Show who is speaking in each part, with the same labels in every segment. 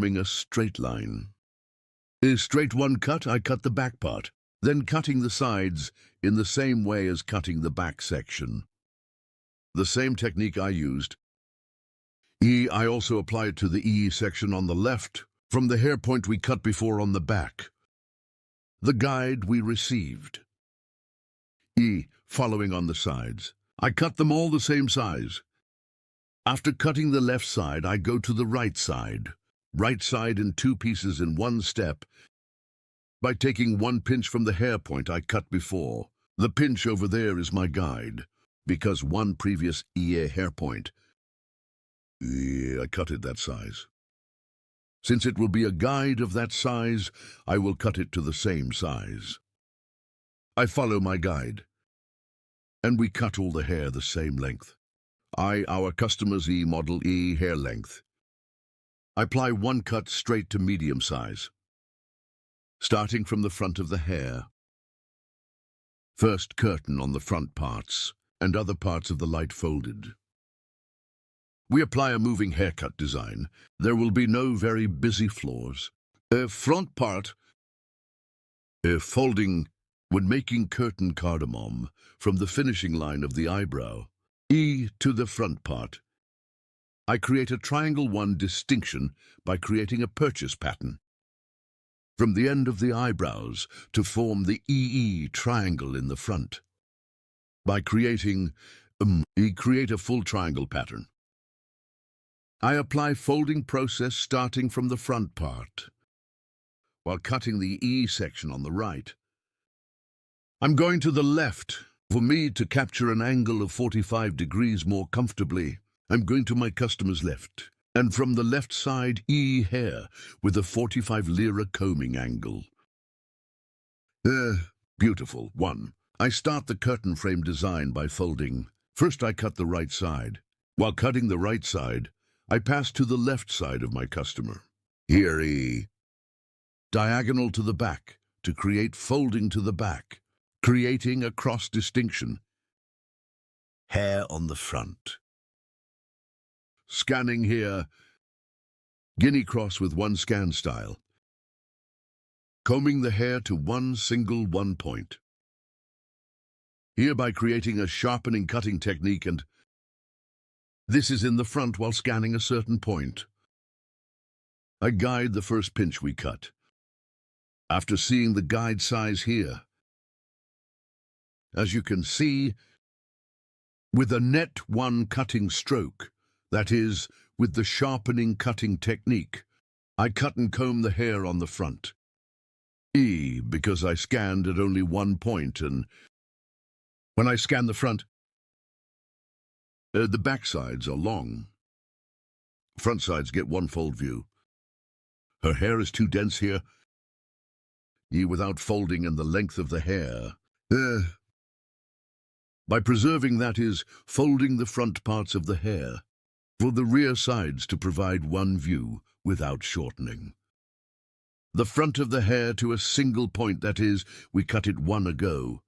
Speaker 1: A straight line. A straight one cut, I cut the back part, then cutting the sides in the same way as cutting the back section. The same technique I used. I also apply it to the section on the left, from the hair point we cut before on the back. The guide we received. Following on the sides. I cut them all the same size. After cutting the left side, I go to the right side. Right side in two pieces in one step. By taking one pinch from the hair point I cut before. The pinch over there is my guide, because one previous hair point. I cut it that size. Since it will be a guide of that size, I will cut it to the same size. I follow my guide, and we cut all the hair the same length. Our customer's model hair length. I apply one cut straight to medium size, starting from the front of the hair. First curtain on the front parts, and other parts of the light folded. We apply a moving haircut design. There will be no very busy floors. Front part, folding when making curtain cardamom from the finishing line of the eyebrow, to the front part. I create a triangle 1 distinction by creating a purchase pattern from the end of the eyebrows to form the triangle in the front. By creating create a full triangle pattern. I apply folding process starting from the front part, while cutting the section on the right. I'm going to the left. For me to capture an angle of 45 degrees more comfortably, I'm going to my customer's left, and from the left side hair with a 45 lira combing angle. Beautiful. 1. I start the curtain frame design by folding. First I cut the right side. While cutting the right side, I pass to the left side of my customer. Here, diagonal to the back to create folding to the back, creating a cross distinction. Hair on the front. Scanning here, guinea cross with one scan style. Combing the hair to one single one point. Hereby creating a sharpening cutting technique, and this is in the front while scanning a certain point. I guide the first pinch we cut. After seeing the guide size here, as you can see, with a net one cutting stroke, that is, with the sharpening cutting technique, I cut and comb the hair on the front. Because I scanned at only one point, and when I scan the front, the back sides are long. Front sides get one fold view. Her hair is too dense here, without folding in the length of the hair. By preserving, that is, folding the front parts of the hair, for the rear sides to provide one view without shortening. The front of the hair to a single point, that is, we cut it one ago.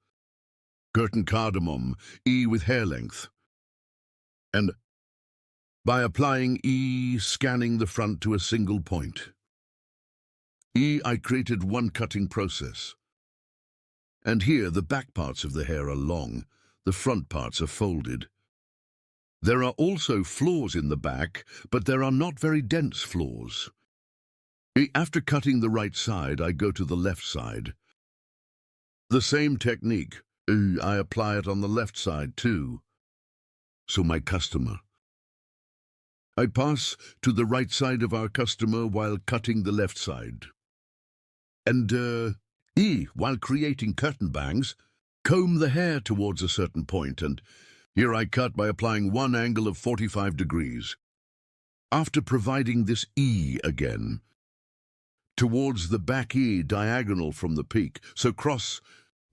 Speaker 1: Curtain cardamom, with hair length. And by applying scanning the front to a single point. I created one cutting process. And here the back parts of the hair are long, the front parts are folded. There are also flaws in the back, but there are not very dense flaws. After cutting the right side, I go to the left side. The same technique, I apply it on the left side too. So my customer. I pass to the right side of our customer while cutting the left side. And, while creating curtain bangs, comb the hair towards a certain point, and here I cut by applying one angle of 45 degrees. After providing this again, towards the back diagonal from the peak, so cross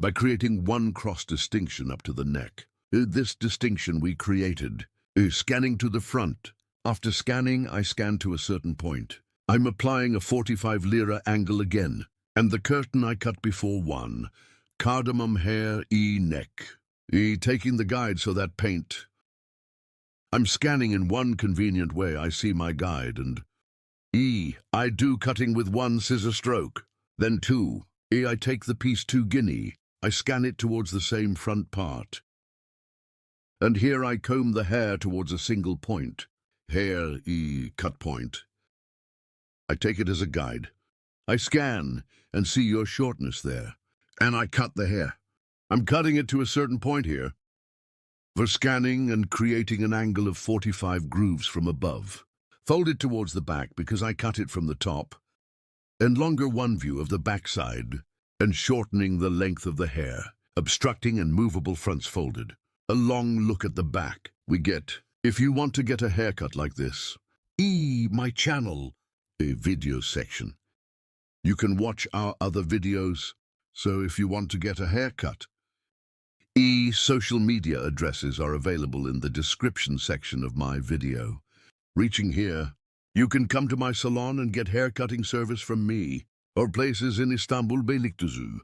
Speaker 1: by creating one cross distinction up to the neck. This distinction we created, scanning to the front. After scanning, I scan to a certain point. I'm applying a 45 lira angle again, and the curtain I cut before one. Cardamom hair, neck. Taking the guide so that paint. I'm scanning in one convenient way. I see my guide, and E. I do cutting with one scissor stroke. Then 2. E. I take the piece 2 guinea. I scan it towards the same front part. And here I comb the hair towards a single point. Hair, E. Cut point. I take it as a guide. I scan and see your shortness there. And I cut the hair. I'm cutting it to a certain point here. For scanning and creating an angle of 45 grooves from above. Fold it towards the back because I cut it from the top. And longer one view of the backside. And shortening the length of the hair. Obstructing and movable fronts folded. A long look at the back we get. If you want to get a haircut like this, my channel, a video section. You can watch our other videos. So if you want to get a haircut, social media addresses are available in the description section of my video. Reaching here, you can come to my salon and get haircutting service from me, or places in Istanbul, Beylikdüzü.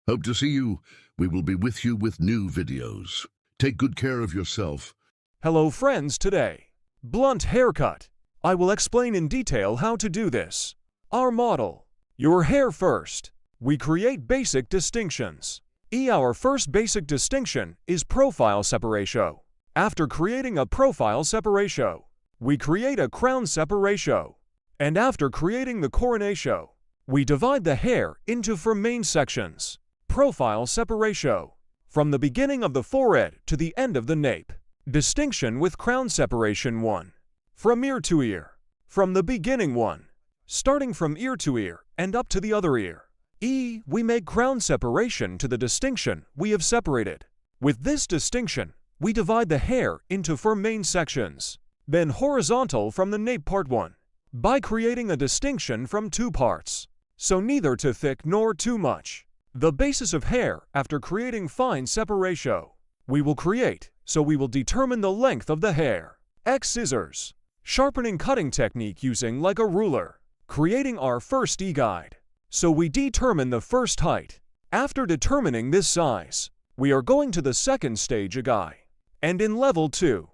Speaker 1: Hope to see you. We will be with you with new videos. Take good care of yourself.
Speaker 2: Hello friends, today, blunt haircut. I will explain in detail how to do this. Our model, your hair first. We create basic distinctions. Our first basic distinction is profile separation. After creating a profile separation, we create a crown separation. And after creating the coronation, we divide the hair into 4 main sections. Profile separation. From the beginning of the forehead to the end of the nape. Distinction with crown separation 1. From ear to ear. From the beginning 1. Starting from ear to ear and up to the other ear. We make crown separation to the distinction we have separated. With this distinction, we divide the hair into 4 main sections. Then horizontal from the nape part 1. By creating a distinction from 2 parts. So neither too thick nor too much. The basis of hair after creating fine separation. We will create, so we will determine the length of the hair. Scissors. Sharpening cutting technique using like a ruler. Creating our first guide. So we determine the first height. After determining this size, we are going to the second stage guy. And in level 2,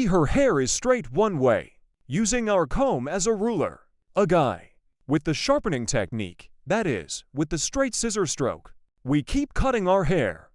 Speaker 2: her hair is straight one way. Using our comb as a ruler. Guy. With the sharpening technique, that is, with the straight scissor stroke, we keep cutting our hair.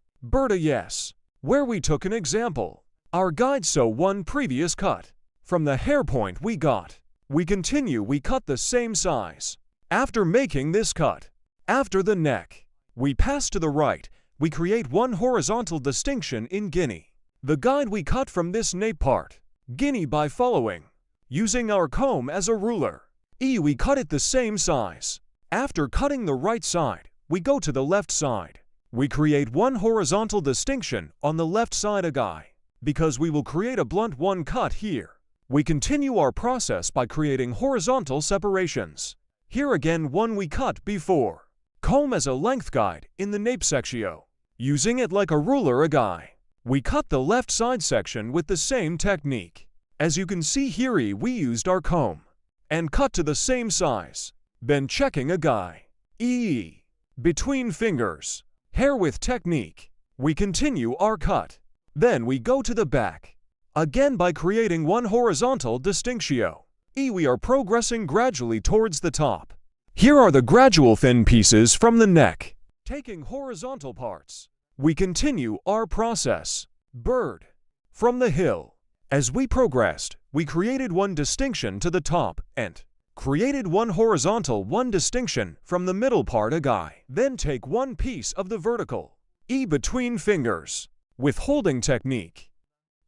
Speaker 2: Yes. Where we took an example. Our guide so one previous cut. From the hair point we got. We continue we cut the same size. After making this cut. After the neck. We pass to the right. We create one horizontal distinction in guinea. The guide we cut from this nape part. Guinea by following. Using our comb as a ruler. We cut it the same size. After cutting the right side, we go to the left side. We create one horizontal distinction on the left side guy. Because we will create a blunt one cut here. We continue our process by creating horizontal separations. Here again one we cut before. Comb as a length guide in the nape section. Using it like a ruler guy. We cut the left side section with the same technique. As you can see here we used our comb. And cut to the same size. Then checking a guy. Between fingers. Hair with technique. We continue our cut. Then we go to the back. Again by creating one horizontal distinction. We are progressing gradually towards the top. Here are the gradual thin pieces from the neck. Taking horizontal parts. We continue our process. Bird. From the hill. As we progressed, we created one distinction to the top and created one horizontal one distinction from the middle part guy. Then take one piece of the vertical. Between fingers. With holding technique.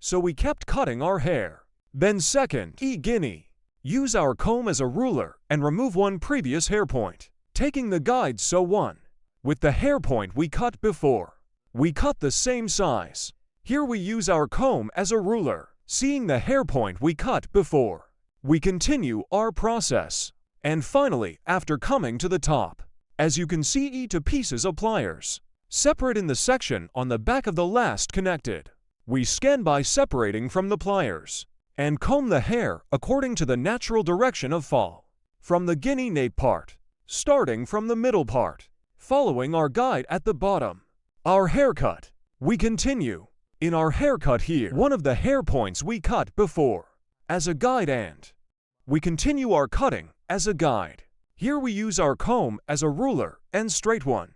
Speaker 2: So we kept cutting our hair. Then second, guinea. Use our comb as a ruler and remove one previous hair point. Taking the guide so one. With the hair point we cut before. We cut the same size. Here we use our comb as a ruler. Seeing the hair point we cut before. We continue our process. And finally, after coming to the top. As you can see to pieces of pliers. Separate in the section on the back of the last connected. We scan by separating from the pliers. And comb the hair according to the natural direction of fall. From the guinea nape part. Starting from the middle part. Following our guide at the bottom. Our haircut. We continue. In our haircut here, one of the hair points we cut before. As a guide and we continue our cutting as a guide. Here we use our comb as a ruler and straight one.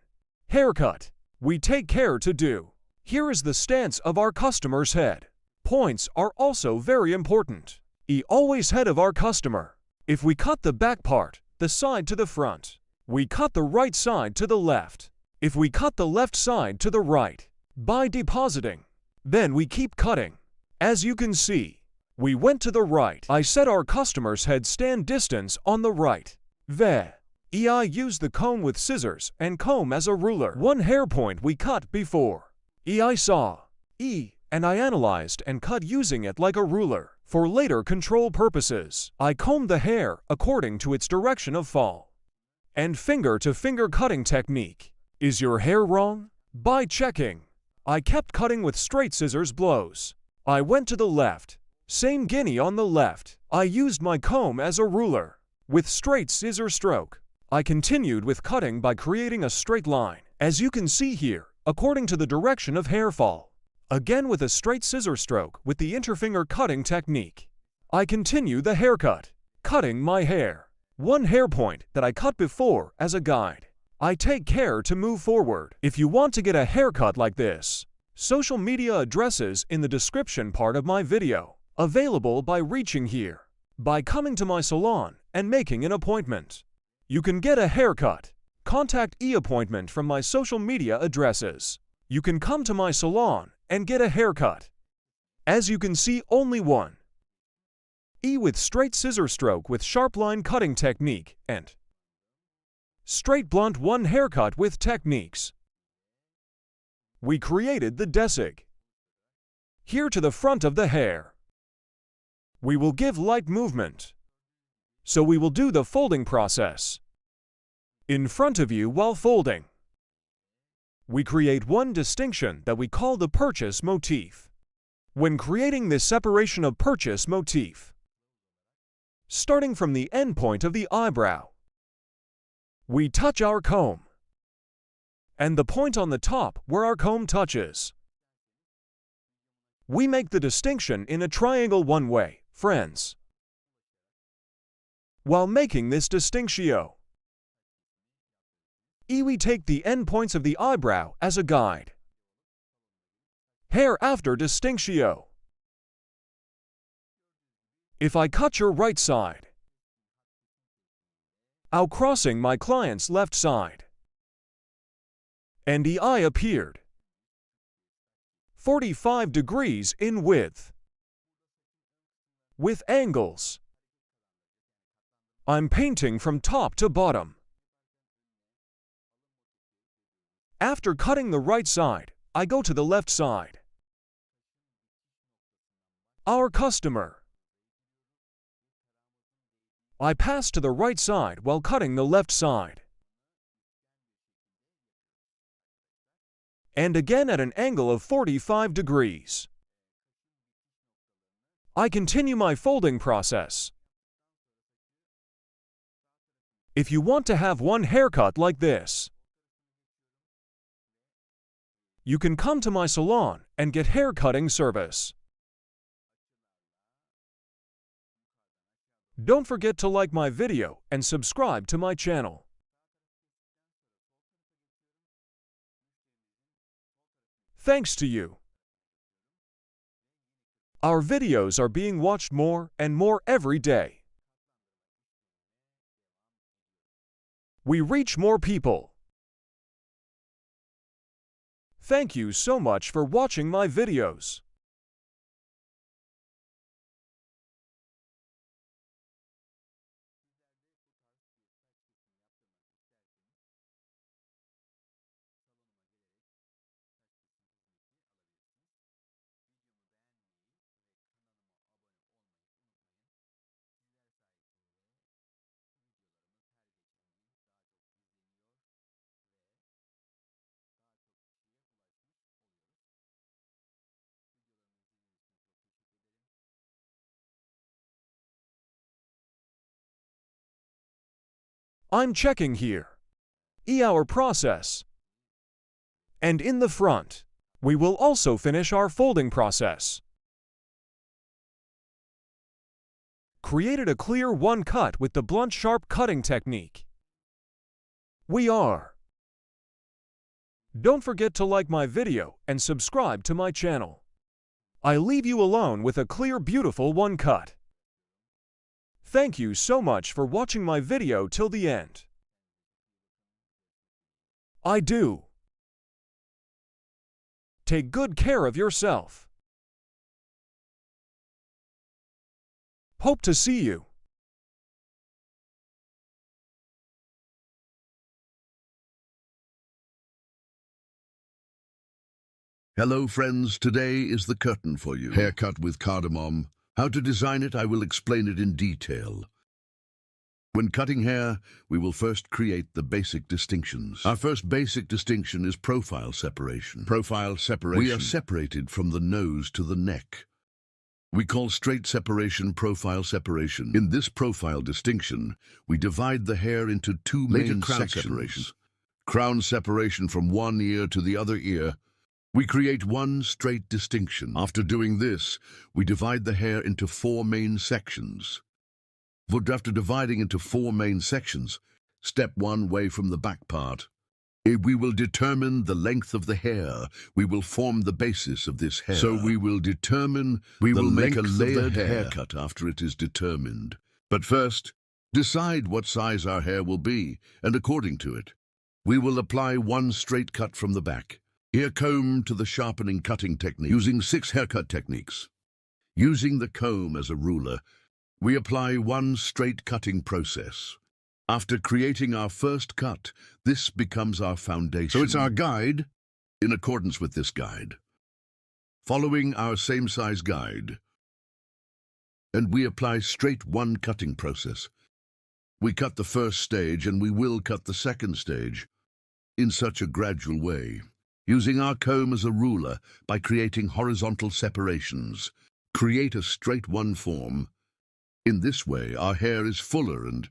Speaker 2: Haircut. We take care to do. Here is the stance of our customer's head. Points are also very important. Always head of our customer. If we cut the back part, the side to the front, we cut the right side to the left. If we cut the left side to the right, by depositing, then we keep cutting. As you can see, we went to the right. I set our customer's head stand distance on the right. I used the comb with scissors and comb as a ruler. One hair point we cut before. I saw. And I analyzed and cut using it like a ruler. For later control purposes, I combed the hair according to its direction of fall. And finger-to-finger cutting technique. Is your hair wrong? By checking. I kept cutting with straight scissors blows. I went to the left. Same guinea on the left. I used my comb as a ruler. With straight scissor stroke, I continued with cutting by creating a straight line, as you can see here, according to the direction of hair fall. Again with a straight scissor stroke with the interfinger cutting technique. I continue the haircut, cutting my hair. One hair point that I cut before as a guide. I take care to move forward. If you want to get a haircut like this, social media addresses in the description part of my video, available by reaching here. By coming to my salon and making an appointment, you can get a haircut. Contact e-appointment from my social media addresses. You can come to my salon and get a haircut. As you can see, only one. With straight scissor stroke with sharp line cutting technique and straight blunt one haircut with techniques. We created the desig. Here to the front of the hair. We will give light movement. So we will do the folding process. In front of you while folding. We create one distinction that we call the purchase motif. When creating this separation of purchase motif, starting from the end point of the eyebrow, we touch our comb, and the point on the top where our comb touches. We make the distinction in a triangle one way, friends. While making this distinctio, we take the end points of the eyebrow as a guide. Hair after distinctio. If I cut your right side, I'll crossing my client's left side. And the eye appeared 45 degrees in width. With angles, I'm painting from top to bottom. After cutting the right side, I go to the left side. Our customer. I pass to the right side while cutting the left side. And again at an angle of 45 degrees. I continue my folding process. If you want to have one haircut like this, you can come to my salon and get hair cutting service. Don't forget to like my video and subscribe to my channel. Thanks to you. Our videos are being watched more and more every day. We reach more people. Thank you so much for watching my videos. I'm checking here. Our process. And in the front, we will also finish our folding process. created a clear one cut with the blunt sharp cutting technique. Don't forget to like my video and subscribe to my channel. I leave you alone with a clear, beautiful one cut. Thank you so much for watching my video till the end. I do. Take good care of yourself. Hope to see you.
Speaker 1: Hello friends, today is the curtain for you. Haircut with cardamom. How to design it, I will explain it in detail. When cutting hair, we will first create the basic distinctions. Our first basic distinction is profile separation. Profile separation. We are separated from the nose to the neck. We call straight separation profile separation. In this profile distinction, we divide the hair into two main sections. Crown separation from one ear to the other ear. We create one straight distinction. After doing this, we divide the hair into four main sections. After dividing into four main sections, step one way from the back part. We will determine the length of the hair. We will form the basis of this hair. So we will make a layered haircut after it is determined. But first, decide what size our hair will be, and according to it, we will apply one straight cut from the back. Ear comb to the sharpening cutting technique, using 6 haircut techniques. Using the comb as a ruler, we apply one straight cutting process. After creating our first cut, this becomes our foundation. So it's our guide, in accordance with this guide. Following our same size guide, and we apply straight one cutting process. We cut the first stage and we will cut the second stage in such a gradual way. Using our comb as a ruler by creating horizontal separations, create a straight one form. In this way, our hair is fuller and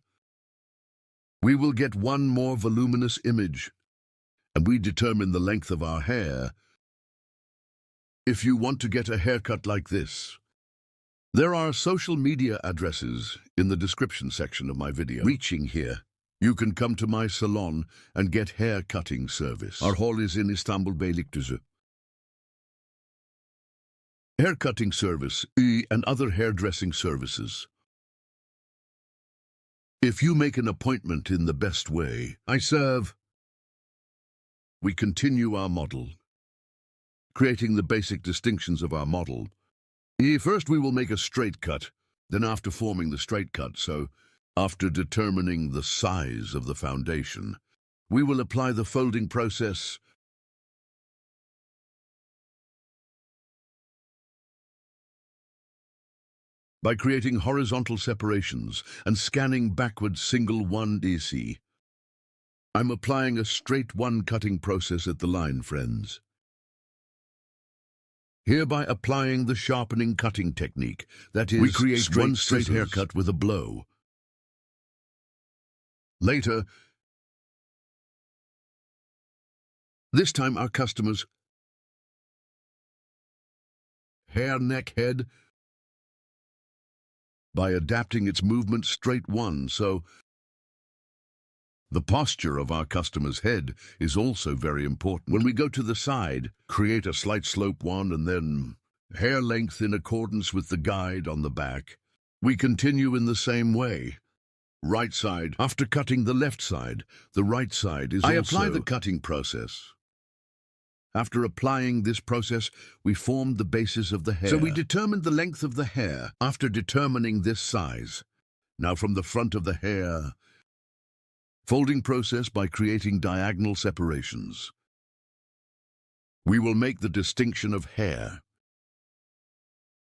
Speaker 1: we will get one more voluminous image, and we determine the length of our hair. If you want to get a haircut like this, there are social media addresses in the description section of my video. Reaching here, you can come to my salon and get hair cutting service. Our hall is in Istanbul Beylikdüzü. Hair cutting service and other hairdressing services. If you make an appointment in the best way, I serve. We continue our model, creating the basic distinctions of our model. First we will make a straight cut, then after forming the straight cut, so after determining the size of the foundation, we will apply the folding process. By creating horizontal separations and scanning backward single 1DC. I'm applying a straight one cutting process at the line, friends. Hereby applying the sharpening cutting technique, that is, we create one straight haircut with a blow. Later, this time our customers' hair, neck, head, by adapting its movement straight one, so the posture of our customer's head is also very important. When we go to the side, create a slight slope one and then hair length in accordance with the guide on the back. We continue in the same way. Right side. After cutting the left side, the right side is I apply the cutting process. After applying this process, we formed the basis of the hair. So we determined the length of the hair after determining this size. Now from the front of the hair, folding process by creating diagonal separations. We will make the distinction of hair.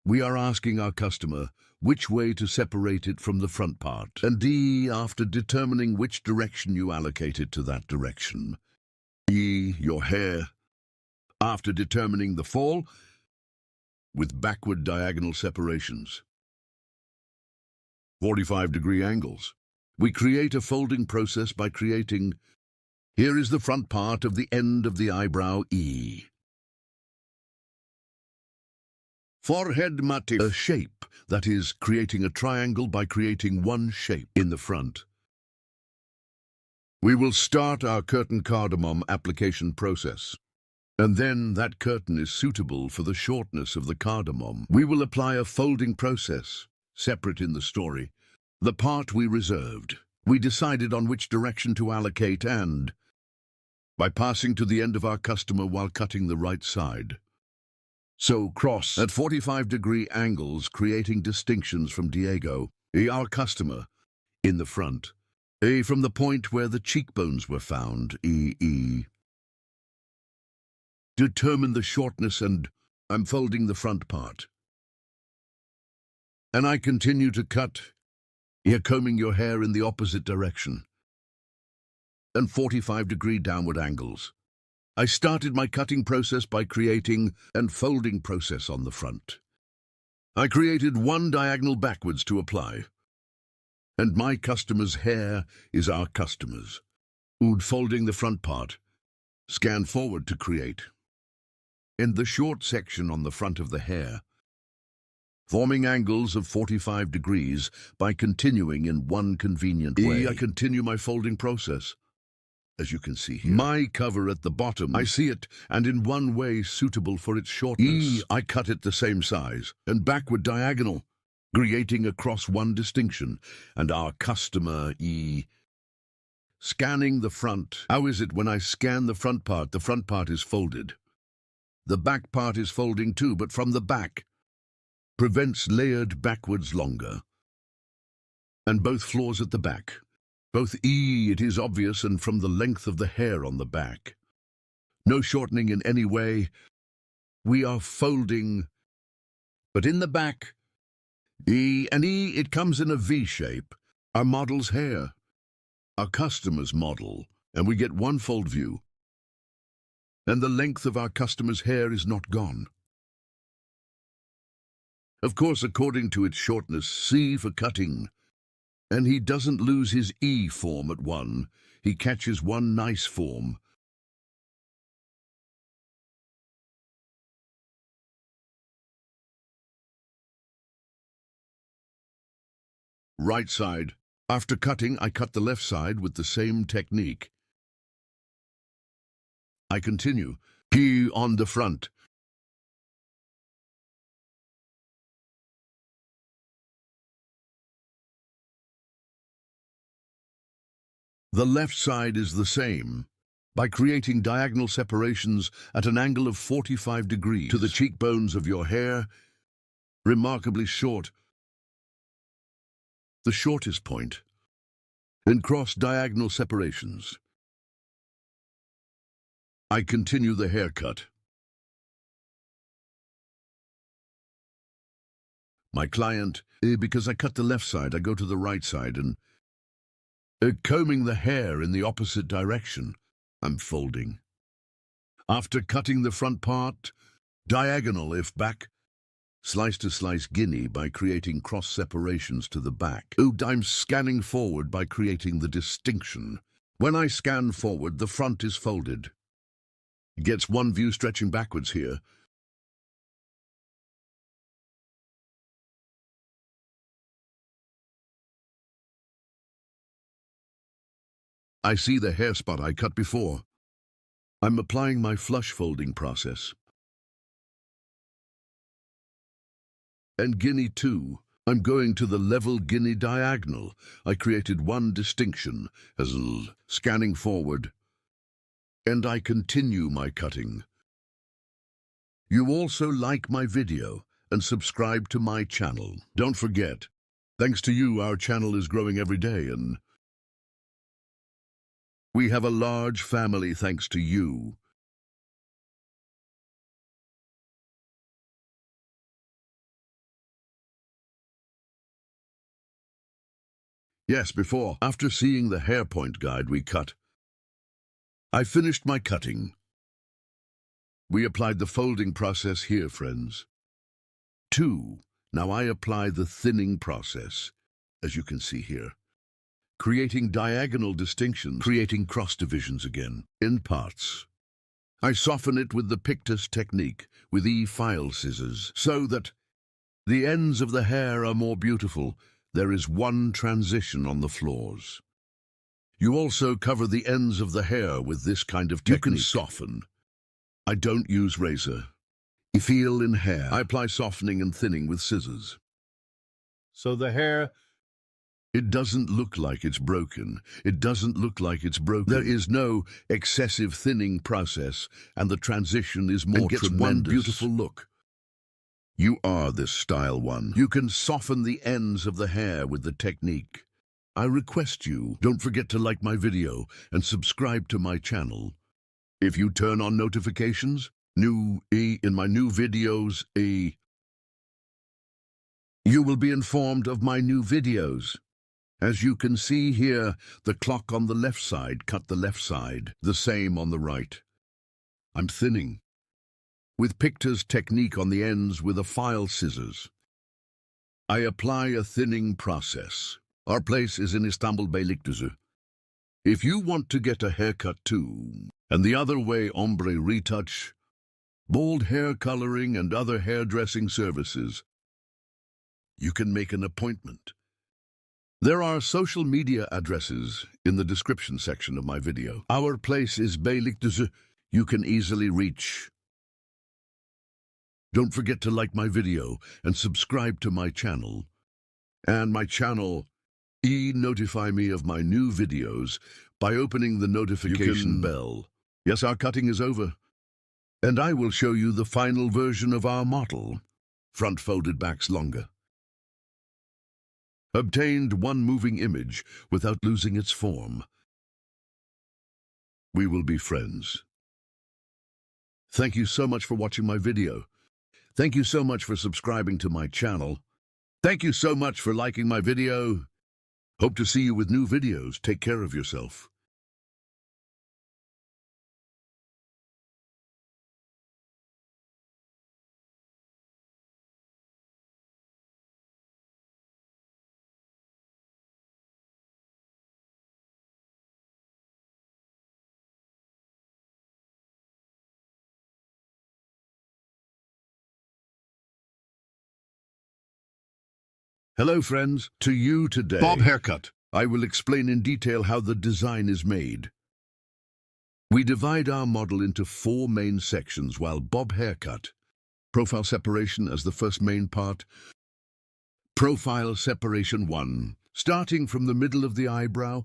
Speaker 1: We are asking our customer which way to separate it from the front part. And after determining which direction you allocate it to that direction. Your hair. After determining the fall with backward diagonal separations. 45-degree angles. We create a folding process by creating, here is the front part of the end of the eyebrow, Forehead motif. A shape, that is, creating a triangle by creating one shape in the front. We will start our curtain cardamom application process. And then that curtain is suitable for the shortness of the cardamom. We will apply a folding process, separate in the story. The part we reserved. We decided on which direction to allocate and by passing to the end of our customer while cutting the right side. So cross at 45-degree angles, creating distinctions from Diego, our customer, in the front. From the point where the cheekbones were found, Determine the shortness and I'm folding the front part. And I continue to cut, combing your hair in the opposite direction. And 45-degree downward angles. I started my cutting process by creating and folding process on the front. I created one diagonal backwards to apply. And my customer's hair is our customer's. Folding the front part. Scan forward to create. In the short section on the front of the hair, forming angles of 45 degrees by continuing in one convenient way. I continue my folding process. As you can see here, my cover at the bottom, I see it, and in one way suitable for its shortness. I cut it the same size, and backward diagonal, creating across one distinction, and our customer, Scanning the front. How is it when I scan the front part is folded? The back part is folding too, but from the back. Prevents layered backwards longer. And both floors at the back. Both it is obvious, and from the length of the hair on the back. No shortening in any way. We are folding, but in the back, it comes in a V shape. Our model's hair, our customer's model, and we get one fold view. And the length of our customer's hair is not gone. Of course, according to its shortness, C for cutting. And he doesn't lose his E form at one. He catches one nice form. Right side. After cutting, I cut the left side with the same technique. I continue. P on the front. The left side is the same, by creating diagonal separations at an angle of 45 degrees to the cheekbones of your hair, remarkably short, the shortest point, and cross-diagonal separations. I continue the haircut. My client, because I cut the left side, I go to the right side and combing the hair in the opposite direction. I'm folding. After cutting the front part, diagonal if back, slice to slice guinea by creating cross separations to the back. I'm scanning forward by creating the distinction. When I scan forward, the front is folded. Gets one view stretching backwards here. I see the hair spot I cut before. I'm applying my flush folding process. And guinea too. I'm going to the level guinea diagonal. I created one distinction as scanning forward. And I continue my cutting. You also like my video and subscribe to my channel. Don't forget, thanks to you, our channel is growing every day and we have a large family thanks to you. Yes, after seeing the hair point guide we cut, I finished my cutting. We applied the folding process here, friends. 2. Now I apply the thinning process, as you can see here. Creating diagonal distinctions, creating cross divisions again, in parts. I soften it with the pictus technique, with file scissors, so that The ends of the hair are more beautiful. There is one transition on the floors. You also cover the ends of the hair with this kind of technique. You can soften. I don't use razor. Feel in hair. I apply softening and thinning with scissors. So the hair, it doesn't look like it's broken. It doesn't look like it's broken. There is no excessive thinning process, and the transition is more tremendous. One beautiful look. You are this style one. You can soften the ends of the hair with the technique. I request you, don't forget to like my video and subscribe to my channel. If you turn on notifications, in my new videos, you will be informed of my new videos. As you can see here, the clock on the left side cut the left side, the same on the right. I'm thinning. With Pictor's technique on the ends with a file scissors. I apply a thinning process. Our place is in Istanbul Beylikdüzü. If you want to get a haircut too, and the other way ombre retouch, bald hair coloring and other hairdressing services, you can make an appointment. There are social media addresses in the description section of my video. Our place is Beylikdüzü. You can easily reach. Don't forget to like my video and subscribe to my channel. And my channel, notify me of my new videos by opening the notification bell. Yes, our cutting is over. And I will show you the final version of our model. Front folded backs longer. Obtained one moving image without losing its form. We will be friends. Thank you so much for watching my video. Thank you so much for subscribing to my channel. Thank you so much for liking my video. Hope to see you with new videos. Take care of yourself. Hello friends, to you today. Bob haircut. I will explain in detail how the design is made. We divide our model into 4 main sections while bob haircut. Profile separation as the first main part. Profile separation 1. Starting from the middle of the eyebrow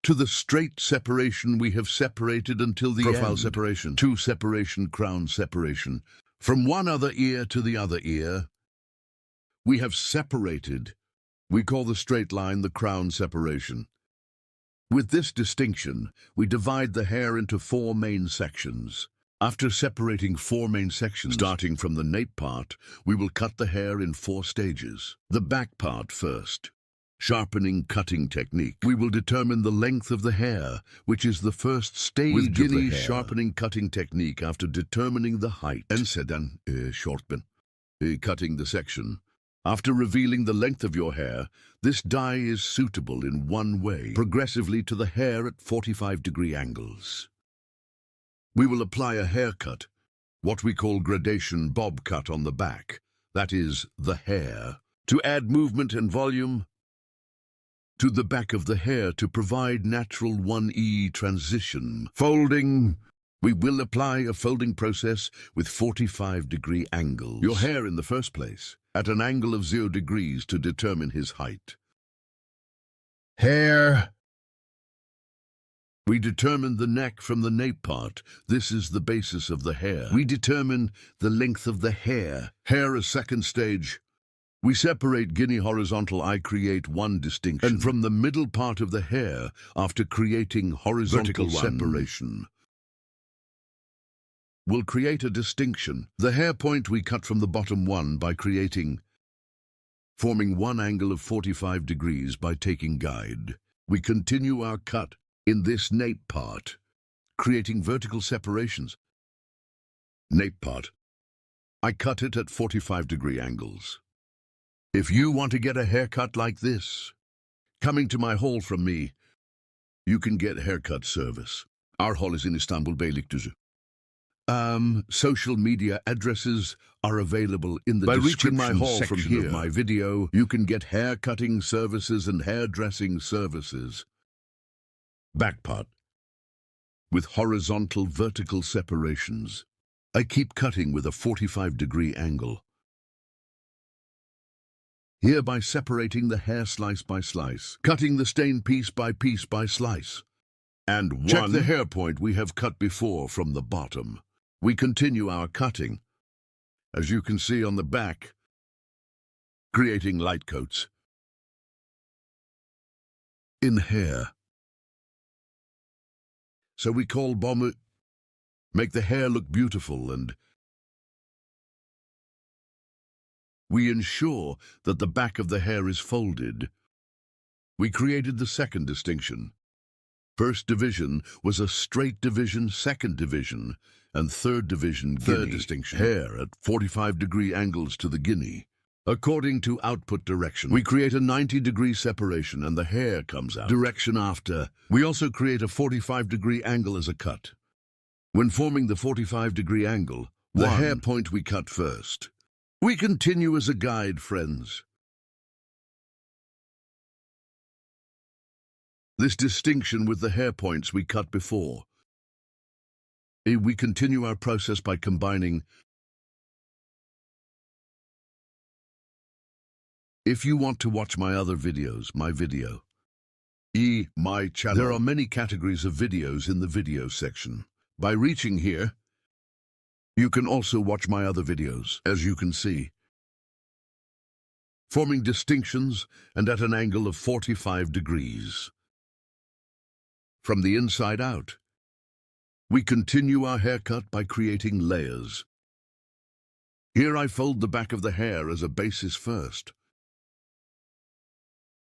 Speaker 1: to the straight separation we have separated until the end. Profile separation 2. Separation, crown separation. From one other ear to the other ear. We have separated. We call the straight line the crown separation. With this distinction, we divide the hair into 4 main sections. After separating 4 main sections, starting from the nape part, we will cut the hair in 4 stages. The back part first. Sharpening cutting technique. We will determine the length of the hair, which is the first stage of the hair. Sharpening cutting technique after determining the height. En sedan, cutting the section. After revealing the length of your hair, this dye is suitable in one way, progressively to the hair at 45-degree angles. We will apply a haircut, what we call gradation bob cut on the back, that is, the hair, to add movement and volume to the back of the hair to provide natural 1E transition. Folding. We will apply a folding process with 45-degree angles. Your hair in the first place, at an angle of 0 degrees to determine his height. Hair. We determine the neck from the nape part. This is the basis of the hair. We determine the length of the hair. Hair as second stage. We separate guinea horizontal. I create one distinction. And from the middle part of the hair, after creating horizontal separation, we'll create a distinction. The hair point we cut from the bottom one by forming one angle of 45 degrees by taking guide. We continue our cut in this nape part, creating vertical separations. Nape part. I cut it at 45-degree angles. If you want to get a haircut like this, coming to my hall from me, you can get haircut service. Our hall is in Istanbul Beylikdüzü. Social media addresses are available in the
Speaker 3: By
Speaker 1: description
Speaker 3: reaching my hall from
Speaker 1: section
Speaker 3: here,
Speaker 1: of my video. You can get hair cutting services and hairdressing services. Back part. With horizontal vertical separations. I keep cutting with a 45-degree angle. Here by separating the hair slice by slice, cutting the stain piece by slice. And check the hair point we have cut before from the bottom. We continue our cutting, as you can see on the back, creating light coats. In hair. So we call bomber, make the hair look beautiful, and we ensure that the back of the hair is folded. We created the second distinction. First division was a straight division, second division, and third division third distinction. Hair at 45-degree angles to the guinea. According to output direction, we create a 90-degree separation and the hair comes out. Direction after. We also create a 45-degree angle as a cut. When forming the 45-degree angle, the hair point we cut first. We continue as a guide, friends. This distinction with the hair points we cut before. We continue our process by combining. If you want to watch my other videos, my channel. There are many categories of videos in the video section. By reaching here, you can also watch my other videos, as you can see. Forming distinctions and at an angle of 45 degrees. From the inside out. We continue our haircut by creating layers. Here I fold the back of the hair as a basis first.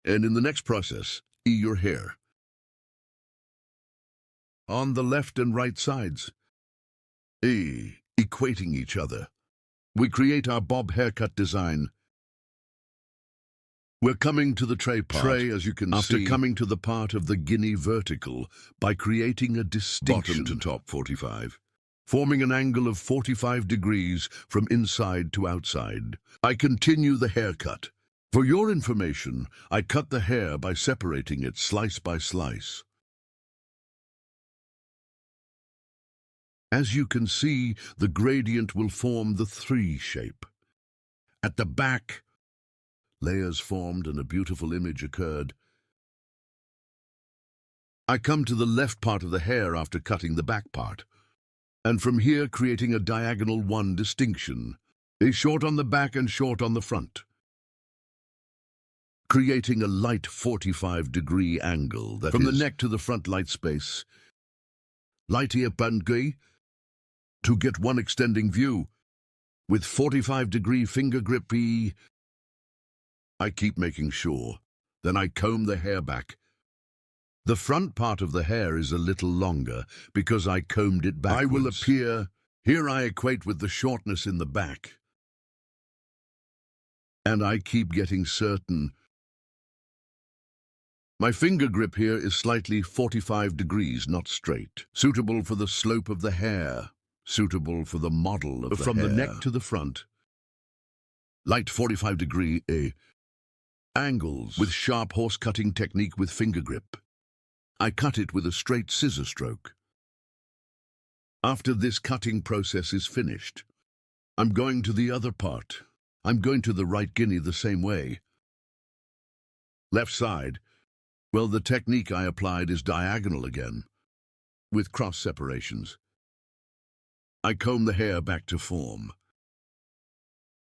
Speaker 1: And in the next process, your hair. On the left and right sides. Equating each other. We create our bob haircut design. We're coming to the tray part, as you can see, after coming to the part of the guinea vertical by creating a distinction bottom to top 45, forming an angle of 45 degrees from inside to outside. I continue the haircut. For your information, I cut the hair by separating it slice by slice. As you can see, the gradient will form the 3 shape. At the back, layers formed and a beautiful image occurred. I come to the left part of the hair after cutting the back part, and from here creating a diagonal 1 distinction, a short on the back and short on the front. Creating a light 45-degree angle that from the neck to the front light space. Light ear bandgui to get one extending view with 45-degree finger grip. I keep making sure. Then I comb the hair back. The front part of the hair is a little longer because I combed it backwards. I will appear. Here I equate with the shortness in the back. And I keep getting certain. My finger grip here is slightly 45 degrees, not straight. Suitable for the slope of the hair. Suitable for the model of the hair. From the neck to the front. Light 45-degree angles with sharp horse cutting technique with finger grip. I cut it with a straight scissor stroke. After this cutting process is finished, I'm going to the other part. I'm going to the right guinea the same way. Left side. Well, the technique I applied is diagonal again, with cross separations. I comb the hair back to form.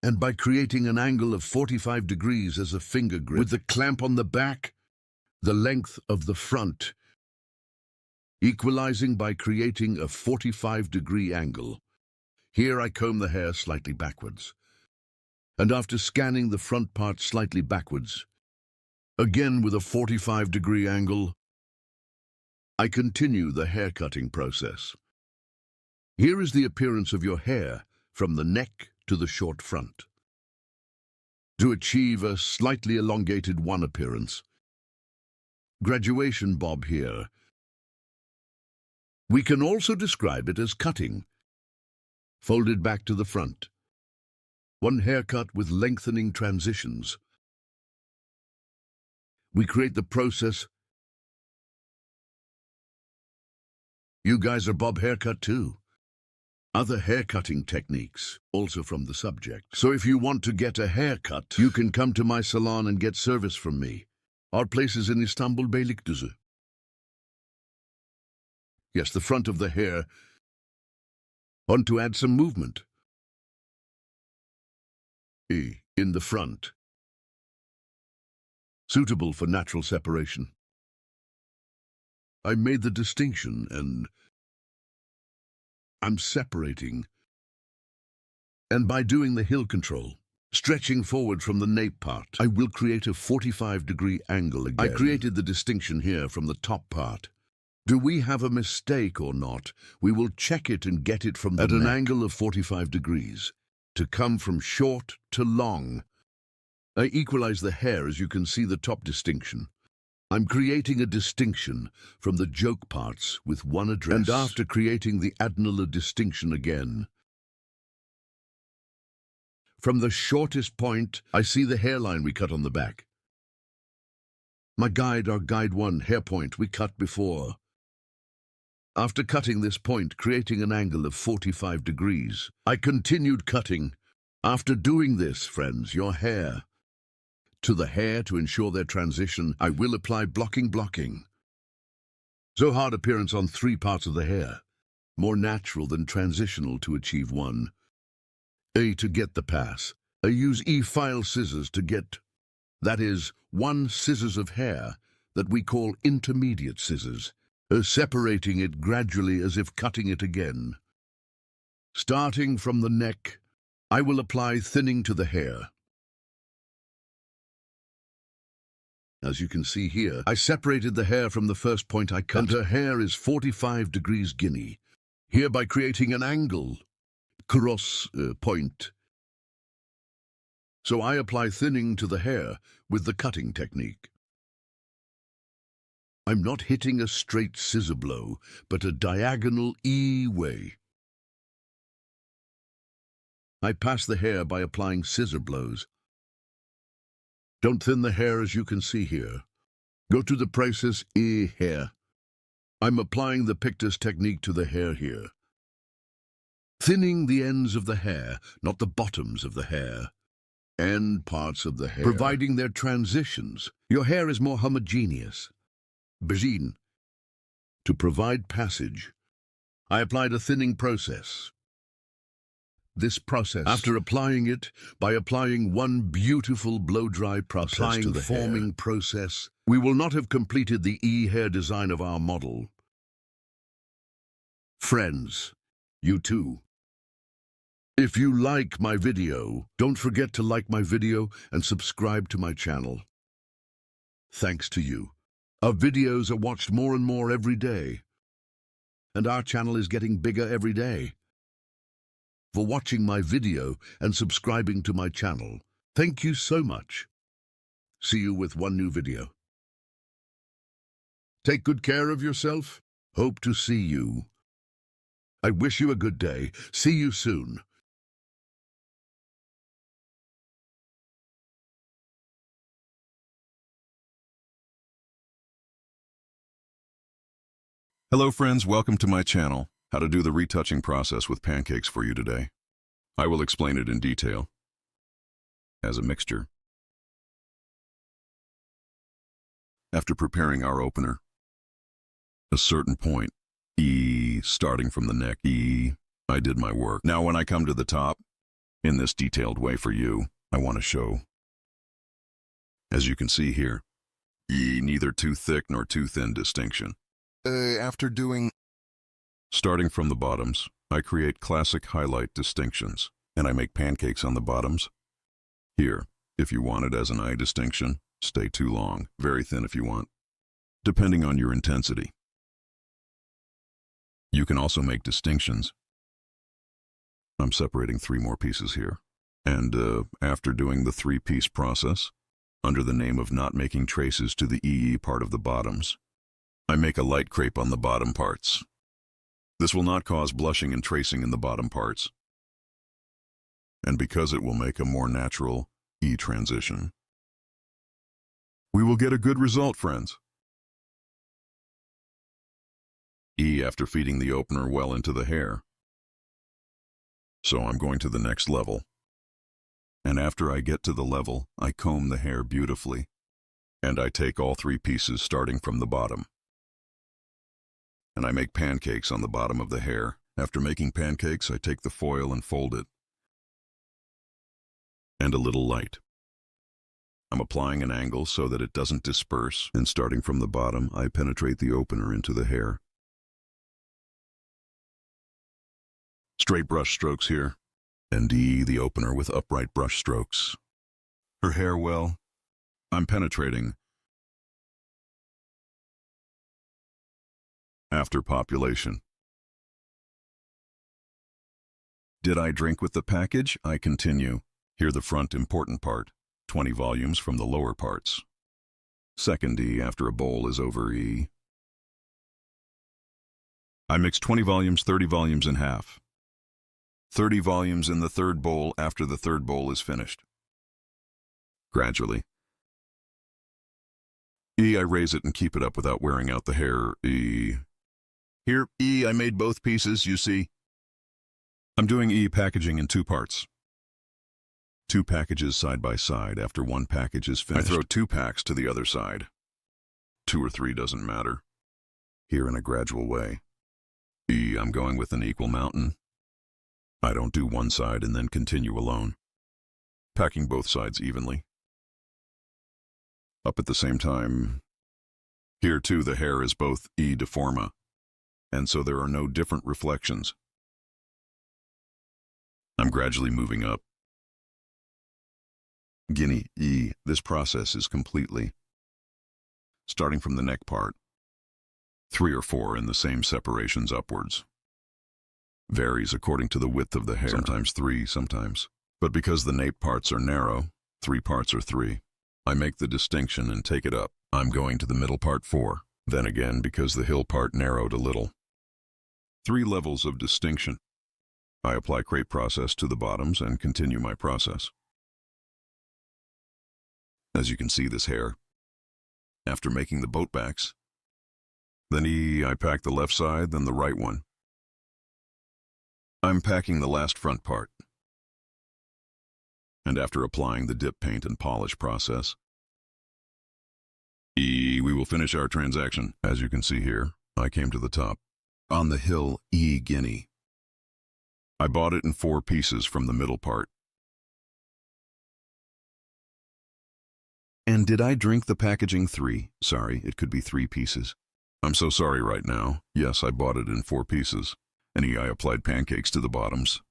Speaker 1: And by creating an angle of 45 degrees as a finger grip, with the clamp on the back, the length of the front, equalizing by creating a 45-degree angle. Here I comb the hair slightly backwards. And after scanning the front part slightly backwards, again with a 45-degree angle, I continue the hair cutting process. Here is the appearance of your hair from the neck to the short front. To achieve a slightly elongated 1 appearance, graduation bob here. We can also describe it as cutting. folded back to the front. One haircut with lengthening transitions. We create the process. You guys are bob haircut too. Other haircutting techniques, also from the subject. So if you want to get a haircut, you can come to my salon and get service from me. Our place is in Istanbul, Beylikdüzü. Yes, the front of the hair. Want to add some movement. In the front. Suitable for natural separation. I made the distinction and I'm separating. And by doing the heel control, stretching forward from the nape part, I will create a 45-degree angle again. I created the distinction here from the top part. Do we have a mistake or not? We will check it and get it from the neck. At an angle of 45 degrees, to come from short to long. I equalize the hair as you can see the top distinction. I'm creating a distinction from the joke parts with one address. And after creating the adenolar distinction again, from the shortest point, I see the hairline we cut on the back. My guide, our guide 1 hair point we cut before. After cutting this point, creating an angle of 45 degrees, I continued cutting. After doing this, friends, your hair, to the hair to ensure their transition, I will apply blocking. So hard appearance on 3 parts of the hair, more natural than transitional to achieve 1. To get the pass, I use E-file scissors to get, that is, 1 scissors of hair that we call intermediate scissors, separating it gradually as if cutting it again. Starting from the neck, I will apply thinning to the hair. As you can see here, I separated the hair from the first point I cut, and her hair is 45 degrees Guinea, hereby creating an angle, cross point. So I apply thinning to the hair with the cutting technique. I'm not hitting a straight scissor blow, but a diagonal E way. I pass the hair by applying scissor blows. Don't thin the hair as you can see here. Go to the process hair. I'm applying the pictus technique to the hair here. Thinning the ends of the hair, not the bottoms of the hair. End parts of the hair. Providing their transitions. Your hair is more homogeneous. Begin. To provide passage, I applied a thinning process. This process, after applying it, by applying one beautiful blow-dry process to the forming process, we will not have completed the hair design of our model. Friends, you too. If you like my video, don't forget to like my video and subscribe to my channel. Thanks to you, our videos are watched more and more every day, and our channel is getting bigger every day. For watching my video and subscribing to my channel, thank you so much. See you with one new video. Take good care of yourself. Hope to see you. I wish you a good day. See you soon.
Speaker 3: Hello friends, welcome to my channel. How to do the retouching process with pancakes for you today. I will explain it in detail. As a mixture. After preparing our opener, a certain point, starting from the neck, I did my work. Now when I come to the top, in this detailed way for you, I want to show. As you can see here, neither too thick nor too thin distinction. After doing starting from the bottoms, I create classic highlight distinctions, and I make pancakes on the bottoms. Here, if you want it as an eye distinction, stay too long, very thin if you want, depending on your intensity. You can also make distinctions. I'm separating 3 more pieces here, and after doing the 3-piece process, under the name of not making traces to the EE part of the bottoms, I make a light crepe on the bottom parts. This will not cause blushing and tracing in the bottom parts. and because it will make a more natural E transition. We will get a good result, friends. E after feeding the opener well into the hair. So I'm going to the next level. And after I get to the level, I comb the hair beautifully. And I take all 3 pieces starting from the bottom. And I make pancakes on the bottom of the hair. After making pancakes, I take the foil and fold it. And a little light. I'm applying an angle so that it doesn't disperse, and starting from the bottom, I penetrate the opener into the hair. Straight brush strokes here, and E the opener with upright brush strokes. Her hair well, I'm penetrating. After population. Did I drink with the package? I continue. Here the front important part, 20 volumes from the lower parts. Second E after a bowl is over E. I mix 20 volumes, 30 volumes in half. 30 volumes in the third bowl after the third bowl is finished. Gradually. E, I raise it and keep it up without wearing out the hair. E. Here, E, I made both pieces, you see. I'm doing E packaging in 2 parts. 2 packages side by side after 1 package is finished. I throw 2 packs to the other side. 2 or 3 doesn't matter. Here in a gradual way. E, I'm going with an equal mountain. I don't do one side and then continue alone. Packing both sides evenly. Up at the same time. Here too the hair is both E deforma, and so there are no different reflections. I'm gradually moving up. Guinea E, this process is completely. Starting from the neck part. 3 or 4 in the same separations upwards. Varies according to the width of the hair. Sometimes 3, sometimes. But because the nape parts are narrow, 3 parts are 3. I make the distinction and take it up. I'm going to the middle part 4. Then again, because the hill part narrowed a little. 3 levels of distinction. I apply crepe process to the bottoms and continue my process. As you can see this hair. After making the boat backs. Then I pack the left side, then the right one. I'm packing the last front part. And after applying the dip paint and polish process, we will finish our transaction. As you can see here, I came to the top. On the hill, Guinea. I bought it in 4 pieces from the middle part. And did I drink the packaging 3? Sorry, it could be 3 pieces. I'm so sorry right now. Yes, I bought it in 4 pieces. And I applied pancakes to the bottoms.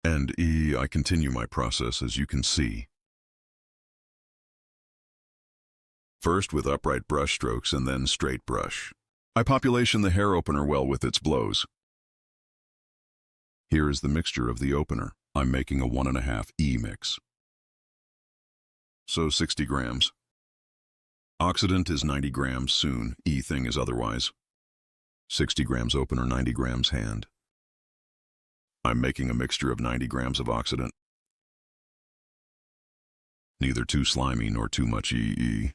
Speaker 3: And I continue my process as you can see. First with upright brush strokes and then straight brush. I population the hair opener well with its blows. Here is the mixture of the opener. I'm making a 1.5 E mix. So 60 grams. Oxidant is 90 grams soon, E thing is otherwise. 60 grams opener, 90 grams hand. I'm making a mixture of 90 grams of oxidant. Neither too slimy nor too much EE.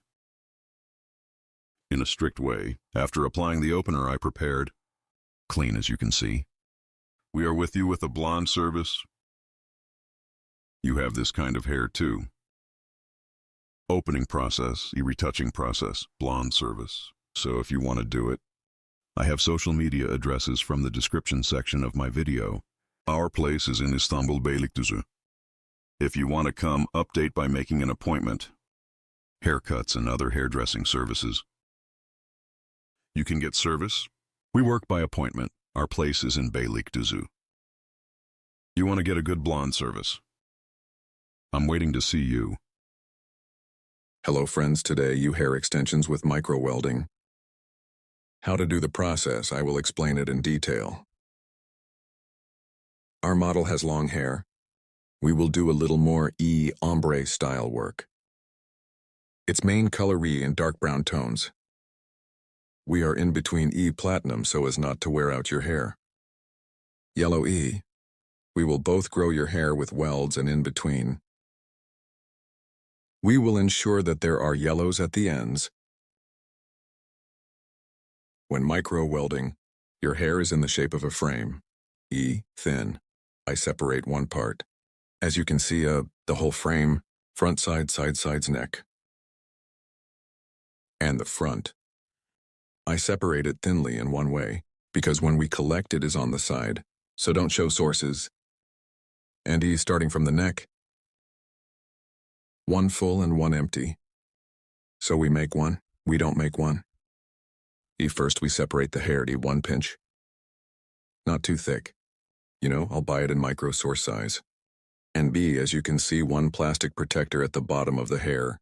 Speaker 3: In a strict way, after applying the opener I prepared, clean as you can see. We are with you with a blonde service. You have this kind of hair too. Opening process, retouching process, blonde service. So if you want to do it, I have social media addresses from the description section of my video. Our place is in Istanbul, Beylikdüzü. If you want to come, update by making an appointment. Haircuts and other hairdressing services. You can get service. We work by appointment. Our place is in Beylikdüzü. You want to get a good blonde service. I'm waiting to see you.
Speaker 4: Hello friends, today you hair extensions with micro welding. How to do the process, I will explain it in detail. Our model has long hair. We will do a little more ombre style work. Its main color in dark brown tones. We are in between platinum so as not to wear out your hair. Yellow We will both grow your hair with welds and in between. We will ensure that there are yellows at the ends. When micro-welding, your hair is in the shape of a frame. Thin. I separate one part. As you can see, the whole frame, front side, side sides, neck. And the front. I separate it thinly in one way, because when we collect it is on the side, so don't show sources. And starting from the neck. One full and one empty. So we make one, we don't make one. First we separate the hair to 1 pinch. Not too thick. I'll buy it in micro source size. And B, as you can see, one plastic protector at the bottom of the hair.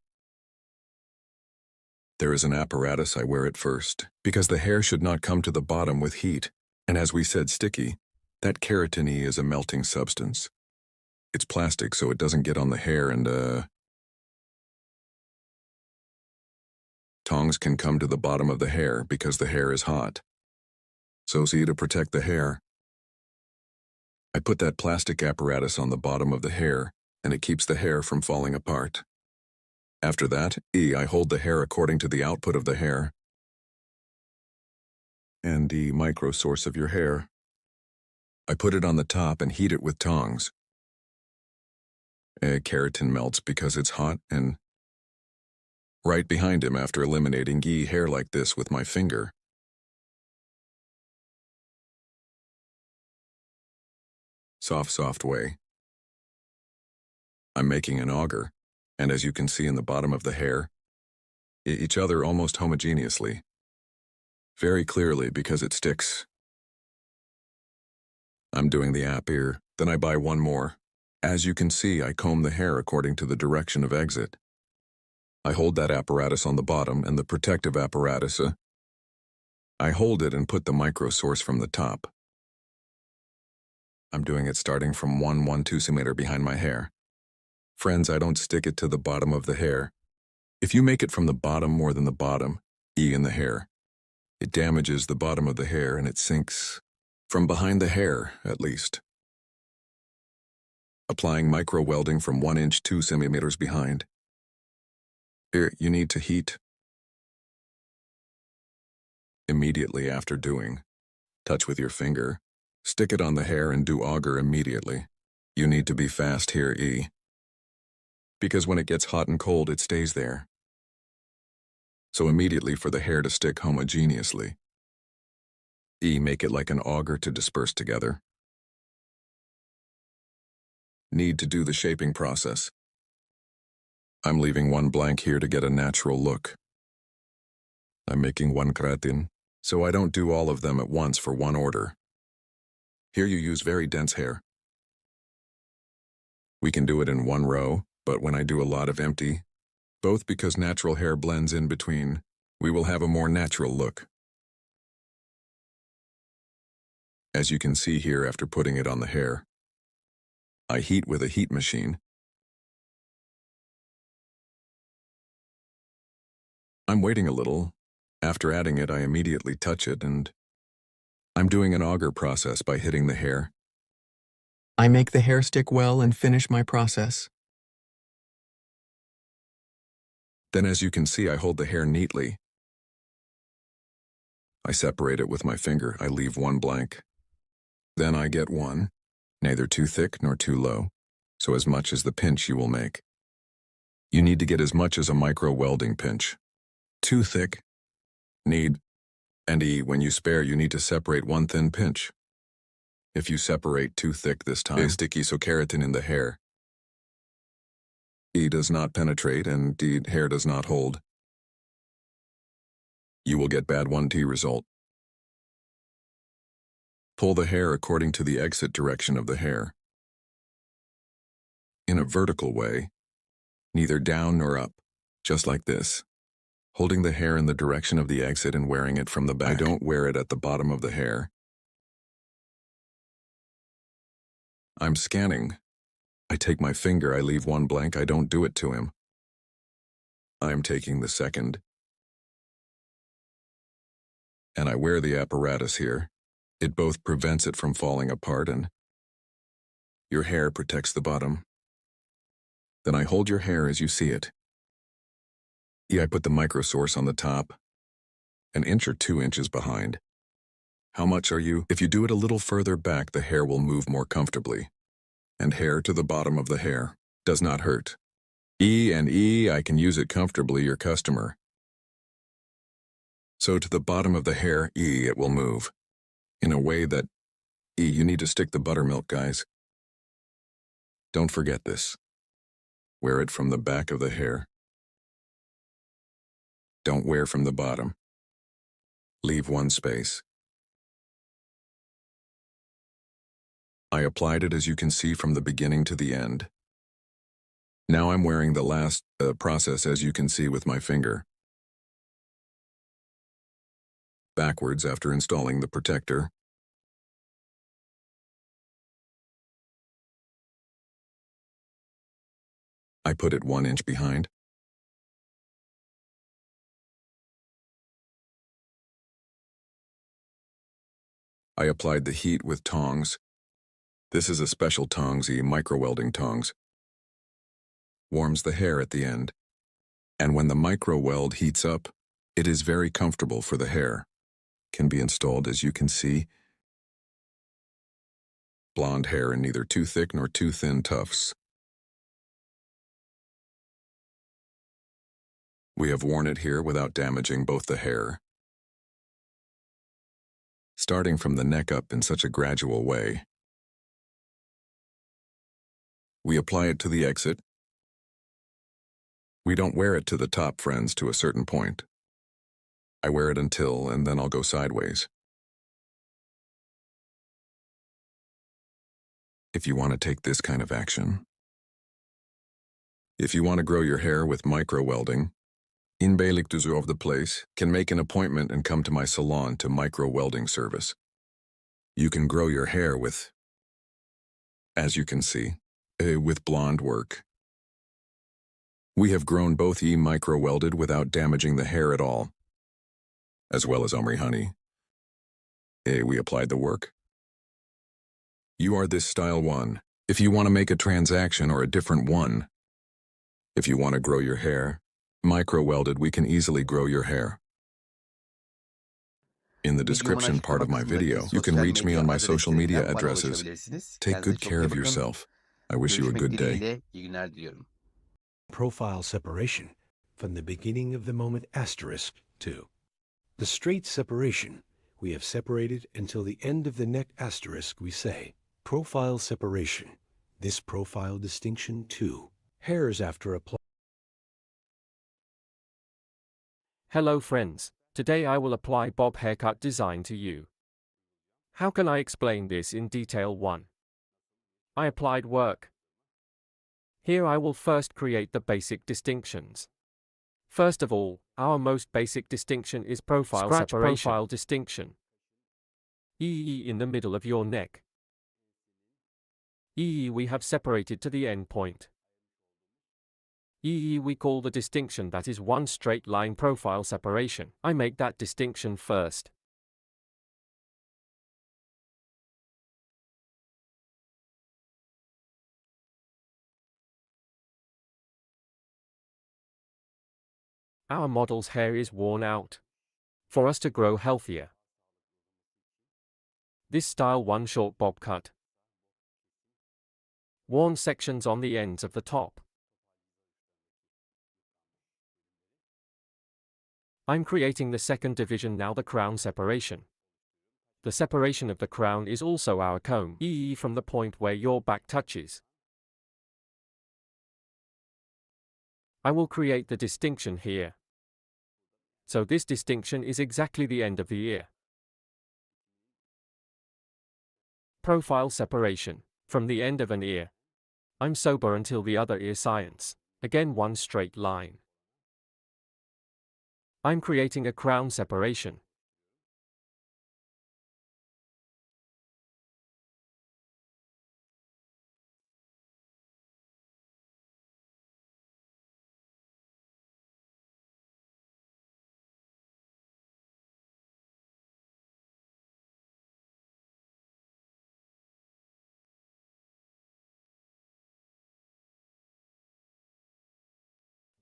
Speaker 4: There is an apparatus, I wear it first, because the hair should not come to the bottom with heat. And as we said, sticky. That keratin is a melting substance. It's plastic, so it doesn't get on the hair and, tongs can come to the bottom of the hair because the hair is hot. So see, to protect the hair, I put that plastic apparatus on the bottom of the hair, and it keeps the hair from falling apart. After that, I hold the hair according to the output of the hair. And the micro source of your hair. I put it on the top and heat it with tongs. Keratin melts because it's hot, and right behind him after eliminating hair like this with my finger. Soft way. I'm making an auger, and as you can see in the bottom of the hair, each other almost homogeneously. Very clearly because it sticks. I'm doing the app here, then I buy one more. As you can see, I comb the hair according to the direction of exit. I hold that apparatus on the bottom and the protective apparatus. I hold it and put the micro source from the top. I'm doing it starting from 1.12 cm behind my hair. Friends, I don't stick it to the bottom of the hair. If you make it from the bottom more than the bottom, in the hair, it damages the bottom of the hair and it sinks. From behind the hair, at least. Applying micro welding from 1 inch 2 centimeters behind. Here, you need to heat. Immediately after doing, touch with your finger, stick it on the hair and do auger immediately. You need to be fast here, because when it gets hot and cold, it stays there. So immediately for the hair to stick homogeneously. Make it like an auger to disperse together. Need to do the shaping process. I'm leaving one blank here to get a natural look. I'm making one keratin, so I don't do all of them at once for one order. Here you use very dense hair. We can do it in one row, but when I do a lot of empty, both because natural hair blends in between, we will have a more natural look. As you can see here after putting it on the hair, I heat with a heat machine. I'm waiting a little. After adding it, I immediately touch it, and I'm doing an auger process by hitting the hair.
Speaker 5: I make the hair stick well and finish my process.
Speaker 4: Then as you can see, I hold the hair neatly. I separate it with my finger. I leave one blank. Then I get one, neither too thick nor too low, so as much as the pinch you will make. You need to get as much as a micro welding pinch. Too thick, need, and when you spare, you need to separate one thin pinch. If you separate too thick this time, sticky so keratin in the hair. Does not penetrate and hair does not hold. You will get bad 1T result. Pull the hair according to the exit direction of the hair. In a vertical way, neither down nor up, just like this. Holding the hair in the direction of the exit and wearing it from the back. I don't wear it at the bottom of the hair. I'm scanning. I take my finger, I leave one blank, I don't do it to him. I'm taking the second. And I wear the apparatus here. It both prevents it from falling apart and Your hair protects the bottom. Then I hold your hair as you see it. I put the micro source on the top, an inch or 2 inches behind. How much are you? If you do it a little further back, the hair will move more comfortably. And hair to the bottom of the hair does not hurt. I can use it comfortably, your customer. So to the bottom of the hair, it will move. In a way that, you need to stick the buttermilk, guys. Don't forget this. Wear it from the back of the hair. Don't wear from the bottom. Leave one space. I applied it, as you can see, from the beginning to the end. Now I'm wearing the last process, as you can see, with my finger. Backwards after installing the protector. I put it 1 inch behind. I applied the heat with tongs. This is a special tongs, micro-welding tongs. Warms the hair at the end. And when the micro-weld heats up, it is very comfortable for the hair. Can be installed, as you can see. Blonde hair in neither too thick nor too thin tufts. We have worn it here without damaging both the hair. Starting from the neck up in such a gradual way. We apply it to the exit. We don't wear it to the top, friends, to a certain point. I wear it until, and then I'll go sideways. If you want to take this kind of action. If you want to grow your hair with micro-welding, inbelijktuzu of the place can make an appointment and come to my salon to micro-welding service. You can grow your hair with, as you can see, with blonde work. We have grown both micro-welded without damaging the hair at all, as well as Omri Honey. We applied the work. You are this style one. If you want to make a transaction or a different one, if you want to grow your hair, micro-welded, we can easily grow your hair. In the description part of my video, you can reach me on my social media addresses. Take good care of yourself. I wish you a good day.
Speaker 6: İyi günler diliyorum.
Speaker 7: Profile separation from the beginning of the moment asterisk to the straight separation. We have separated until the end of the neck asterisk. We say profile separation. This profile distinction too. Hairs after apply.
Speaker 8: Hello friends, today I will apply bob haircut design to you. How can I explain this in detail? 1. I applied work. Here I will first create the basic distinctions. First of all, our most basic distinction is profile separation. Profile distinction. In the middle of your neck. We have separated to the end point. We call the distinction that is one straight line profile separation. I make that distinction first. Our model's hair is worn out. For us to grow healthier. This style 1 short bob cut. Worn sections on the ends of the top. I'm creating the second division now, the crown separation. The separation of the crown is also our comb, from the point where your back touches. I will create the distinction here. So this distinction is exactly the end of the ear. Profile separation. From the end of an ear. I'm sober until the other ear science. Again one straight line. I'm creating a crown separation.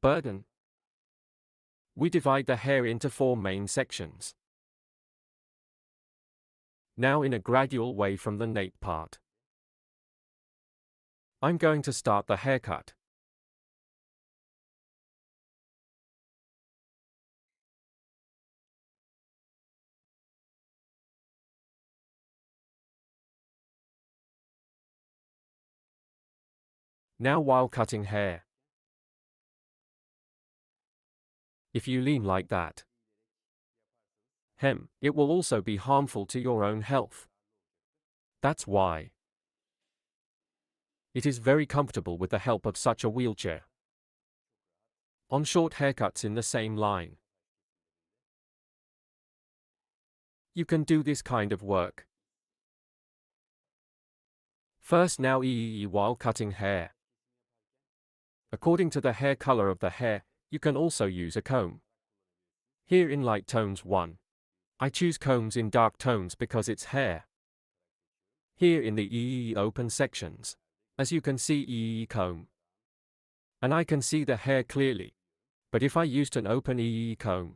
Speaker 8: Burden. We divide the hair into 4 main sections. Now in a gradual way from the nape part. I'm going to start the haircut. Now while cutting hair, if you lean like that, it will also be harmful to your own health. That's why it is very comfortable with the help of such a wheelchair. On short haircuts in the same line, you can do this kind of work. First now while cutting hair. According to the hair color of the hair, you can also use a comb. Here in light tones 1. I choose combs in dark tones because it's hair. Here in the open sections, as you can see comb. And I can see the hair clearly. But if I used an open comb,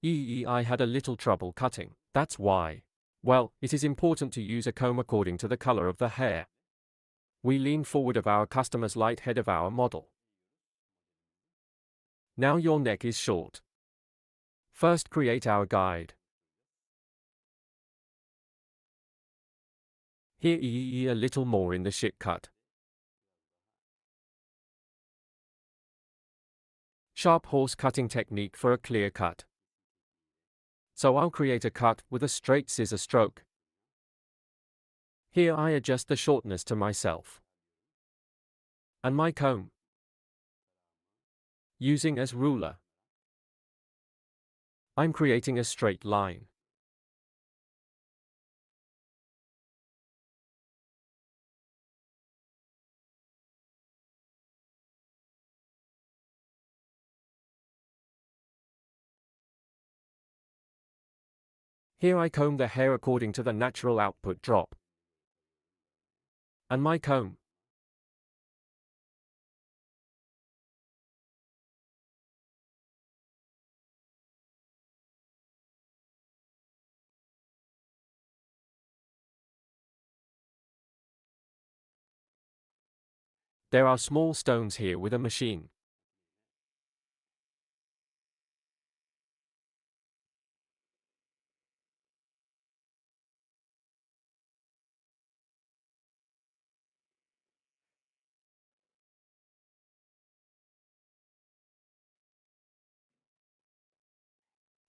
Speaker 8: I had a little trouble cutting. That's why. Well, it is important to use a comb according to the color of the hair. We lean forward of our customer's light head of our model. Now your neck is short. First create our guide. Here a little more in the shit cut. Sharp horse cutting technique for a clear cut. So I'll create a cut with a straight scissor stroke. Here I adjust the shortness to myself. And my comb. Using as ruler. I'm creating a straight line. Here I comb the hair according to the natural output drop. And my comb. There are small stones here with a machine.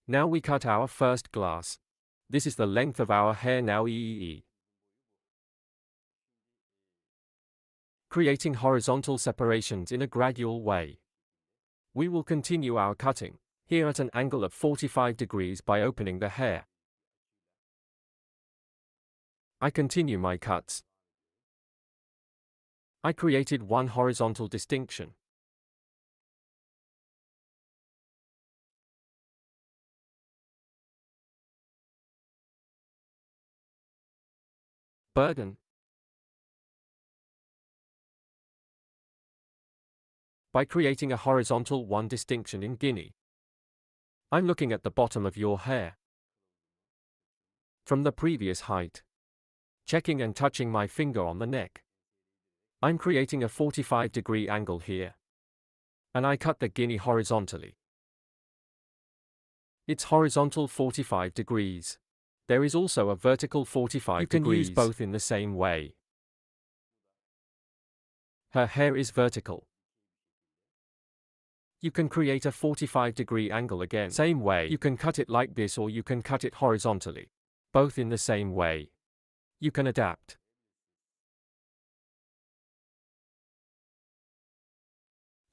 Speaker 8: Now we cut our first glass. This is the length of our hair now creating horizontal separations in a gradual way. We will continue our cutting, here at an angle of 45 degrees by opening the hair. I continue my cuts. I created one horizontal distinction. Burden. By creating a horizontal one distinction in Guinea. I'm looking at the bottom of your hair. From the previous height. Checking and touching my finger on the neck. I'm creating a 45-degree angle here. And I cut the Guinea horizontally. It's horizontal 45 degrees. There is also a vertical 45 degrees. You can use both in the same way. Her hair is vertical. You can create a 45-degree angle again. Same way. You can cut it like this or you can cut it horizontally. Both in the same way. You can adapt.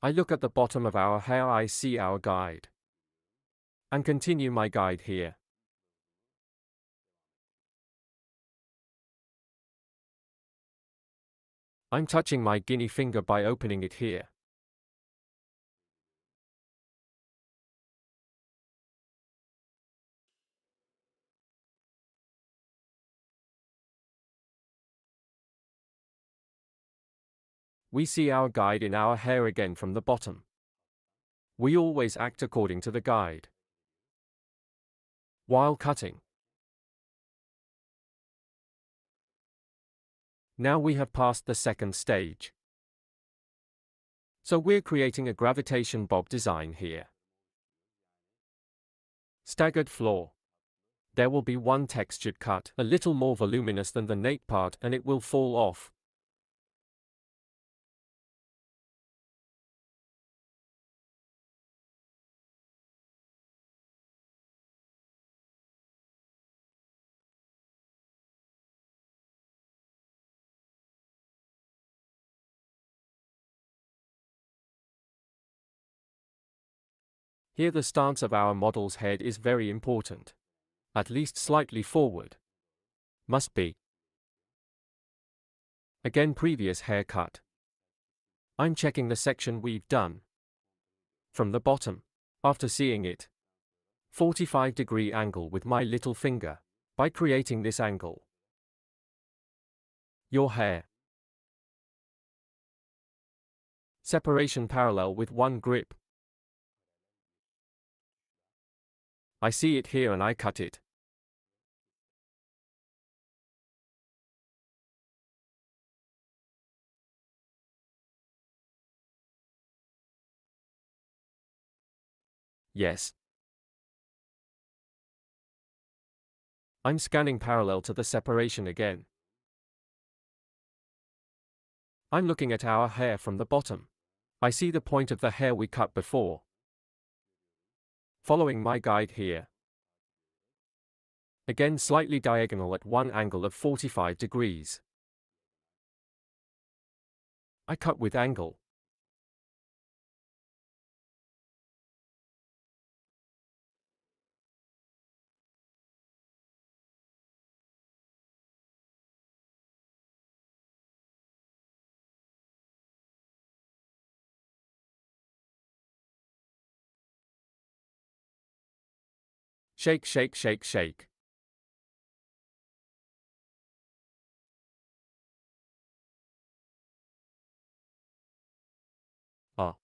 Speaker 8: I look at the bottom of our hair, I see our guide. And continue my guide here. I'm touching my guinea finger by opening it here. We see our guide in our hair again from the bottom. We always act according to the guide. While cutting. Now we have passed the second stage. So we're creating a gravitation bob design here. Staggered floor. There will be one textured cut, a little more voluminous than the nape part, and it will fall off. Here the stance of our model's head is very important. At least slightly forward. Must be. Again, previous haircut. I'm checking the section we've done. From the bottom. After seeing it. 45-degree angle with my little finger. By creating this angle. Your hair. Separation parallel with one grip. I see it here and I cut it. Yes. I'm scanning parallel to the separation again. I'm looking at our hair from the bottom. I see the point of the hair we cut before. Following my guide here. Again slightly diagonal at one angle of 45 degrees. I cut with angle. Shake, shake, shake, shake. Ah.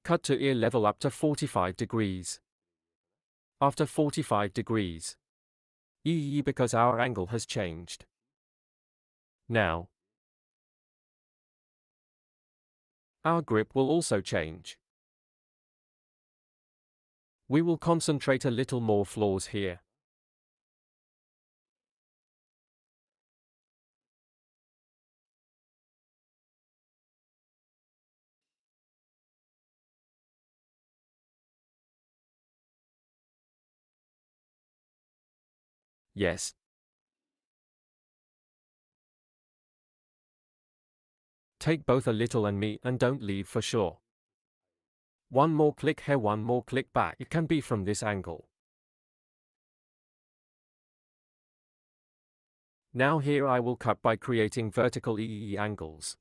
Speaker 8: Cut to ear level up to 45 degrees. After 45 degrees. Because our angle has changed. Now. Our grip will also change. We will concentrate a little more flaws here. Yes. Take both a little and me and don't leave for sure. One more click here, one more click back. It can be from this angle. Now here I will cut by creating vertical angles.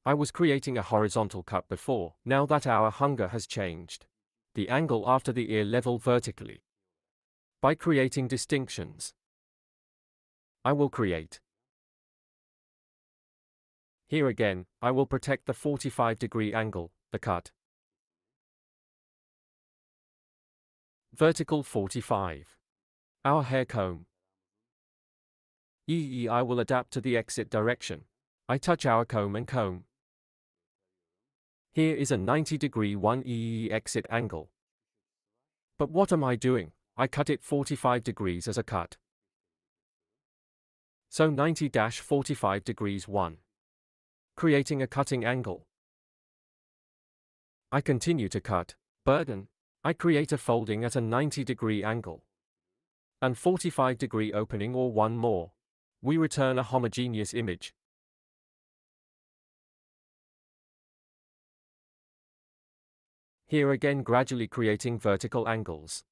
Speaker 8: I was creating a horizontal cut before. Now that our hunger has changed. The angle after the ear level vertically. By creating distinctions. I will create. Here again, I will protect the 45-degree angle, the cut. Vertical 45. Our hair comb. I will adapt to the exit direction. I touch our comb and comb. Here is a 90-degree 1 exit angle. But what am I doing? I cut it 45 degrees as a cut. So 90-45 degrees 1. Creating a cutting angle. I continue to cut, burden. I create a folding at a 90-degree angle. And 45-degree opening or one more. We return a homogeneous image. Here again gradually creating vertical angles.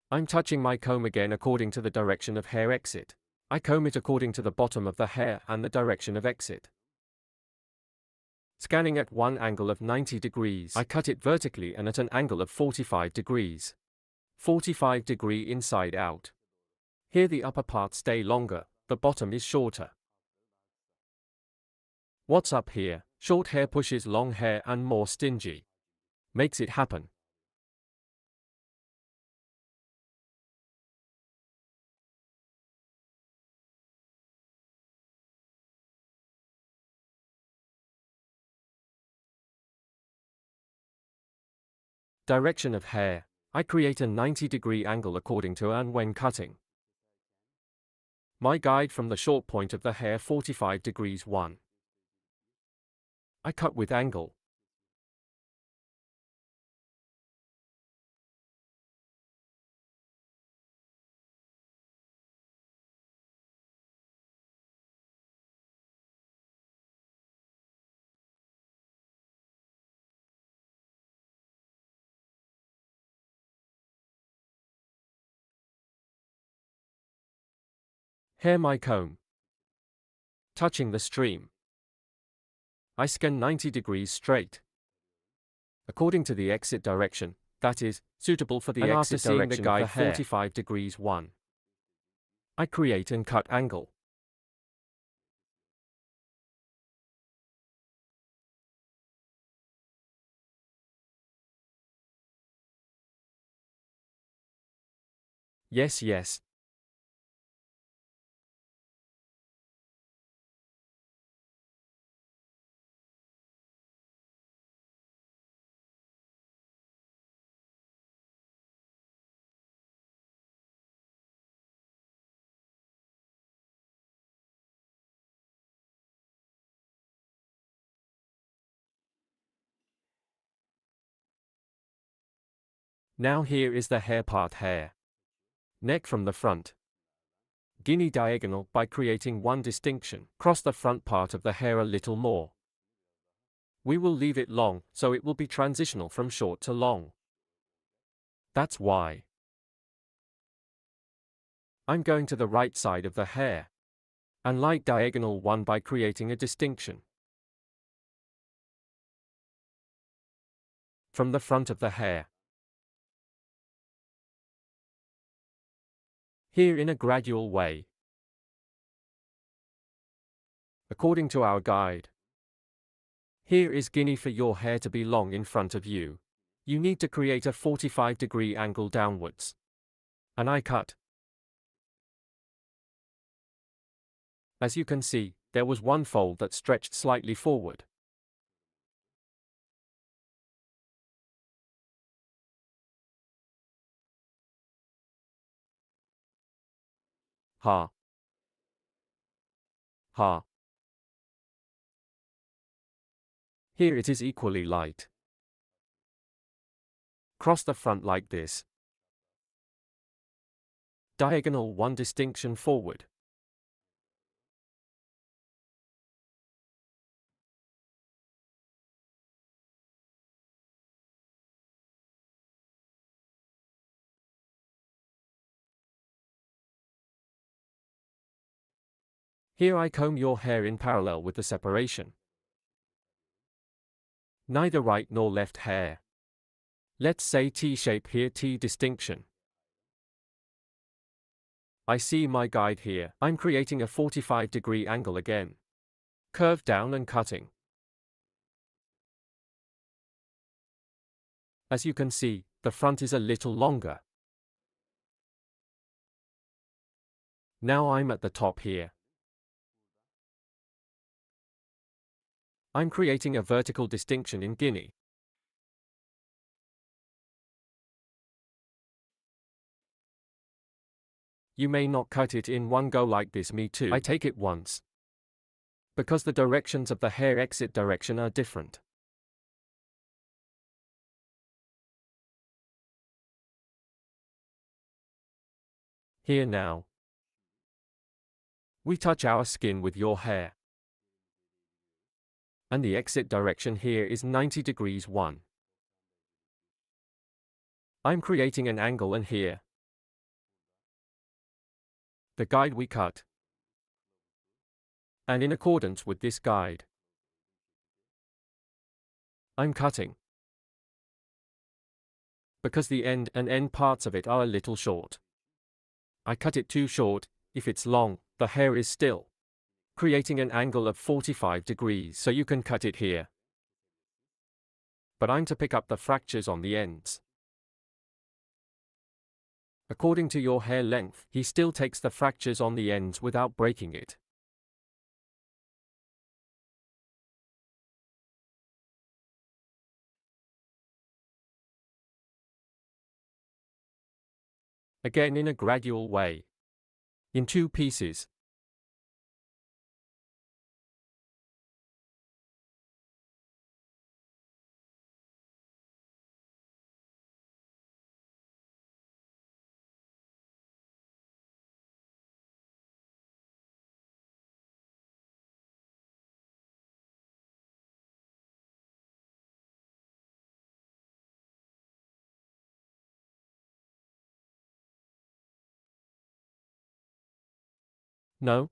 Speaker 8: I'm touching my comb again according to the direction of hair exit. I comb it according to the bottom of the hair and the direction of exit. Scanning at one angle of 90 degrees, I cut it vertically and at an angle of 45 degrees. 45 degree inside out. Here the upper part stay longer, the bottom is shorter. What's up here? Short hair pushes long hair and more stingy. Makes it happen. Direction of hair. I create a 90-degree angle according to and when cutting. My guide from the short point of the hair 45 degrees 1. I cut with angle. Hair my comb. Touching the stream. I scan 90 degrees straight. According to the exit direction, that is, suitable for the
Speaker 2: And
Speaker 8: exit
Speaker 2: after seeing
Speaker 8: direction
Speaker 2: the guide
Speaker 8: of the hair 45 degrees 1. I create and cut angle. Yes, yes. Now here is the hair part hair. Neck from the front. Guinea diagonal by creating one distinction. Cross the front part of the hair a little more. We will leave it long, so it will be transitional from short to long. That's why I'm going to the right side of the hair. And light diagonal one by creating a distinction. From the front of the hair. Here in a gradual way. According to our guide. Here is Guinea for your hair to be long in front of you. You need to create a 45-degree angle downwards. And I cut. As you can see, there was one fold that stretched slightly forward. Ha. Ha. Here it is equally light. Cross the front like this. Diagonal one distinction forward. Here I comb your hair in parallel with the separation. Neither right nor left hair. Let's say T-shape here, T distinction. I see my guide here. I'm creating a 45-degree angle again. Curve down and cutting. As you can see, the front is a little longer. Now I'm at the top here. I'm creating a vertical distinction in Guinea. You may not cut it in one go like this, me too. I take it once. Because the directions of the hair exit direction are different. Here now. We touch our skin with your hair. And the exit direction here is 90 degrees 1. I'm creating an angle and here. The guide we cut. And in accordance with this guide. I'm cutting. Because the end and end parts of it are a little short. I cut it too short. If it's long, the hair is still, creating an angle of 45 degrees so you can cut it here. But I'm to pick up the fractures on the ends. According to your hair length, he still takes the fractures on the ends without breaking it. Again in a gradual way. In 2 pieces. No?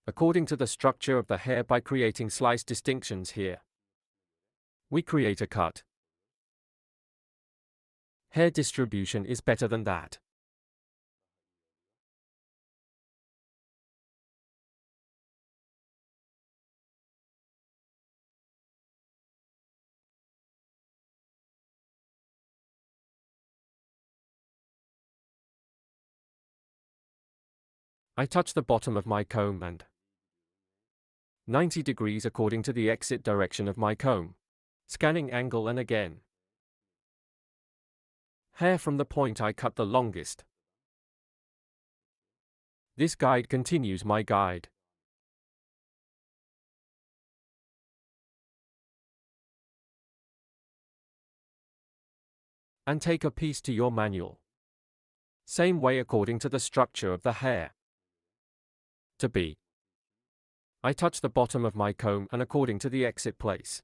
Speaker 8: According to the structure of the hair by creating slice distinctions here, we create a cut. Hair distribution is better than that. I touch the bottom of my comb and 90 degrees according to the exit direction of my comb. Scanning angle and again. Hair from the point I cut the longest. This guide continues my guide. And take a piece to your manual. Same way according to the structure of the hair. To be. I touch the bottom of my comb and according to the exit place.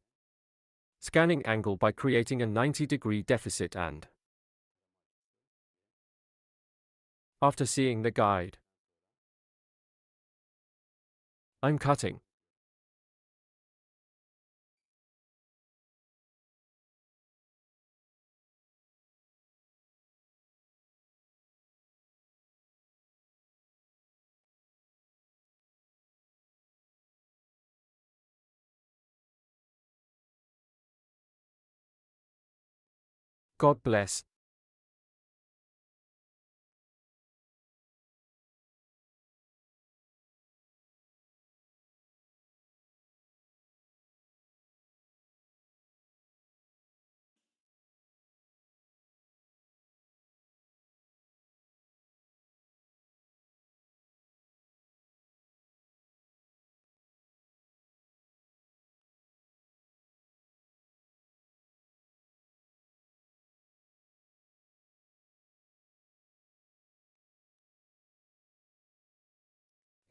Speaker 8: Scanning angle by creating a 90-degree deficit and after seeing the guide, I'm cutting. God bless.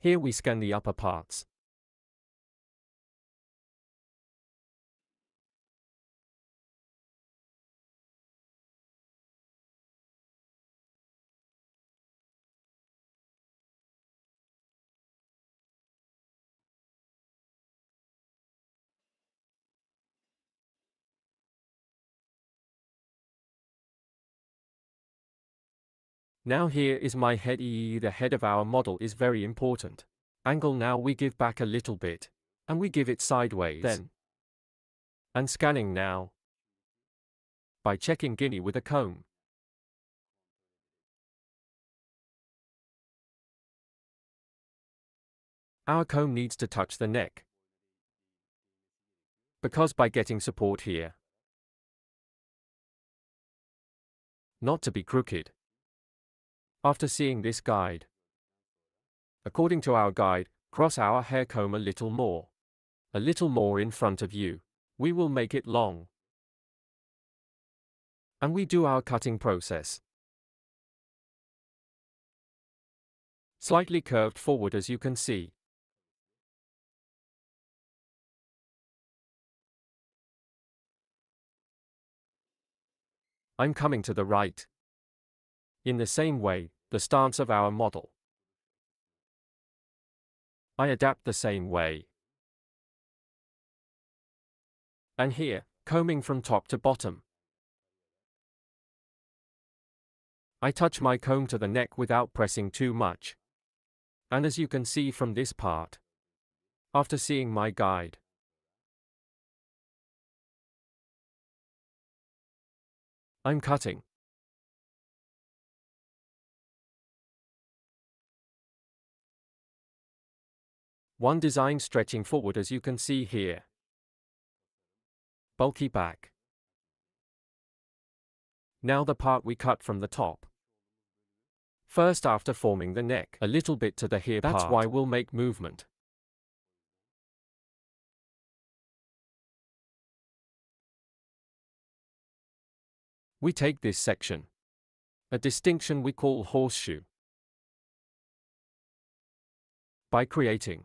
Speaker 8: Here we scan the upper parts. Now here is my head. The head of our model is very important. Angle now we give back a little bit. And we give it sideways. Then. And scanning now. By checking Guinea with a comb. Our comb needs to touch the neck. Because by getting support here. Not to be crooked. After seeing this guide. According to our guide, cross our hair comb a little more. A little more in front of you. We will make it long. And we do our cutting process. Slightly curved forward as you can see. I'm coming to the right. In the same way, the stance of our model. I adapt the same way. And here, combing from top to bottom. I touch my comb to the neck without pressing too much. And as you can see from this part, after seeing my guide, I'm cutting. One design stretching forward as you can see here. Bulky back. Now the part we cut from the top. First after forming the neck, a little bit to the hair part. That's why we'll make movement. We take this section, a distinction we call horseshoe, by creating,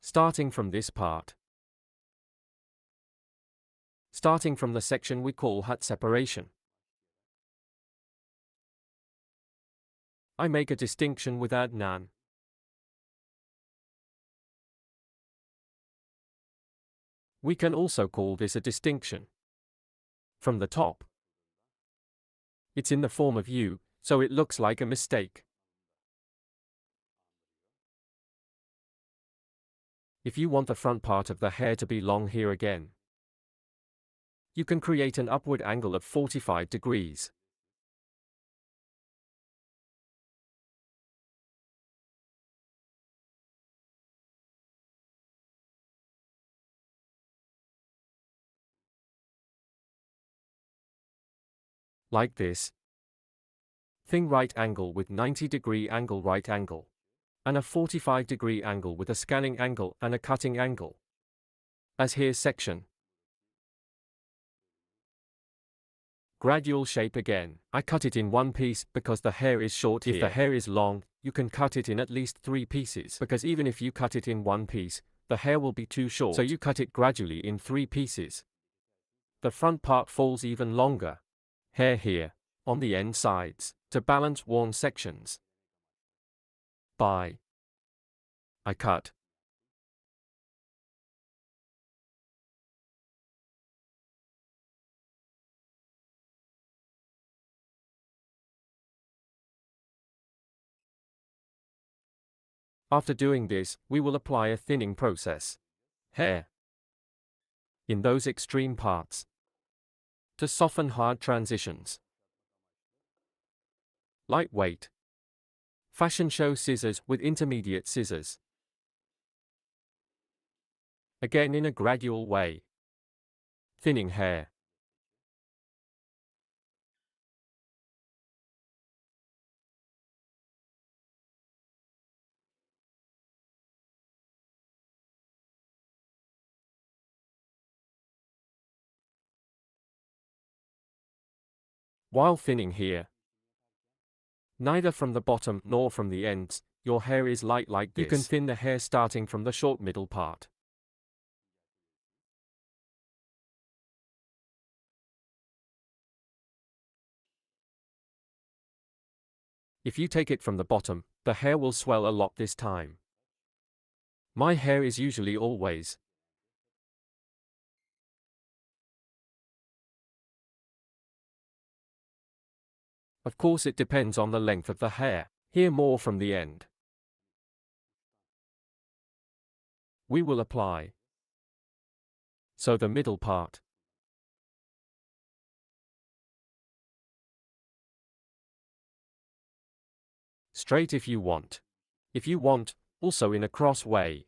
Speaker 8: starting from this part, starting from the section we call hut separation. I make a distinction without none. We can also call this a distinction. From the top. It's in the form of U, so it looks like a mistake. If you want the front part of the hair to be long here again, you can create an upward angle of 45 degrees. Like this. Thing right angle with 90-degree angle right angle. And a 45-degree angle with a scanning angle and a cutting angle. As here section. Gradual shape again. I cut it in one piece because the hair is short here. If the hair is long, you can cut it in at least 3 pieces. Because even if you cut it in one piece, the hair will be too short. So you cut it gradually in 3 pieces. The front part falls even longer. Hair here, on the end sides, to balance worn sections. I cut. After doing this, we will apply a thinning process. Hair. In those extreme parts. To soften hard transitions. Lightweight. Fashion show scissors with intermediate scissors. Again in a gradual way. Thinning hair. While thinning here, neither from the bottom nor from the ends, your hair is light like this. You can thin the hair starting from the short middle part. If you take it from the bottom, the hair will swell a lot this time. My hair is usually always. Of course it depends on the length of the hair, here more from the end. We will apply. So the middle part. Straight if you want. If you want, also in a cross way.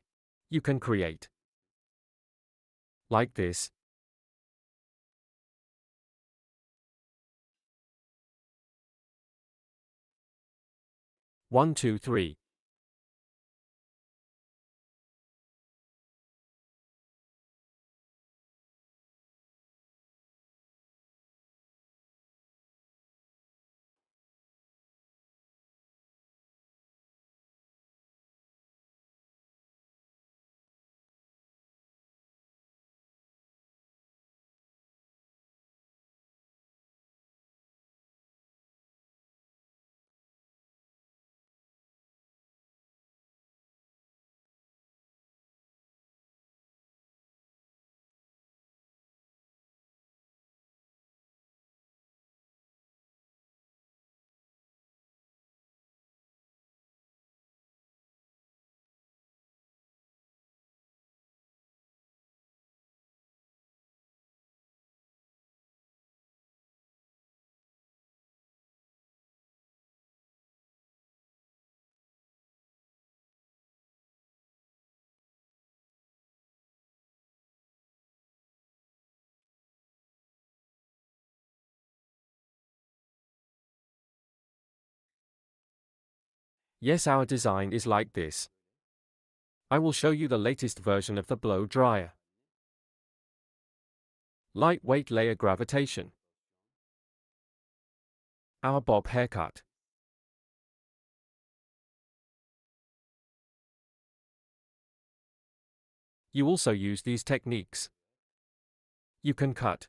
Speaker 8: You can create. Like this. 1, 2, 3. Yes, our design is like this. I will show you the latest version of the blow dryer. Lightweight layer gravitation. Our bob haircut. You also use these techniques. You can cut.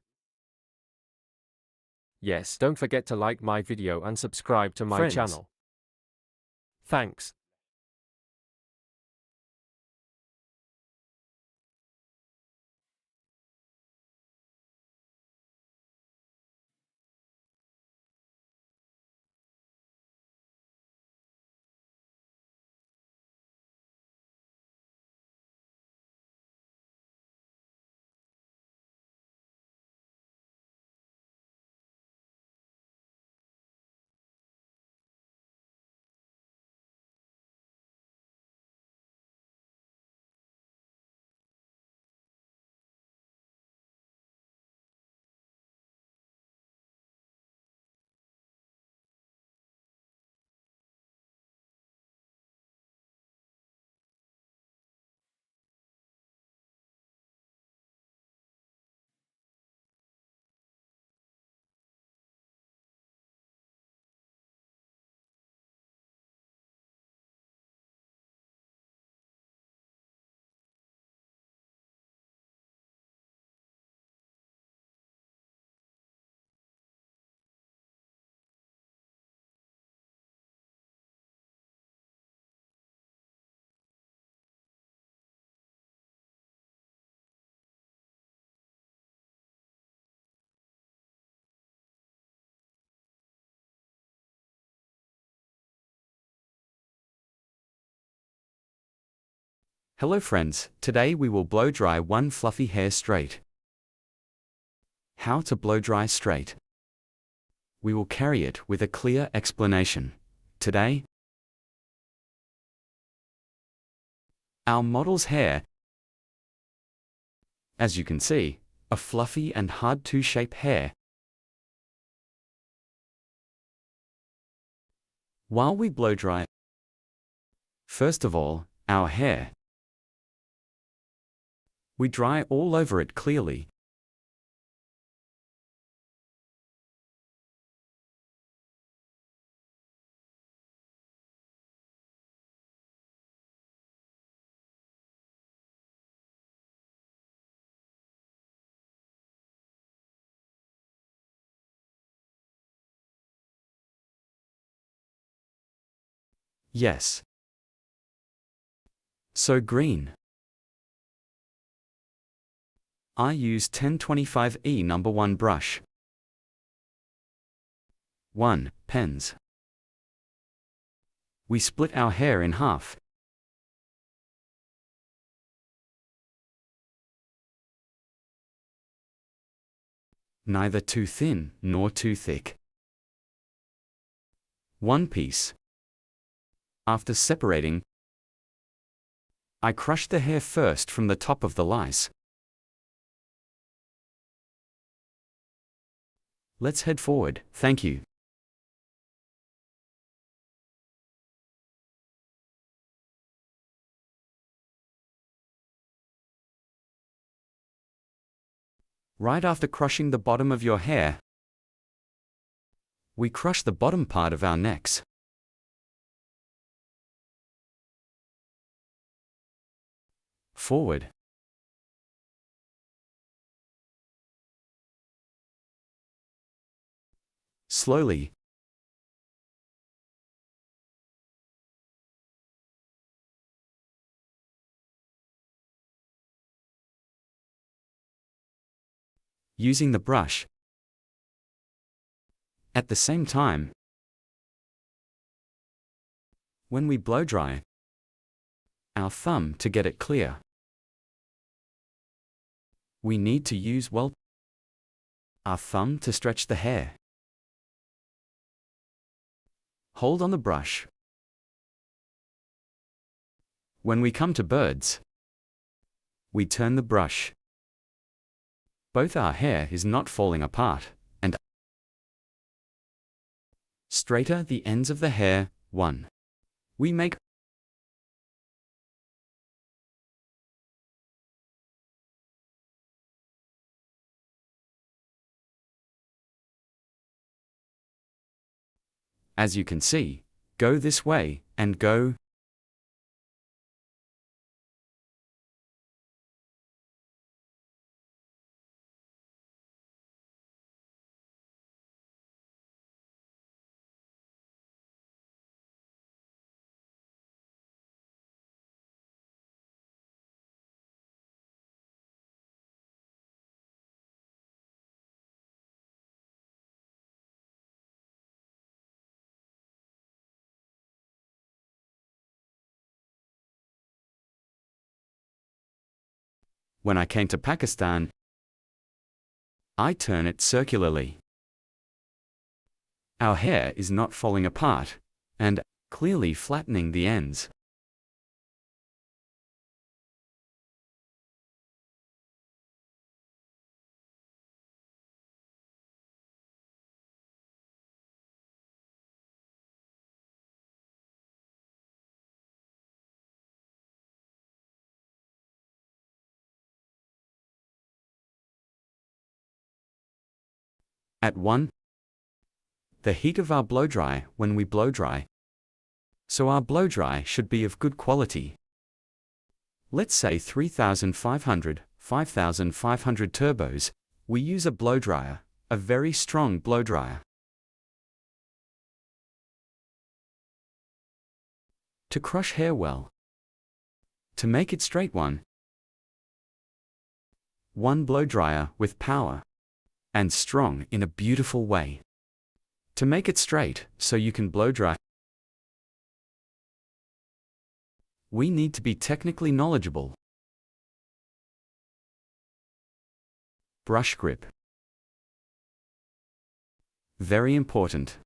Speaker 8: Yes, don't forget to like my video and subscribe to my channel. Thanks.
Speaker 6: Hello friends, today we will blow dry one fluffy hair straight. How to blow dry straight. We will carry it with a clear explanation. Today, our model's hair, as you can see, a fluffy and hard to shape hair. While we blow dry, first of all, our hair. We dry all over it clearly. Yes. So green. I use 1025E number 1 brush. 1. Pens. We split our hair in half. Neither too thin nor too thick. 1 piece. After separating, I crush the hair first from the top of the lice. Let's head forward, thank you. Right after crushing the bottom of your hair, we crush the bottom part of our necks. Forward. Slowly. Using the brush. At the same time, when we blow dry, our thumb to get it clear. We need to use our thumb to stretch the hair. Hold on the brush. When we come to birds, we turn the brush. Both our hair is not falling apart, and straighter the ends of the hair. 1. We make As you can see, go this way, and go. When I came to Pakistan, I turn it circularly. Our hair is not falling apart, and clearly flattening the ends. At 1. The heat of our blow-dry when we blow-dry. So our blow-dry should be of good quality. Let's say 3,500, 5,500 turbos, we use a blow-dryer, a very strong blow-dryer. To crush hair well. To make it straight one blow-dryer with power. And strong in a beautiful way. To make it straight, so you can blow-dry. We need to be technically knowledgeable. Brush grip. Very important.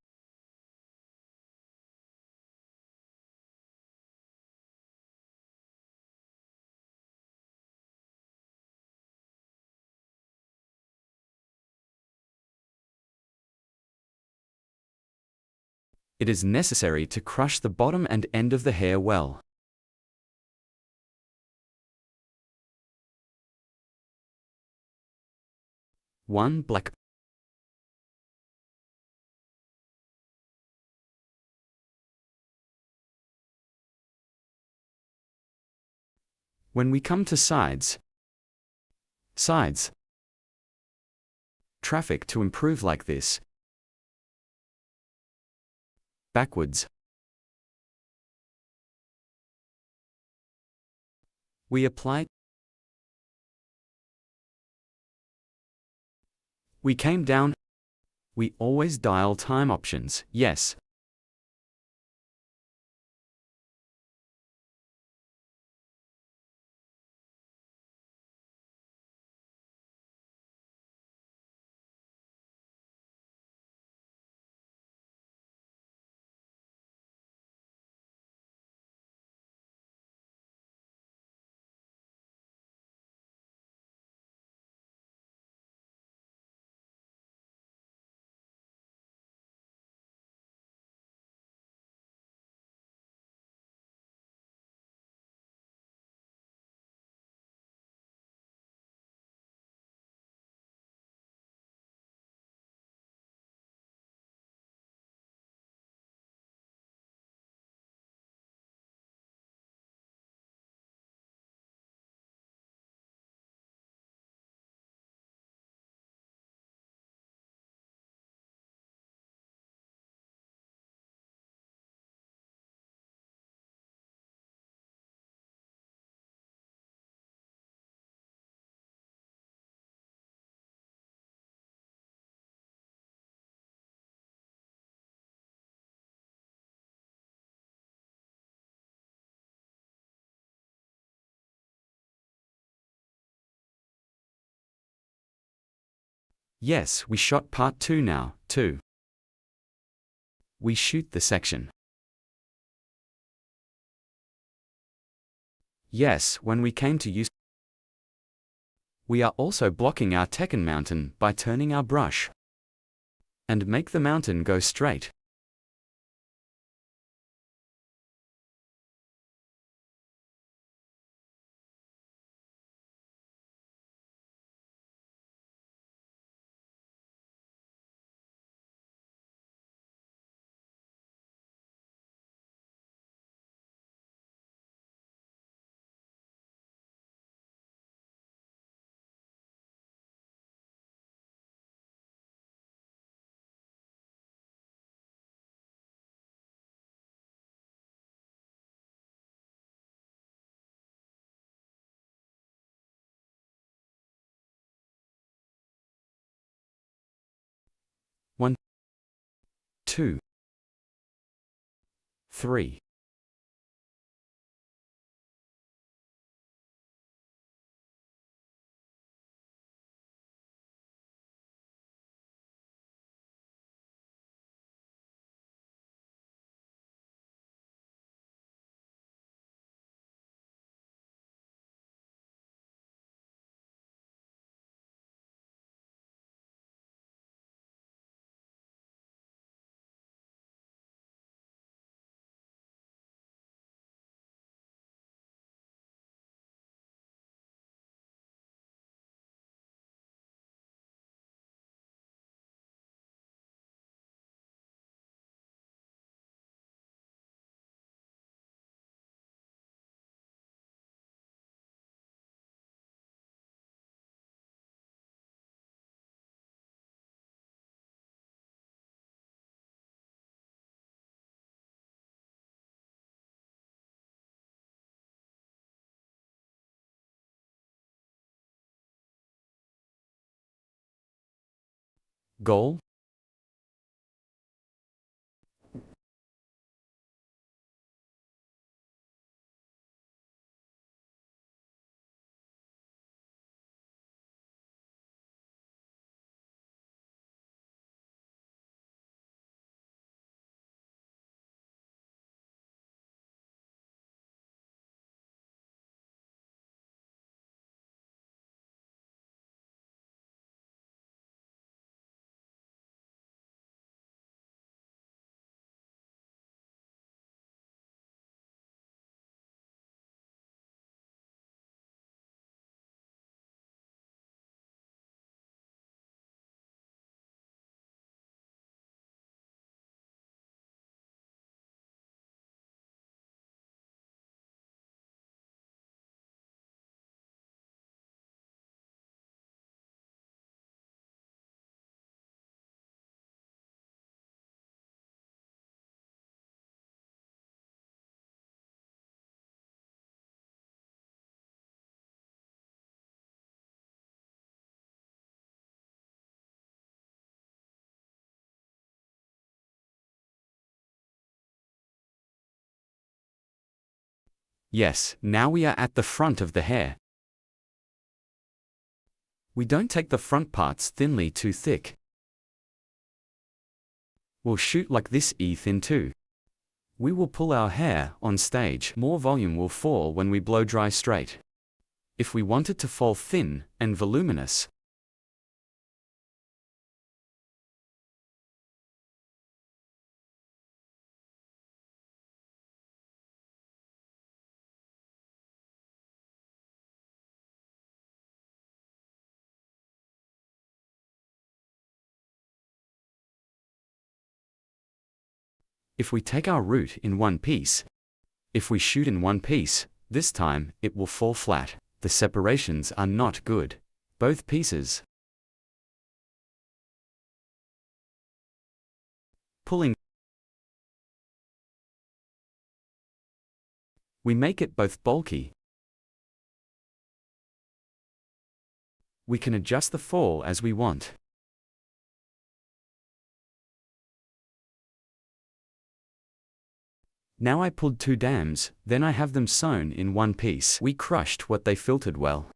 Speaker 6: It is necessary to crush the bottom and end of the hair well. Black. When we come to sides. Traffic to improve like this. Backwards. We apply. We came down. We always dial time options, yes. Yes, we shot part 2 now, too. We shoot the section. Yes, when we came to use. We are also blocking our Tekken mountain by turning our brush. And make the mountain go straight. 2, 3. Goal? Yes, now we are at the front of the hair. We don't take the front parts thinly too thick. We'll shoot like this thin too. We will pull our hair on stage. More volume will fall when we blow dry straight. If we want it to fall thin and voluminous, if we take our root in one piece, if we shoot in one piece, this time it will fall flat. The separations are not good. Both pieces. Pulling. We make it both bulky. We can adjust the fall as we want. Now I pulled 2 dams, then I have them sewn in one piece. We crushed what they filtered well.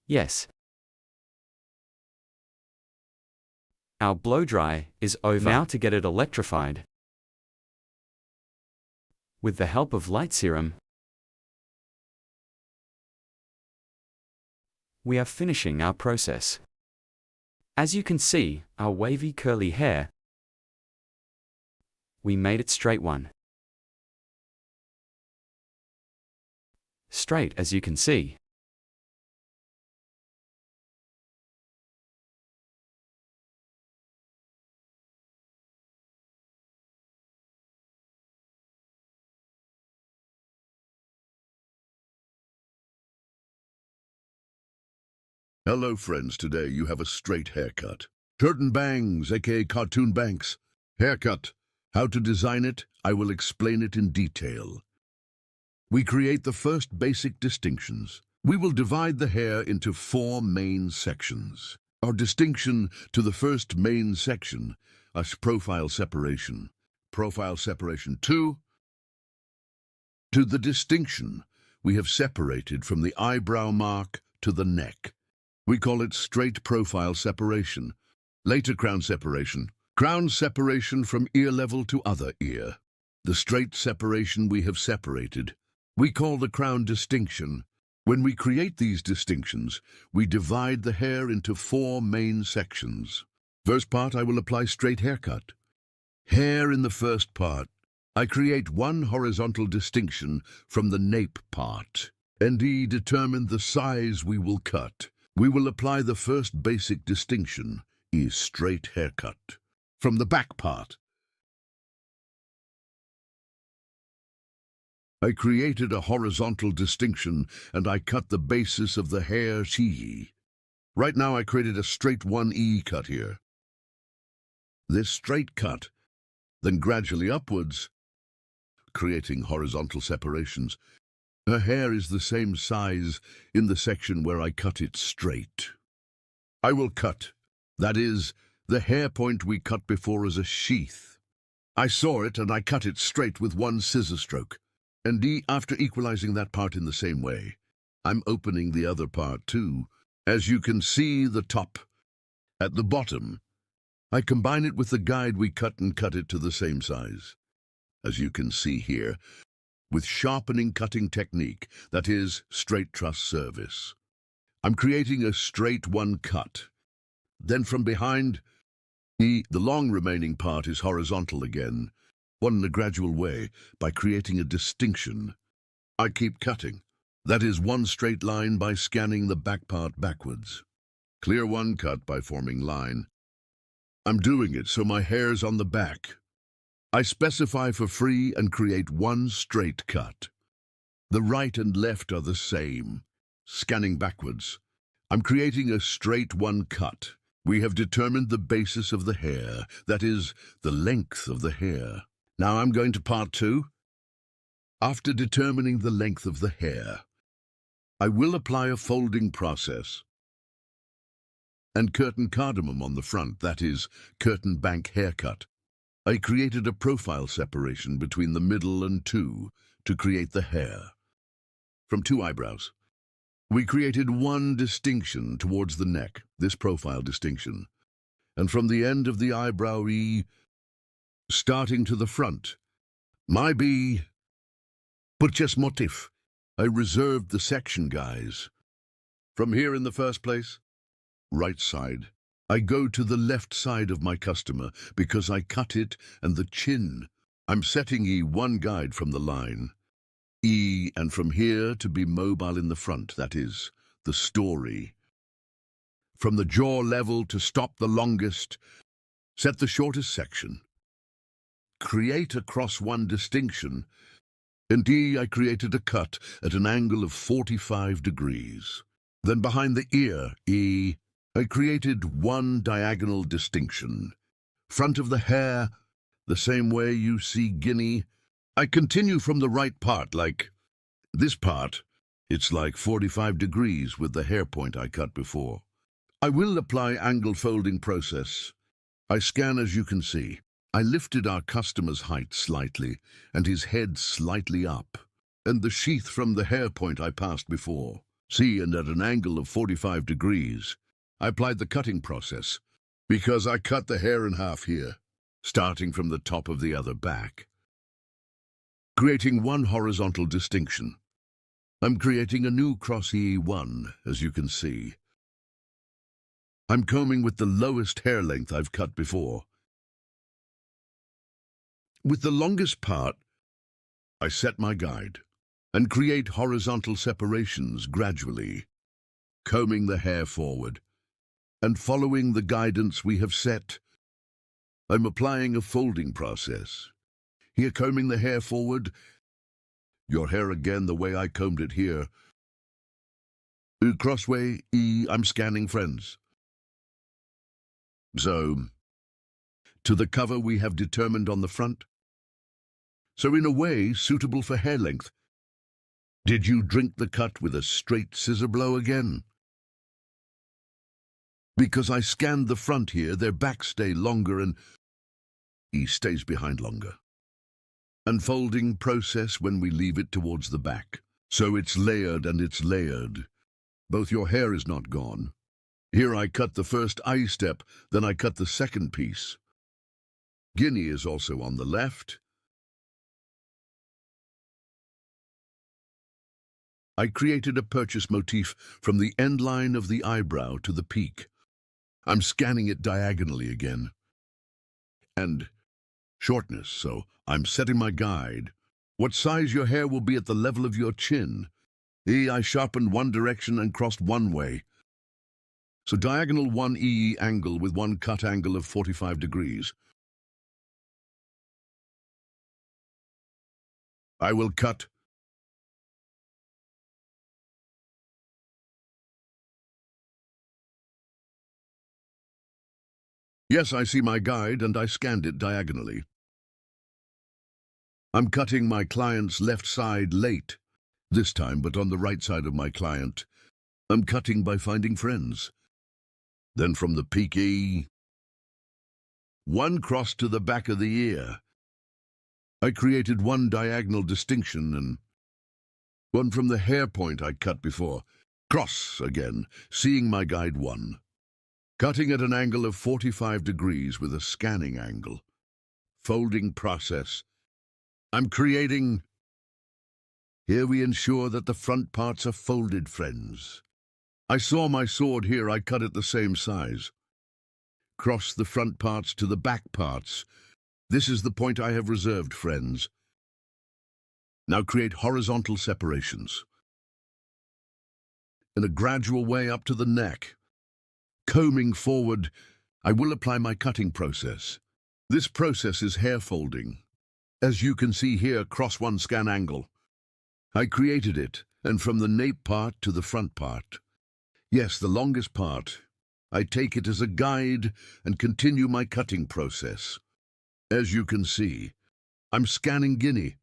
Speaker 6: Yes. Our blow dry is over. Now to get it electrified. With the help of light serum, we are finishing our process. As you can see, our wavy curly hair, we made it straight one. Straight as you can see.
Speaker 1: Hello friends, today you have a straight haircut. Curtain bangs, aka cartoon banks. Haircut. How to design it, I will explain it in detail. We create the first basic distinctions. We will divide the hair into 4 main sections. Our distinction to the first main section is profile separation. Profile separation 2. To the distinction we have separated from the eyebrow mark to the neck. We call it straight profile separation. Later crown separation. Crown separation from ear level to other ear. The straight separation we have separated. We call the crown distinction. When we create these distinctions, we divide the hair into 4 main sections. First part, I will apply straight haircut. Hair in the first part. I create 1 horizontal distinction from the nape part. And determine the size we will cut. We will apply the first basic distinction, is straight haircut. From the back part, I created a horizontal distinction and I cut the basis of the hair T. Right now I created a straight 1E cut here. This straight cut, then gradually upwards, creating horizontal separations. Her hair is the same size in the section where I cut it straight. I will cut, that is, the hair point we cut before as a sheath. I saw it and I cut it straight with 1 scissor stroke. And after equalizing that part in the same way, I'm opening the other part too. As you can see the top. At the bottom, I combine it with the guide we cut and cut it to the same size. As you can see here, with sharpening cutting technique, that is, straight truss service. I'm creating a straight 1 cut. Then from behind, the long remaining part is horizontal again, one in a gradual way, by creating a distinction. I keep cutting. That is 1 straight line by scanning the back part backwards. Clear 1 cut by forming line. I'm doing it so my hair's on the back. I specify for free and create 1 straight cut. The right and left are the same. Scanning backwards. I'm creating a straight 1 cut. We have determined the basis of the hair, that is, the length of the hair. Now I'm going to part 2. After determining the length of the hair, I will apply a folding process and curtain cardamom on the front, that is, curtain bank haircut. I created a profile separation between the middle and 2 to create the hair. From 2 eyebrows, we created 1 distinction towards the neck, this profile distinction. And from the end of the eyebrow E, starting to the front, my B, but just motif. I reserved the section, guys. From here in the first place, right side. I go to the left side of my customer because I cut it and the chin. I'm setting E1 guide from the line. E, and from here to be mobile in the front, that is, the story. From the jaw level to stop the longest, set the shortest section. Create a cross 1 distinction. In D, I created a cut at an angle of 45 degrees. Then behind the ear, E, I created 1 diagonal distinction. Front of the hair, the same way you see guinea. I continue from the right part, like this part. It's like 45 degrees with the hair point I cut before. I will apply angle folding process. I scan as you can see. I lifted our customer's height slightly and his head slightly up, and the sheath from the hair point I passed before. See, and at an angle of 45 degrees. I applied the cutting process because I cut the hair in half here, starting from the top of the other back, creating 1 horizontal distinction. I'm creating a new cross E1, as you can see. I'm combing with the lowest hair length I've cut before. With the longest part, I set my guide and create horizontal separations gradually, combing the hair forward and following the guidance we have set. I'm applying a folding process. Here, combing the hair forward, your hair again the way I combed it here. Crossway, I'm scanning friends. So, to the cover we have determined on the front. So in a way, suitable for hair length. Did you drink the cut with a straight scissor blow again? Because I scanned the front here, their backs stay longer and he stays behind longer. Unfolding process when we leave it towards the back. So it's layered and it's layered. Both your hair is not gone. Here I cut the first eye step, then I cut the second piece. Guinea is also on the left. I created a purchase motif from the end line of the eyebrow to the peak. I'm scanning it diagonally again. And shortness, so I'm setting my guide. What size your hair will be at the level of your chin. I sharpened one direction and crossed one way. So diagonal 1 angle with one cut angle of 45 degrees. I will cut. Yes, I see my guide and I scanned it diagonally. I'm cutting my client's left side late, this time, but on the right side of my client. I'm cutting by finding friends. Then from the peak one cross to the back of the ear. I created one diagonal distinction and one from the hair point I cut before. Cross again, seeing my guide 1. Cutting at an angle of 45 degrees with a scanning angle. Folding process. I'm creating. Here we ensure that the front parts are folded, friends. I saw my sword here, I cut it the same size. Cross the front parts to the back parts. This is the point I have reserved, friends. Now create horizontal separations. In a gradual way up to the neck. Combing forward, I will apply my cutting process. This process is hair folding. As you can see here, cross one scan angle. I created it, and from the nape part to the front part. Yes, the longest part. I take it as a guide and continue my cutting process. As you can see, I'm scanning Guinea.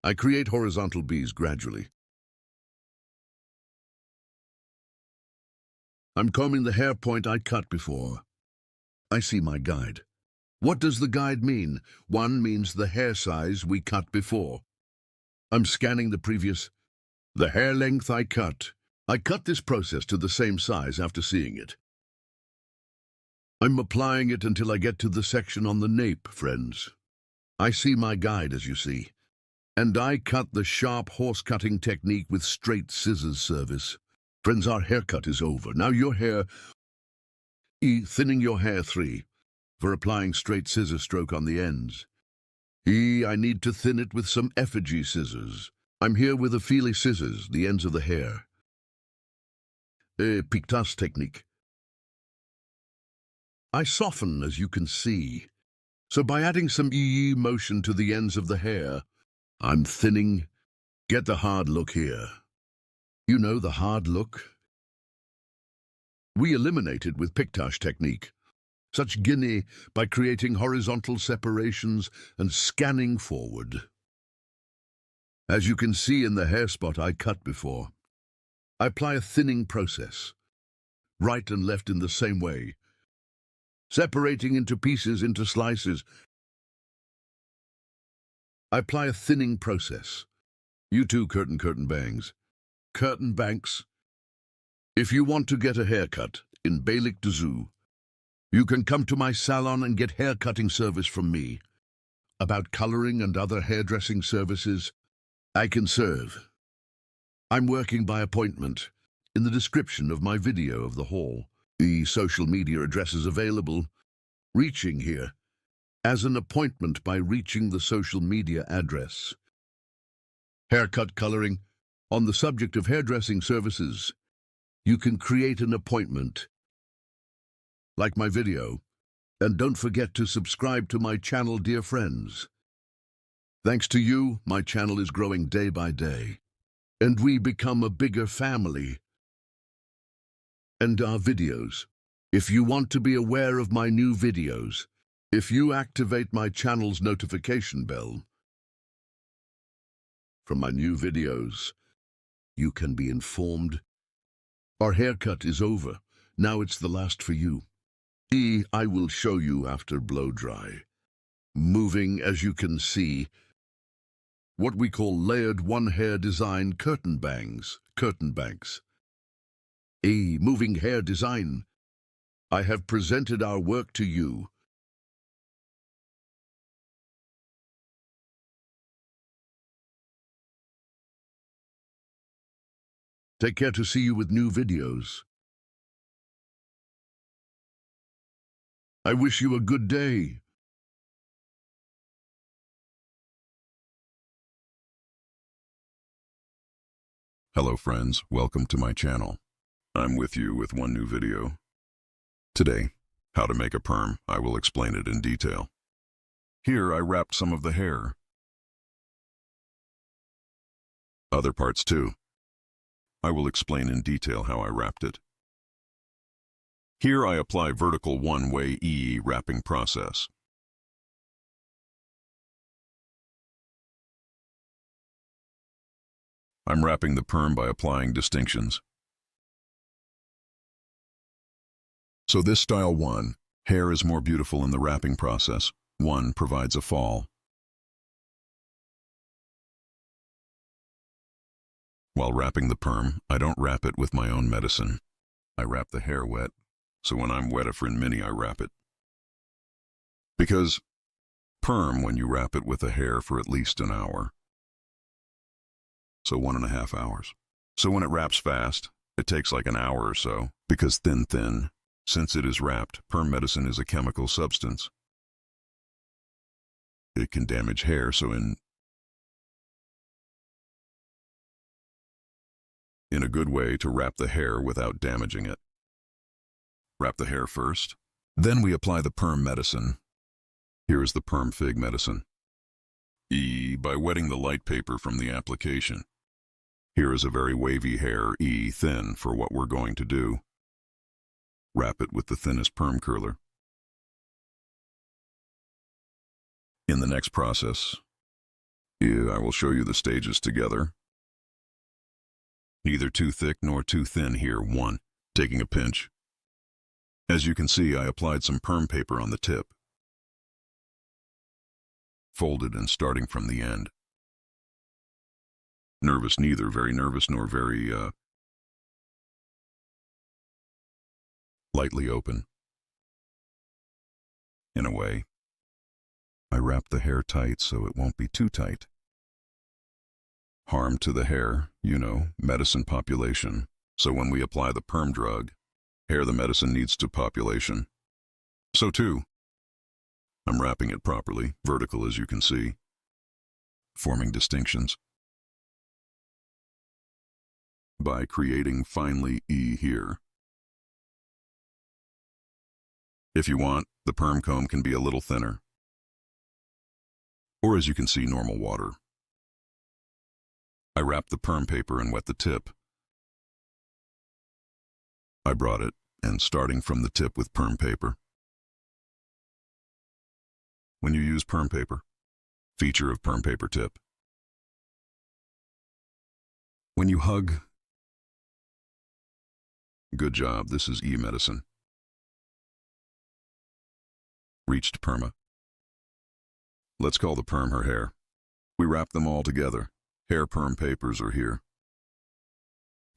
Speaker 1: I create horizontal Bs gradually. I'm combing the hair point I cut before. I see my guide. What does the guide mean? 1 means the hair size we cut before. I'm scanning the previous. The hair length I cut. I cut this process to the same size after seeing it. I'm applying it until I get to the section on the nape, friends. I see my guide, as you see. And I cut the sharp horse cutting technique with straight scissors service. Friends, our haircut is over. Now your hair. Thinning your hair 3. For applying straight scissor stroke on the ends. I need to thin it with some effigy scissors. I'm here with a feely scissors, the ends of the hair. Pictas technique. I soften, as you can see. So by adding some motion to the ends of the hair, I'm thinning. Get the hard look here. You know the hard look? We eliminate it with pictash technique. Such Guinea by creating horizontal separations and scanning forward. As you can see in the hair spot I cut before, I apply a thinning process, right and left in the same way, separating into pieces, into slices. I apply a thinning process. You too, curtain bangs. Curtain banks. If you want to get a haircut in Beylik Düzü, you can come to my salon and get hair cutting service from me. About coloring and other hairdressing services, I can serve. I'm working by appointment in the description of my video of the hall. The social media address is available. Reaching here as an appointment by reaching the social media address. Haircut coloring. On the subject of hairdressing services, you can create an appointment. Like my video, and don't forget to subscribe to my channel, dear friends. Thanks to you, my channel is growing day by day, and we become a bigger family. And our videos. If you want to be aware of my new videos, if you activate my channel's notification bell from my new videos, you can be informed. Our haircut is over. Now it's the last for you. I will show you after blow dry. Moving, as you can see, what we call layered one hair design curtain bangs. Moving hair design. I have presented our work to you. Take care to see you with new videos. I wish you a good day.
Speaker 3: Hello friends, welcome to my channel. I'm with you with one new video. Today, how to make a perm. I will explain it in detail. Here I wrapped some of the hair. Other parts too. I will explain in detail how I wrapped it. Here I apply vertical one-way wrapping process. I'm wrapping the perm by applying distinctions. So this style 1, hair is more beautiful in the wrapping process. 1 provides a fall. While wrapping the perm, I don't wrap it with my own medicine. I wrap the hair wet, so when I'm wet-a-friend mini I wrap it. Because perm, when you wrap it with the hair for at least an hour, so 1.5 hours. So when it wraps fast, it takes like an hour or so, because thin, since it is wrapped, perm medicine is a chemical substance. It can damage hair, so in a good way to wrap the hair without damaging it. Wrap the hair first, then we apply the perm medicine. Here is the perm fig medicine. By wetting the light paper from the application. Here is a very wavy hair, thin for what we're going to do. Wrap it with the thinnest perm curler. In the next process, I will show you the stages together. Neither too thick nor too thin here. 1, taking a pinch. As you can see, I applied some perm paper on the tip. Folded and starting from the end. Nervous, neither very nervous nor very lightly open. In a way, I wrap the hair tight so it won't be too tight. Harm to the hair, medicine population. So when we apply the perm drug, hair the medicine needs to population. So too, I'm wrapping it properly, vertical as you can see, forming distinctions. By creating finely here. If you want, the perm comb can be a little thinner. Or as you can see, normal water. I wrapped the perm paper and wet the tip. I brought it, and starting from the tip with perm paper. When you use perm paper, feature of perm paper tip. When you hug, good job, this is medicine. Reached perma. Let's call the perm her hair. We wrap them all together. Hair perm papers are here.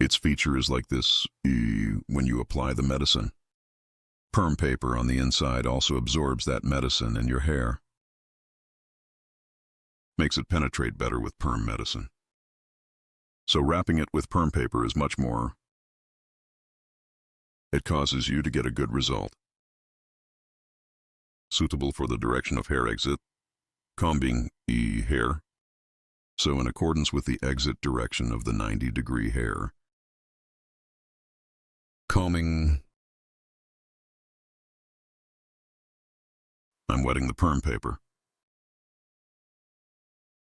Speaker 3: Its feature is like this, when you apply the medicine. Perm paper on the inside also absorbs that medicine in your hair. Makes it penetrate better with perm medicine. So wrapping it with perm paper is much more It causes you to get a good result. Suitable for the direction of hair exit, combing hair. So in accordance with the exit direction of the 90-degree hair, combing. I'm wetting the perm paper.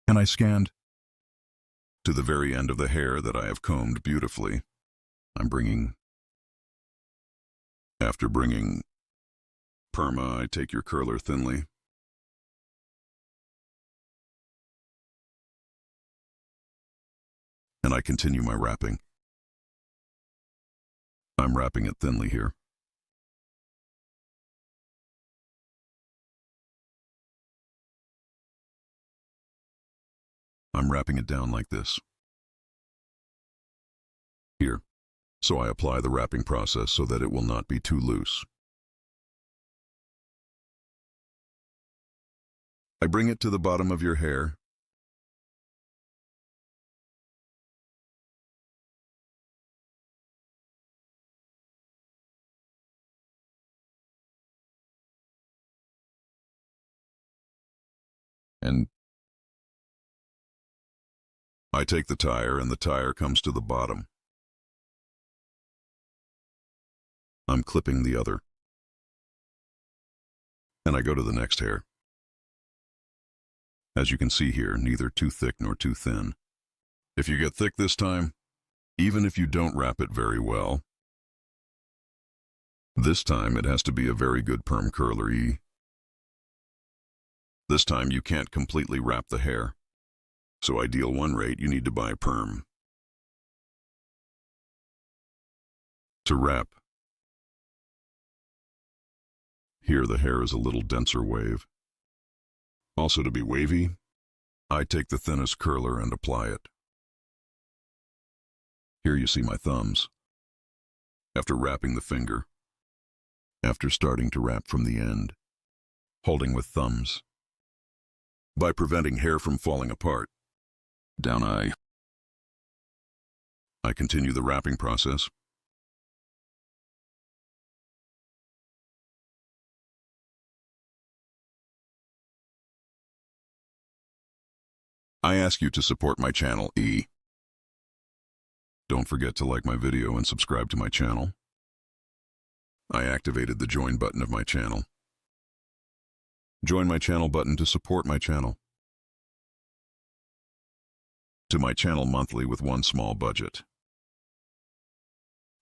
Speaker 3: And I scanned to the very end of the hair that I have combed beautifully. After bringing perma, I take your curler thinly. And I continue my wrapping. I'm wrapping it thinly here. I'm wrapping it down like this. Here. So I apply the wrapping process so that it will not be too loose. I bring it to the bottom of your hair. And I take the tire, and the tire comes to the bottom. I'm clipping the other. And I go to the next hair. As you can see here, neither too thick nor too thin. If you get thick this time, even if you don't wrap it very well, this time it has to be a very good perm curler. This time you can't completely wrap the hair. So ideal one rate, you need to buy perm. To wrap. Here the hair is a little denser wave. Also to be wavy, I take the thinnest curler and apply it. Here you see my thumbs. After wrapping the finger. After starting to wrap from the end. Holding with thumbs. By preventing hair from falling apart. Down I continue the wrapping process. I ask you to support my channel. Don't forget to like my video and subscribe to my channel. I activated the join button of my channel. Join my channel button to support my channel. To my channel monthly with one small budget.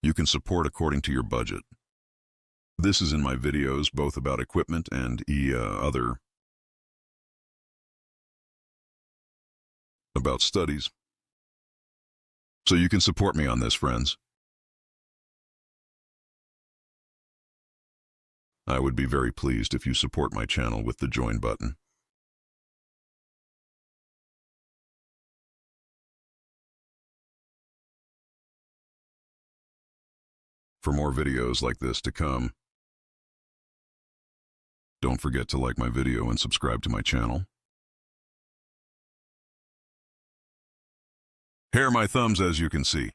Speaker 3: You can support according to your budget. This is in my videos both about equipment and other about studies. So you can support me on this, friends. I would be very pleased if you support my channel with the join button. For more videos like this to come, don't forget to like my video and subscribe to my channel. Here my thumbs, as you can see.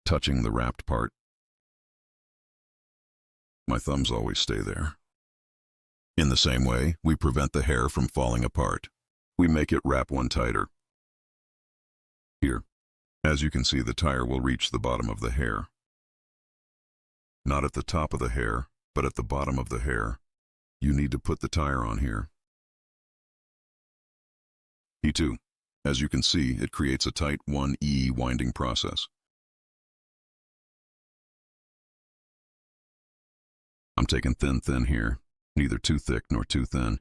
Speaker 3: Touching the wrapped part. My thumbs always stay there. In the same way, we prevent the hair from falling apart. We make it wrap one tighter. Here. As you can see, the tire will reach the bottom of the hair. Not at the top of the hair, but at the bottom of the hair. You need to put the tire on here. E2. As you can see, it creates a tight 1E winding process. I'm taking thin here, neither too thick nor too thin.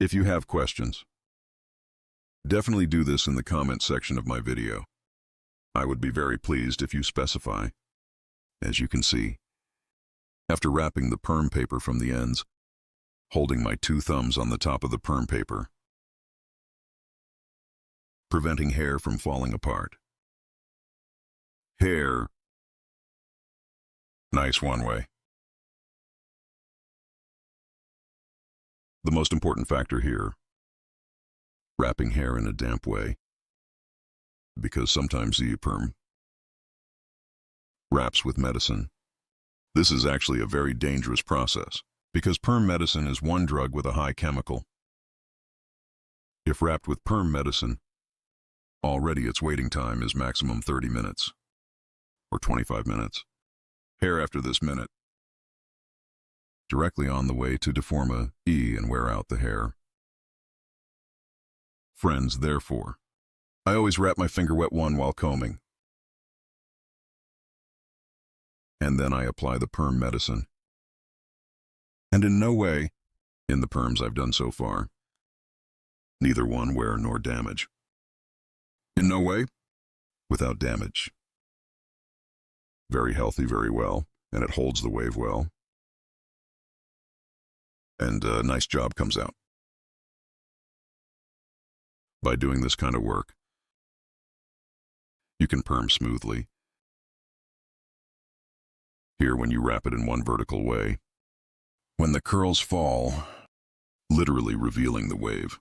Speaker 3: If you have questions, definitely do this in the comment section of my video. I would be very pleased if you specify. As you can see, after wrapping the perm paper from the ends, holding my two thumbs on the top of the perm paper, preventing hair from falling apart. Hair, nice one way. The most important factor here, wrapping hair in a damp way, because sometimes the perm wraps with medicine. This is actually a very dangerous process, because perm medicine is one drug with a high chemical. If wrapped with perm medicine, already its waiting time is maximum 30 minutes, or 25 minutes. Hair after this minute, directly on the way to deform and wear out the hair. Friends, therefore, I always wrap my finger wet one while combing. And then I apply the perm medicine. And in no way, in the perms I've done so far, neither one wear nor damage. In no way, without damage. Very healthy, very well, and it holds the wave well. And a nice job comes out. By doing this kind of work, you can perm smoothly. Here, when you wrap it in one vertical way, when the curls fall, literally revealing the wave.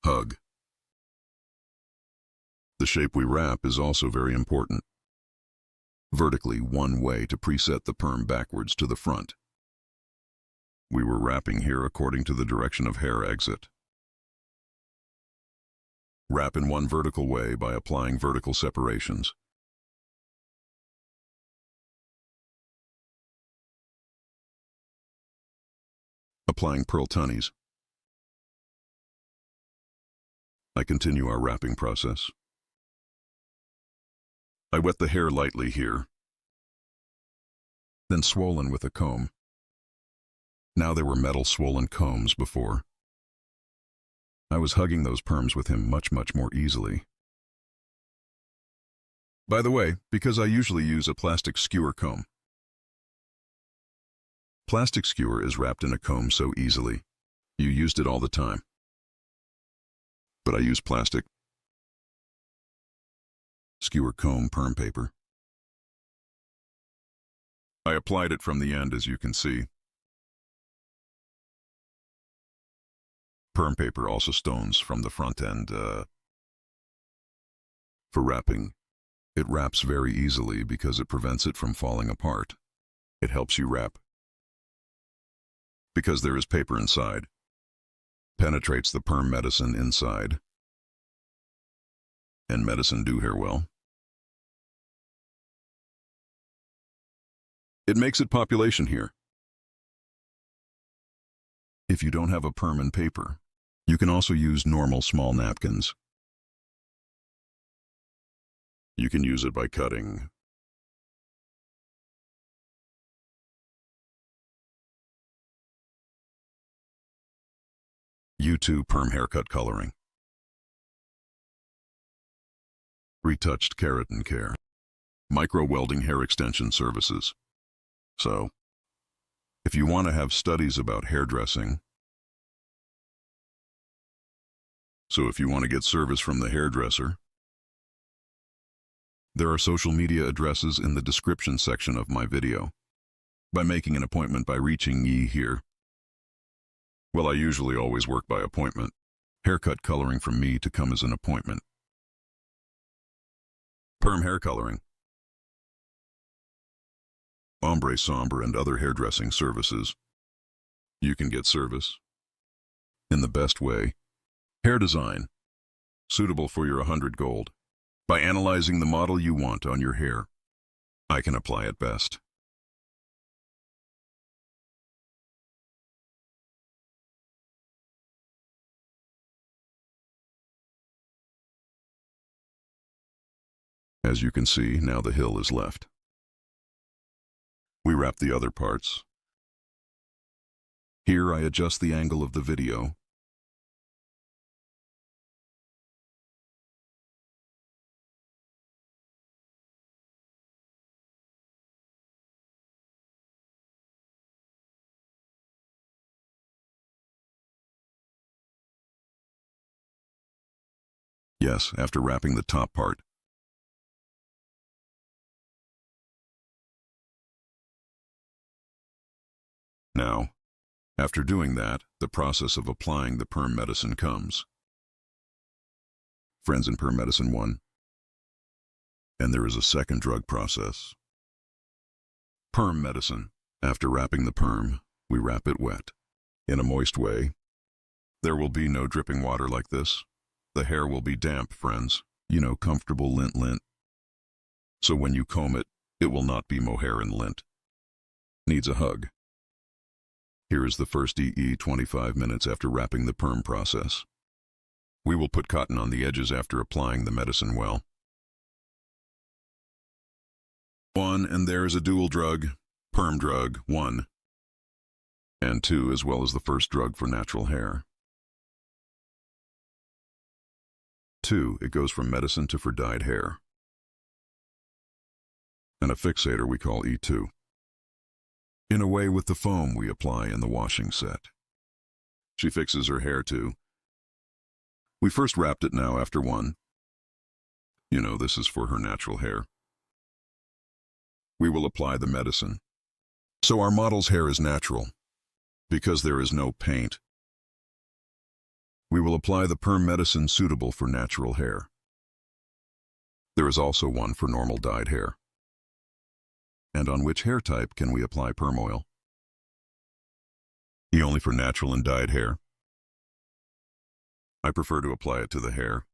Speaker 3: Hug. The shape we wrap is also very important. Vertically, one way to preset the perm backwards to the front. We were wrapping here according to the direction of hair exit. Wrap in one vertical way by applying vertical separations. Applying pearl tunnies. I continue our wrapping process. I wet the hair lightly here, then swollen with a comb. Now there were metal swollen combs before. I was hugging those perms with him much more easily. By the way, because I usually use a plastic skewer comb. Plastic skewer is wrapped in a comb so easily. You used it all the time. But I use plastic skewer comb perm paper. I applied it from the end, as you can see. Perm paper also stones from the front end. For wrapping, it wraps very easily because it prevents it from falling apart. It helps you wrap. Because there is paper inside. Penetrates the perm medicine inside. And medicine do hair well. It makes it population here. If you don't have a perm and paper, you can also use normal small napkins. You can use it by cutting. U2 perm haircut coloring. Retouched keratin care. Micro welding hair extension services. So, if you want to have studies about hairdressing, if you want to get service from the hairdresser, there are social media addresses in the description section of my video. By making an appointment by reaching ye here. Well, I usually always work by appointment. Haircut coloring from me to come as an appointment. Perm hair coloring. Ombre sombre and other hairdressing services. You can get service in the best way. Hair design, suitable for your 100 gold. By analyzing the model you want on your hair, I can apply it best. As you can see, now the hill is left. We wrap the other parts. Here I adjust the angle of the video. Yes, after wrapping the top part. Now, after doing that, the process of applying the perm medicine comes. Friends, in perm medicine 1. And there is a second drug process. Perm medicine. After wrapping the perm, we wrap it wet. In a moist way. There will be no dripping water like this. The hair will be damp, friends. You know, comfortable lint. So when you comb it, it will not be mohair and lint. Needs a hug. Here is the first 25 minutes after wrapping the perm process. We will put cotton on the edges after applying the medicine well. 1, and there is a dual drug, perm drug 1, and 2, as well as the first drug for natural hair. 2, it goes from medicine to for dyed hair. And a fixator we call E2. In a way with the foam we apply in the washing set. She fixes her hair too. We first wrapped it now after 1. You know, this is for her natural hair. We will apply the medicine. So our model's hair is natural, because there is no paint. We will apply the perm medicine suitable for natural hair. There is also one for normal dyed hair. And on which hair type can we apply perm oil? Only for natural and dyed hair. I prefer to apply it to the hair.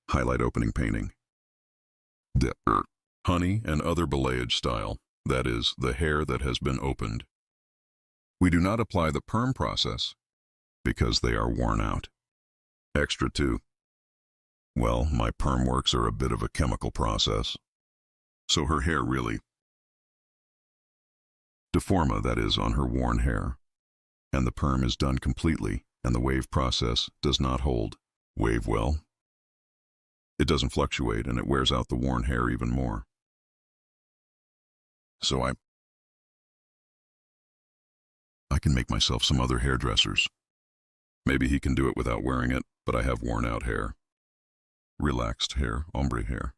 Speaker 3: Highlight opening painting. Honey and other balayage style, that is, the hair that has been opened. We do not apply the perm process because they are worn out. Extra 2. Well, my perm works are a bit of a chemical process. So her hair really deforma, that is, on her worn hair. And the perm is done completely, and the wave process does not hold. Wave well. It doesn't fluctuate, and it wears out the worn hair even more. So I can make myself some other hairdressers. Maybe he can do it without wearing it, but I have worn out hair. Relaxed hair, ombre hair.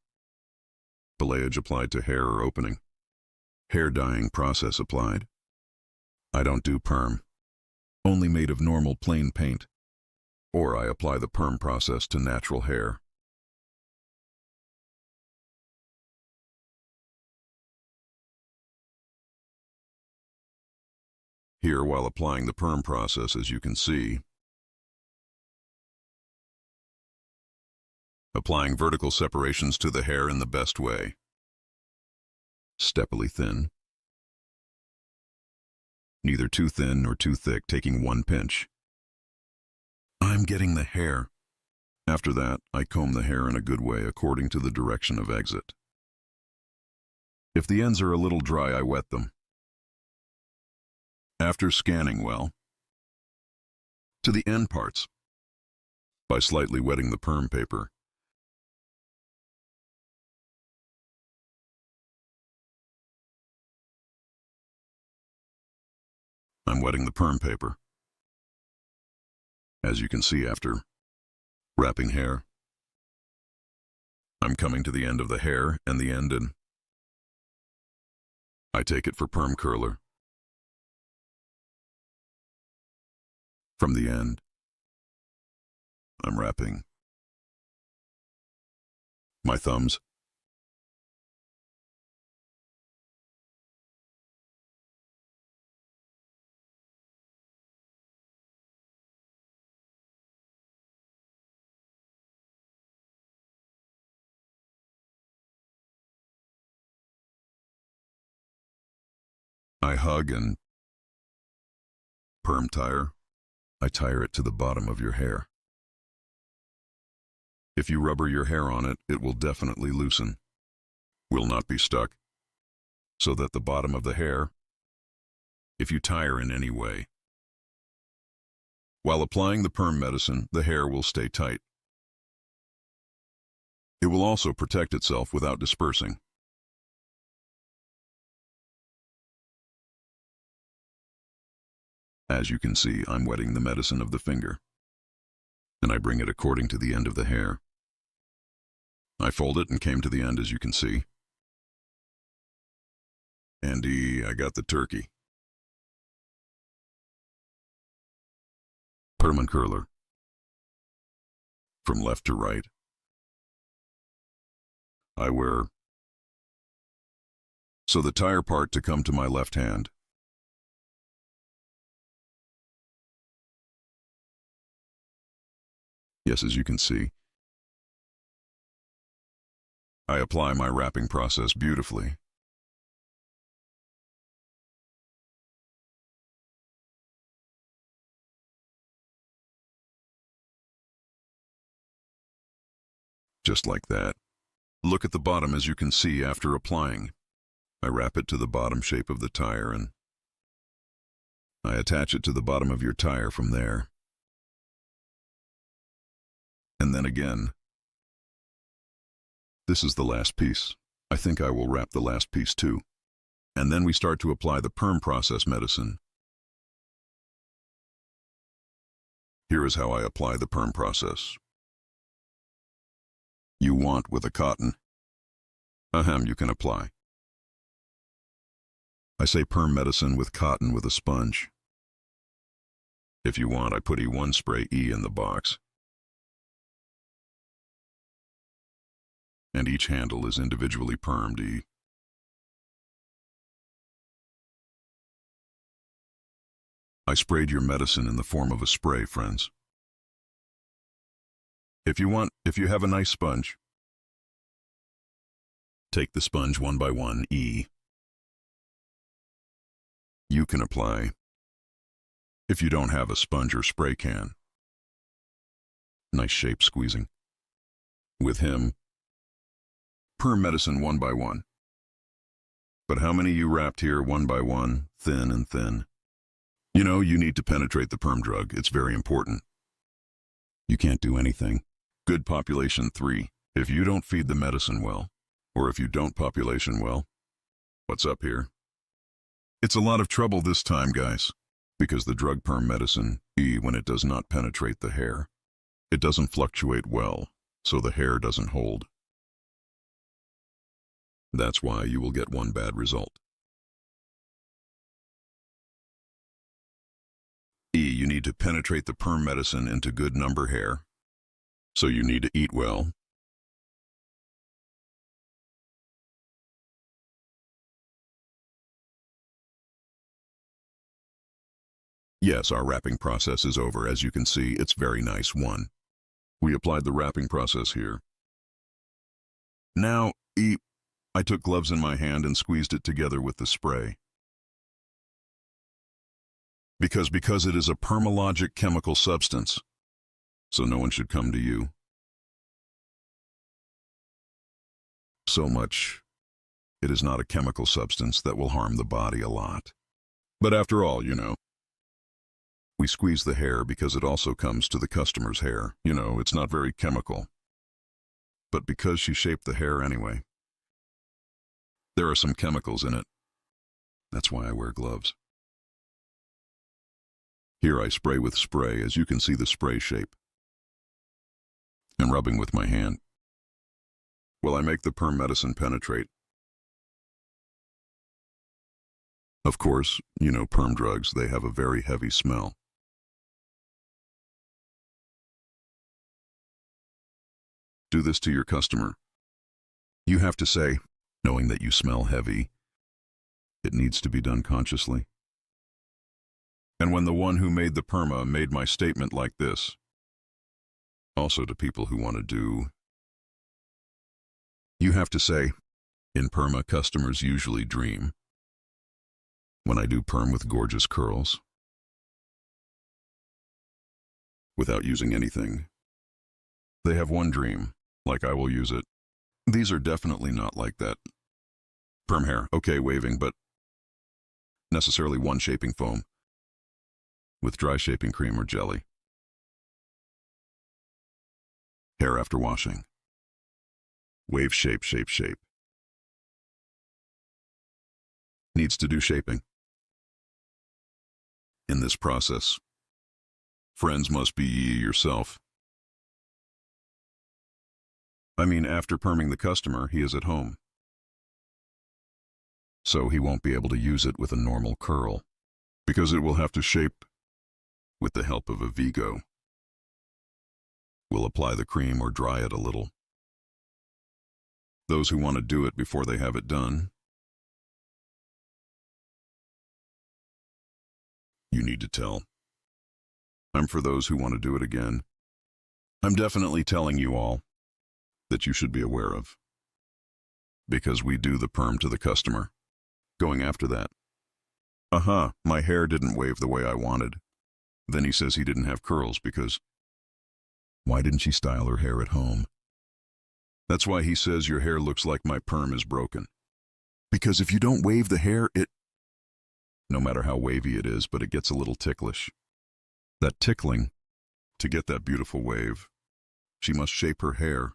Speaker 3: Balayage applied to hair or opening. Hair dyeing process applied. I don't do perm. Only made of normal plain paint. Or I apply the perm process to natural hair. Here, while applying the perm process, as you can see, applying vertical separations to the hair in the best way. Steppily thin. Neither too thin nor too thick, taking 1 pinch. I'm getting the hair. After that, I comb the hair in a good way according to the direction of exit. If the ends are a little dry, I wet them. After scanning well, to the end parts, by slightly wetting the perm paper. I'm wetting the perm paper. As you can see, after wrapping hair, I'm coming to the end of the hair and the end, and I take it for perm curler. From the end, I'm wrapping my thumbs. I hug and perm tire. I tire it to the bottom of your hair. If you rubber your hair on it, it will definitely loosen. Will not be stuck. So that the bottom of the hair, if you tire in any way. While applying the perm medicine, the hair will stay tight. It will also protect itself without dispersing. As you can see, I'm wetting the medicine of the finger, and I bring it according to the end of the hair. I fold it and came to the end, as you can see. And I got the turkey. Perm curler. From left to right. I wear. So the tire part to come to my left hand. Yes, as you can see. I apply my wrapping process beautifully. Just like that. Look at the bottom as you can see after applying. I wrap it to the bottom shape of the tire and I attach it to the bottom of your tire from there. And then again. This is the last piece. I think I will wrap the last piece too. And then we start to apply the perm process medicine. Here is how I apply the perm process. You want with a cotton. You can apply. I say perm medicine with cotton with a sponge. If you want, I put E1 spray E in the box. And each handle is individually permed E. I sprayed your medicine in the form of a spray, friends. If you have a nice sponge, take the sponge one by one, E. You can apply. If you don't have a sponge or spray can. Nice shape squeezing. With him, perm medicine one by one. But how many you wrapped here one by one, thin and thin? You know, you need to penetrate the perm drug. It's very important. You can't do anything. Good population 3. If you don't feed the medicine well, or if you don't population well, what's up here? It's a lot of trouble this time, guys, because the drug perm medicine, when it does not penetrate the hair, it doesn't fluctuate well, so the hair doesn't hold. That's why you will get one bad result. You need to penetrate the perm medicine into good number hair, so you need to eat well. Yes, our wrapping process is over. As you can see, it's very nice. 1. We applied the wrapping process here. Now, I took gloves in my hand and squeezed it together with the spray. Because it is a permalogic chemical substance, so no one should come to you. So much, it is not a chemical substance that will harm the body a lot. But after all, you know, we squeeze the hair because it also comes to the customer's hair. You know, it's not very chemical. But because she shaped the hair anyway, there are some chemicals in it. That's why I wear gloves. Here I spray with spray, as you can see the spray shape. And rubbing with my hand. Well, I make the perm medicine penetrate. Of course, you know, perm drugs, they have a very heavy smell. Do this to your customer. You have to say, knowing that you smell heavy, it needs to be done consciously. And when the one who made the perma made my statement like this, also to people who want to do, you have to say, in perma customers usually dream. When I do perm with gorgeous curls, without using anything, they have one dream, like I will use it. These are definitely not like that. Perm hair, okay, waving, but necessarily one shaping foam with dry shaping cream or jelly. Hair after washing. Wave shape, shape, shape. Needs to do shaping. In this process, friends must be ye yourself. I mean, after perming the customer, he is at home. so he won't be able to use it with a normal curl, because it will have to shape with the help of a Vigo. We'll apply the cream or dry it a little. Those who want to do it before they have it done, you need to tell. I'm for those who want to do it again. I'm definitely telling you all that you should be aware of, because we do the perm to the customer, going after that. My hair didn't wave the way I wanted. Then he says he didn't have curls because why didn't she style her hair at home? That's why he says your hair looks like my perm is broken. Because if you don't wave the hair, no matter how wavy it is, but it gets a little ticklish. That tickling, to get that beautiful wave, she must shape her hair.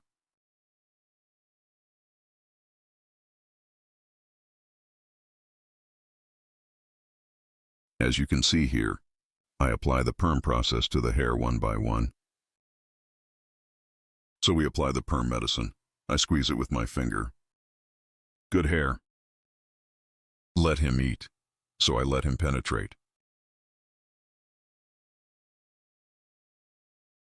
Speaker 3: As you can see here, I apply the perm process to the hair one by one. So we apply the perm medicine. I squeeze it with my finger. Good hair. Let him eat. So I let him penetrate.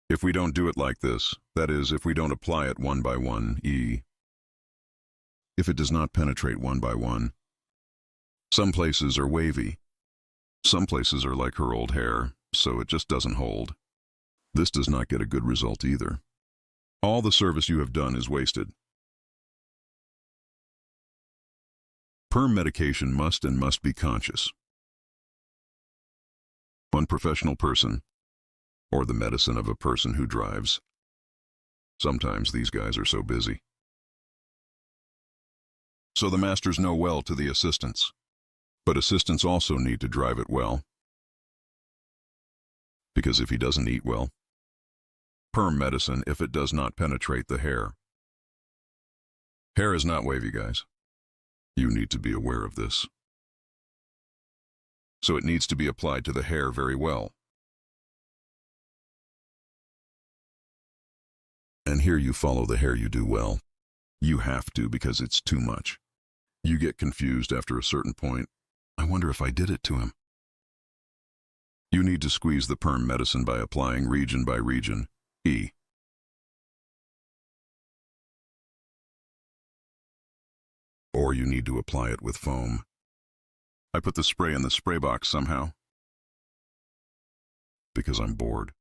Speaker 3: If we don't do it like this, that is, if we don't apply it one by one, if it does not penetrate one by one, some places are wavy. Some places are like her old hair, so it just doesn't hold. This does not get a good result either. All the service you have done is wasted. Perm medication must be conscious. One professional person, or the medicine of a person who drives. Sometimes these guys are so busy. So the masters know well to the assistants, but assistants also need to drive it well. Because if he doesn't eat well, perm medicine, if it does not penetrate the hair. Hair is not wavy, guys. You need to be aware of this. So it needs to be applied to the hair very well. And here you follow the hair you do well. You have to, because it's too much. You get confused after a certain point. I wonder if I did it to him. You need to squeeze the perm medicine by applying region by region. Or you need to apply it with foam. I put the spray in the spray box somehow, because I'm bored.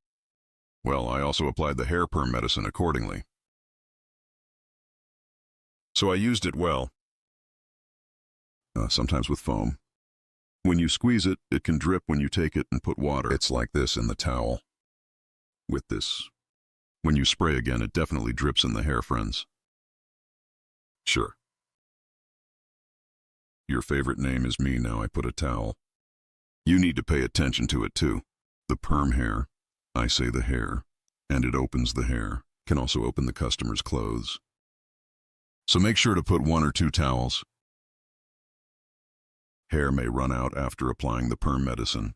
Speaker 3: Well, I also applied the hair perm medicine accordingly. So I used it well, sometimes with foam. When you squeeze it, it can drip when you take it and put water. It's like this in the towel. With this. When you spray again, it definitely drips in the hair, friends. Sure. Your favorite name is me now. I put a towel. You need to pay attention to it too. The perm hair, I say the hair, and it opens the hair, can also open the customer's clothes. So make sure to put 1 or 2 towels. Hair may run out after applying the perm medicine.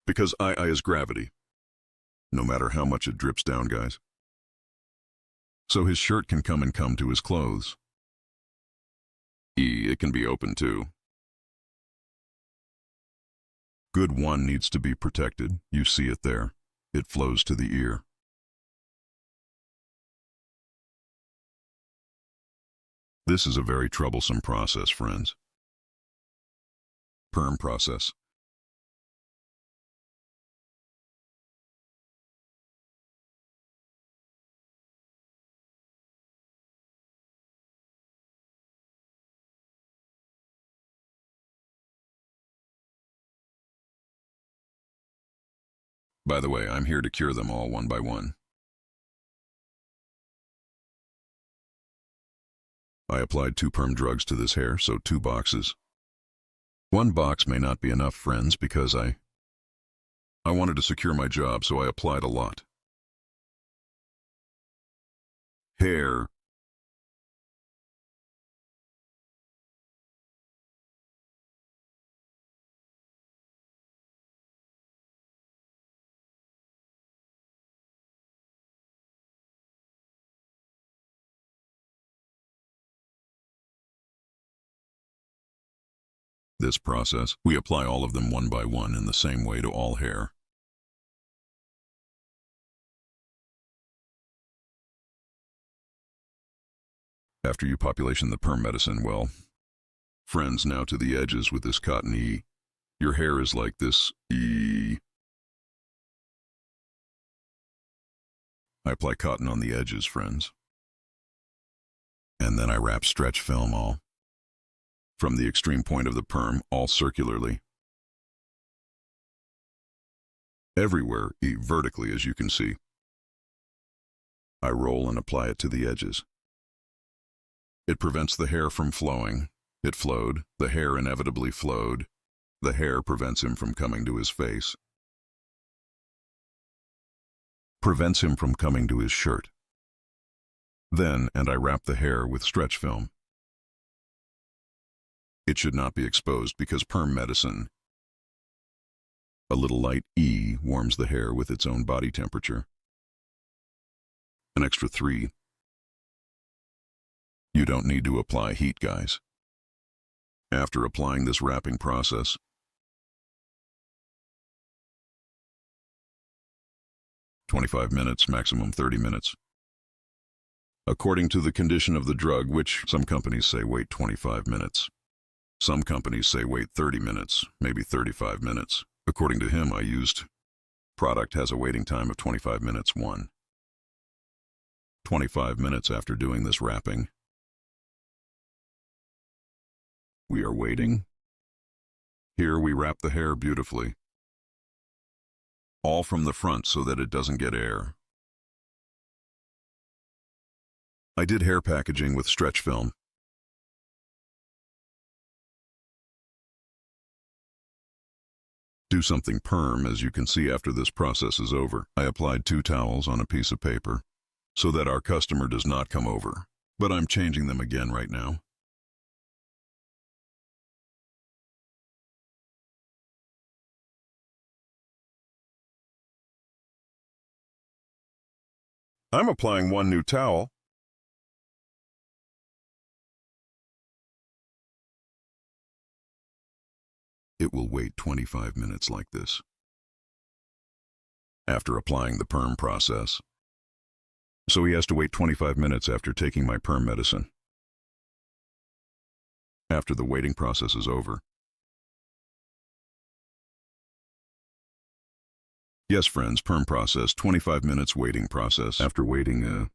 Speaker 3: Because I is gravity. No matter how much it drips down, guys. So his shirt can come to his clothes. It can be open too. Good one needs to be protected. You see it there. It flows to the ear. This is a very troublesome process, friends. Perm process. By the way, I'm here to cure them all one by one. I applied 2 perm drugs to this hair, so 2 boxes. 1 box may not be enough, friends, because I wanted to secure my job, so I applied a lot. Hair. this process, we apply all of them one by one in the same way to all hair. After you population the perm medicine, well, friends, now to the edges with this cotton E. Your hair is like this E. I apply cotton on the edges, friends. And then I wrap stretch film all from the extreme point of the perm, all circularly. Everywhere, vertically, as you can see. I roll and apply it to the edges. It prevents the hair from flowing. It flowed. The hair inevitably flowed. The hair prevents him from coming to his face. Prevents him from coming to his shirt. Then, and I wrap the hair with stretch film. It should not be exposed because perm medicine, a little light E, warms the hair with its own body temperature. An extra 3. You don't need to apply heat, guys. After applying this wrapping process, "25 minutes, maximum 30 minutes. According to the condition of the drug, which some companies say wait 25 minutes. Some companies say wait 30 minutes, maybe 35 minutes. According to him, I used product has a waiting time of 25 minutes. 25 minutes after doing this wrapping. We are waiting. Here we wrap the hair beautifully. All from the front so that it doesn't get air. I did hair packaging with stretch film. Do something perm, as you can see after this process is over. I applied 2 towels on a piece of paper so that our customer does not come over, but I'm changing them again right now. I'm applying 1 new towel. It will wait 25 minutes like this. After applying the perm process. So he has to wait 25 minutes after taking my perm medicine. After the waiting process is over. Yes, friends, perm process, 25 minutes waiting process. After waiting,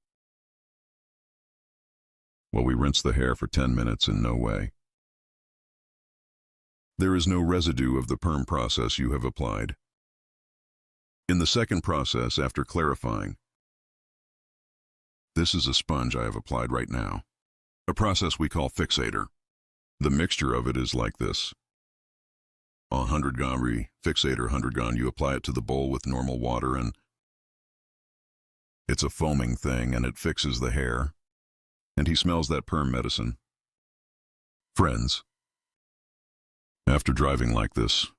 Speaker 3: well, we rinse the hair for 10 minutes in no way. There is no residue of the perm process you have applied. In the second process, after clarifying, this is a sponge I have applied right now. A process we call fixator. The mixture of it is like this. 100 gram fixator, 100 gram, you apply it to the bowl with normal water and it's a foaming thing and it fixes the hair. And he smells that perm medicine. Friends, after driving like this,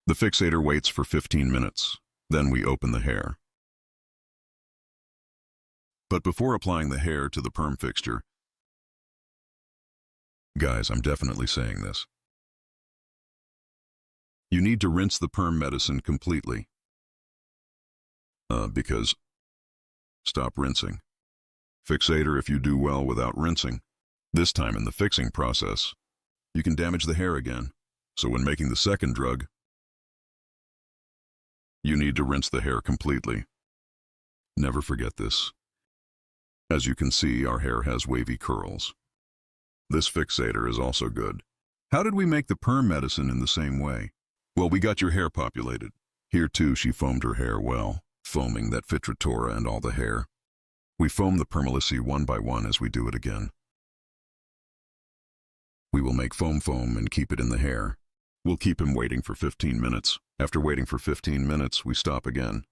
Speaker 3: the fixator waits for 15 minutes. Then we open the hair. But before applying the hair to the perm fixture, guys, I'm definitely saying this. You need to rinse the perm medicine completely. Because, stop rinsing. Fixator, if you do well without rinsing, this time in the fixing process, you can damage the hair again. So when making the second drug, you need to rinse the hair completely. Never forget this. As you can see, our hair has wavy curls. This fixator is also good. How did we make the perm medicine in the same way? Well, we got your hair populated. Here too, she foamed her hair well, foaming that Fitratora and all the hair. We foam the permalici one by one as we do it again. We will make foam and keep it in the hair. We'll keep him waiting for 15 minutes. After waiting for 15 minutes, we stop again.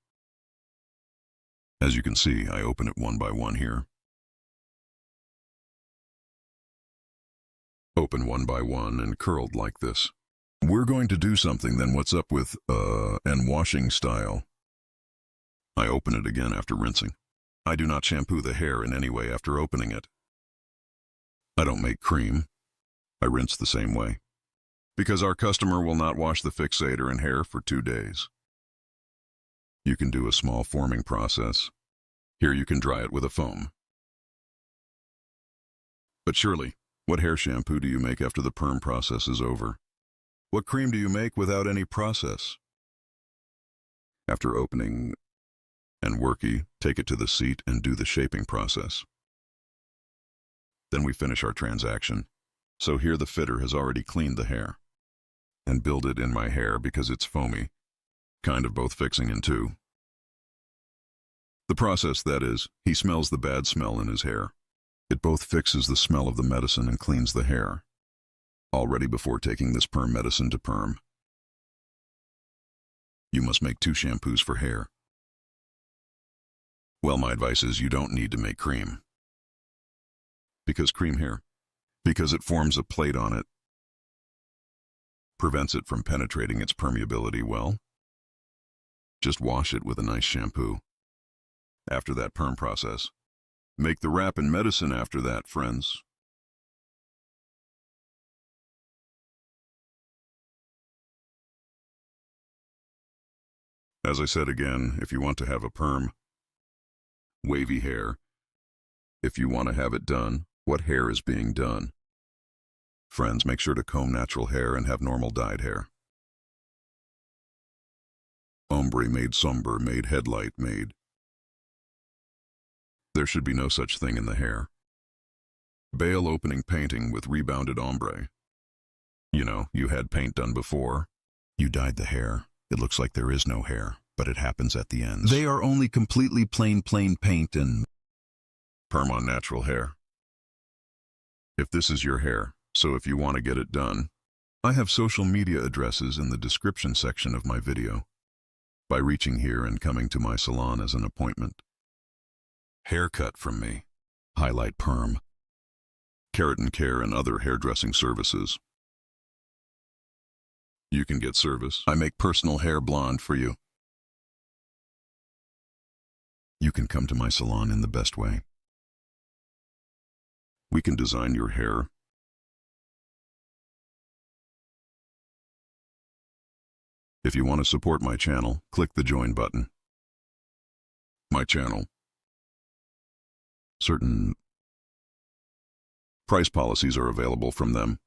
Speaker 3: As you can see, I open it one by one here. Open one by one and curled like this. We're going to do something then. What's up with, and washing style? I open it again after rinsing. I do not shampoo the hair in any way after opening it. I don't make cream. I rinse the same way. because our customer will not wash the fixator in hair for 2 days. You can do a small forming process. Here you can dry it with a foam. But surely, what hair shampoo do you make after the perm process is over? What cream do you make without any process? After opening and worky, take it to the seat and do the shaping process. Then we finish our transaction. So here the fitter has already cleaned the hair and build it in my hair because it's foamy, kind of both fixing and two. The process, that is, he smells the bad smell in his hair. It both fixes the smell of the medicine and cleans the hair, all ready before taking this perm medicine to perm. You must make 2 shampoos for hair. Well, my advice is you don't need to make cream. Because cream hair, because it forms a plate on it, prevents it from penetrating its permeability well. Just wash it with a nice shampoo. After that perm process, make the wrap and medicine after that, friends. As I said again, if you want to have a perm, wavy hair, if you want to have it done, what hair is being done? Friends, make sure to comb natural hair and have normal dyed hair. Ombre made somber, made headlight made. There should be no such thing in the hair. Bail opening painting with rebounded ombre. You know, you had paint done before. You dyed the hair. It looks like there is no hair, but it happens at the ends. They are only completely plain paint and perm on natural hair. If this is your hair, so if you want to get it done, I have social media addresses in the description section of my video. By reaching here and coming to my salon as an appointment. Haircut from me, highlight perm, keratin care and other hairdressing services. You can get service. I make personal hair blonde for you. You can come to my salon in the best way. We can design your hair. If you want to support my channel, click the join button. My channel. Certain price policies are available from them.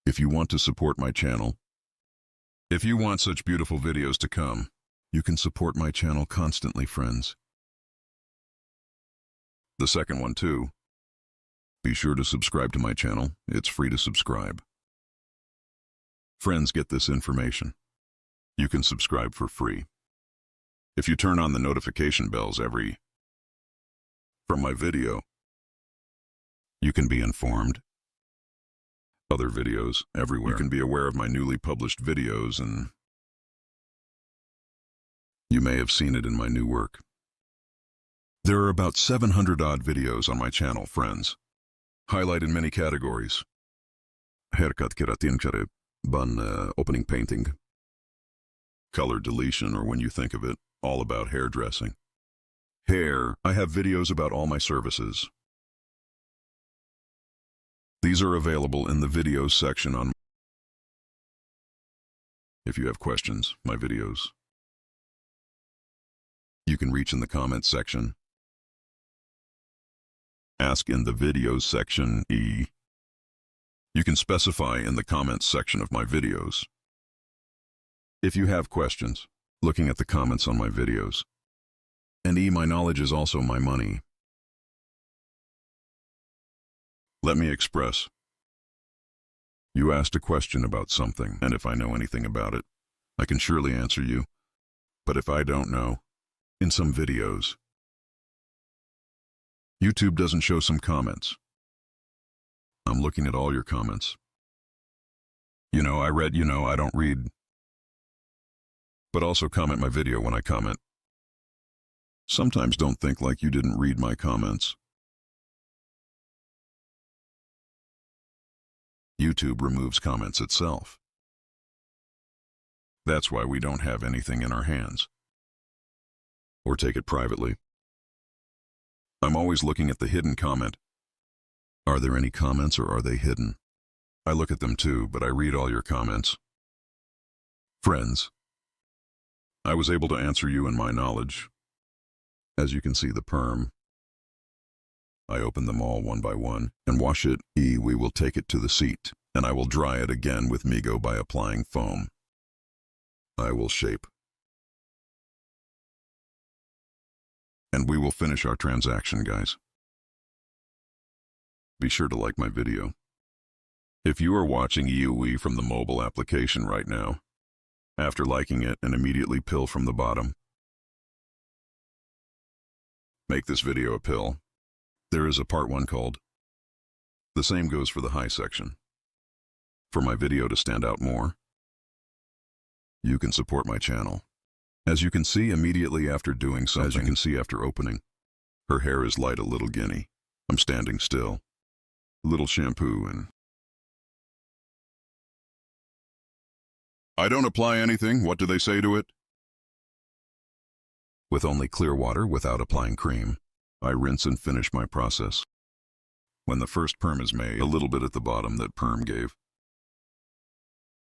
Speaker 3: If you want to support my channel, if you want such beautiful videos to come, you can support my channel constantly, friends. The second one too. Be sure to subscribe to my channel. It's free to subscribe. Friends, get this information. You can subscribe for free. If you turn on the notification bells from my video, you can be informed. Other videos everywhere. You can be aware of my newly published videos, and you may have seen it in my new work. There are about 700 odd videos on my channel, friends. Highlight in many categories. Haircut, keratin care, bun, opening painting, color deletion, or when you think of it, all about hairdressing. Hair, I have videos about all my services. These are available in the videos section on. If you have questions, my videos, you can reach in the comments section. Ask in the videos section. You can specify in the comments section of my videos. If you have questions, looking at the comments on my videos. And my knowledge is also my money. Let me express. You asked a question about something, and if I know anything about it, I can surely answer you. But if I don't know, in some videos, YouTube doesn't show some comments. I'm looking at all your comments. I don't read. But also comment my video when I comment. Sometimes don't think like you didn't read my comments. YouTube removes comments itself. That's why we don't have anything in our hands. Or take it privately. I'm always looking at the hidden comment. Are there any comments or are they hidden? I look at them too, but I read all your comments. Friends, I was able to answer you in my knowledge. As you can see, the perm. I open them all one by one and wash it. We will take it to the seat, and I will dry it again with Migo by applying foam. I will shape. And we will finish our transaction, guys. Be sure to like my video. If you are watching EUE from the mobile application right now, after liking it and immediately pill from the bottom. Make this video a pill. There is a part 1 called. The same goes for the high section. For my video to stand out more, you can support my channel. As you can see immediately after doing something, as you can see after opening, her hair is light, a little guinea. I'm standing still. A little shampoo and... I don't apply anything. What do they say to it? With only clear water without applying cream, I rinse and finish my process. When the first perm is made, a little bit at the bottom that perm gave.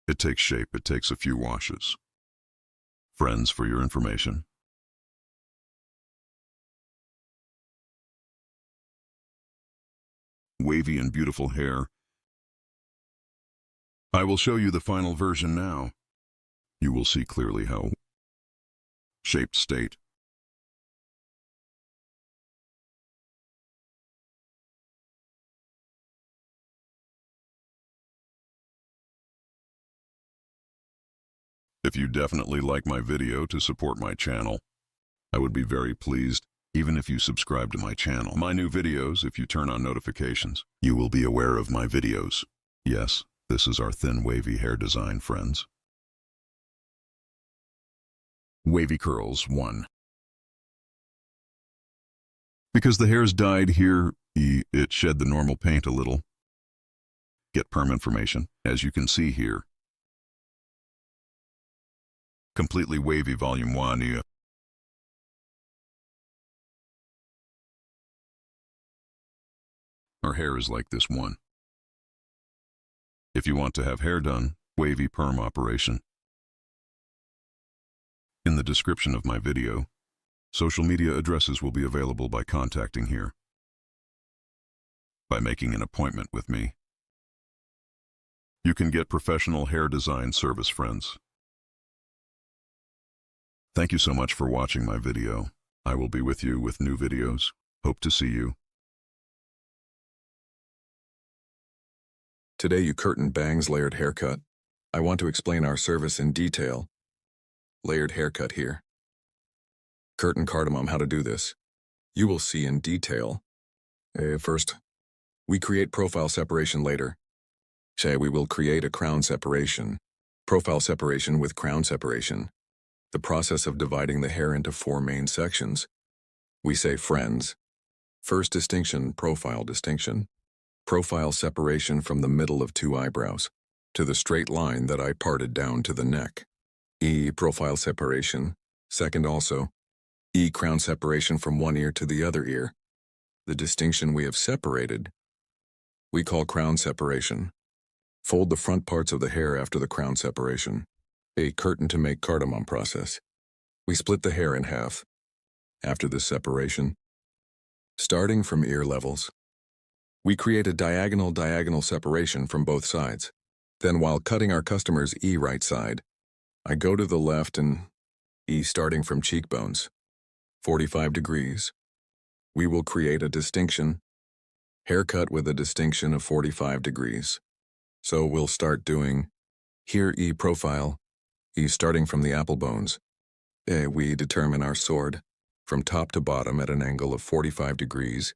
Speaker 3: It takes shape. It takes a few washes. Friends, for your information. Wavy and beautiful hair. I will show you the final version now. You will see clearly how shaped state. If you definitely like my video to support my channel, I would be very pleased, even if you subscribe to my channel. My new videos, if you turn on notifications, you will be aware of my videos. Yes, this is our thin wavy hair design, friends. Wavy curls 1. Because the hair's dyed here, it shed the normal paint a little. Get perm information, as you can see here. Completely wavy volume 1. Our hair is like this one. If you want to have hair done, wavy perm operation. In the description of my video, social media addresses will be available by contacting here. By making an appointment with me. You can get professional hair design service, friends. Thank you so much for watching my video. I will be with you with new videos. Hope to see you.
Speaker 4: Today you curtain bangs layered haircut. I want to explain our service in detail. Layered haircut here. Curtain cardamom, how to do this. You will see in detail. First, we create profile separation later. Say we will create a crown separation. Profile separation with crown separation. The process of dividing the hair into 4 main sections. We say friends. First distinction, profile distinction. Profile separation from the middle of 2 eyebrows to the straight line that I parted down to the neck. Profile separation. Second also. Crown separation from one ear to the other ear. The distinction we have separated, we call crown separation. Fold the front parts of the hair after the crown separation. A curtain to make cardamom process. We split the hair in half. After this separation, starting from ear levels, we create a diagonal separation from both sides. Then while cutting our customer's right side, I go to the left and starting from cheekbones, 45 degrees. We will create a distinction, haircut with a distinction of 45 degrees. So we'll start doing here profile, starting from the apple bones. We determine our sword from top to bottom at an angle of 45 degrees.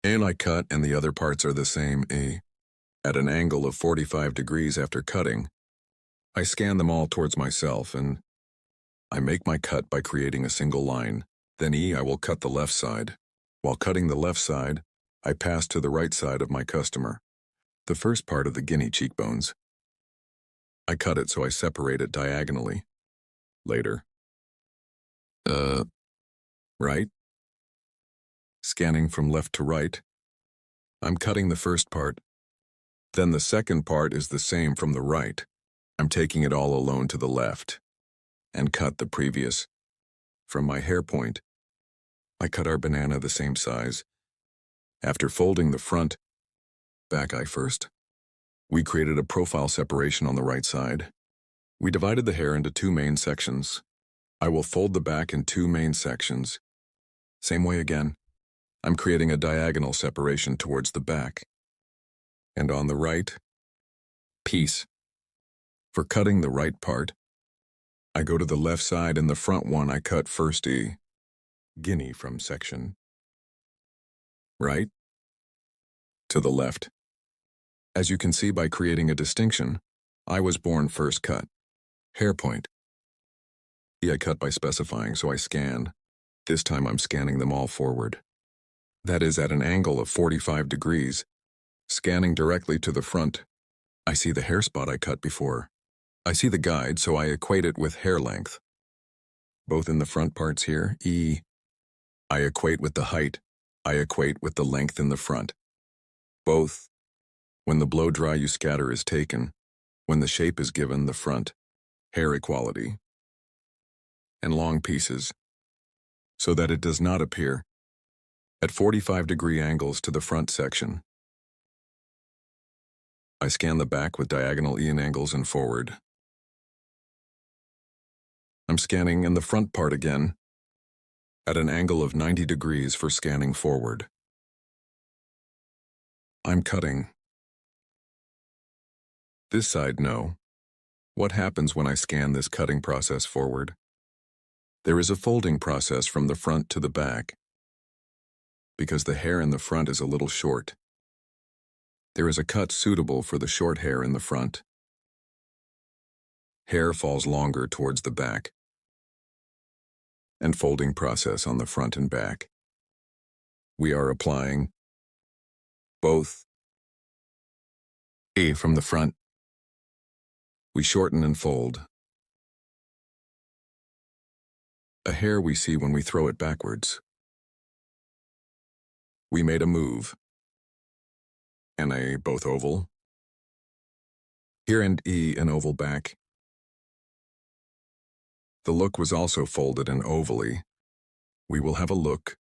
Speaker 4: And I cut, and the other parts are the same, at an angle of 45 degrees after cutting. I scan them all towards myself, and I make my cut by creating a single line. Then I will cut the left side. While cutting the left side, I pass to the right side of my customer. The first part of the guinea cheekbones. I cut it so I separate it diagonally. Later. Right? Scanning from left to right. I'm cutting the first part. Then the second part is the same from the right. I'm taking it all alone to the left and cut the previous. From my hair point, I cut our banana the same size. After folding the front, back eye first, we created a profile separation on the right side. We divided the hair into two main sections. I will fold the back in two main sections. Same way again. I'm creating a diagonal separation towards the back. And on the right, piece. For cutting the right part, I go to the left side and the front one I cut first guinea from section right to the left. As you can see by creating a distinction, I was born first cut. Hair point. I cut by specifying, so I scan. This time I'm scanning them all forward. That is at an angle of 45 degrees, scanning directly to the front. I see the hair spot I cut before. I see the guide, so I equate it with hair length. Both in the front parts here, I equate with the height. I equate with the length in the front. Both. When the blow dry you scatter is taken, when the shape is given the front, hair equality, and long pieces, so that it does not appear at 45-degree angles to the front section. I scan the back with diagonal Ian angles and forward. I'm scanning in the front part again, at an angle of 90 degrees for scanning forward. I'm cutting. This side, no. What happens when I scan this cutting process forward? There is a folding process from the front to the back. Because the hair in the front is a little short, there is a cut suitable for the short hair in the front. Hair falls longer towards the back. And folding process on the front and back. We are applying both from the front. We shorten and fold. A hair we see when we throw it backwards. We made a move. And a both oval. Here and an oval back. The look was also folded and ovally. We will have a look.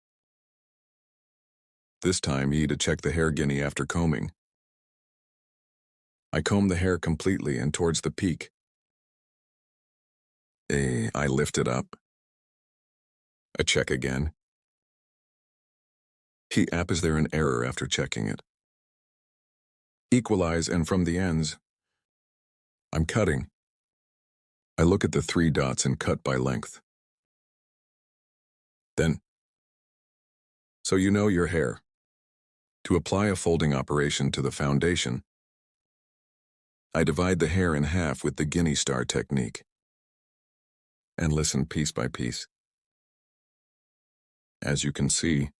Speaker 4: This time to check the hair guinea after combing. I comb the hair completely and towards the peak. I lift it up. A check again. Is there an error after checking it? Equalize, and from the ends, I'm cutting. I look at the 3 dots and cut by length. Then, so you know your hair. To apply a folding operation to the foundation, I divide the hair in half with the guinea star technique. And listen piece by piece. As you can see,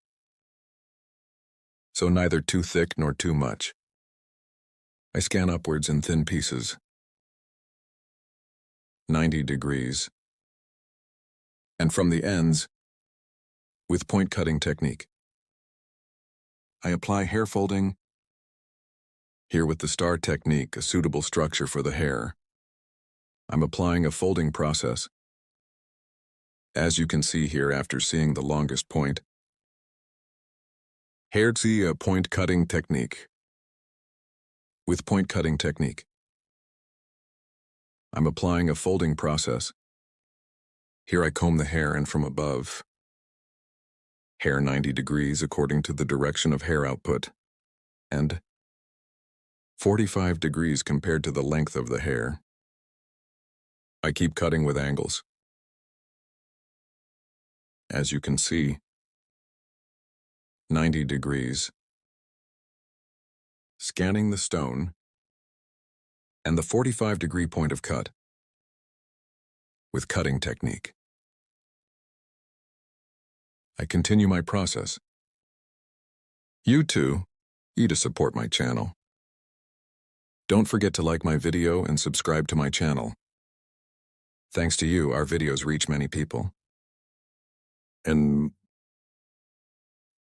Speaker 4: so neither too thick nor too much. I scan upwards in thin pieces. 90 degrees. And from the ends, with point cutting technique. I apply hair folding. Here with the star technique, a suitable structure for the hair. I'm applying a folding process. As you can see here after seeing the longest point. A point cutting technique. With point cutting technique. I'm applying a folding process. Here I comb the hair and from above. Hair 90 degrees according to the direction of hair output. And 45 degrees compared to the length of the hair. I keep cutting with angles. As you can see, 90 degrees. Scanning the stone and the 45-degree point of cut with cutting technique. I continue my process. You too, to support my channel. Don't forget to like my video and subscribe to my channel. Thanks to you, our videos reach many people. And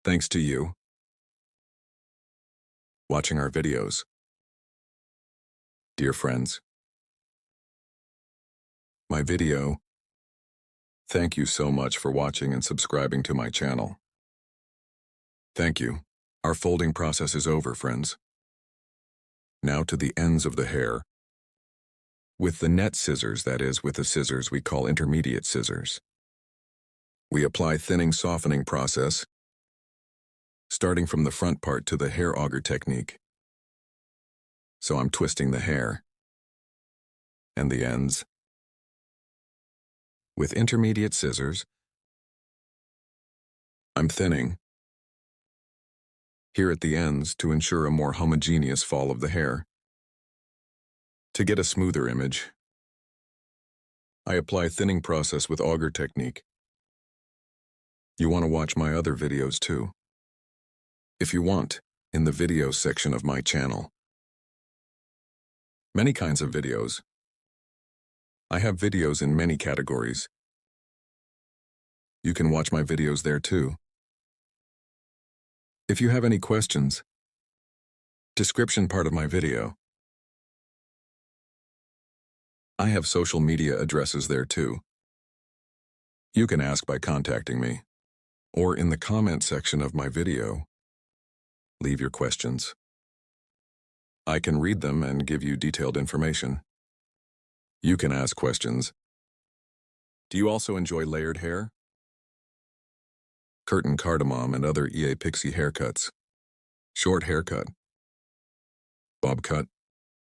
Speaker 4: thanks to you watching our videos. dear friends. My video. Thank you so much for watching and subscribing to my channel. Thank you. Our folding process is over, friends. Now to the ends of the hair. With the net scissors, that is, with the scissors we call intermediate scissors. We apply thinning softening process, starting from the front part to the hair auger technique. So I'm twisting the hair and the ends. With intermediate scissors, I'm thinning here at the ends to ensure a more homogeneous fall of the hair. To get a smoother image, I apply thinning process with auger technique. You want to watch my other videos too. If you want, in the video section of my channel. Many kinds of videos. I have videos in many categories. You can watch my videos there too. If you have any questions, description part of my video. I have social media addresses there too. You can ask by contacting me, or in the comment section of my video. Leave your questions. I can read them and give you detailed information. You can ask questions. Do you also enjoy layered hair? Curtain cardamom and other EA pixie haircuts, short haircut, bob cut,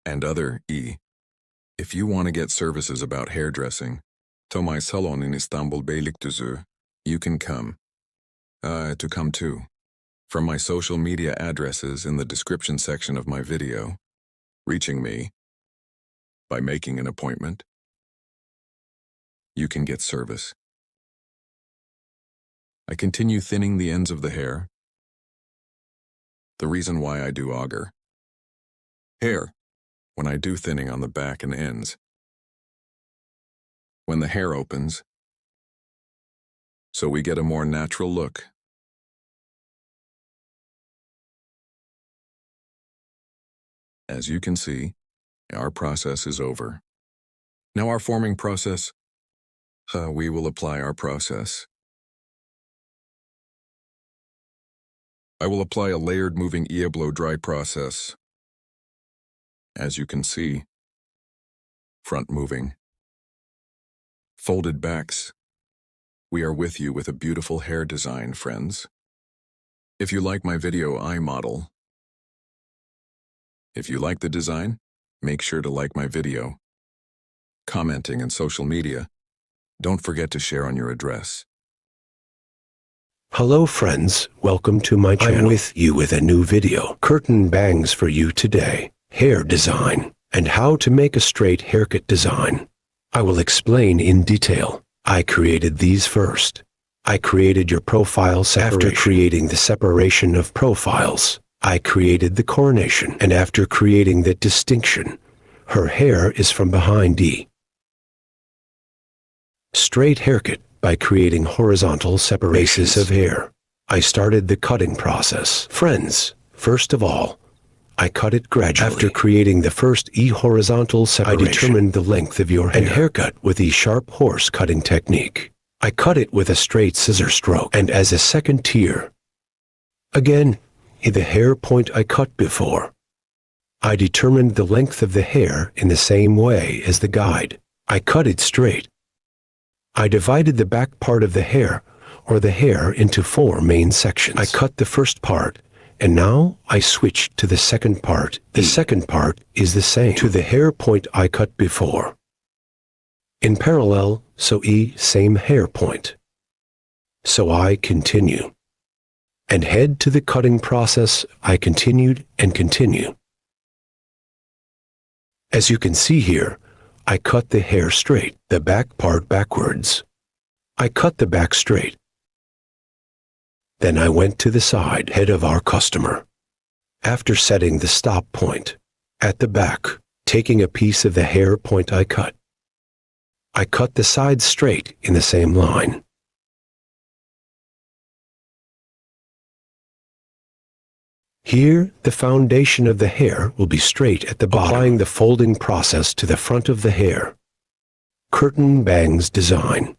Speaker 4: and other If you want to get services about hairdressing, to my salon in Istanbul Beylikdüzü, you can come. To come too. From my social media addresses in the description section of my video, reaching me by making an appointment, you can get service. I continue thinning the ends of the hair. The reason why I do auger hair when I do thinning on the back and ends. When the hair opens, so we get a more natural look. As you can see, our process is over. Now our forming process, we will apply our process. I will apply a layered moving blow dry process. As you can see, front moving, folded backs. We are with you with a beautiful hair design, friends. If you like my video, I model. If you like the design, make sure to like my video. Commenting and social media. Don't forget to share on your address.
Speaker 7: Hello friends, welcome to my channel. I'm with you with a new video. Curtain bangs for you today. Hair design, and how to make a straight haircut design. I will explain in detail. I created these first. I created your profile separation. After creating the separation of profiles, I created the coronation. And after creating that distinction, her hair is from behind straight haircut by creating horizontal separations of hair. I started the cutting process. Friends, first of all, I cut it gradually. After creating the first horizontal separation, I determined the length of your hair and haircut with the sharp horse cutting technique. I cut it with a straight scissor stroke. And as a second tier, again, in the hair point I cut before, I determined the length of the hair in the same way as the guide. I cut it straight. I divided the back part of the hair, or the hair, into 4 main sections. I cut the first part, and now I switch to the second part. The second part is the same to the hair point I cut before. In parallel, so same hair point. So I continue. And head to the cutting process, I continued and continue. As you can see here, I cut the hair straight, the back part backwards. I cut the back straight. Then I went to the side head of our customer. After setting the stop point, at the back, taking a piece of the hair point I cut the sides straight in the same line. Here, the foundation of the hair will be straight at the bottom. Applying the folding process to the front of the hair. Curtain bangs design.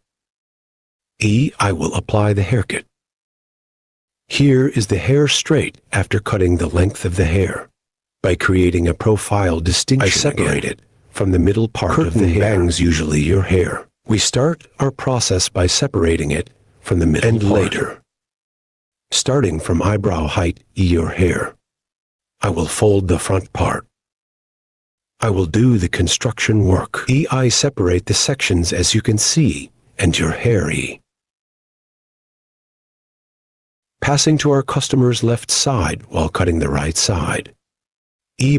Speaker 7: E. I will apply the haircut. Here is the hair straight after cutting the length of the hair. By creating a profile distinction, I separate it from the middle part of the hair. Bangs usually your hair. We start our process by separating it from the middle and part. Later, starting from eyebrow height, your hair. I will fold the front part. I will do the construction work. I separate the sections as you can see, and your hair. Passing to our customer's left side while cutting the right side.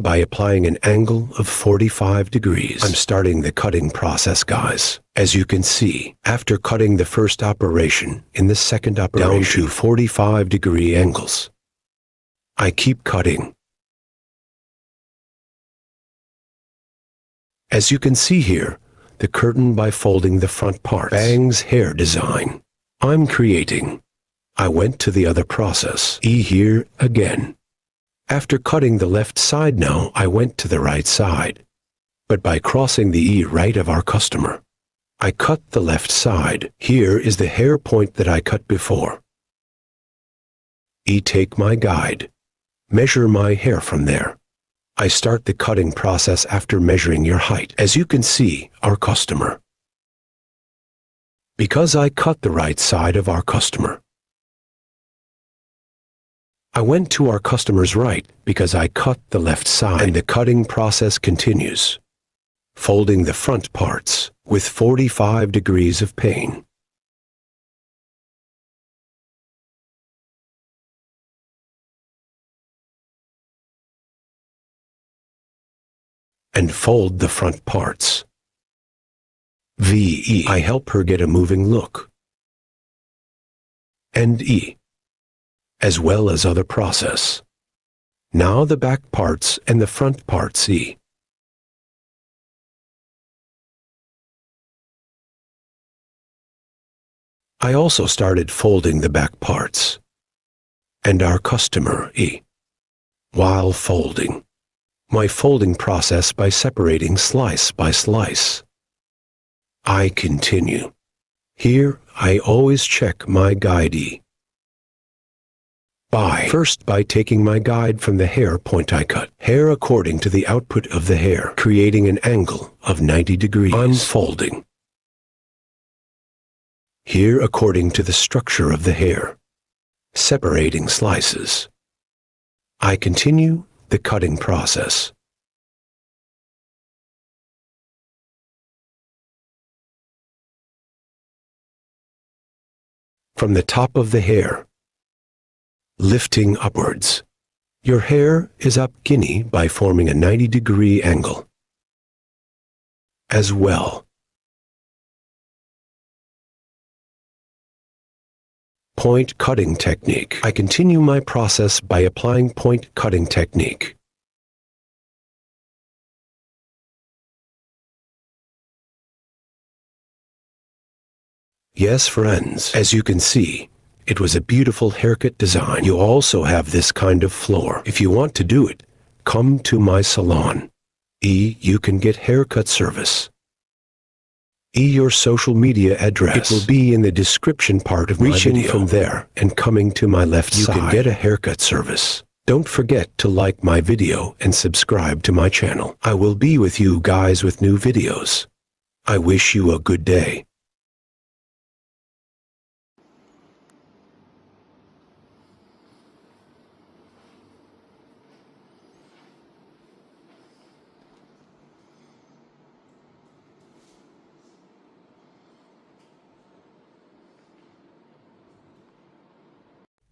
Speaker 7: By applying an angle of 45 degrees. I'm starting the cutting process, guys. As you can see, after cutting the first operation, in the second operation, down to 45-degree angles. I keep cutting. As you can see here, the curtain by folding the front part. Bangs hair design. I'm creating. I went to the other process. Here again. After cutting the left side now, I went to the right side. But by crossing the right of our customer, I cut the left side. Here is the hair point that I cut before. Take my guide. Measure my hair from there. I start the cutting process after measuring your height. As you can see, our customer. Because I cut the right side of our customer, I went to our customer's right because I cut the left side, and the cutting process continues, folding the front parts with 45 degrees of pane. And fold the front parts. I help her get a moving look. And as well as other process. Now the back parts and the front parts. I also started folding the back parts. And our customer, while folding. My folding process by separating slice by slice. I continue. Here, I always check my guide. First by taking my guide from the hair point I cut. Hair according to the output of the hair, creating an angle of 90 degrees. I'm folding. Here according to the structure of the hair. Separating slices. I continue the cutting process. From the top of the hair, lifting upwards. Your hair is up by forming a 90-degree angle. As well. Point cutting technique. I continue my process by applying point cutting technique. Yes, friends, as you can see, it was a beautiful haircut design. You also have this kind of floor. If you want to do it, come to my salon. You can get haircut service. Your social media address. It will be in the description part of my video. Reaching from there and coming to my left side, you can get a haircut service. Don't forget to like my video and subscribe to my channel. I will be with you guys with new videos. I wish you a good day.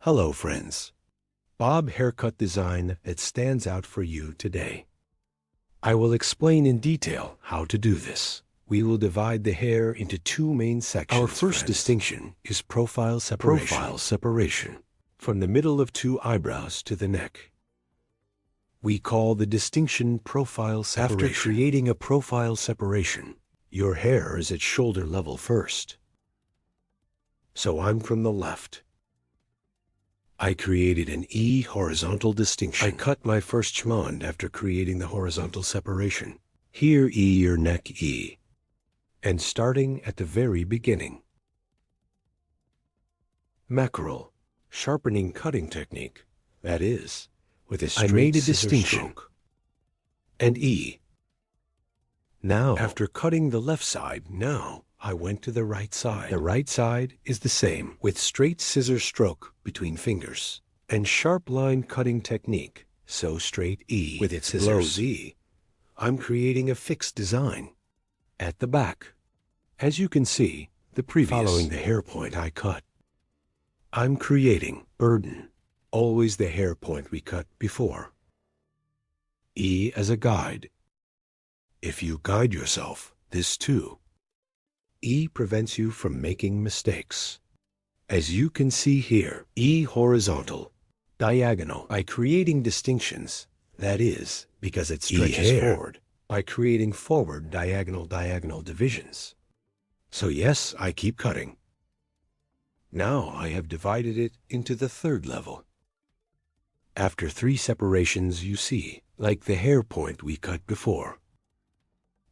Speaker 7: Hello, friends. Bob haircut design that stands out for you today. I will explain in detail how to do this. We will divide the hair into two main sections. Our first distinction is profile separation. Profile separation. From the middle of two eyebrows to the neck. We call the distinction profile separation. After creating a profile separation, your hair is at shoulder level first. So I'm from the left. I created an E horizontal distinction. I cut my first schmond after creating the horizontal separation. Here E your neck E. And starting at the very beginning. Mackerel, sharpening cutting technique. That is, with a straight
Speaker 5: I made a
Speaker 7: scissor
Speaker 5: distinction.
Speaker 7: stroke. And E. Now, after cutting the left side, now I went to the right side. The right side is the same, with straight scissor stroke between fingers. And sharp line cutting technique, so straight E with its blows E. I'm creating a fixed design. At the back, as you can see, the previous, following the hair point I cut. I'm creating burden, always the hair point we cut before. E as a guide. If you guide yourself, this too. E prevents you from making mistakes. As you can see here, E horizontal, diagonal, by creating distinctions, that is, because it stretches forward, by creating forward diagonal divisions. So yes, I keep cutting. Now I have divided it into the third level. After 3 separations you see, like the hair point we cut before.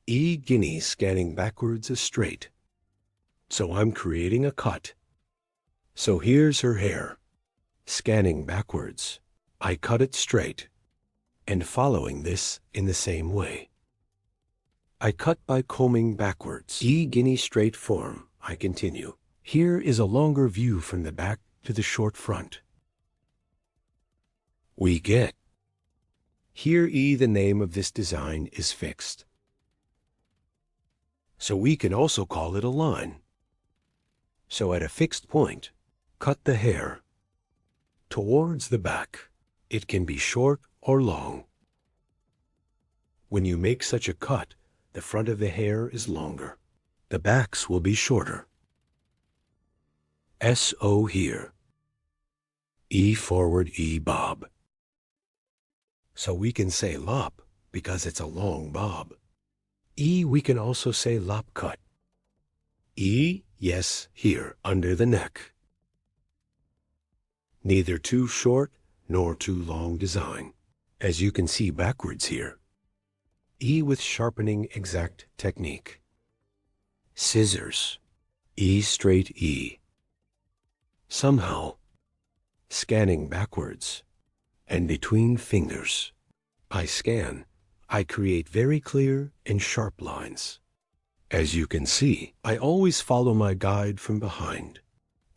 Speaker 7: E guinea scanning backwards is straight. So I'm creating a cut. So here's her hair. Scanning backwards, I cut it straight. And following this in the same way. I cut by combing backwards. E guinea straight form, I continue. Here is a longer view from the back to the short front. We get. Here E the name of this design is fixed. So we can also call it a line. So at a fixed point, cut the hair. Towards the back, it can be short or long. When you make such a cut, the front of the hair is longer. The backs will be shorter. S-O here. E forward E bob. So we can say lop because it's a long bob. E we can also say lop cut. E, yes, here, under the neck. Neither too short nor too long design, as you can see backwards here. E with sharpening exact technique. Scissors. E straight E. Somehow, scanning backwards, and between fingers. I scan. I create very clear and sharp lines. As you can see, I always follow my guide from behind.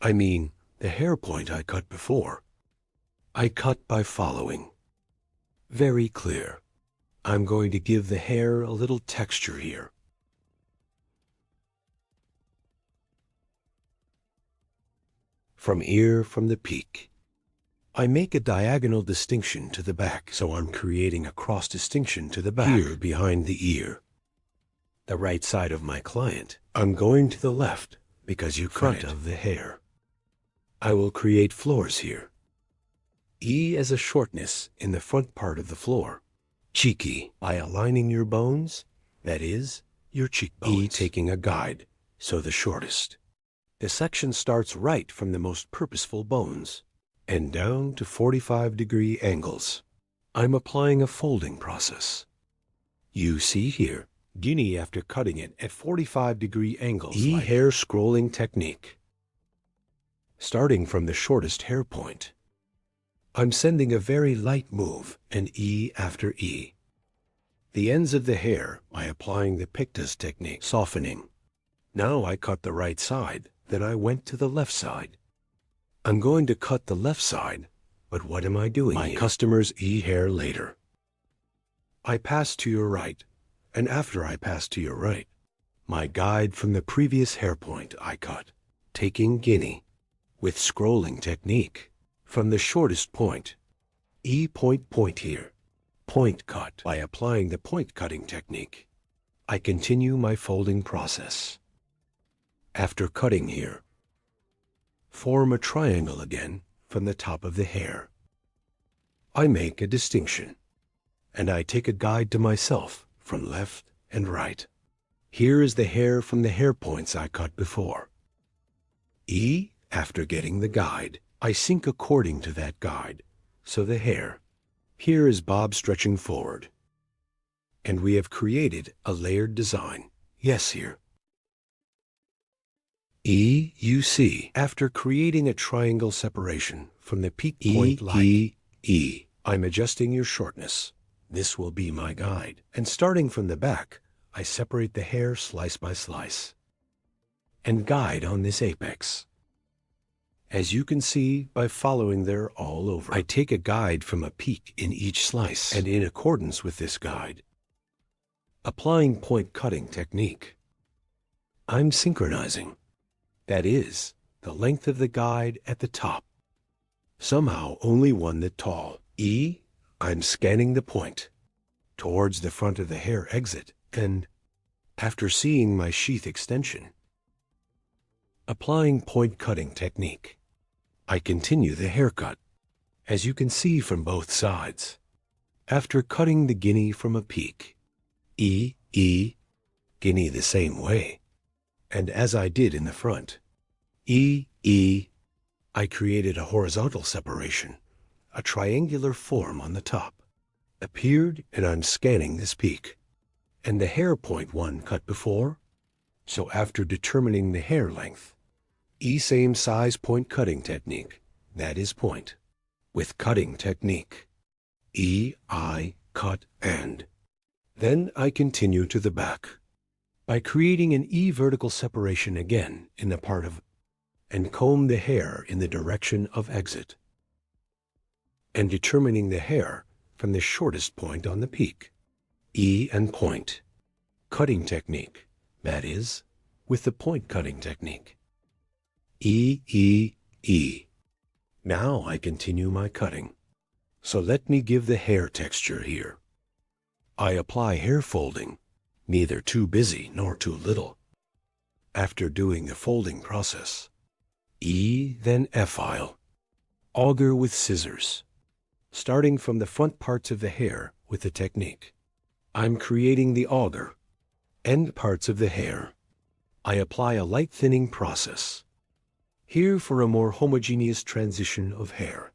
Speaker 7: I mean, the hair point I cut before. I cut by following. Very clear. I'm going to give the hair a little texture here. From ear from the peak. I make a diagonal distinction to the back, so I'm creating a cross distinction to the back, here behind the ear. The right side of my client. I'm going to the left because you front of the hair. I will create floors here. E as a shortness in the front part of the floor. Cheeky, by aligning your bones, that is, your cheekbones. E taking a guide, so the shortest. The section starts right from the most purposeful bones, and down to 45-degree angles. I'm applying a folding process. You see here, guinea after cutting it at 45-degree angles. E like hair scrolling technique. Starting from the shortest hair point. I'm sending a very light move, and E after E. The ends of the hair by applying the pictus technique, softening. Now I cut the right side, then I went to the left side. I'm going to cut the left side, but what am I doing here? My customer's E hair later. I pass to your right, and after I pass to your right, my guide from the previous hair point I cut, taking guinea, with scrolling technique. From the shortest point, E point here, point cut. By applying the point cutting technique, I continue my folding process. After cutting here, form a triangle again from the top of the hair. I make a distinction, and I take a guide to myself from left and right. Here is the hair from the hair points I cut before. E after getting the guide, I sync according to that guide. So the hair. Here is Bob stretching forward. And we have created a layered design. Yes, here. You see, after creating a triangle separation from the peak point line, I'm adjusting your shortness. This will be my guide. And starting from the back, I separate the hair slice by slice and guide on this apex. As you can see by following there all over, I take a guide from a peak in each slice, and in accordance with this guide, applying point cutting technique, I'm synchronizing. That is, the length of the guide at the top. Somehow only one that tall. I'm scanning the point towards the front of the hair exit, and after seeing my sheath extension, applying point cutting technique, I continue the haircut, as you can see from both sides. After cutting the guinea from a peak, guinea the same way, and as I did in the front, I created a horizontal separation, a triangular form on the top, appeared, and I'm scanning this peak, and the hair point one cut before. So after determining the hair length, same size point cutting technique, that is point, with cutting technique, I cut and. Then I continue to the back by creating an vertical separation again in the part of, and comb the hair in the direction of exit, and determining the hair from the shortest point on the peak, and point, cutting technique, that is, with the point cutting technique. Now I continue my cutting. So let me give the hair texture here. I apply hair folding, neither too busy nor too little. After doing the folding process, then F-file, auger with scissors, starting from the front parts of the hair with the technique. I'm creating the auger, end parts of the hair. I apply a light thinning process. Here for a more homogeneous transition of hair.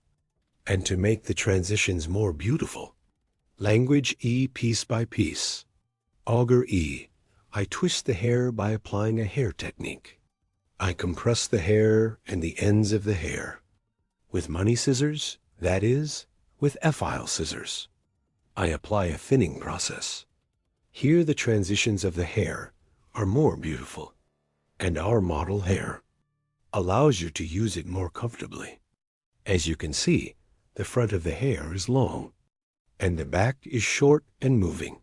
Speaker 7: And to make the transitions more beautiful, language piece by piece. Auger I twist the hair by applying a hair technique. I compress the hair and the ends of the hair. With money scissors, that is, with F-file scissors. I apply a thinning process. Here the transitions of the hair are more beautiful. And our model hair allows you to use it more comfortably. As you can see, the front of the hair is long, and the back is short and moving.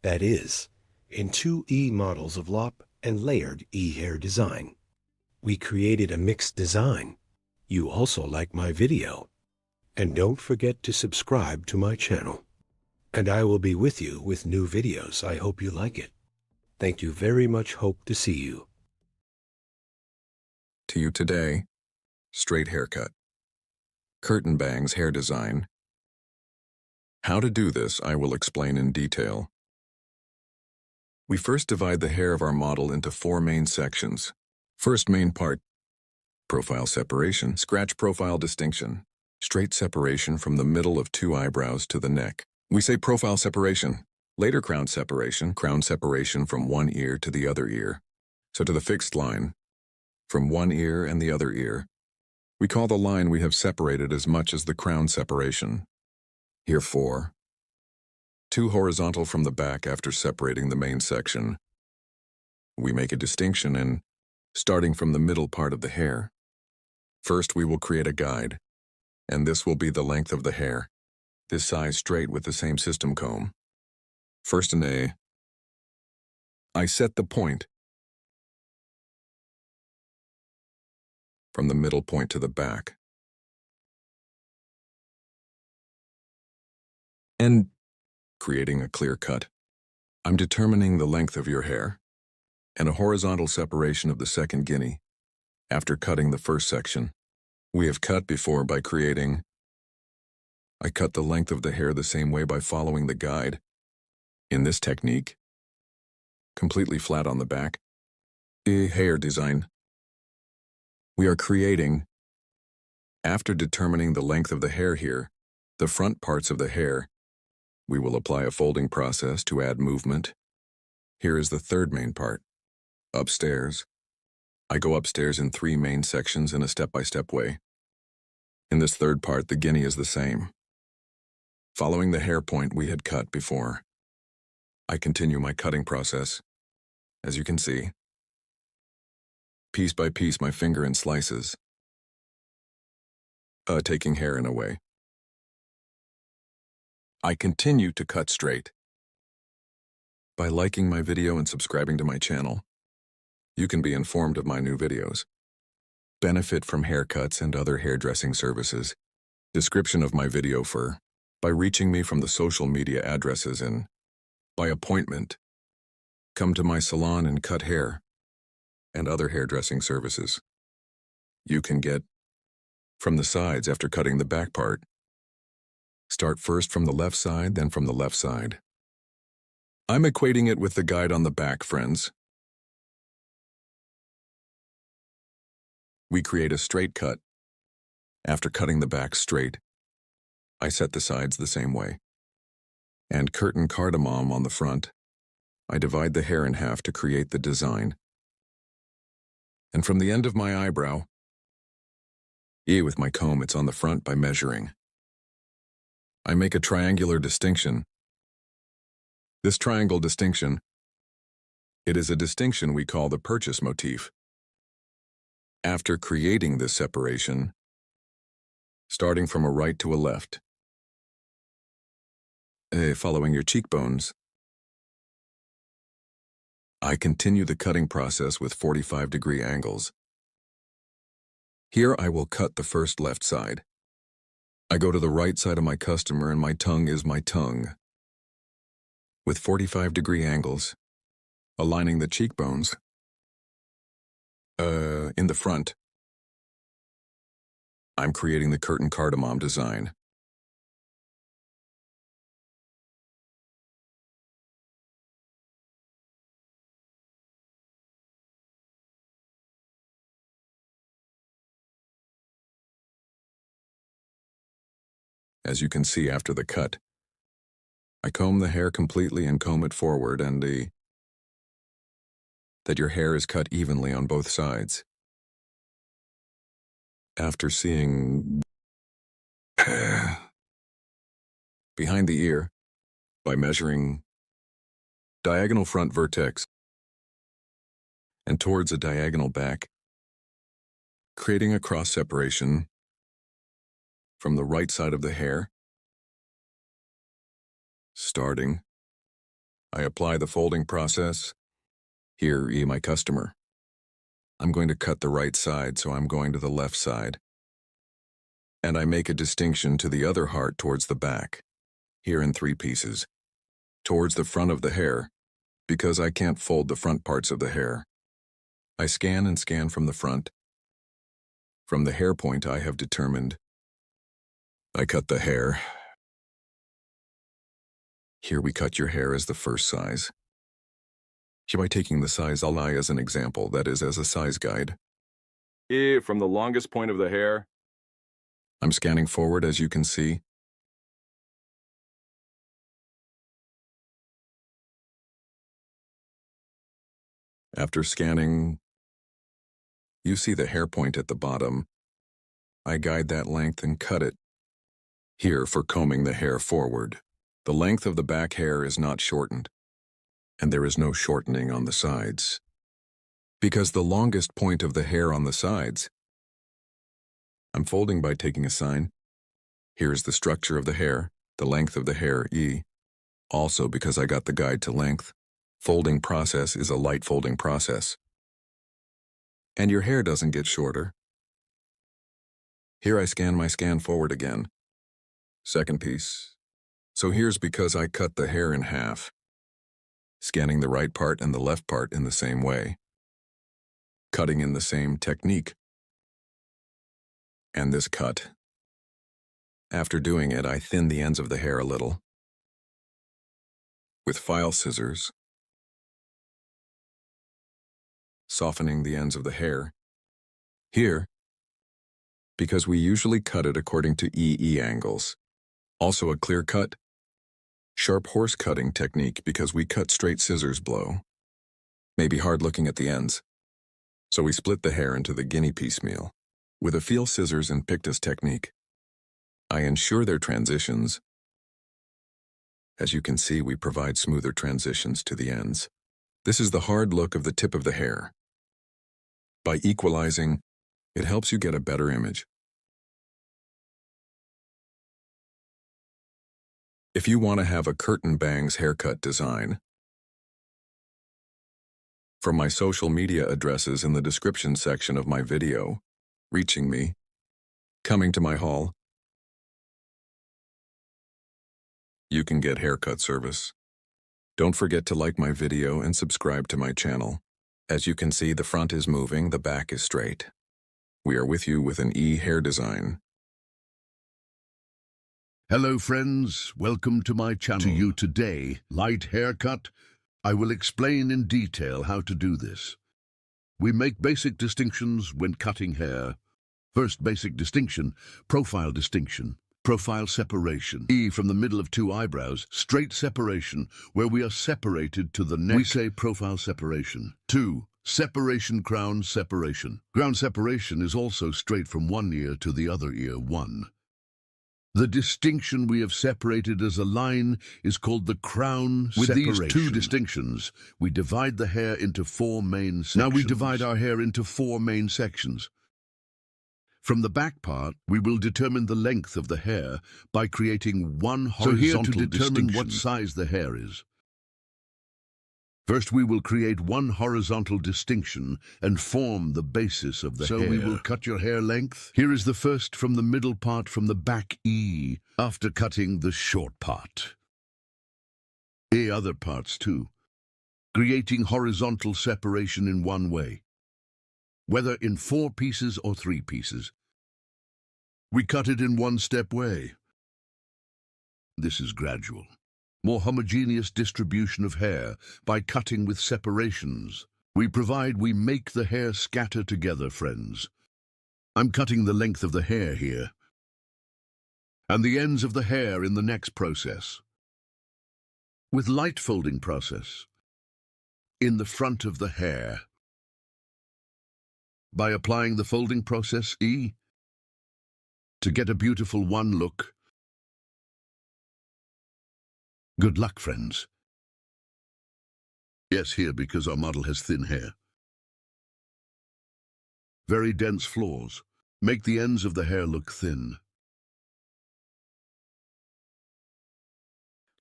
Speaker 7: That is, in two models of lop and layered hair design. We created a mixed design. You also like my video. And don't forget to subscribe to my channel. And I will be with you with new videos. I hope you like it. Thank you very much. Hope to see you.
Speaker 4: To you today, straight haircut, curtain bangs hair design. How to do this I will explain in detail. We first divide the hair of our model into 4 main sections. First main part, profile separation, scratch profile distinction, straight separation from the middle of 2 eyebrows to the neck. We say profile separation, later crown separation from one ear to the other ear. So to the fixed line, from one ear and the other ear. We call the line we have separated as much as the crown separation. Here 4. 2 horizontal from the back after separating the main section. We make a distinction in starting from the middle part of the hair. First we will create a guide, and this will be the length of the hair, this size straight with the same system comb. First in A, I set the point from the middle point to the back. And creating a clear cut. I'm determining the length of your hair and a horizontal separation of the second guinea after cutting the first section. We have cut before by creating. I cut the length of the hair the same way by following the guide. In this technique, completely flat on the back, hair design. We are creating After determining the length of the hair here, the front parts of the hair, we will apply a folding process to add movement. Here is the third main part, upstairs. I go upstairs in 3 main sections in a step-by-step way. In this third part, the guinea is the same. Following the hair point we had cut before, I continue my cutting process. As you can see, piece by piece my finger in slices, taking hair in a way. I continue to cut straight. By liking my video and subscribing to my channel, you can be informed of my new videos. Benefit from haircuts and other hairdressing services. Description of my video by reaching me from the social media addresses and by appointment. Come to my salon and cut hair and other hairdressing services. You can get from the sides after cutting the back part. Start first from the left side, then from the left side. I'm equating it with the guide on the back, friends. We create a straight cut. After cutting the back straight, I set the sides the same way. And curtain cardamom on the front. I divide the hair in half to create the design. And from the end of my eyebrow, with my comb, it's on the front by measuring. I make a triangular distinction. This triangle distinction, it is a distinction we call the purchase motif. After creating this separation, starting from a right to a left, following your cheekbones, I continue the cutting process with 45-degree angles. Here I will cut the first left side. I go to the right side of my customer and my tongue is my tongue. With 45-degree angles, aligning the cheekbones, in the front, I'm creating the curtain cardamom design. As you can see after the cut, I comb the hair completely and comb it forward and that your hair is cut evenly on both sides. After seeing behind the ear, by measuring diagonal front vertex and towards a diagonal back, creating a cross separation from the right side of the hair. Starting, I apply the folding process. Here, my customer. I'm going to cut the right side, so I'm going to the left side. And I make a distinction to the other heart towards the back, here in 3 pieces, towards the front of the hair, because I can't fold the front parts of the hair. I scan and scan from the front. From the hair point I have determined, I cut the hair. Here we cut your hair as the first size. Here by taking the size I'll as an example, that is as a size guide. From the longest point of the hair, I'm scanning forward as you can see. After scanning, you see the hair point at the bottom. I guide that length and cut it. Here for combing the hair forward. The length of the back hair is not shortened, and there is no shortening on the sides. Because the longest point of the hair on the sides, I'm folding by taking a sign. Here is the structure of the hair, the length of the hair, Also because I got the guide to length, folding process is a light folding process. And your hair doesn't get shorter. Here I scan my scan forward again. Second piece. So here's because I cut the hair in half, scanning the right part and the left part in the same way, cutting in the same technique. And this cut. After doing it, I thin the ends of the hair a little with file scissors, softening the ends of the hair. Here, because we usually cut it according to EE angles. Also a clear cut, sharp horse cutting technique because we cut straight scissors blow. Maybe hard looking at the ends. So we split the hair into the guinea piecemeal. With a feel scissors and pictus technique, I ensure their transitions. As you can see, we provide smoother transitions to the ends. This is the hard look of the tip of the hair. By equalizing, it helps you get a better image. If you want to have a curtain bangs haircut design, from my social media addresses in the description section of my video, reaching me, coming to my hall, you can get haircut service. Don't forget to like my video and subscribe to my channel. As you can see, the front is moving, the back is straight. We are with you with an E hair design.
Speaker 1: Hello friends, welcome to my channel. To you today, light haircut. I will explain in detail how to do this. We make basic distinctions when cutting hair. First basic distinction, profile distinction. Profile separation. E from the middle of two eyebrows, straight separation, where we are separated to the neck. We say profile separation. 2. Separation crown separation. Crown separation is also straight from one ear to the other ear. 1. The distinction we have separated as a line is called the crown separation. With these two distinctions, we divide the hair into 4 main sections. Now we divide our hair into 4 main sections. From the back part, we will determine the length of the hair by creating one horizontal distinction. So here to determine what size the hair is. First, we will create one horizontal distinction and form the basis of the hair. So we will cut your hair length. Here is the first from the middle part from the back E, after cutting the short part. A other parts too, creating horizontal separation in one way. Whether in 4 pieces or 3 pieces. We cut it in one-step way. This is gradual. More homogeneous distribution of hair by cutting with separations. We make the hair scatter together, friends. I'm cutting the length of the hair here, and the ends of the hair in the next process. With light folding process, in the front of the hair. By applying the folding process E, to get a beautiful one look. Good luck, friends. Yes, here, because our model has thin hair. Very dense flaws. Make the ends of the hair look thin.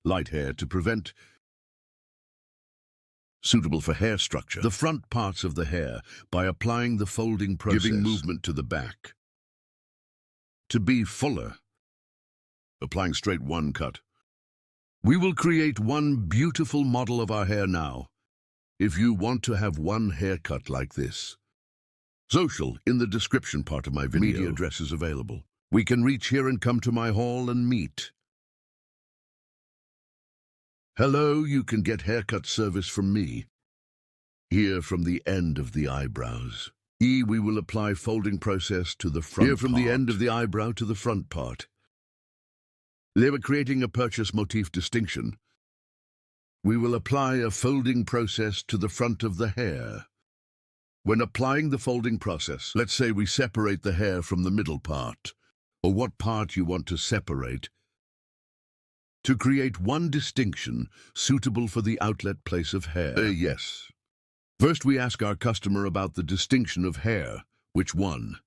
Speaker 1: Light hair to prevent. Suitable for hair structure. The front parts of the hair by applying the folding process. Giving movement to the back. To be fuller. Applying straight one cut. We will create one beautiful model of our hair now. If you want to have one haircut like this. Social in the description part of my video. Media address is available. We can reach here and come to my hall and meet. Hello, you can get haircut service from me. Here from the end of the eyebrows. E, we will apply folding process to the front part. Here from the end of the eyebrow to the front part. They were creating a purchase motif distinction. We will apply a folding process to the front of the hair. When applying the folding process, let's say we separate the hair from the middle part, or what part you want to separate, to create one distinction suitable for the outlet place of hair. Yes. First we ask our customer about the distinction of hair, which one.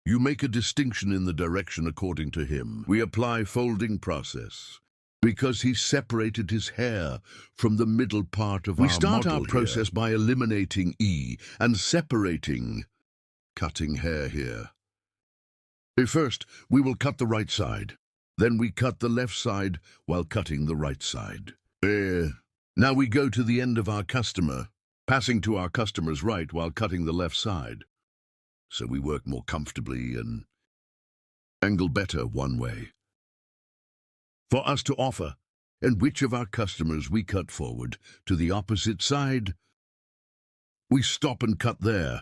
Speaker 1: You make a distinction in the direction according to him. We apply folding process, because he separated his hair from the middle part of our model. We start our process by eliminating E and separating, cutting hair here. First, we will cut the right side. Then we cut the left side while cutting the right side. Now we go to the end of our customer, passing to our customer's right while cutting the left side. So we work more comfortably and angle better one way. For us to offer, and which of our customers we cut forward to the opposite side, we stop and cut there.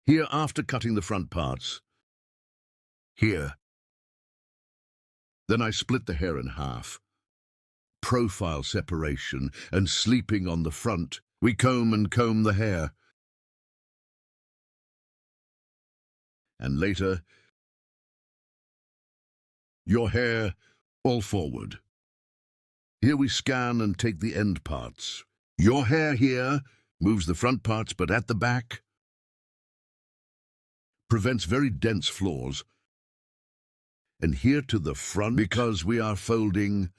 Speaker 1: Here, after cutting the front parts. Here. Then I split the hair in half. Profile separation and sleeping on the front. We comb the hair. And later, your hair all forward. Here we scan and take the end parts. Your hair here moves the front parts, but at the back prevents very dense flaws. And here to the front, because we are folding,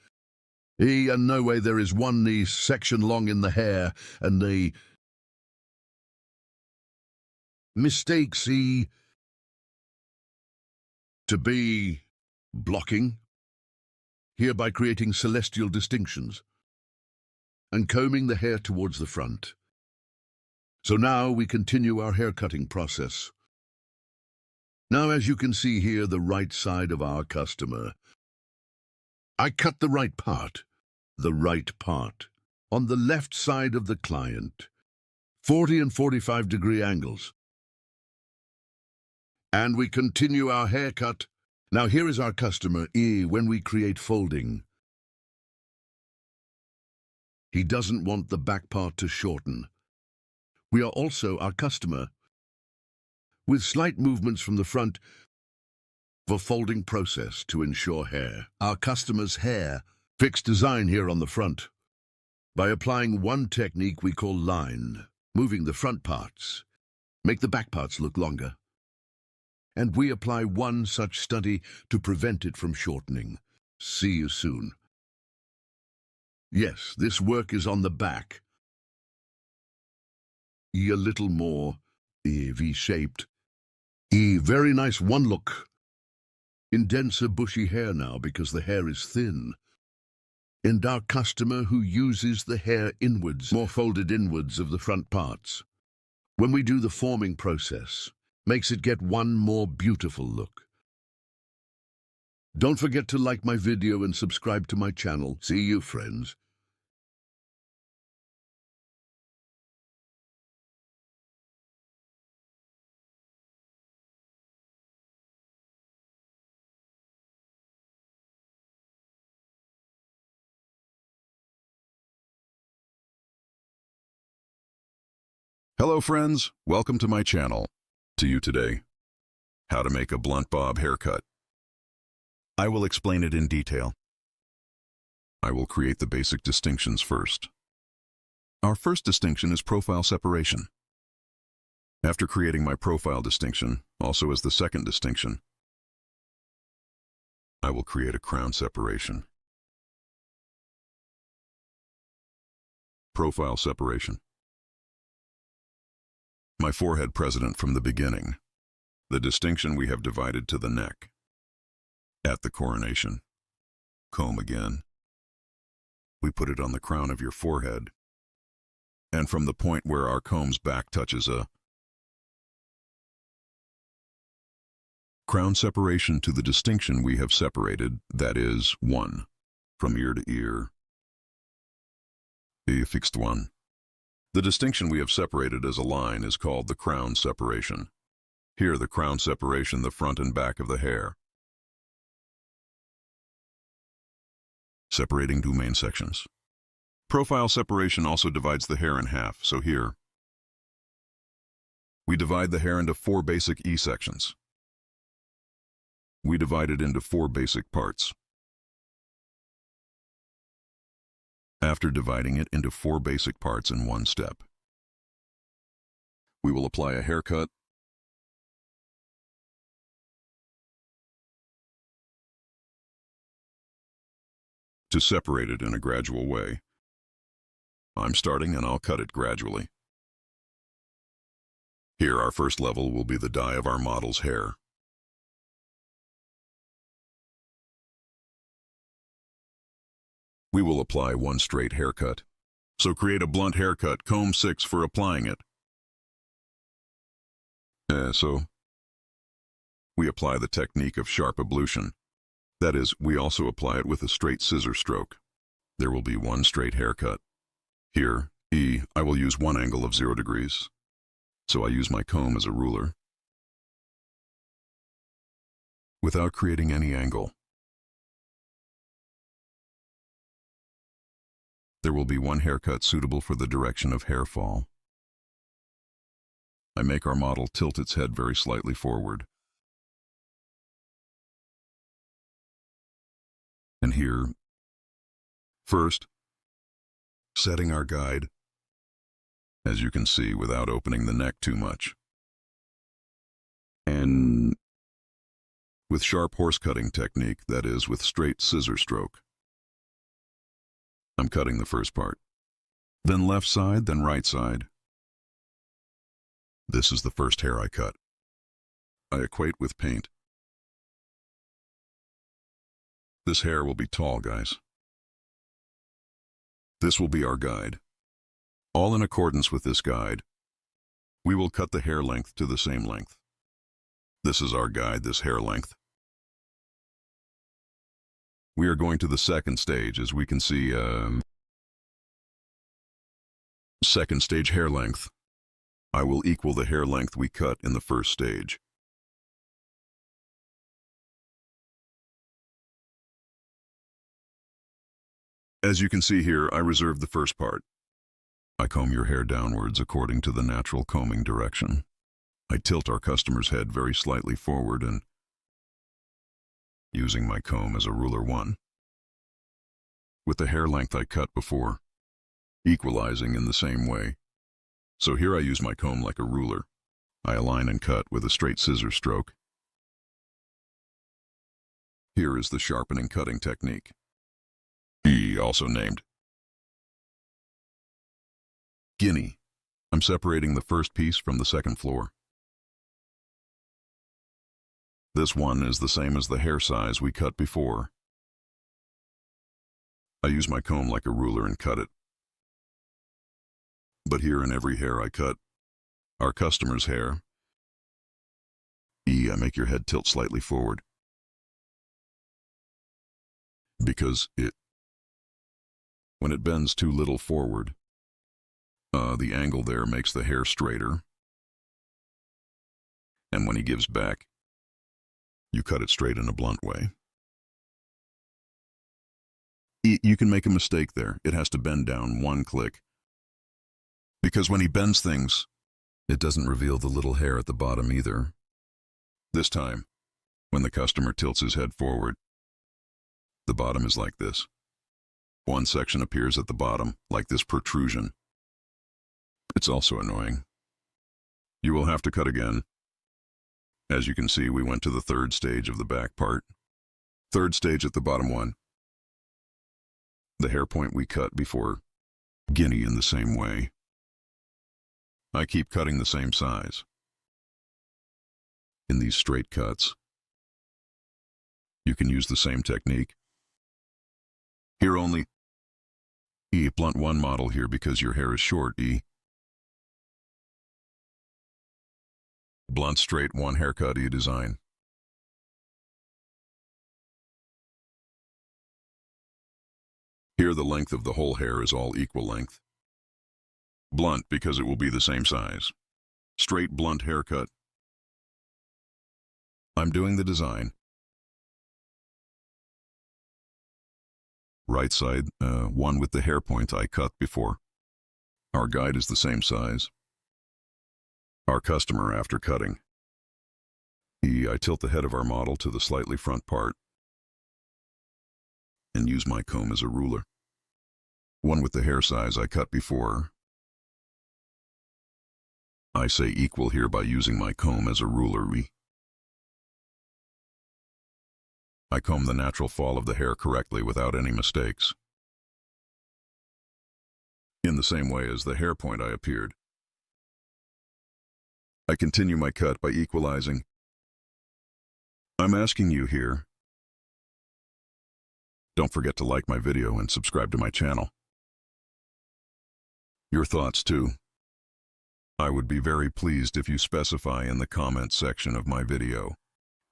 Speaker 1: and no way there is one knee section long in the hair, and the mistakes to be blocking, hereby creating celestial distinctions, and combing the hair towards the front. So now we continue our hair cutting process. Now, as you can see here, the right side of our customer. I cut the right part, on the left side of the client, 40 and 45 degree angles. And we continue our haircut. Now here is our customer, when we create folding. He doesn't want the back part to shorten. We are also our customer, with slight movements from the front for folding process to ensure hair. Our customer's hair, fixed design here on the front. By applying one technique we call line, moving the front parts, make the back parts look longer. And we apply one such study to prevent it from shortening. See you soon. Yes, this work is on the back. A little more V-shaped. Very nice one look. In denser bushy hair now because the hair is thin. And our customer who uses the hair inwards, more folded inwards of the front parts. When we do the forming process, makes it get one more beautiful look. Don't forget to like my video and subscribe to my channel. See you, friends.
Speaker 3: Hello friends, welcome to my channel. To you today, how to make a blunt bob haircut. I will explain it in detail. I will create the basic distinctions first. Our first distinction is profile separation. After creating my profile distinction, also as the second distinction, I will create a crown separation. Profile separation. My forehead precedent from the beginning. The distinction we have divided to the neck. At the coronation. Comb again. We put it on the crown of your forehead. And from the point where our comb's back touches a crown separation to the distinction we have separated, that is, 1. From ear to ear. A fixed one. The distinction we have separated as a line is called the crown separation. Here the crown separation the front and back of the hair. Separating two main sections. Profile separation also divides the hair in half, so here we divide the hair into 4 basic E sections. We divide it into 4 basic parts. After dividing it into 4 basic parts in one step, we will apply a haircut to separate it in a gradual way. I'm starting and I'll cut it gradually. Here our first level will be the dye of our model's hair. We will apply one straight haircut. So create a blunt haircut, comb 6 for applying it. So we apply the technique of sharp ablution. That is, we also apply it with a straight scissor stroke. There will be one straight haircut. Here, I will use one angle of 0 degrees. So I use my comb as a ruler without creating any angle. There will be one haircut suitable for the direction of hair fall. I make our model tilt its head very slightly forward. And here, first, setting our guide, as you can see, without opening the neck too much. And with sharp horse cutting technique, that is, with straight scissor stroke. I'm cutting the first part. Then left side, then right side. This is the first hair I cut. I equate with paint. This hair will be tall, guys. This will be our guide. All in accordance with this guide, we will cut the hair length to the same length. This is our guide, this hair length. We are going to the second stage, as we can see, second stage hair length. I will equal the hair length we cut in the first stage. As you can see here, I reserved the first part. I comb your hair downwards according to the natural combing direction. I tilt our customer's head very slightly forward and, using my comb as a ruler 1, with the hair length I cut before, equalizing in the same way. So here I use my comb like a ruler. I align and cut with a straight scissor stroke. Here is the sharpening cutting technique, also named Guinea. I'm separating the first piece from the second floor. This one is the same as the hair size we cut before. I use my comb like a ruler and cut it. But here in every hair I cut, our customer's hair, I make your head tilt slightly forward. Because when it bends too little forward, the angle there makes the hair straighter. And when he gives back, you cut it straight in a blunt way. You can make a mistake there. It has to bend down 1 click. Because when he bends things, it doesn't reveal the little hair at the bottom either. This time, when the customer tilts his head forward, the bottom is like this. One section appears at the bottom, like this protrusion. It's also annoying. You will have to cut again. As you can see, we went to the third stage of the back part. Third stage at the bottom one. The hair point we cut before, Guinea in the same way. I keep cutting the same size. In these straight cuts, you can use the same technique. Here only, blunt 1 model here because your hair is short, Blunt straight 1 haircut, design. Here the length of the whole hair is all equal length. Blunt because it will be the same size. Straight blunt haircut. I'm doing the design. Right side, one with the hair point I cut before. Our guide is the same size. Our customer after cutting. I tilt the head of our model to the slightly front part and use my comb as a ruler. One with the hair size I cut before. I say equal here by using my comb as a ruler. I comb the natural fall of the hair correctly without any mistakes. In the same way as the hair point I appeared. I continue my cut by equalizing. I'm asking you here. Don't forget to like my video and subscribe to my channel. Your thoughts too. I would be very pleased if you specify in the comments section of my video.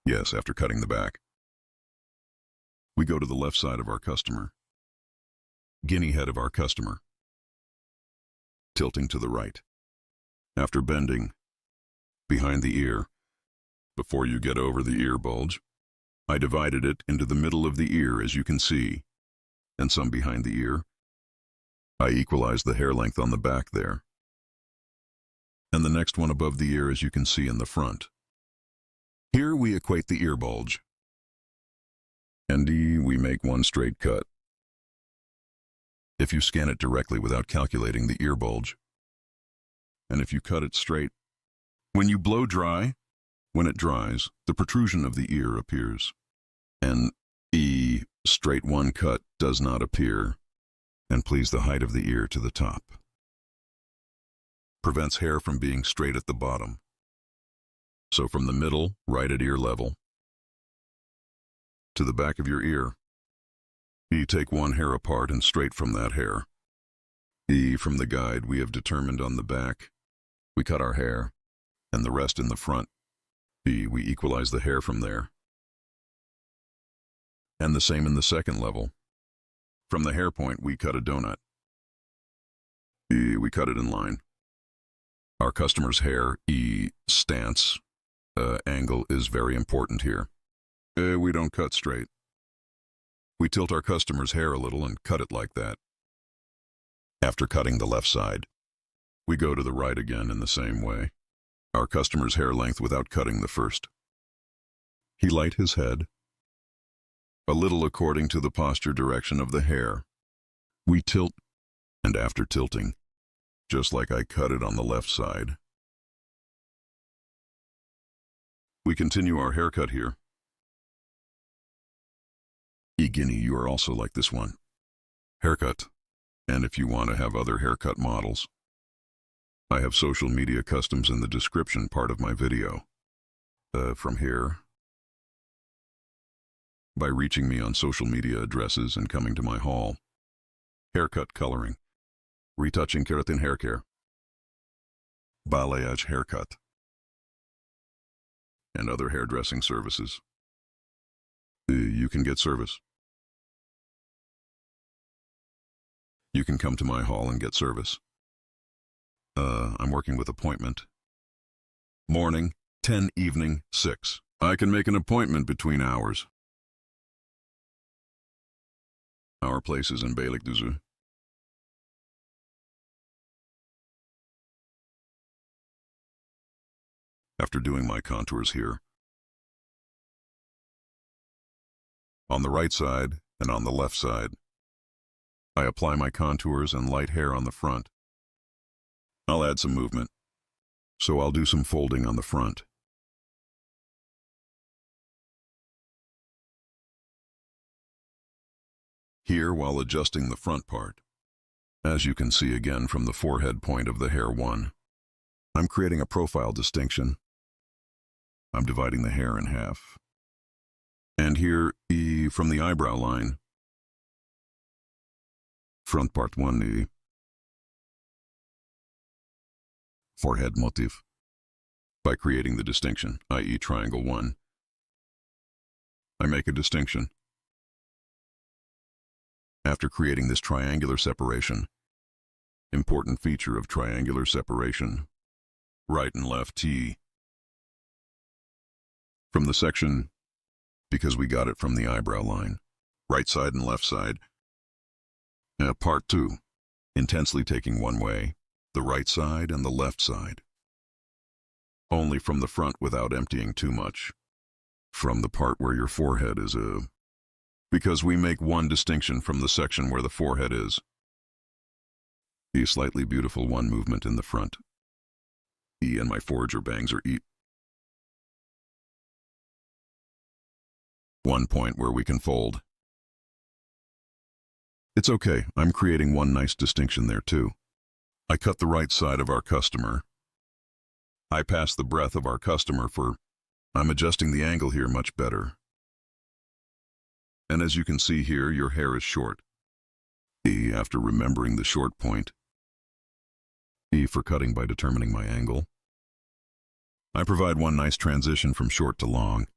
Speaker 3: Yes, after cutting the back. We go to the left side of our customer. Guinea head of our customer. Tilting to the right. After bending, behind the ear. Before you get over the ear bulge, I divided it into the middle of the ear, as you can see, and some behind the ear. I equalized the hair length on the back there, and the next one above the ear, as you can see in the front. Here we equate the ear bulge, and we make one straight cut. If you scan it directly without calculating the ear bulge, and if you cut it straight, when you blow dry, when it dries, the protrusion of the ear appears. An straight one cut does not appear, and please the height of the ear to the top. Prevents hair from being straight at the bottom. So from the middle, right at ear level, to the back of your ear, you take one hair apart and straight from that hair. From the guide we have determined on the back, we cut our hair, and the rest in the front. We equalize the hair from there. And the same in the second level. From the hair point, we cut a donut. We cut it in line. Our customer's hair, stance, angle is very important here. We don't cut straight. We tilt our customer's hair a little and cut it like that. After cutting the left side, we go to the right again in the same way. Our customer's hair length without cutting the first. He light his head, a little according to the posture direction of the hair. We tilt, and after tilting, just like I cut it on the left side, we continue our haircut here. Guinea, you are also like this one. Haircut. And if you want to have other haircut models, I have social media customs in the description part of my video. From here, by reaching me on social media addresses and coming to my hall. Haircut coloring, retouching keratin hair care, balayage haircut, and other hairdressing services. You can get service. You can come to my hall and get service. I'm working with appointment. Morning, 10, evening, 6. I can make an appointment between hours. Our place is in Beylikdüzü. After doing my contours here, on the right side and on the left side, I apply my contours and light hair on the front. I'll add some movement, so I'll do some folding on the front. Here, while adjusting the front part, as you can see again from the forehead point of the hair 1, I'm creating a profile distinction. I'm dividing the hair in half. And here, from the eyebrow line, front part 1, forehead motif, by creating the distinction, i.e. triangle 1. I make a distinction. After creating this triangular separation, important feature of triangular separation, right and left T. From the section, because we got it from the eyebrow line, right side and left side. Part 2, intensely taking one way, the right side and the left side. Only from the front without emptying too much. From the part where your forehead is because we make one distinction from the section where the forehead is. The slightly beautiful one movement in the front. And my forager bangs are one point where we can fold. It's okay, I'm creating one nice distinction there too. I cut the right side of our customer. I pass the breadth of our customer for, I'm adjusting the angle here much better. And as you can see here, your hair is short. After remembering the short point. For cutting by determining my angle. I provide one nice transition from short to long.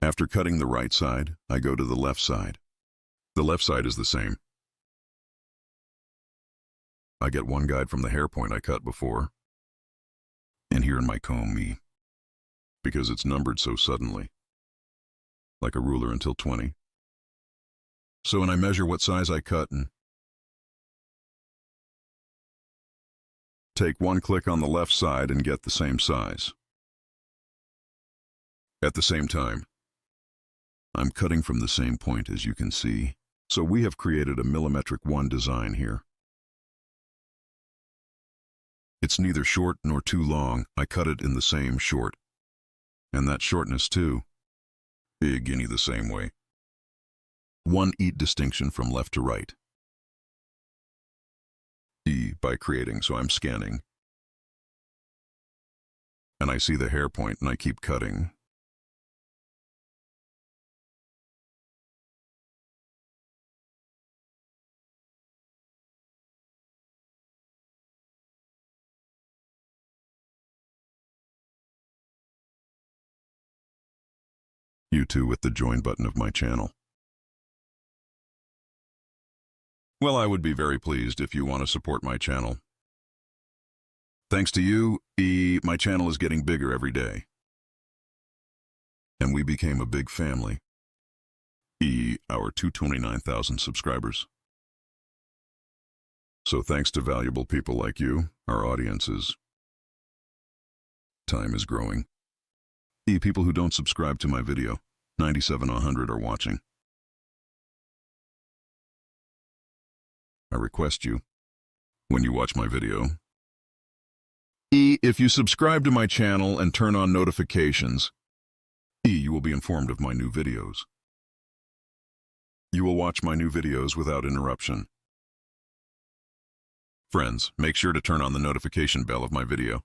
Speaker 3: After cutting the right side, I go to the left side. The left side is the same. I get one guide from the hair point I cut before. And here in my comb, because it's numbered so suddenly, like a ruler until 20. So when I measure what size I cut and take one click on the left side and get the same size. At the same time, I'm cutting from the same point, as you can see. So we have created a millimetric 1 design here. It's neither short nor too long. I cut it in the same short. And that shortness too. Big guinea the same way. 1 eat distinction from left to right. E by creating, so I'm scanning. And I see the hair point and I keep cutting. You too with the join button of my channel. Well, I would be very pleased if you want to support my channel. Thanks to you, my channel is getting bigger every day. And we became a big family. Our 229,000 subscribers. So thanks to valuable people like you, our audiences, time is growing. People who don't subscribe to my video, 97 100 are watching. I request you, when you watch my video, if you subscribe to my channel and turn on notifications, you will be informed of my new videos. You will watch my new videos without interruption. Friends, make sure to turn on the notification bell of my video,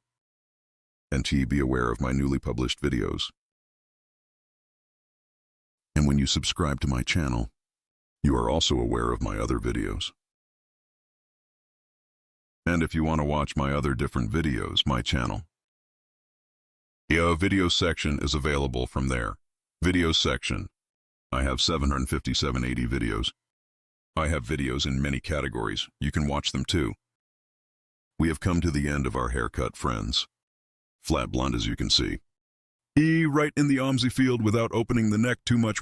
Speaker 3: and be aware of my newly published videos. And when you subscribe to my channel, you are also aware of my other videos. And if you want to watch my other different videos, my channel, video section is available from there. Video section. I have 757 videos. I have videos in many categories. You can watch them too. We have come to the end of our haircut, friends. Flat blonde, as you can see. Right in the OMSI field without opening the neck too much.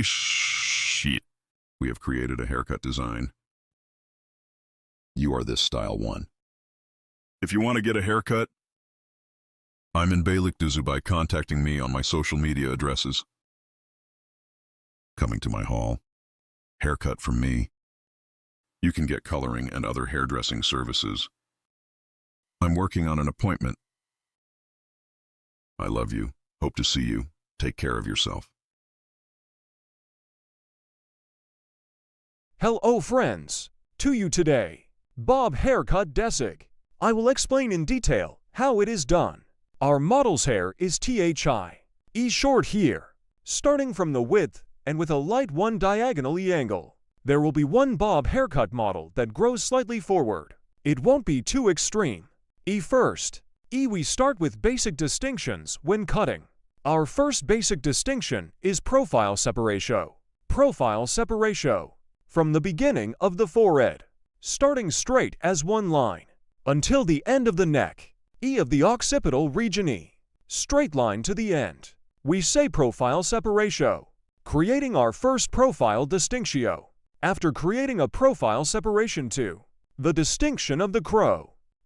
Speaker 3: Sheet. We have created a haircut design. You are this style 1. If you want to get a haircut, I'm in Beylikdüzü by contacting me on my social media addresses. Coming to my hall. Haircut from me. You can get coloring and other hairdressing services. I'm working on an appointment. I love you. Hope to see you. Take care of yourself.
Speaker 2: Hello friends, to you today, Bob Haircut Desig. I will explain in detail how it is done. Our model's hair is THI short here, starting from the width and with a light 1 diagonal angle. There will be one Bob haircut model that grows slightly forward. It won't be too extreme. First, we start with basic distinctions when cutting. Our first basic distinction is profile separation. Profile separation. From the beginning of the forehead, starting straight as one line, until the end of the neck, of the occipital region straight line to the end. We say profile separation. Creating our first profile distinction. After creating a profile separation too, the distinction of the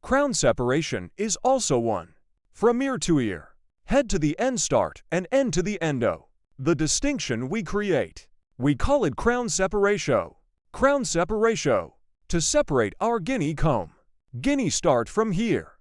Speaker 2: crown separation is also one. From ear to ear, head to the end start and end to the endo. The distinction we create, we call it crown separation. Crown separation. To separate our guinea comb. Guinea start from here.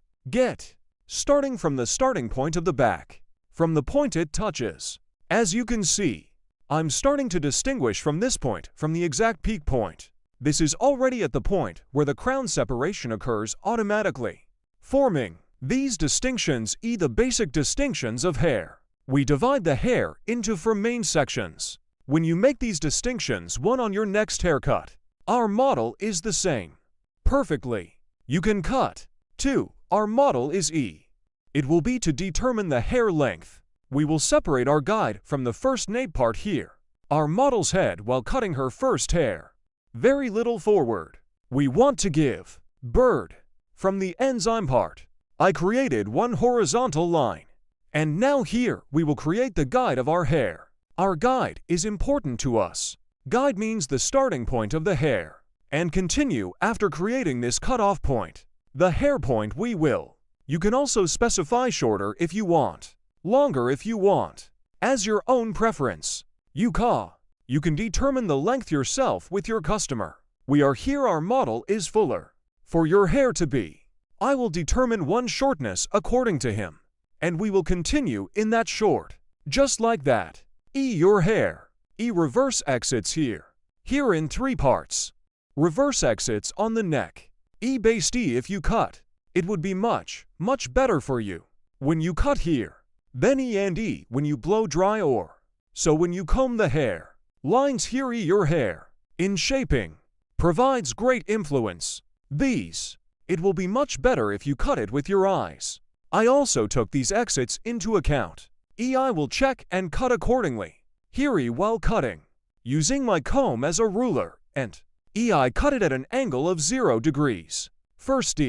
Speaker 2: Starting from the starting point of the back. From the point it touches. As you can see, I'm starting to distinguish from this point from the exact peak point. This is already at the point where the crown separation occurs automatically, forming these distinctions the basic distinctions of hair. We divide the hair into 4 main sections. When you make these distinctions one on your next haircut, our model is the same. Perfectly. You can cut. 2. Our model is It will be to determine the hair length. We will separate our guide from the first nape part here. Our model's head while cutting her first hair. Very little forward. We want to give bird. From the enzyme part, I created one horizontal line. And now here we will create the guide of our hair. Our guide is important to us. Guide means the starting point of the hair. And continue after creating this cutoff point. The hair point we will. You can also specify shorter if you want, longer if you want, as your own preference. You can determine the length yourself with your customer. We are here, our model is fuller. For your hair to be, I will determine one shortness according to him. And we will continue in that short. Just like that. Your hair. Reverse exits here. Here in 3 parts. Reverse exits on the neck. Based if you cut. It would be much better for you. When you cut here. Then and when you blow dry or. So when you comb the hair. Lines here your hair. In shaping. Provides great influence. These. It will be much better if you cut it with your eyes. I also took these exits into account. I will check and cut accordingly. Here while cutting. Using my comb as a ruler and I cut it at an angle of 0 degrees. First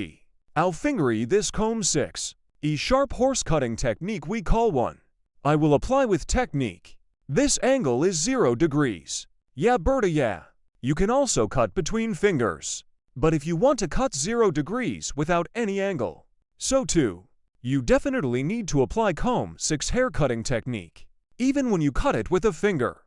Speaker 2: I'll finger this comb 6. Sharp horse cutting technique we call one. I will apply with technique. This angle is 0 degrees. Yeah Berta yeah. You can also cut between fingers. But if you want to cut 0 degrees without any angle, so too, you definitely need to apply comb 6 hair cutting technique. Even when you cut it with a finger.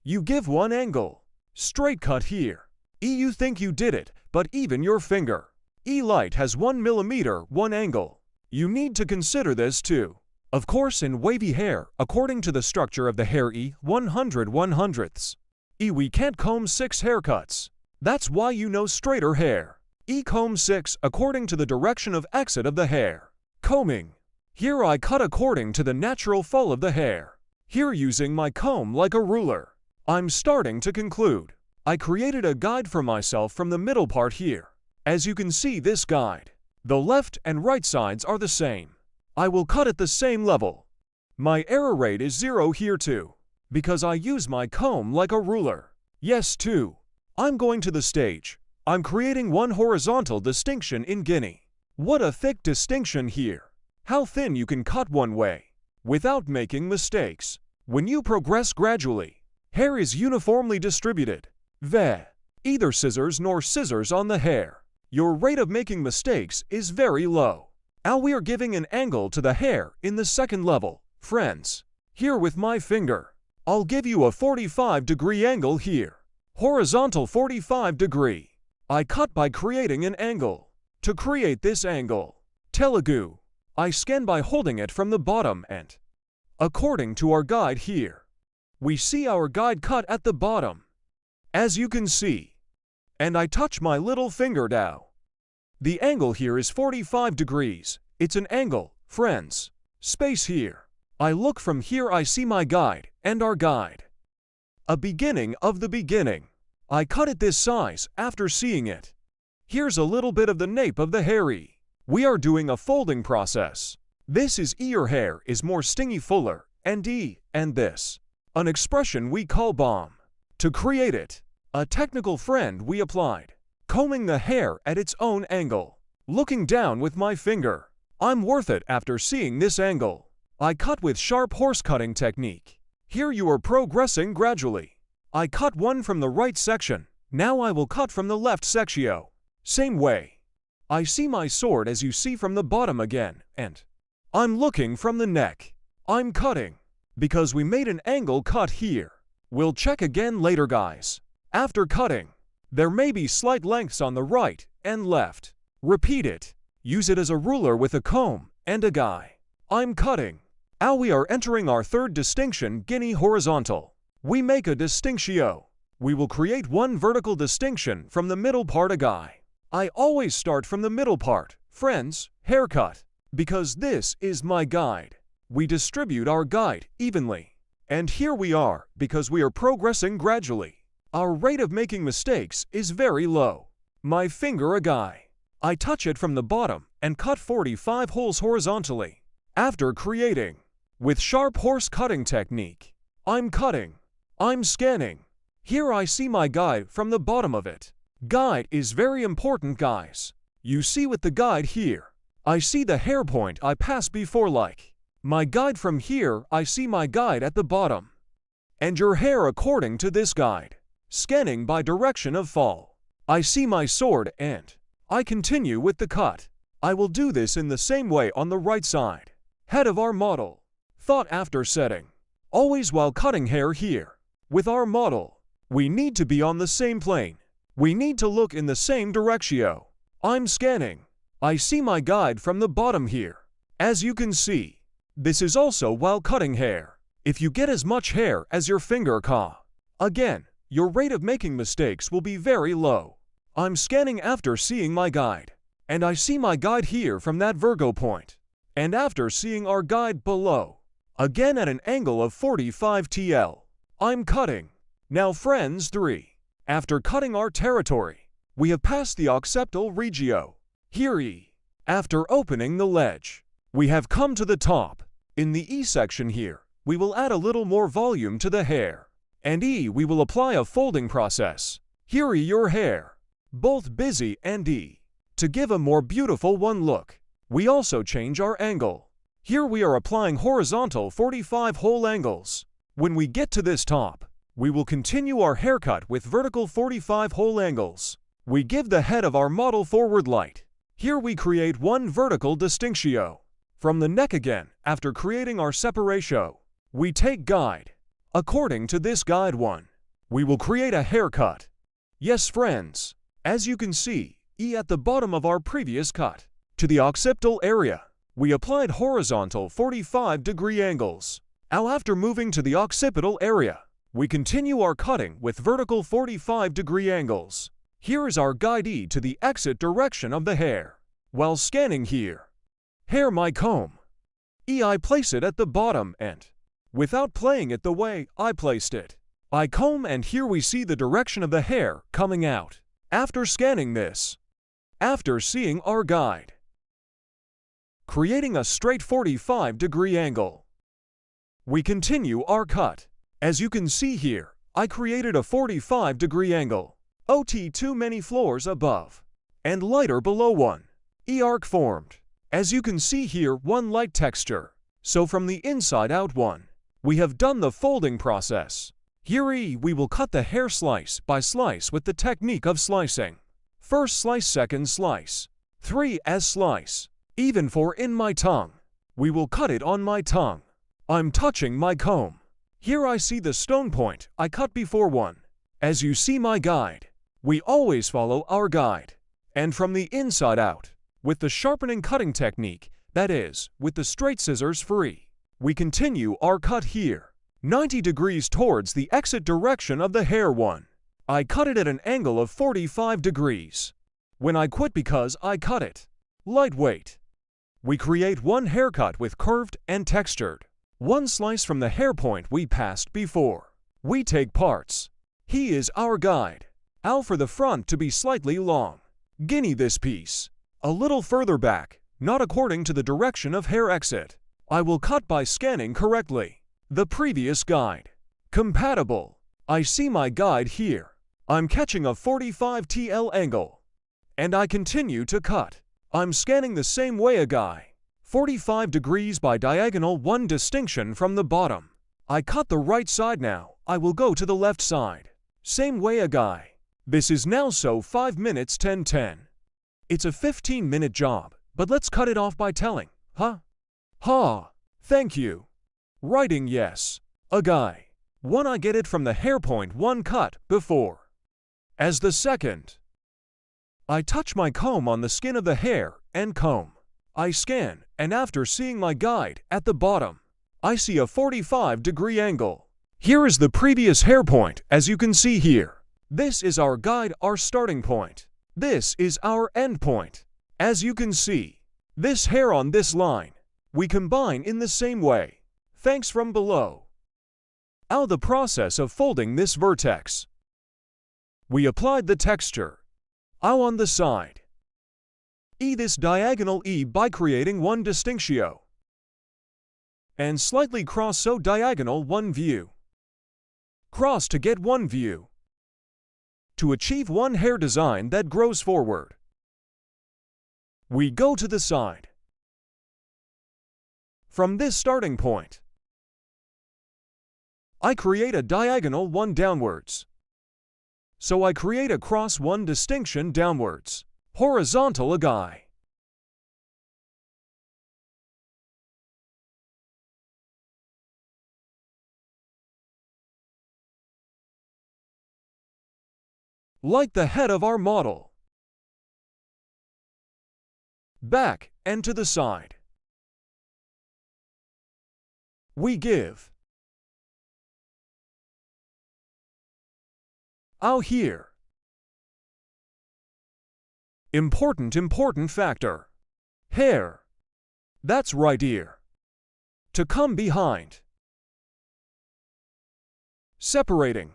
Speaker 2: You give one angle. Straight cut here. You think you did it, but even your finger. Light has 1 millimeter, one angle. You need to consider this too. Of course in wavy hair, according to the structure of the hair 100/100ths. We can't comb 6 haircuts. That's why you know straighter hair. Comb 6 according to the direction of exit of the hair. Combing. Here I cut according to the natural fall of the hair. Here using my comb like a ruler. I'm starting to conclude. I created a guide for myself from the middle part here. As you can see this guide. The left and right sides are the same. I will cut at the same level. My error rate is 0 here too. Because I use my comb like a ruler. Yes too. I'm going to the stage. I'm creating one horizontal distinction in Guinea. What a thick distinction here. How thin you can cut one way. Without making mistakes. When you progress gradually, hair is uniformly distributed. Either scissors nor scissors on the hair. Your rate of making mistakes is very low. Now we are giving an angle to the hair in the second level, friends. Here with my finger, I'll give you a 45-degree angle here. Horizontal 45-degree. I cut by creating an angle. To create this angle, Telugu, I scan by holding it from the bottom and, according to our guide here, we see our guide cut at the bottom. As you can see, and I touch my little finger now. The angle here is 45 degrees. It's an angle, friends. Space here. I look from here, I see my guide and our guide. A beginning of the beginning. I cut it this size after seeing it. Here's a little bit of the nape of the hair. We are doing a folding process. This is your hair is more stingy fuller and this. An expression we call bomb. To create it, a technical friend we applied. Combing the hair at its own angle. Looking down with my finger. I'm worth it after seeing this angle. I cut with sharp horse cutting technique. Here you are progressing gradually. I cut one from the right section. Now I will cut from the left sectio. Same way. I see my sword as you see from the bottom again, and I'm looking from the neck. I'm cutting. Because we made an angle cut here. We'll check again later, guys. After cutting, there may be slight lengths on the right and left. Repeat it. Use it as a ruler with a comb and a guide. I'm cutting. Now we are entering our third distinction, Guinea horizontal. We make a distinctio. We will create one vertical distinction from the middle part a guide. I always start from the middle part, friends, haircut, because this is my guide. We distribute our guide evenly. And here we are, because we are progressing gradually. Our rate of making mistakes is very low. My finger a guide. I touch it from the bottom and cut 45 holes horizontally. After creating, with sharp horse cutting technique, I'm cutting. I'm scanning. Here I see my guide from the bottom of it. Guide is very important, guys. You see with the guide here, I see the hair point I passed before like. My guide from here, I see my guide at the bottom. And your hair according to this guide. Scanning by direction of fall. I see my sword and I continue with the cut. I will do this in the same way on the right side. Head of our model. Thought after setting. Always while cutting hair here. With our model, we need to be on the same plane. We need to look in the same direction. I'm scanning. I see my guide from the bottom here. As you can see, this is also while cutting hair. If you get as much hair as your finger can, again, your rate of making mistakes will be very low. I'm scanning after seeing my guide. And I see my guide here from that Virgo point. And after seeing our guide below, again at an angle of 45 TL, I'm cutting. Now friends 3. After cutting our territory, we have passed the occipital regio. Here E. After opening the ledge, we have come to the top. In the E section here, we will add a little more volume to the hair. And E we will apply a folding process. Here E your hair. Both busy and E. To give a more beautiful one look, we also change our angle. Here we are applying horizontal 45 whole angles. When we get to this top, we will continue our haircut with vertical 45 whole angles. We give the head of our model forward light. Here we create one vertical distinction. From the neck again, after creating our separation, we take guide. According to this guide one, we will create a haircut. Yes friends, as you can see, E at the bottom of our previous cut. To the occipital area, we applied horizontal 45-degree angles. Now after moving to the occipital area, we continue our cutting with vertical 45-degree angles. Here is our guide E to the exit direction of the hair. While scanning here, hair my comb. E I place it at the bottom and, without playing it the way I placed it, I comb and here we see the direction of the hair coming out. After scanning this, after seeing our guide, creating a straight 45-degree angle, we continue our cut. As you can see here, I created a 45-degree angle. OT too many floors above, and lighter below one. E-arc formed. As you can see here, one light texture. So from the inside out one, we have done the folding process. Here E we will cut the hair slice by slice with the technique of slicing. First slice, second slice. 3 as slice. Even for in my tongue. We will cut it on my tongue. I'm touching my comb. Here I see the stone point I cut before one. As you see my guide, we always follow our guide. And from the inside out, with the sharpening cutting technique, that is, with the straight scissors free, we continue our cut here. 90 degrees towards the exit direction of the hair one. I cut it at an angle of 45 degrees. When I quit because I cut it lightweight. We create one haircut with curved and textured. One slice from the hair point we passed before. We take parts. He is our guide. Al for the front to be slightly long. Guinea this piece. A little further back, not according to the direction of hair exit. I will cut by scanning correctly. The previous guide. Compatible. I see my guide here. I'm catching a 45 TL angle. And I continue to cut. I'm scanning the same way a guy. 45 degrees by diagonal, one distinction from the bottom. I cut the right side now. I will go to the left side. Same way a guy. This is now so 5 minutes 10:10. It's a 15-minute job, but let's cut it off by telling, huh? Ha, thank you. Writing yes. A guy. One I get it from the hair point one cut before. As the second. I touch my comb on the skin of the hair and comb. I scan, and after seeing my guide at the bottom, I see a 45-degree angle. Here is the previous hair point, as you can see here. This is our guide, our starting point. This is our end point. As you can see, this hair on this line, we combine in the same way. Thanks from below. Now the process of folding this vertex. We applied the texture. Now on the side. E this diagonal E by creating one distinction. And slightly cross so diagonal one view. Cross to get one view. To achieve one hair design that grows forward. We go to the side. From this starting point, I create a diagonal one downwards. So I create a cross one distinction downwards, horizontal a guy. Like the head of our model. Back and to the side. We give out here. Important factor. Hair. That's right ear. To come behind. Separating.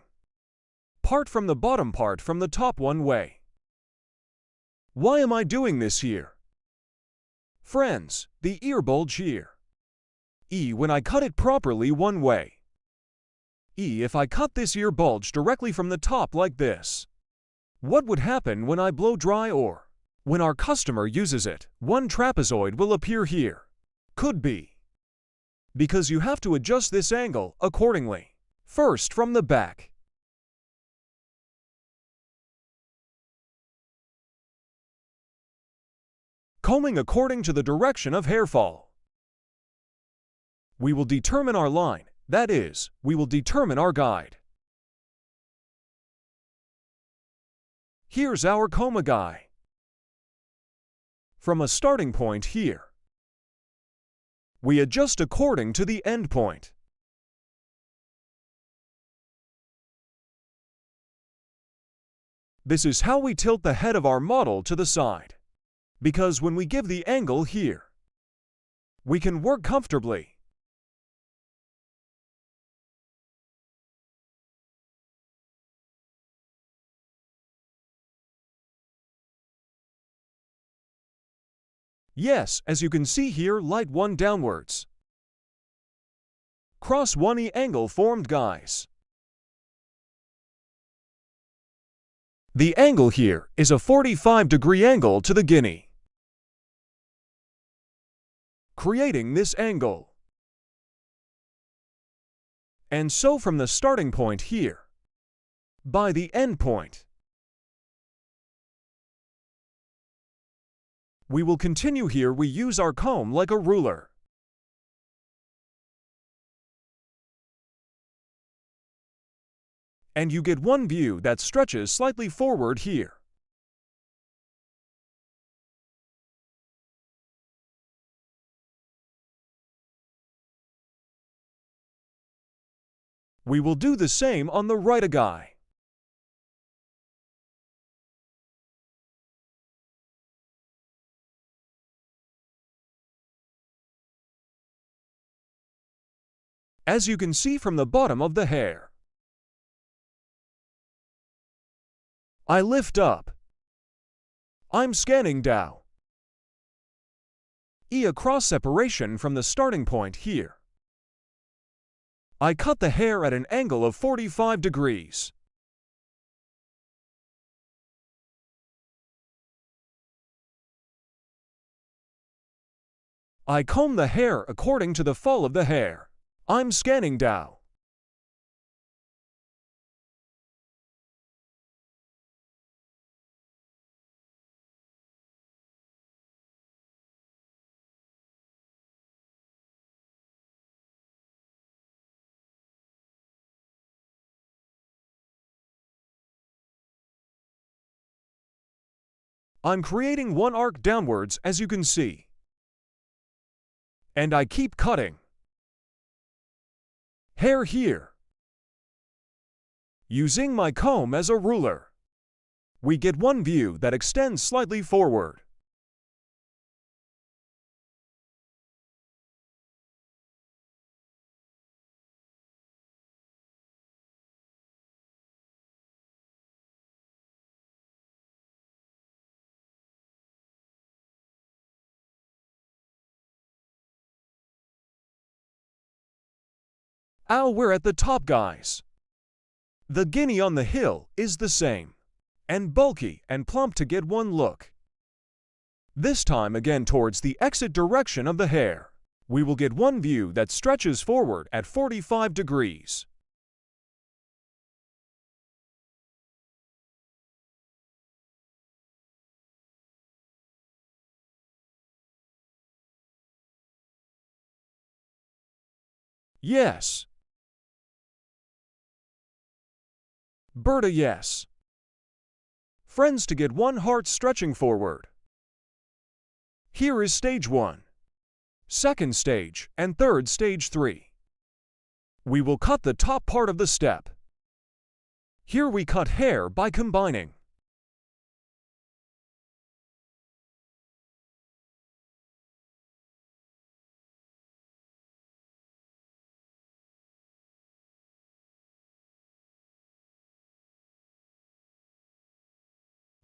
Speaker 2: Part from the bottom part from the top one way. Why am I doing this here? Friends, the ear bulge here. When I cut it properly one way. If I cut this ear bulge directly from the top like this. What would happen when I blow dry or when our customer uses it? One trapezoid will appear here. Could be. Because you have to adjust this angle accordingly. First from the back. Combing according to the direction of hair fall. We will determine our line, that is, we will determine our guide. Here's our comb guide. From a starting point here, we adjust according to the end point. This is how we tilt the head of our model to the side. Because when we give the angle here, we can work comfortably. Yes, as you can see here, light one downwards. Cross one angle formed, guys. The angle here is a 45-degree angle to the guinea. Creating this angle. And so from the starting point here, by the end point, we will continue here. We use our comb like a ruler. And you get one view that stretches slightly forward here. We will do the same on the right guy. As you can see from the bottom of the hair, I lift up. I'm scanning down. A cross separation from the starting point here. I cut the hair at an angle of 45 degrees. I comb the hair according to the fall of the hair. I'm scanning down. I'm creating one arc downwards, as you can see. And I keep cutting. Hair here. Using my comb as a ruler, we get one view that extends slightly forward. We're at the top, guys. The guinea on the hill is the same, and bulky and plump to get one look. This time again towards the exit direction of the hair. We will get one view that stretches forward at 45 degrees. Yes. Berta, yes. Friends, to get one heart stretching forward. Here is stage 1, second stage, and third stage 3. We will cut the top part of the step. Here we cut hair by combining.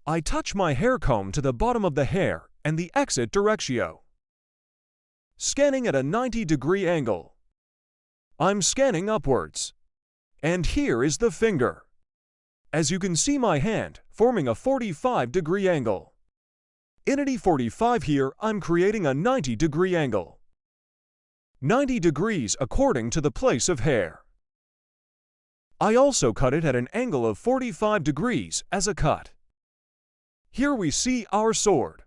Speaker 2: I touch my hair comb to the bottom of the hair and the exit directio. Scanning at a 90-degree angle. I'm scanning upwards. And here is the finger. As you can see my hand forming a 45-degree angle. In a 45 here, I'm creating a 90-degree angle. 90 degrees according to the place of hair. I also cut it at an angle of 45 degrees as a cut. Here we see our sword.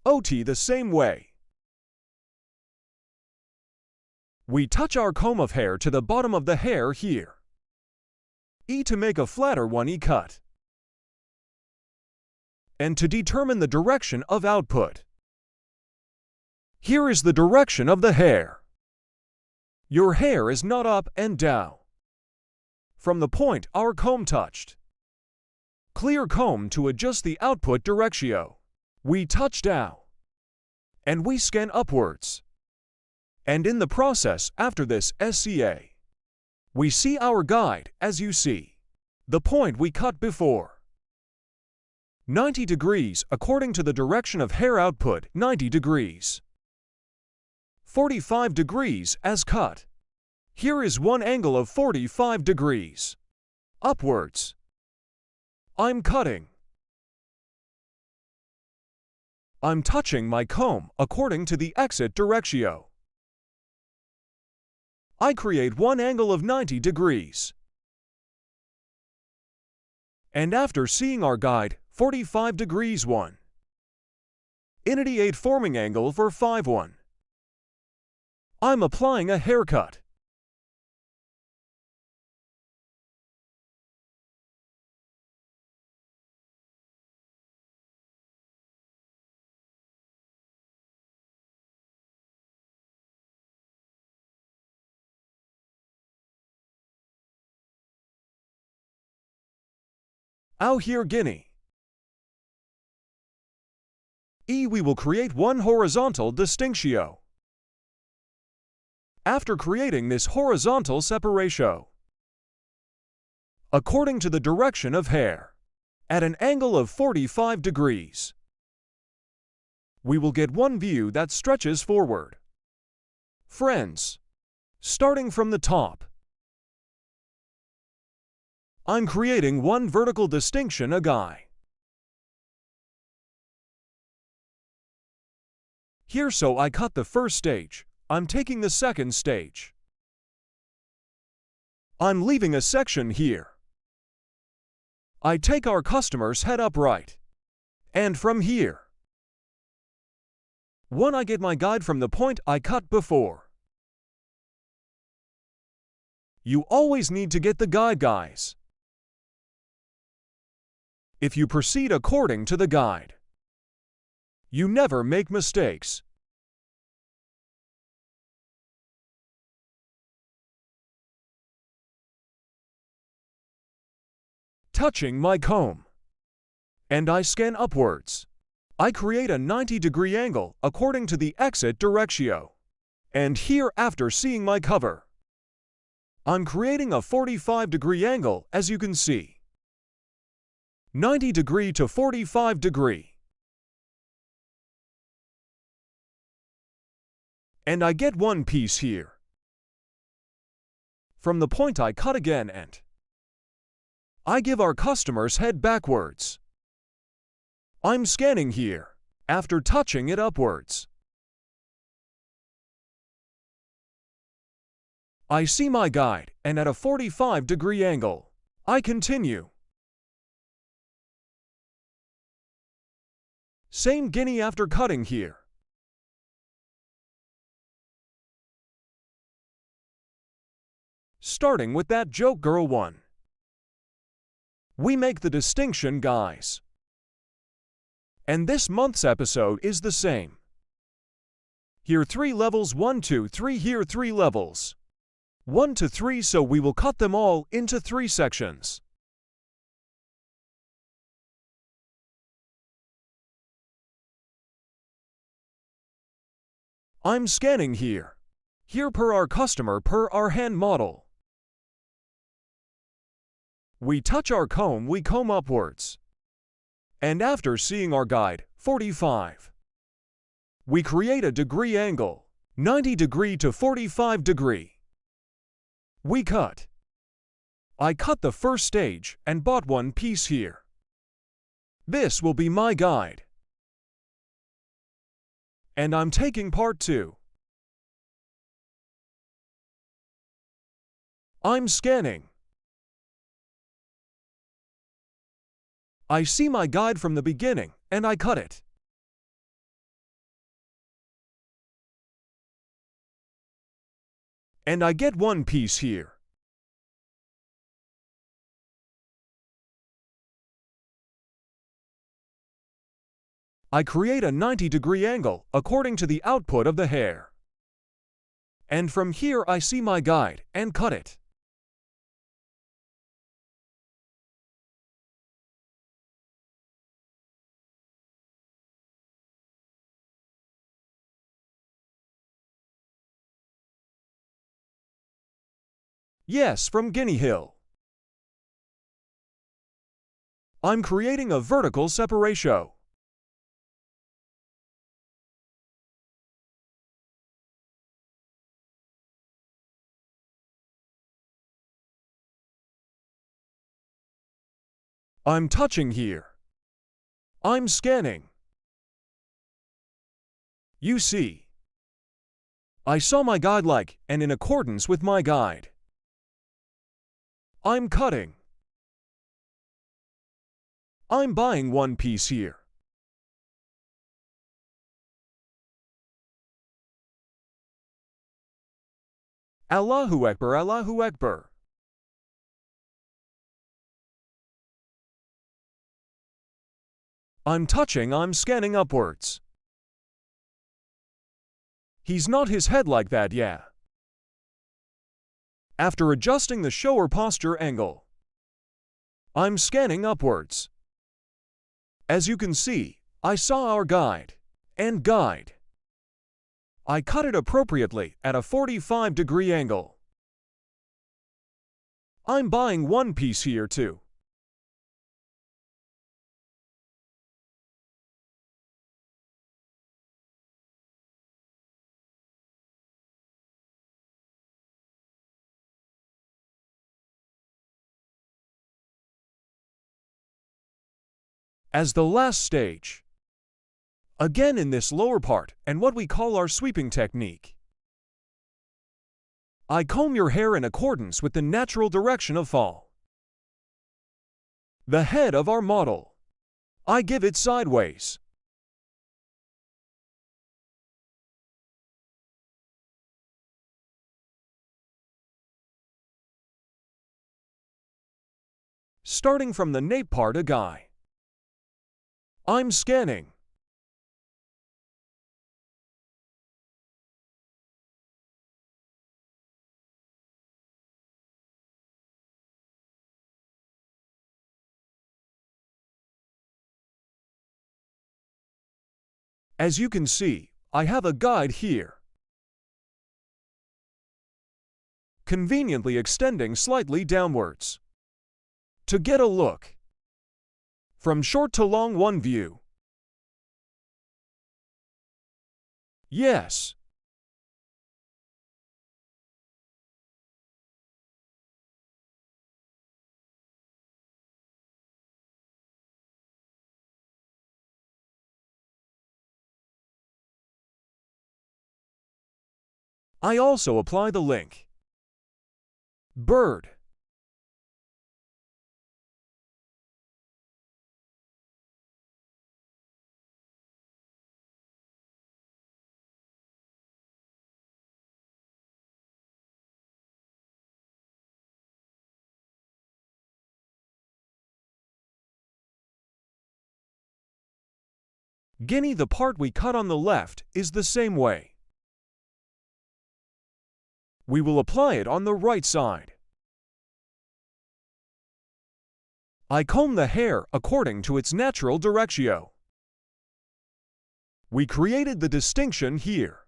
Speaker 2: OT the same way. We touch our comb of hair to the bottom of the hair here. E to make a flatter one E cut. And to determine the direction of output. Here is the direction of the hair. Your hair is not up and down. From the point our comb touched. Clear comb to adjust the output directio. We touch down. And we scan upwards. And in the process after this SCA, we see our guide as you see. The point we cut before. 90 degrees according to the direction of hair output 90 degrees. 45 degrees as cut. Here is one angle of 45 degrees. Upwards. I'm cutting. I'm touching my comb according to the exit directio. I create one angle of 90 degrees. And after seeing our guide, 45 degrees 1. Inity 8 forming angle for 5-1. I'm applying a haircut. Out here Guinea. E we will create one horizontal distinctio. After creating this horizontal separatio, according to the direction of hair, at an angle of 45 degrees, we will get one view that stretches forward. Friends, starting from the top, I'm creating one vertical distinction a guy. Here so I cut the first stage, I'm taking the second stage. I'm leaving a section here. I take our customer's head upright. And from here, one I get my guide from the point I cut before. You always need to get the guide, guys. If you proceed according to the guide, you never make mistakes. Touching my comb. And I scan upwards. I create a 90-degree angle according to the exit directio. And here after seeing my cover, I'm creating a 45-degree angle as you can see. 90 degree to 45 degree. And I get one piece here. From the point I cut again and I give our customer's head backwards. I'm scanning here, after touching it upwards. I see my guide, and at a 45-degree angle, I continue. Same guinea after cutting here. Starting with that joke girl one. We make the distinction, guys. And this month's episode is the same. Here 3 levels, 1, 2, 3, here 3 levels. 1 to 3, so we will cut them all into 3 sections. I'm scanning here. Here per our customer, per our hand model. We touch our comb, we comb upwards. And after seeing our guide, 45, we create a degree angle, 90 degree to 45 degree. We cut. I cut the first stage and bought one piece here. This will be my guide. And I'm taking part 2. I'm scanning. I see my guide from the beginning, and I cut it. And I get one piece here. I create a 90-degree angle according to the output of the hair. And from here I see my guide and cut it. Yes, from Guinea Hill. I'm creating a vertical separation. I'm touching here. I'm scanning. You see, I saw my guide like, and in accordance with my guide, I'm cutting. I'm buying one piece here. Allahu Akbar, Allahu Akbar. I'm touching, I'm scanning upwards. He's not his head like that, yeah. After adjusting the shower posture angle, I'm scanning upwards. As you can see, I saw our guide, and guide. I cut it appropriately at a 45-degree angle. I'm buying one piece here too. As the last stage, again in this lower part and what we call our sweeping technique, I comb your hair in accordance with the natural direction of fall. The head of our model, I give it sideways. Starting from the nape part, a guy. I'm scanning. As you can see, I have a guide here, conveniently extending slightly downwards. To get a look from short to long one view. Yes. I also apply the link. Bird. Guinea. The part we cut on the left is the same way. We will apply it on the right side. I comb the hair according to its natural direction. We created the distinction here.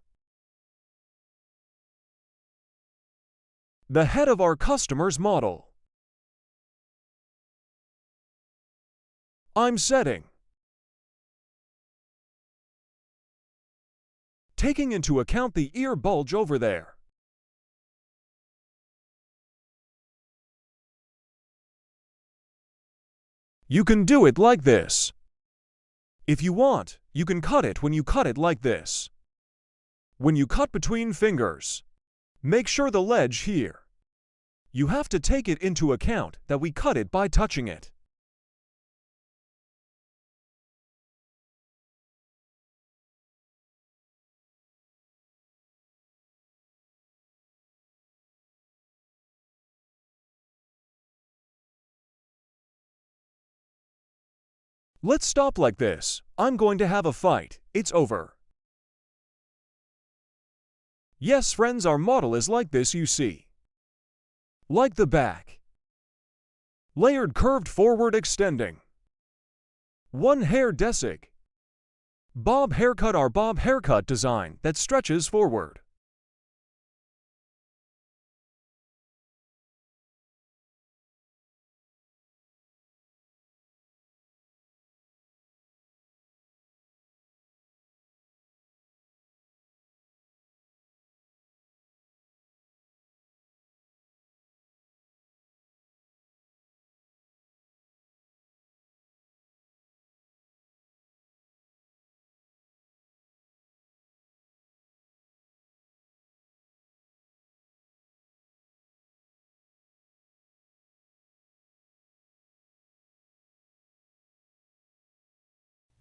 Speaker 2: The head of our customer's model. I'm setting. Taking into account the ear bulge over there. You can do it like this. If you want, you can cut it when you cut it like this. When you cut between fingers, make sure the ledge here. You have to take it into account that we cut it by touching it. Let's stop like this. I'm going to have a fight. It's over. Yes, friends, our model is like this, you see. Like the back. Layered, curved, forward, extending. One hair desig. Bob haircut, our bob haircut design that stretches forward.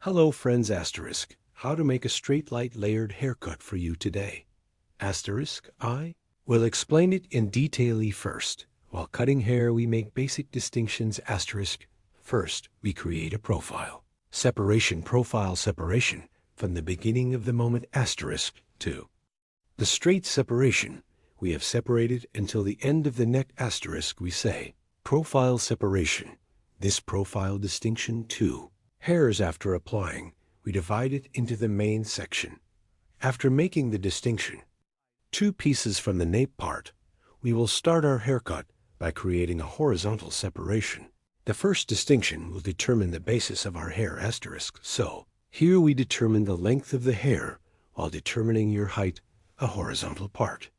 Speaker 7: Hello friends, asterisk. How to make a straight light layered haircut for you today. Asterisk, I will explain it in detail first. While cutting hair, we make basic distinctions. Asterisk. First, we create a profile. Separation, profile separation, from the beginning of the moment. Asterisk, 2. The straight separation, we have separated until the end of the neck. Asterisk, we say. Profile separation. This profile distinction, 2. Hairs after applying, we divide it into the main section. After making the distinction, 2 pieces from the nape part, we will start our haircut by creating a horizontal separation. The first distinction will determine the basis of our hair. Asterisk. So, here we determine the length of the hair while determining your height, a horizontal part.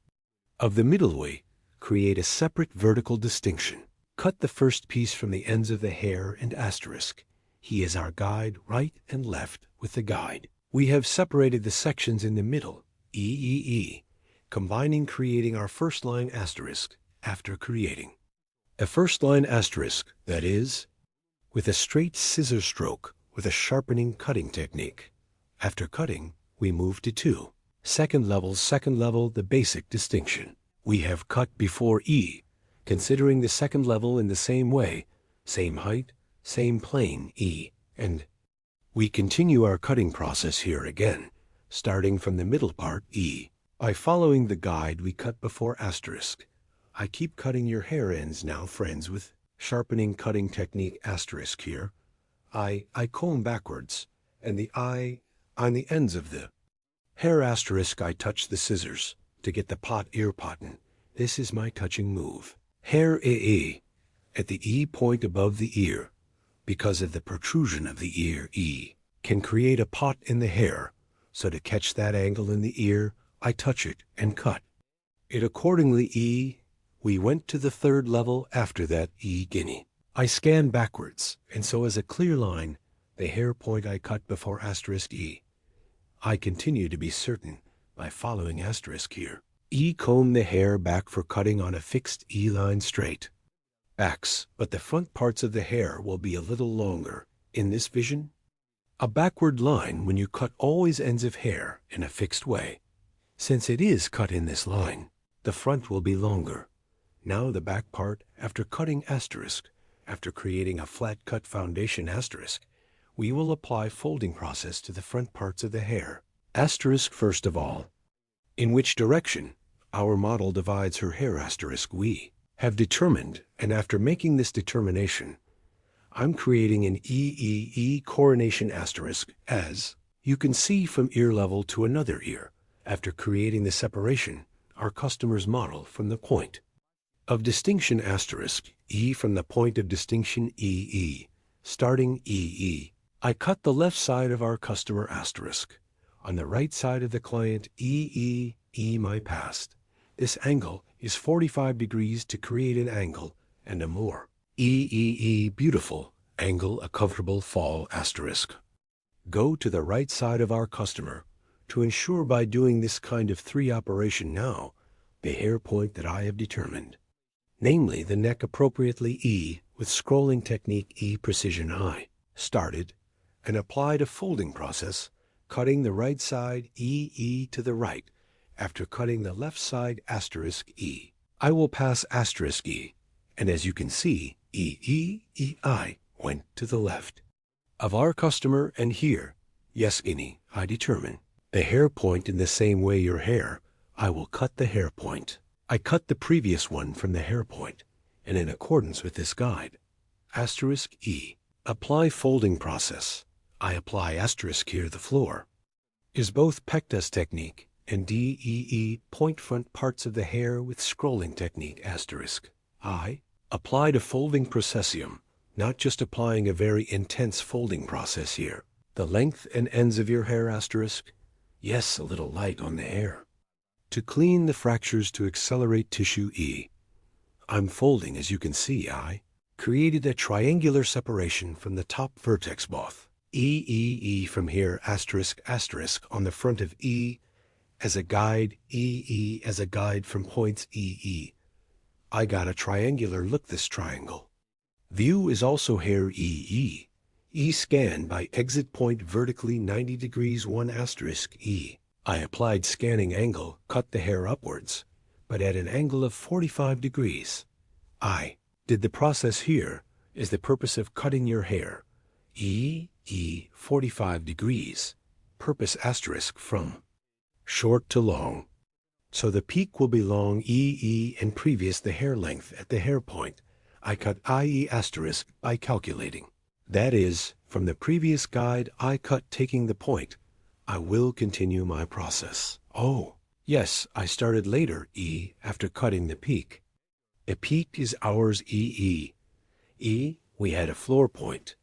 Speaker 7: Of the middle way, create a separate vertical distinction. Cut the first piece from the ends of the hair and asterisk. He is our guide, right and left with the guide. We have separated the sections in the middle, E, combining, creating our first line. Asterisk. After creating a first line asterisk, that is, with a straight scissor stroke with a sharpening cutting technique. After cutting, we move to 2. Second level, the basic distinction. We have cut before E, considering the second level in the same way, same height, same plane, E, and we continue our cutting process here again, starting from the middle part, E. By following the guide we cut before asterisk. I keep cutting your hair ends now, friends, with sharpening cutting technique. Asterisk here. I comb backwards, and the eye on the ends of the hair. Asterisk. I touch the scissors to get the pot ear potten. This is my touching move. Hair A, at the E point above the ear, because of the protrusion of the ear, E, can create a pot in the hair, so to catch that angle in the ear, I touch it and cut it accordingly. E, we went to the third level after that. E, guinea. I scan backwards, and so as a clear line, the hair point I cut before asterisk E. I continue to be certain by following asterisk here. Comb the hair back for cutting on a fixed line straight. Backs, but the front parts of the hair will be a little longer. In this vision, a backward line when you cut always ends of hair in a fixed way. Since it is cut in this line, the front will be longer. Now the back part, after cutting asterisk, after creating a flat cut foundation asterisk, we will apply folding process to the front parts of the hair. Asterisk first of all. In which direction our model divides her hair asterisk we have determined, and after making this determination, I'm creating an EEE coronation asterisk as you can see from ear level to another ear, after creating the separation, our customer's model from the point of distinction asterisk E from the point of distinction EE, starting EE. I cut the left side of our customer asterisk. On the right side of the client EE, my past. This angle is 45 degrees to create an angle and a more EEE beautiful angle, a comfortable fall asterisk. Go to the right side of our customer to ensure by doing this kind of 3 operation now, the hair point that I have determined, namely the neck appropriately E with scrolling technique E precision I, started and applied a folding process, cutting the right side EE to the right after cutting the left side asterisk E. I will pass asterisk E, and as you can see, EI went to the left of our customer, and here, yes, I determine the hair point in the same way your hair, I will cut the hair point. I cut the previous one from the hair point, and in accordance with this guide, asterisk E, apply folding process. I apply asterisk here the floor, is both Pectas technique and DEE point front parts of the hair with scrolling technique asterisk. I applied a folding processium, not just applying a very intense folding process here. The length and ends of your hair asterisk, yes, a little light on the hair. To clean the fractures to accelerate tissue E, I'm folding, as you can see. I created a triangular separation from the top vertex both. EEE from here asterisk asterisk on the front of E as a guide, EE as a guide from points EE. I got a triangular look this triangle. View is also hair EE. E scanned by exit point vertically 90 degrees 1 asterisk E. I applied scanning angle, cut the hair upwards, but at an angle of 45 degrees. I did the process here is the purpose of cutting your hair. E 45 degrees. Purpose asterisk from short to long. So the peak will be long EE and previous the hair length at the hair point. I cut IE asterisk by calculating. That is, from the previous guide I cut taking the point. I will continue my process. Oh, yes, I started later E after cutting the peak. The peak is ours EE. E, we had a floor point.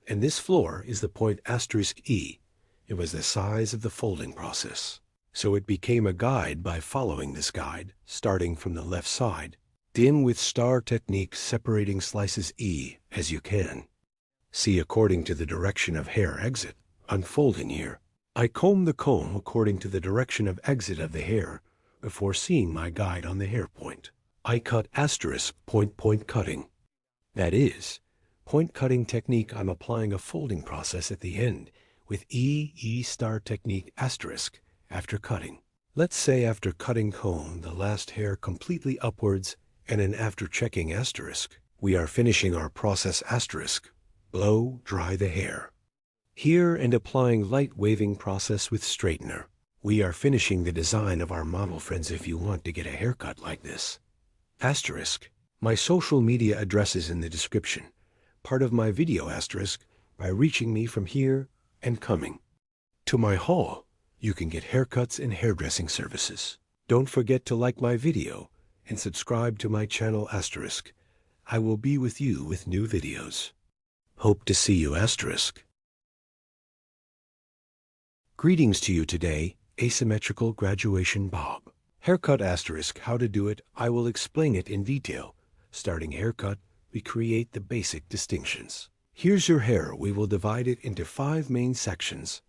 Speaker 7: And this floor is the point asterisk E. It was the size of the folding process. So it became a guide by following this guide, starting from the left side. Dim with star technique separating slices E as you can. See according to the direction of hair exit, unfolding here. I comb the comb according to the direction of exit of the hair before seeing my guide on the hair point. I cut asterisk point cutting. That is, point cutting technique. I'm applying a folding process at the end with E star technique asterisk after cutting. Let's say after cutting comb the last hair completely upwards and an after checking asterisk. We are finishing our process asterisk. Blow dry the hair. Here and applying light waving process with straightener. We are finishing the design of our model, friends, if you want to get a haircut like this. Asterisk. My social media address is in the description. Part of my video asterisk by reaching me from here and coming to my hall. You can get haircuts and hairdressing services. Don't forget to like my video and subscribe to my channel asterisk. I will be with you with new videos. Hope to see you asterisk. Greetings to you today, asymmetrical graduation Bob. Haircut asterisk, how to do it, I will explain it in detail. Starting haircut, we create the basic distinctions. Here's your hair. We will divide it into 5 main sections.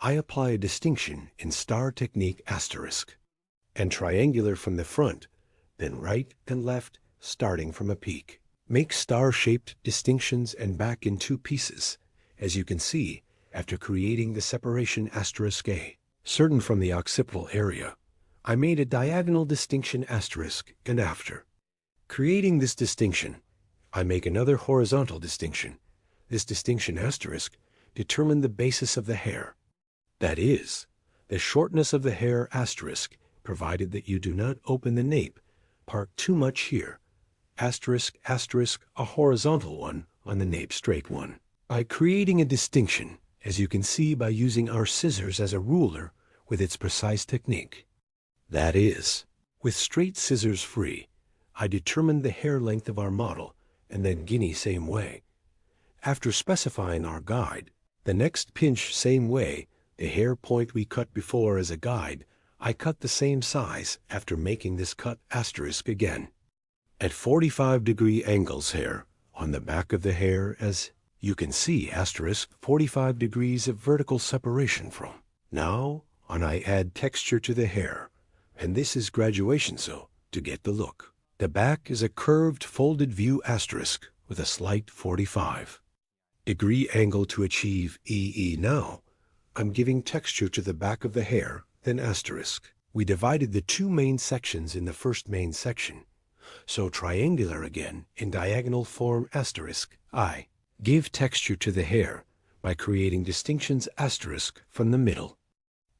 Speaker 7: I apply a distinction in star technique asterisk. and triangular from the front, then right and left, starting from a peak. Make star-shaped distinctions and back in 2 pieces, as you can see after creating the separation *A. Certain from the occipital area, I made a diagonal distinction * and after creating this distinction, I make another horizontal distinction. This distinction * determine the basis of the hair. That is, the shortness of the hair *, provided that you do not open the nape part too much here, ***, a horizontal one on the nape straight one. By creating a distinction, as you can see by using our scissors as a ruler with its precise technique. That is, with straight scissors free, I determined the hair length of our model, and then guinea same way. After specifying our guide, the next pinch same way, the hair point we cut before as a guide, I cut the same size after making this cut * again. At 45-degree angles here, on the back of the hair, as you can see * 45 degrees of vertical separation from. Now, on I add texture to the hair, and this is graduation so, to get the look. The back is a curved folded view * with a slight 45-degree angle to achieve EE. Now, I'm giving texture to the back of the hair, then *. We divided the 2 main sections in the first main section. So triangular again in diagonal form *. I give texture to the hair by creating distinctions * from the middle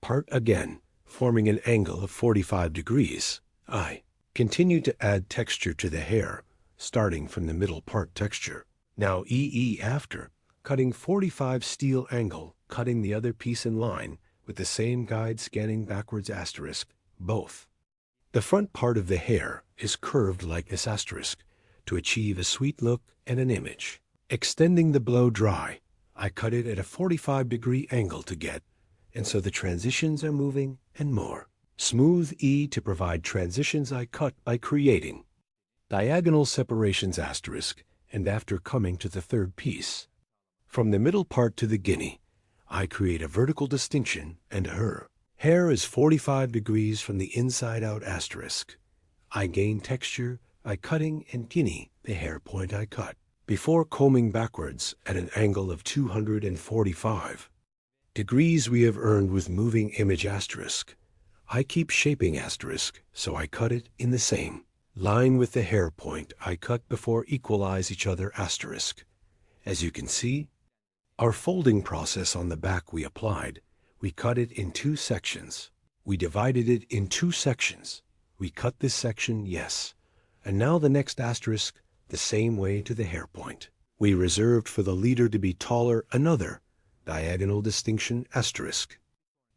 Speaker 7: part again, forming an angle of 45 degrees. I continue to add texture to the hair, starting from the middle part texture. Now EE after, cutting 45 steel angle, cutting the other piece in line with the same guide scanning backwards *, both. The front part of the hair is curved like this * to achieve a sweet look and an image. Extending the blow dry, I cut it at a 45-degree angle to get, and so the transitions are moving and more. Smooth E to provide transitions I cut by creating diagonal separations *, and after coming to the third piece. From the middle part to the guinea, I create a vertical distinction and her. Hair is 45 degrees from the inside out *. I gain texture by cutting and guinea the hair point I cut. Before combing backwards at an angle of 245 degrees we have earned with moving image *. I keep shaping *, so I cut it in the same line with the hair point I cut before equalize each other *. As you can see, our folding process on the back we applied, we cut it in 2 sections. We divided it in 2 sections. We cut this section, yes. And now the next *, the same way to the hair point. We reserved for the leader to be taller another diagonal distinction *.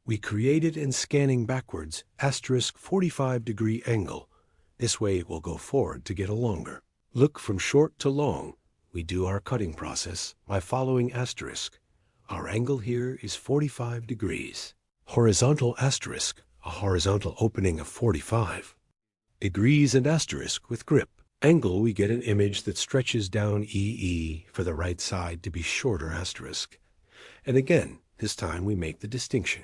Speaker 7: We created and scanning backwards * 45-degree angle. This way it will go forward to get a longer look from short to long. We do our cutting process by following *. Our angle here is 45 degrees. Horizontal *, a horizontal opening of 45 degrees and * with grip. Angle, we get an image that stretches down EE for the right side to be shorter *. And again, this time we make the distinction.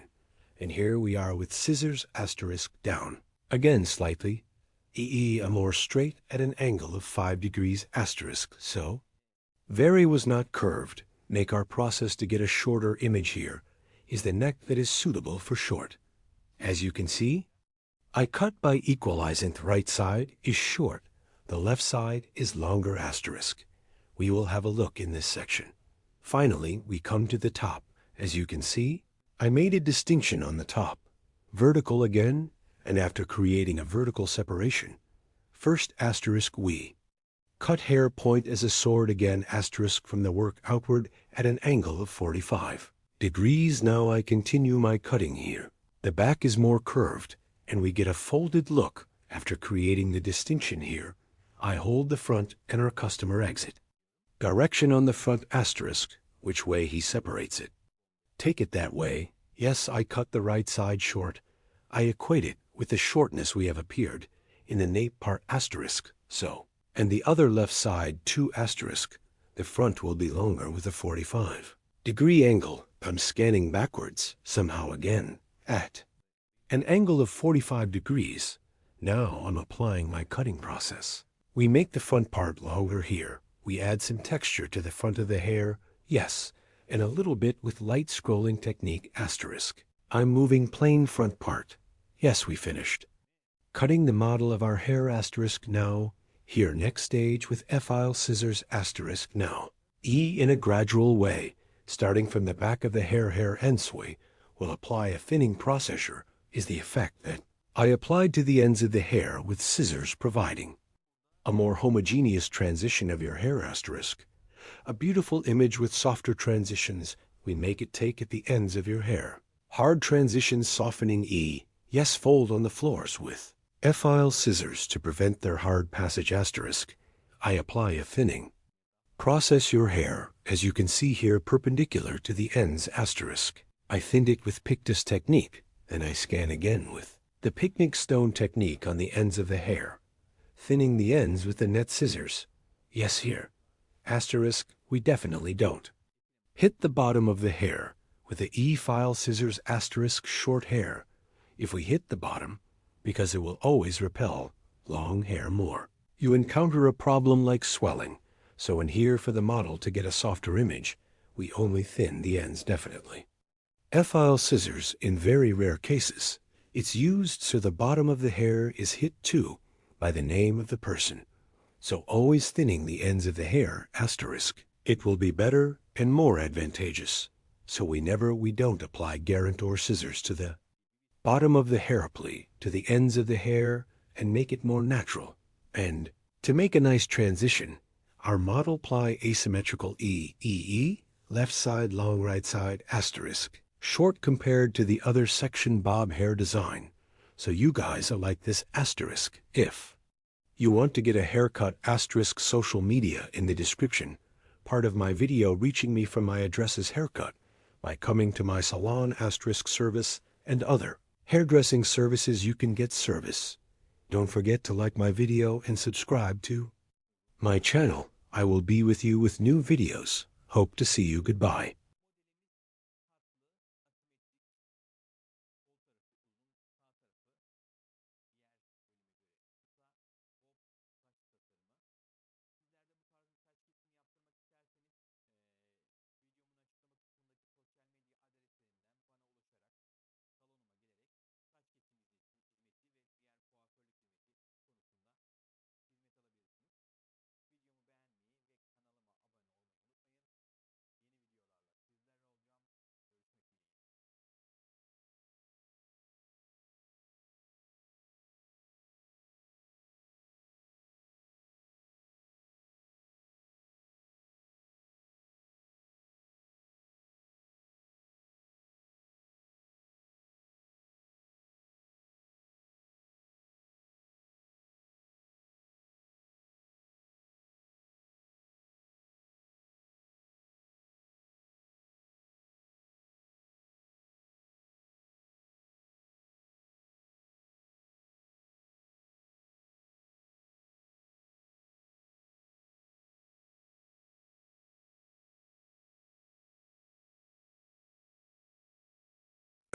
Speaker 7: And here we are with scissors * down. Again slightly, EE a more straight at an angle of 5 degrees *. So, very was not curved. Make our process to get a shorter image here is the neck that is suitable for short. As you can see, I cut by equalizing the right side is short, the left side is longer *. We will have a look in this section. Finally, we come to the top. As you can see, I made a distinction on the top, vertical again, and after creating a vertical separation, first * we cut hair point as a sword again * from the work outward at an angle of 45 degrees. Now I continue my cutting here. The back is more curved, and we get a folded look after creating the distinction here. I hold the front and our customer exit. Direction on the front *, which way he separates it. Take it that way. Yes, I cut the right side short. I equate it with the shortness we have appeared in the nape part *, so. And the other left side 2 *, the front will be longer with a 45-degree angle. I'm scanning backwards, somehow again, at an angle of 45 degrees. Now I'm applying my cutting process. We make the front part longer here. We add some texture to the front of the hair, yes, and a little bit with light scrolling technique asterisk. I'm moving plain front part. Yes, we finished. Cutting the model of our hair asterisk now. Here next stage with F-file scissors asterisk now. E in a gradual way, starting from the back of the hair endsway, will apply a thinning processor is the effect that I applied to the ends of the hair with scissors providing a more homogeneous transition of your hair asterisk. A beautiful image with softer transitions we make it take at the ends of your hair. Hard transitions softening E. Yes, fold on the floors with F-file scissors to prevent their hard passage asterisk. I apply a thinning. Process your hair, as you can see here, perpendicular to the ends asterisk. I thinned it with Pictus technique, then I scan again with the picnic stone technique on the ends of the hair, thinning the ends with the net scissors. Yes, here. Asterisk, we definitely don't. Hit the bottom of the hair with the E-file scissors asterisk short hair. If we hit the bottom, because it will always repel long hair more. You encounter a problem like swelling, so in here for the model to get a softer image, we only thin the ends definitely. F-file scissors in very rare cases. It's used so the bottom of the hair is hit too by the name of the person. So always thinning the ends of the hair asterisk. It will be better and more advantageous. So we don't apply guarantor scissors to the bottom of the hair plea to the ends of the hair and make it more natural. And to make a nice transition, our model ply asymmetrical E, left side, long right side, asterisk, short compared to the other section bob hair design. So you guys are like this asterisk. If you want to get a haircut asterisk social media in the description, part of my video reaching me from my address is haircut by coming to my salon asterisk service and other hairdressing services you can get service. Don't forget to like my video and subscribe to my channel. I will be with you with new videos. Hope to see you. Goodbye.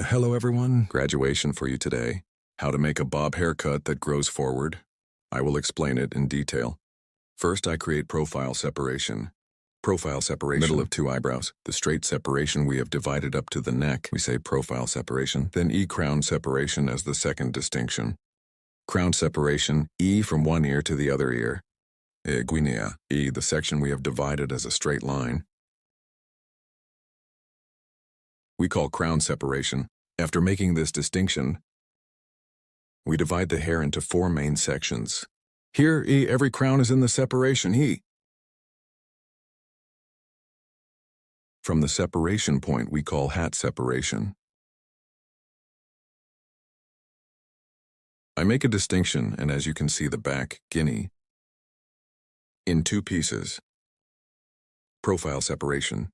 Speaker 4: Hello everyone, graduation for you today. How to make a bob haircut that grows forward. I will explain it in detail. First, I create profile separation. Profile separation, middle of two eyebrows. The straight separation we have divided up to the neck, we say profile separation. Then E-crown separation as the second distinction. Crown separation, E from one ear to the other ear. Guinea, E, the section we have divided as a straight line. We call crown separation. After making this distinction, we divide the hair into four main sections. Here, every crown is in the separation, From the separation point, we call hat separation. I make a distinction, and as you can see the back, guinea, in two pieces. Profile separation.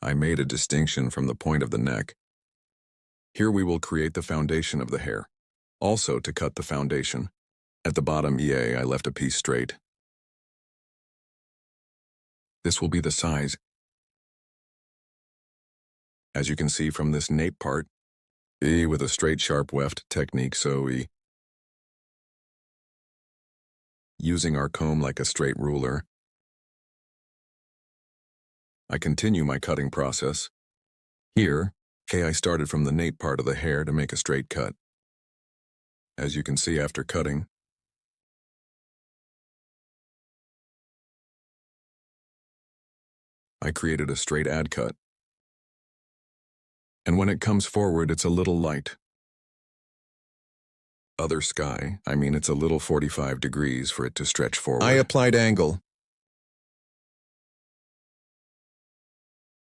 Speaker 4: I made a distinction from the point of the neck. Here we will create the foundation of the hair. Also to cut the foundation. At the bottom EA, I left a piece straight. This will be the size. As you can see from this nape part, With a straight sharp weft technique, so using our comb like a straight ruler, I continue my cutting process. Here, I started from the nape part of the hair to make a straight cut. As you can see after cutting, I created a straight ad cut. And when it comes forward, it's a little light. Other sky, it's a little 45 degrees for it to stretch forward. I applied angle.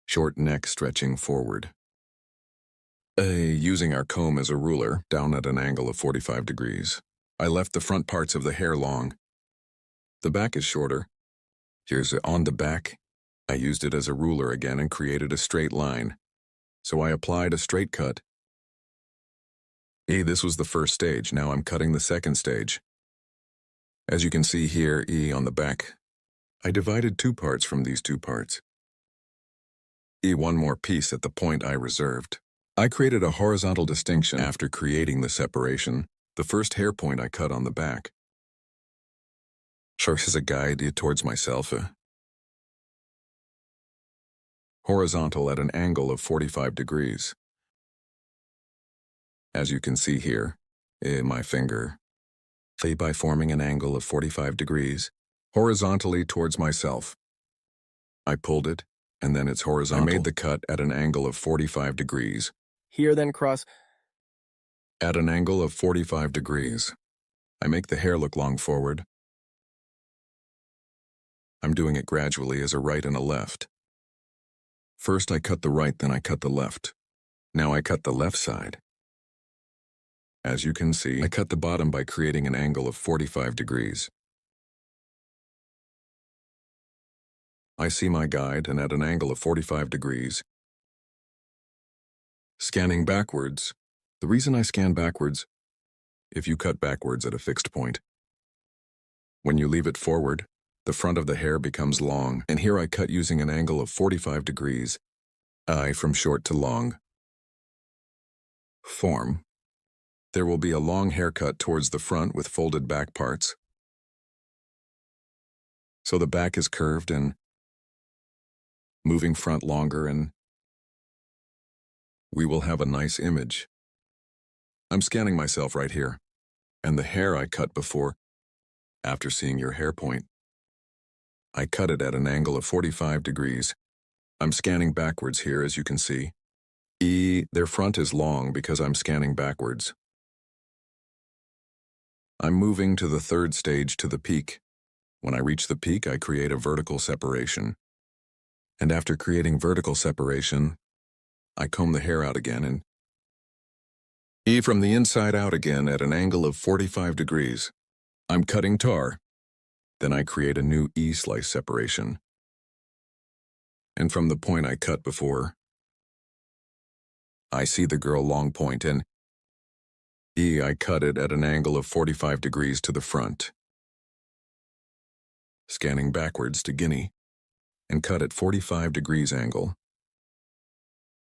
Speaker 4: Short neck stretching forward. Using our comb as a ruler, down at an angle of 45 degrees. I left the front parts of the hair long. The back is shorter. Here's on the back. I used it as a ruler again and created a straight line. So I applied a straight cut. This was the first stage. Now I'm cutting the second stage. As you can see here, on the back, I divided two parts from these two parts. One more piece at the point I reserved. I created a horizontal distinction after creating the separation, the first hair point I cut on the back. Serves as a guide towards myself. Horizontal at an angle of 45 degrees. As you can see here, my finger, by forming an angle of 45 degrees, horizontally towards myself. I pulled it, and then it's horizontal. I made the cut at an angle of 45 degrees.
Speaker 5: Here then cross.
Speaker 4: At an angle of 45 degrees. I make the hair look long forward. I'm doing it gradually as a right and a left. First I cut the right, then I cut the left. Now I cut the left side. As you can see, I cut the bottom by creating an angle of 45 degrees. I see my guide, and at an angle of 45 degrees. Scanning backwards. The reason I scan backwards, if you cut backwards at a fixed point, when you leave it forward, the front of the hair becomes long, and here I cut using an angle of 45 degrees, from short to long. Form. There will be a long haircut towards the front with folded back parts. So the back is curved and moving front longer, and we will have a nice image. I'm scanning myself right here, and the hair I cut before, after seeing your hair point, I cut it at an angle of 45 degrees. I'm scanning backwards here, as you can see. Their front is long because I'm scanning backwards. I'm moving to the third stage, to the peak. When I reach the peak, I create a vertical separation. And after creating vertical separation, I comb the hair out again and from the inside out again at an angle of 45 degrees. I'm cutting tar. Then I create a new slice separation. And from the point I cut before, I see the girl long point, and I cut it at an angle of 45 degrees to the front. Scanning backwards to Guinea, and cut at 45 degrees angle.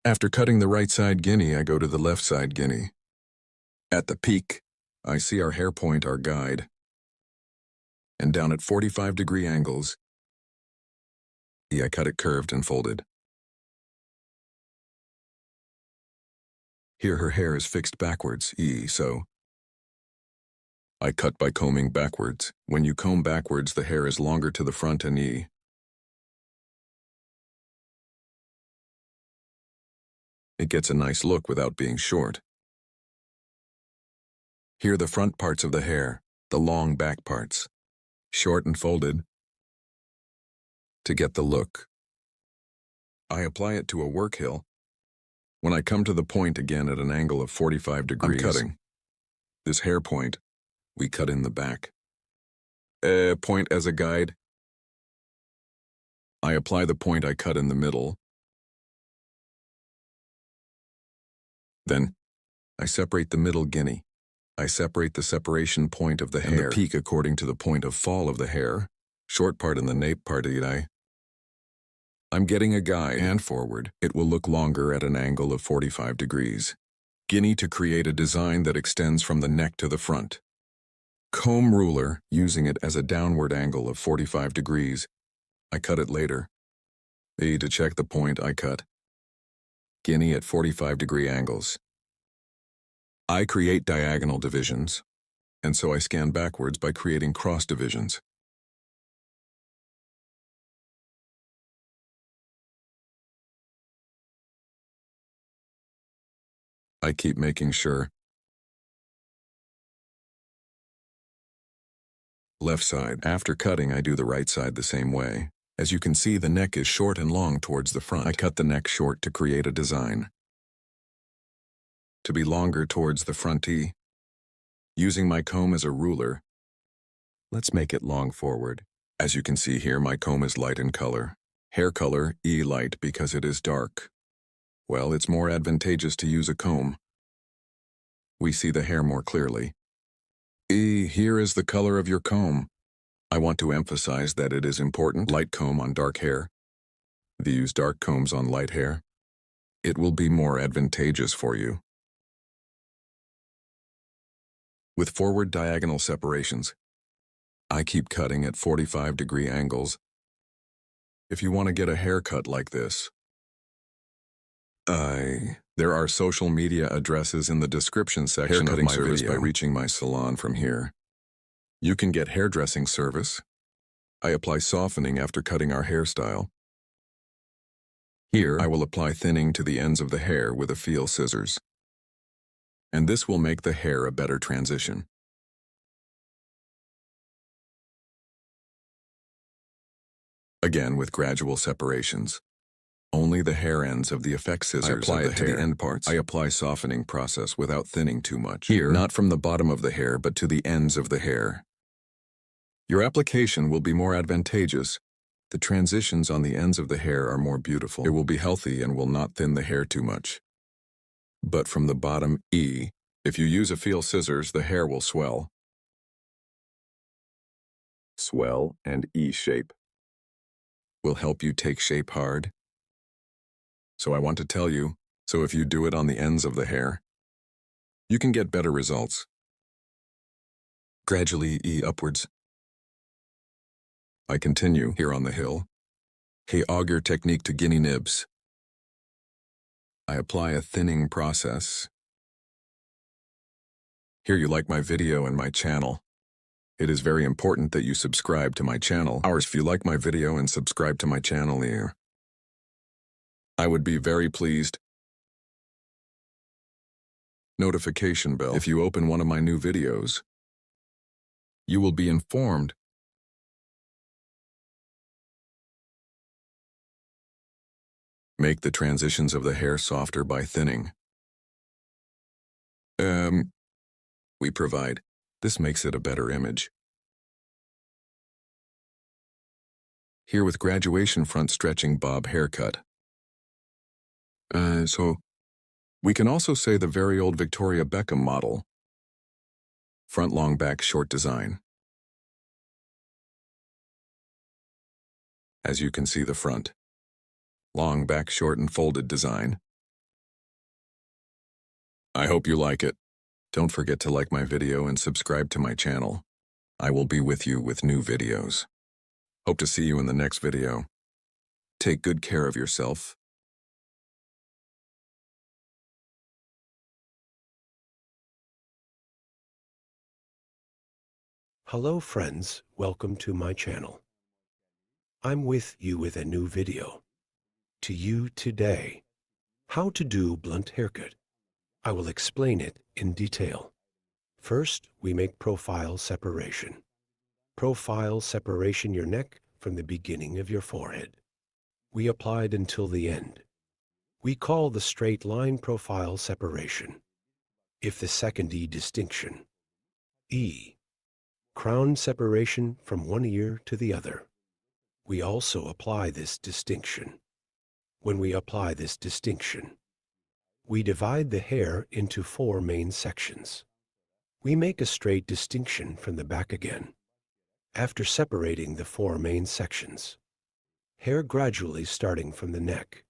Speaker 4: After cutting the right side Guinea, I go to the left side Guinea. At the peak, I see our hair point, our guide. And down at 45 degree angles, I cut it curved and folded. Here her hair is fixed backwards, so I cut by combing backwards. When you comb backwards, the hair is longer to the front and it gets a nice look without being short. Here the front parts of the hair, the long back parts, short and folded, to get the look. I apply it to a work hill. When I come to the point again at an angle of 45 degrees, I'm cutting. This hair point, we cut in the back. Point as a guide. I apply the point I cut in the middle. Then, I separate the middle Guinea. I separate the separation point of the hair and the peak according to the point of fall of the hair, short part in the nape part. I'm getting a guide and forward. It will look longer at an angle of 45 degrees. Guinea to create a design that extends from the neck to the front. Comb ruler, using it as a downward angle of 45 degrees. I cut it later. E to check the point I cut. Guinea at 45-degree angles. I create diagonal divisions, and so I scan backwards by creating cross divisions. I keep making sure. Left side. After cutting, I do the right side the same way. As you can see, the neck is short and long towards the front. I cut the neck short to create a design. To be longer towards the front E. Using my comb as a ruler, let's make it long forward. As you can see here, my comb is light in color. Hair color, E light because it is dark. Well, it's more advantageous to use a comb. We see the hair more clearly. E, here is the color of your comb. I want to emphasize that it is important. Light comb on dark hair. Use dark combs on light hair. It will be more advantageous for you. With forward diagonal separations, I keep cutting at 45-degree angles. If you want to get a haircut like this, there are social media addresses in the description section of my service video. By reaching my salon from here. You can get hairdressing service. I apply softening after cutting our hairstyle. Here, I will apply thinning to the ends of the hair with a feel scissors. And this will make the hair a better transition. Again with gradual separations. Only the hair ends of the effect scissors. I apply it to the end parts. I apply softening process without thinning too much. Here, not from the bottom of the hair, but to the ends of the hair. Your application will be more advantageous. The transitions on the ends of the hair are more beautiful. It will be healthy and will not thin the hair too much. But from the bottom E, if you use a feel scissors, the hair will swell. Swell and E shape will help you take shape hard. So I want to tell you, so if you do it on the ends of the hair, you can get better results. Gradually E upwards. I continue here on the hill. Hey auger technique to guinea nibs. I apply a thinning process. Here you like my video and my channel. It is very important that you subscribe to my channel. If you like my video and subscribe to my channel here, I would be very pleased. Notification bell. If you open one of my new videos, you will be informed. Make the transitions of the hair softer by thinning. We provide. This makes it a better image. Here with graduation front stretching bob haircut. So we can also say the very old Victoria Beckham model. Front long back short design. As you can see the front. Long back short and folded design. I hope you like it. Don't forget to like my video and subscribe to my channel. I will be with you with new videos. Hope to see you in the next video. Take good care of yourself.
Speaker 7: Hello friends, welcome to my channel. I'm with you with a new video. To you today, how to do blunt haircut. I will explain it in detail. First, we make profile separation. Profile separation your neck from the beginning of your forehead. We applied until the end. We call the straight line profile separation. If the second E distinction. E. Crown separation from one ear to the other. We also apply this distinction. When we apply this distinction, we divide the hair into 4 main sections. We make a straight distinction from the back again. After separating the 4 main sections, hair gradually starting from the neck,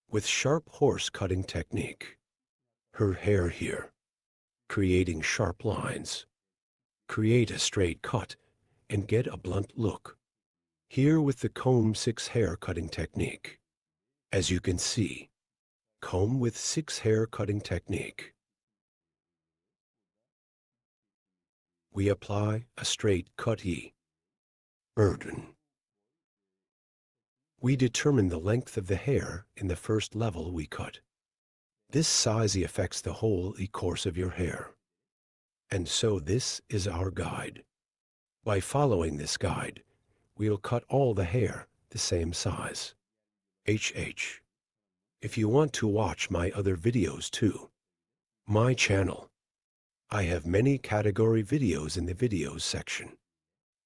Speaker 7: with sharp horse cutting technique. her hair here, creating sharp lines. Create a straight cut and get a blunt look. Here with the comb 6 hair cutting technique. As you can see, comb with 6 hair cutting technique. We apply a straight cut burden. We determine the length of the hair in the first level we cut. This size affects the whole course of your hair. And so this is our guide. By following this guide, we'll cut all the hair the same size. HH. If you want to watch my other videos too, my channel, I have many category videos in the videos section.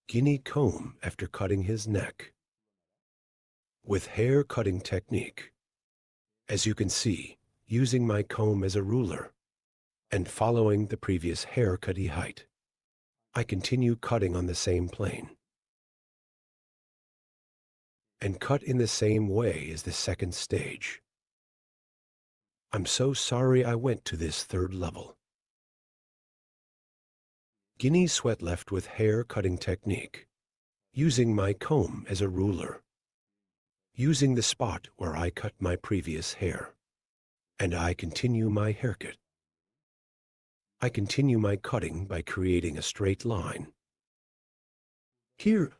Speaker 7: Guinea comb after cutting his neck. With hair cutting technique. As you can see, using my comb as a ruler and following the previous haircutty height, I continue cutting on the same plane and cut in the same way as the second stage. I'm so sorry I went to this third level. Guinea sweat left with hair cutting technique, using my comb as a ruler, using the spot where I cut my previous hair, and I continue my haircut. I continue my cutting by creating a straight line. Here,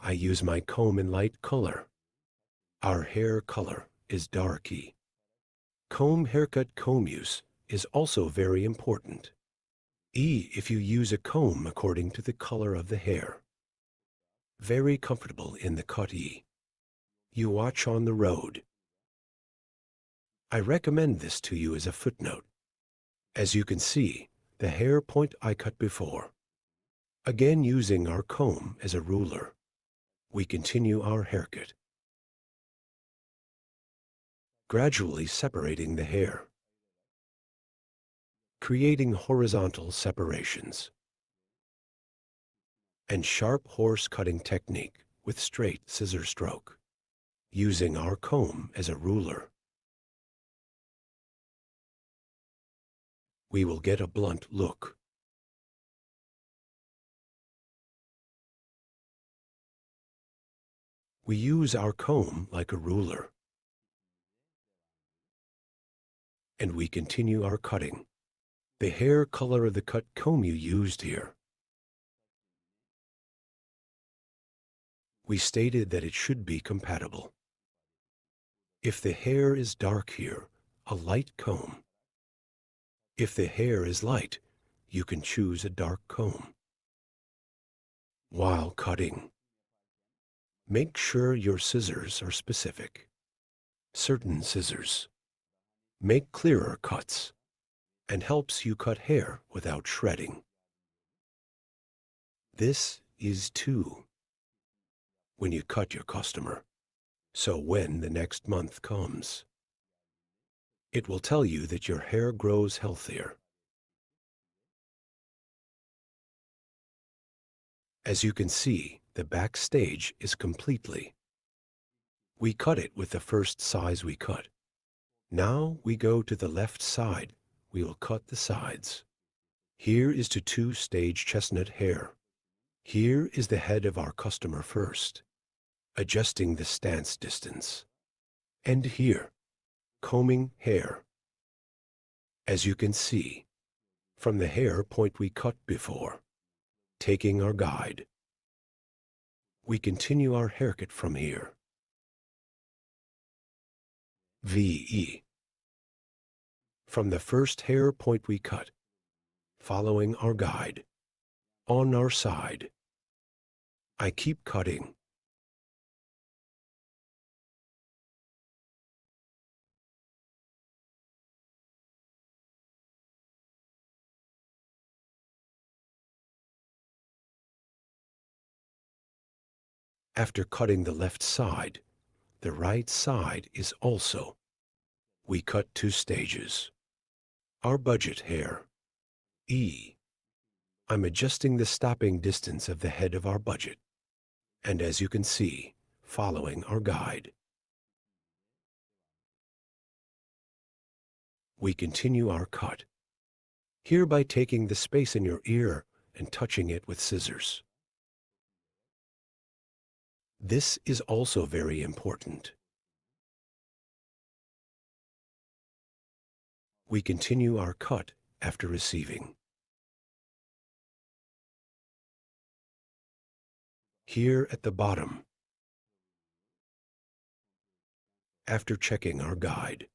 Speaker 7: I use my comb in light color. Our hair color is darky. Comb haircut comb use is also very important. If you use a comb according to the color of the hair. Very comfortable in the cut You watch on the road. I recommend this to you as a footnote. As you can see, the hair point I cut before. Again using our comb as a ruler, we continue our haircut. Gradually separating the hair. Creating horizontal separations. And sharp horse cutting technique with straight scissor stroke. Using our comb as a ruler. We will get a blunt look. We use our comb like a ruler. And we continue our cutting. The hair color of the cut comb you used here. We stated that it should be compatible. If the hair is dark here, a light comb. If the hair is light, you can choose a dark comb. While cutting, make sure your scissors are specific. Certain scissors make clearer cuts and helps you cut hair without shredding. This is too when you cut your customer. So when the next month comes, it will tell you that your hair grows healthier. As you can see, the backstage is completely. We cut it with the first size we cut. Now we go to the left side. We will cut the sides. Here is to 2-stage chestnut hair. Here is the head of our customer first, adjusting the stance distance. And here, combing hair. As you can see, from the hair point we cut before, taking our guide. We continue our haircut from here. VE. From the first hair point we cut, following our guide, on our side. I keep cutting. After cutting the left side, the right side is also. We cut 2 stages. Our budget hair. E. I'm adjusting the stopping distance of the head of our budget. And as you can see, following our guide. We continue our cut, here by taking the space in your ear and touching it with scissors. This is also very important. We continue our cut after receiving. Here at the bottom, after checking our guide,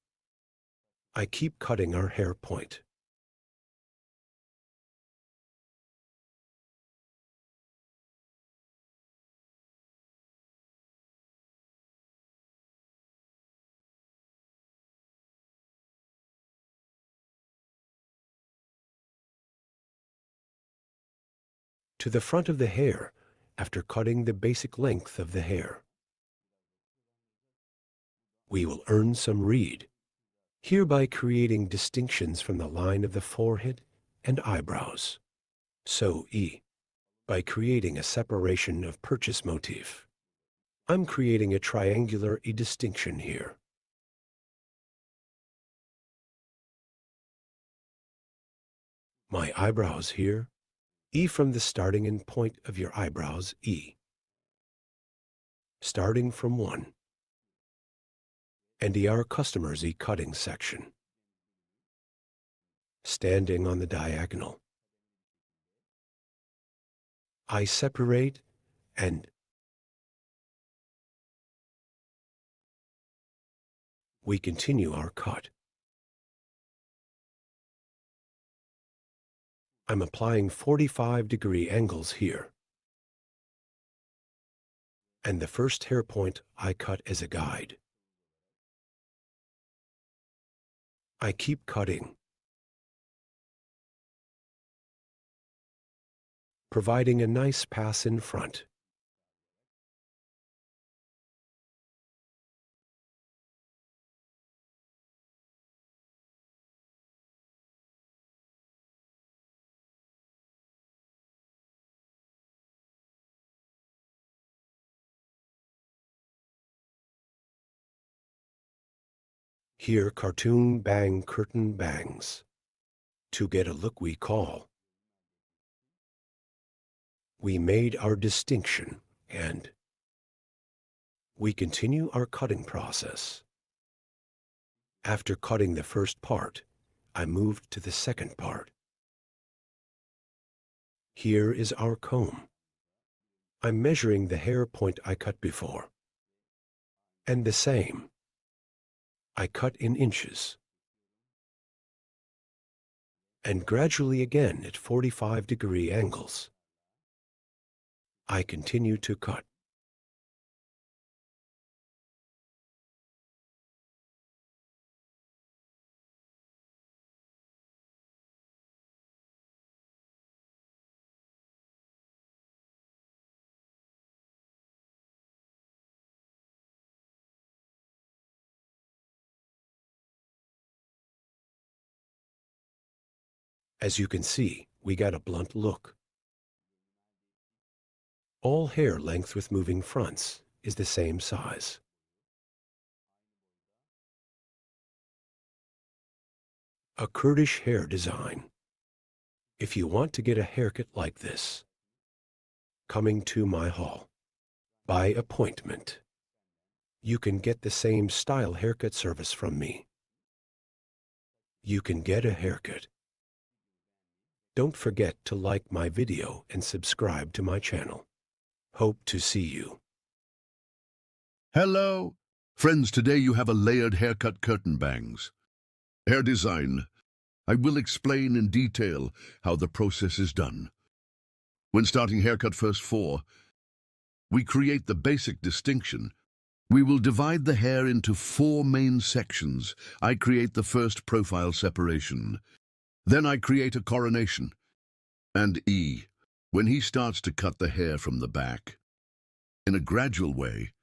Speaker 7: I keep cutting our hair point. To the front of the hair after cutting the basic length of the hair. We will earn some read, hereby creating distinctions from the line of the forehead and eyebrows. So E, by creating a separation of purchase motif. I'm creating a triangular E distinction here. My eyebrows here, E from the starting and point of your eyebrows, E. Starting from 1. And our customer's E cutting section. Standing on the diagonal. I separate and we continue our cut. I'm applying 45-degree angles here. And the first hair point I cut as a guide. I keep cutting, providing a nice pass in front. Here cartoon bang curtain bangs, to get a look we call. We made our distinction and we continue our cutting process. After cutting the first part, I moved to the second part. Here is our comb. I'm measuring the hair point I cut before. And the same. I cut in inches. And gradually again at 45-degree angles. I continue to cut. As you can see, we got a blunt look. All hair length with moving fronts is the same size. A Kurdish hair design. If you want to get a haircut like this, coming to my hall, by appointment, you can get the same style haircut service from me. You can get a haircut. Don't forget to like my video and subscribe to my channel. Hope to see you.
Speaker 1: Hello. Friends, today you have a layered haircut curtain bangs. Hair design. I will explain in detail how the process is done. When starting haircut first 4, we create the basic distinction. We will divide the hair into 4 main sections. I create the first profile separation. Then I create a coronation. And E, when he starts to cut the hair from the back, in a gradual way.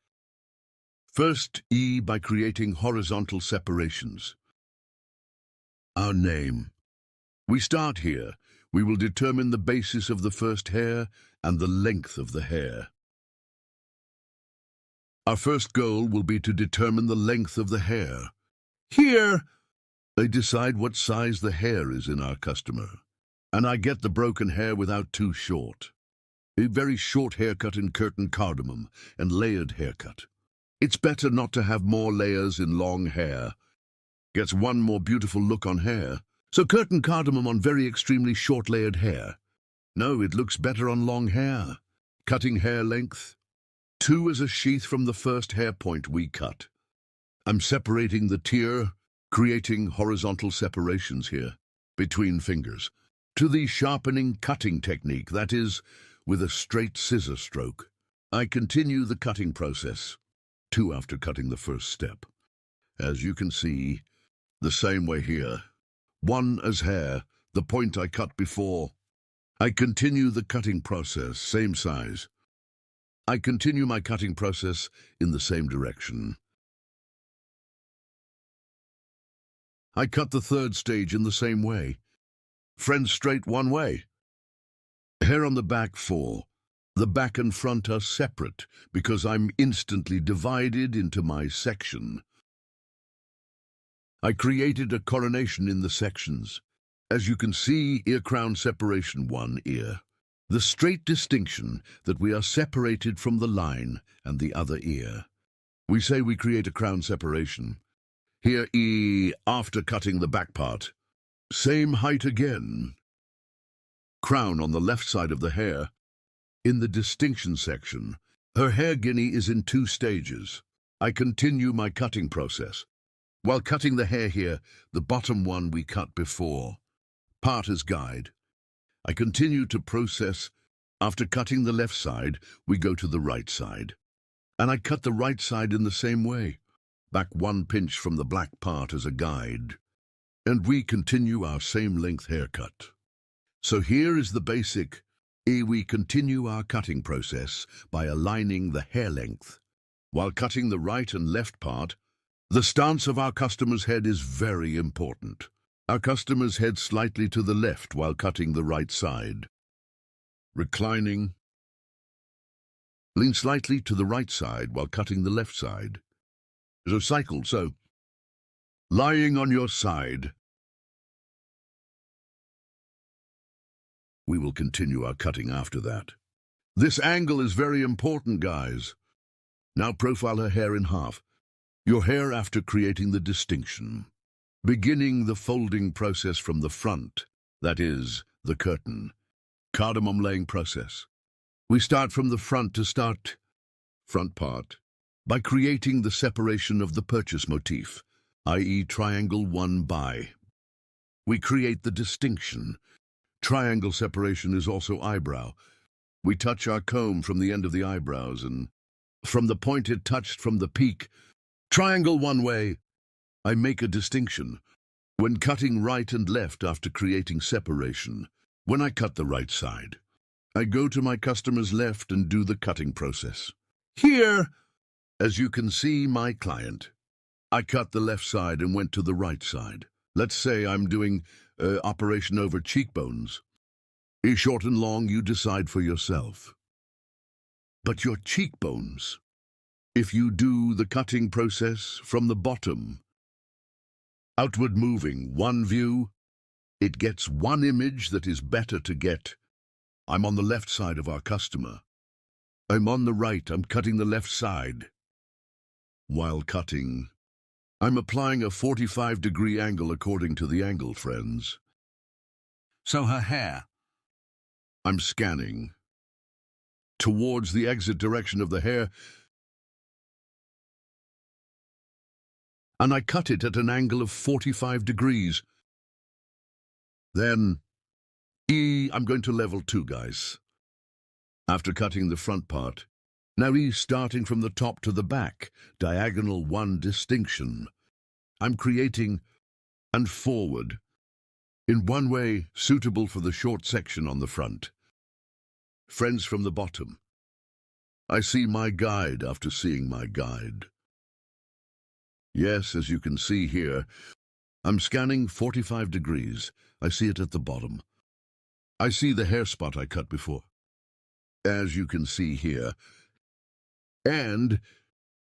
Speaker 1: First, E by creating horizontal separations. Our name. We start here. We will determine the basis of the first hair and the length of the hair. Our first goal will be to determine the length of the hair. Here, I decide what size the hair is in our customer, and I get the broken hair without too short. A very short haircut in curtain cardamom and layered haircut. It's better not to have more layers in long hair. Gets one more beautiful look on hair. So curtain cardamom on very extremely short layered hair. No, it looks better on long hair. Cutting hair length. 2 is a sheath from the first hair point we cut. I'm separating the tier, creating horizontal separations here, between fingers, to the sharpening cutting technique, that is, with a straight scissor stroke. I continue the cutting process, 2 after cutting the first step. As you can see, the same way here. 1 as hair, the point I cut before. I continue the cutting process, same size. I continue my cutting process in the same direction. I cut the third stage in the same way. Friends straight one way. Hair on the back 4. The back and front are separate because I'm instantly divided into my section. I created a coronation in the sections. As you can see, ear crown separation 1 ear. The straight distinction that we are separated from the line and the other ear. We say we create a crown separation. Here E after cutting the back part. Same height again. Crown on the left side of the hair. In the distinction section, her hair guinea is in 2 stages. I continue my cutting process. While cutting the hair here, the bottom one we cut before. Part as guide. I continue to process. After cutting the left side, we go to the right side. And I cut the right side in the same way. Back 1 pinch from the black part as a guide. And we continue our same length haircut. So here is the basic. We continue our cutting process by aligning the hair length. While cutting the right and left part, the stance of our customer's head is very important. Our customer's head slightly to the left while cutting the right side. Reclining. Lean slightly to the right side while cutting the left side. So cycle, so. Lying on your side. We will continue our cutting after that. This angle is very important, guys. Now profile her hair in half. Your hair after creating the distinction. Beginning the folding process from the front, that is, the curtain. Cardamom laying process. We start from the front to start front part by creating the separation of the purchase motif, i.e. triangle 1 by. We create the distinction. Triangle separation is also eyebrow. We touch our comb from the end of the eyebrows and from the point it touched from the peak. Triangle 1 way. I make a distinction. When cutting right and left after creating separation, when I cut the right side, I go to my customer's left and do the cutting process. Here, as you can see, my client, I cut the left side and went to the right side. Let's say I'm doing operation over cheekbones. Short and long, you decide for yourself. But your cheekbones, if you do the cutting process from the bottom, outward moving, 1 view, it gets 1 image that is better to get. I'm on the left side of our customer. I'm on the right, I'm cutting the left side. While cutting, I'm applying a 45-degree angle according to the angle, friends. So her hair, I'm scanning towards the exit direction of the hair, and I cut it at an angle of 45 degrees. Then, I'm going to level 2, guys. After cutting the front part, now starting from the top to the back, diagonal 1 distinction. I'm creating and forward in 1 way suitable for the short section on the front. Friends from the bottom. I see my guide after seeing my guide. Yes, as you can see here, I'm scanning 45 degrees. I see it at the bottom. I see the hair spot I cut before. As you can see here. And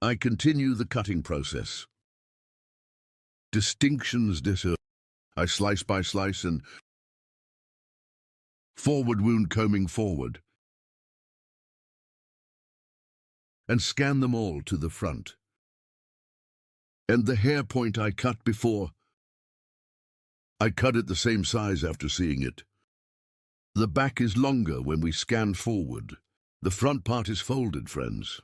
Speaker 1: I continue the cutting process. distinctions disappear. I slice by slice and forward wound combing forward and scan them all to the front. And the hair point I cut before, I cut it the same size after seeing it. The back is longer when we scan forward. The front part is folded, friends.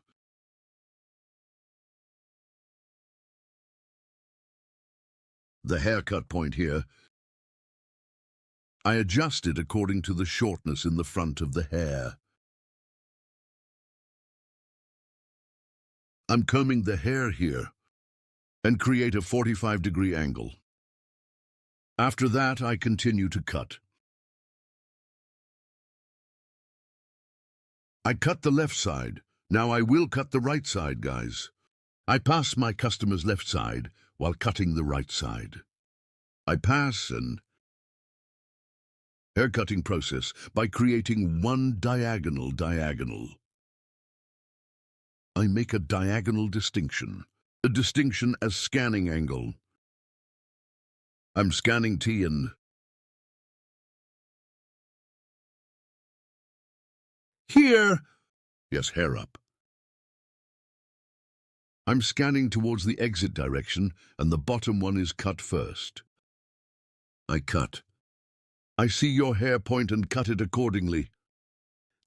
Speaker 1: The haircut point here, I adjust it according to the shortness in the front of the hair. I'm combing the hair here and create a 45-degree angle. After that, I continue to cut. I cut the left side. Now I will cut the right side, guys. I pass my customer's left side while cutting the right side. I pass and haircutting process by creating one diagonal. I make a diagonal distinction, a distinction as scanning angle. I'm scanning T and here, yes, hair up. I'm scanning towards the exit direction, and the bottom one is cut first. I cut. I see your hair point and cut it accordingly.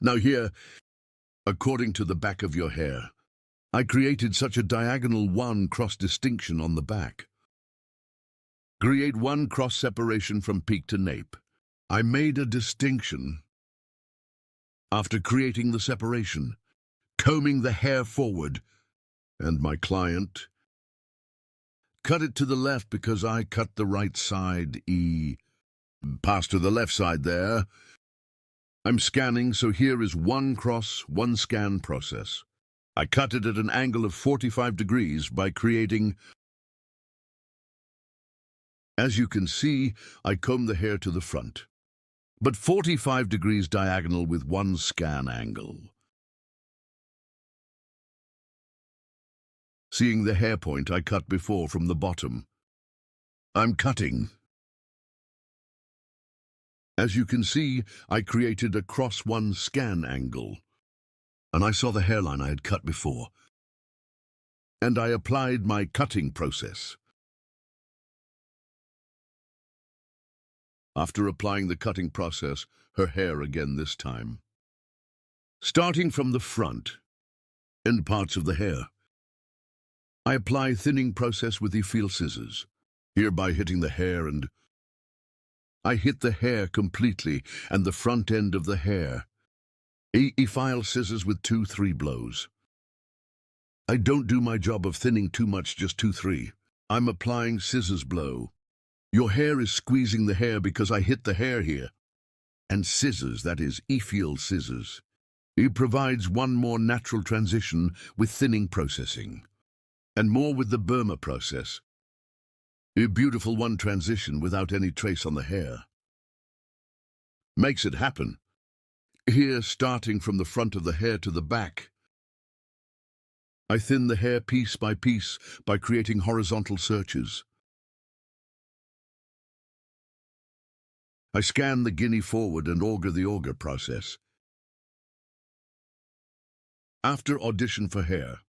Speaker 1: Now here, according to the back of your hair, I created such a diagonal one cross distinction on the back. Create one cross separation from peak to nape. I made a distinction. After creating the separation, combing the hair forward, and my client cut it to the left because I cut the right side, pass to the left side there. I'm scanning, so here is one cross, one scan process. I cut it at an angle of 45 degrees by creating. As you can see, I comb the hair to the front, but 45 degrees diagonal with one scan angle. Seeing the hair point I cut before from the bottom, I'm cutting. As you can see, I created a cross one scan angle, and I saw the hairline I had cut before, and I applied my cutting process. After applying the cutting process, her hair again this time. Starting from the front, end parts of the hair, I apply thinning process with the feel scissors, hereby hitting the hair, and I hit the hair completely and the front end of the hair. File scissors with 2-3 blows. I don't do my job of thinning too much, just 2-3. I'm applying scissors blow. Your hair is squeezing the hair because I hit the hair here. And scissors, that is, E-field scissors. It provides one more natural transition with thinning processing, and more with the Burma process. A beautiful one transition without any trace on the hair. Makes it happen. Here, starting from the front of the hair to the back, I thin the hair piece by piece by creating horizontal searches. I scan the guinea forward and auger the auger process. After audition for hair,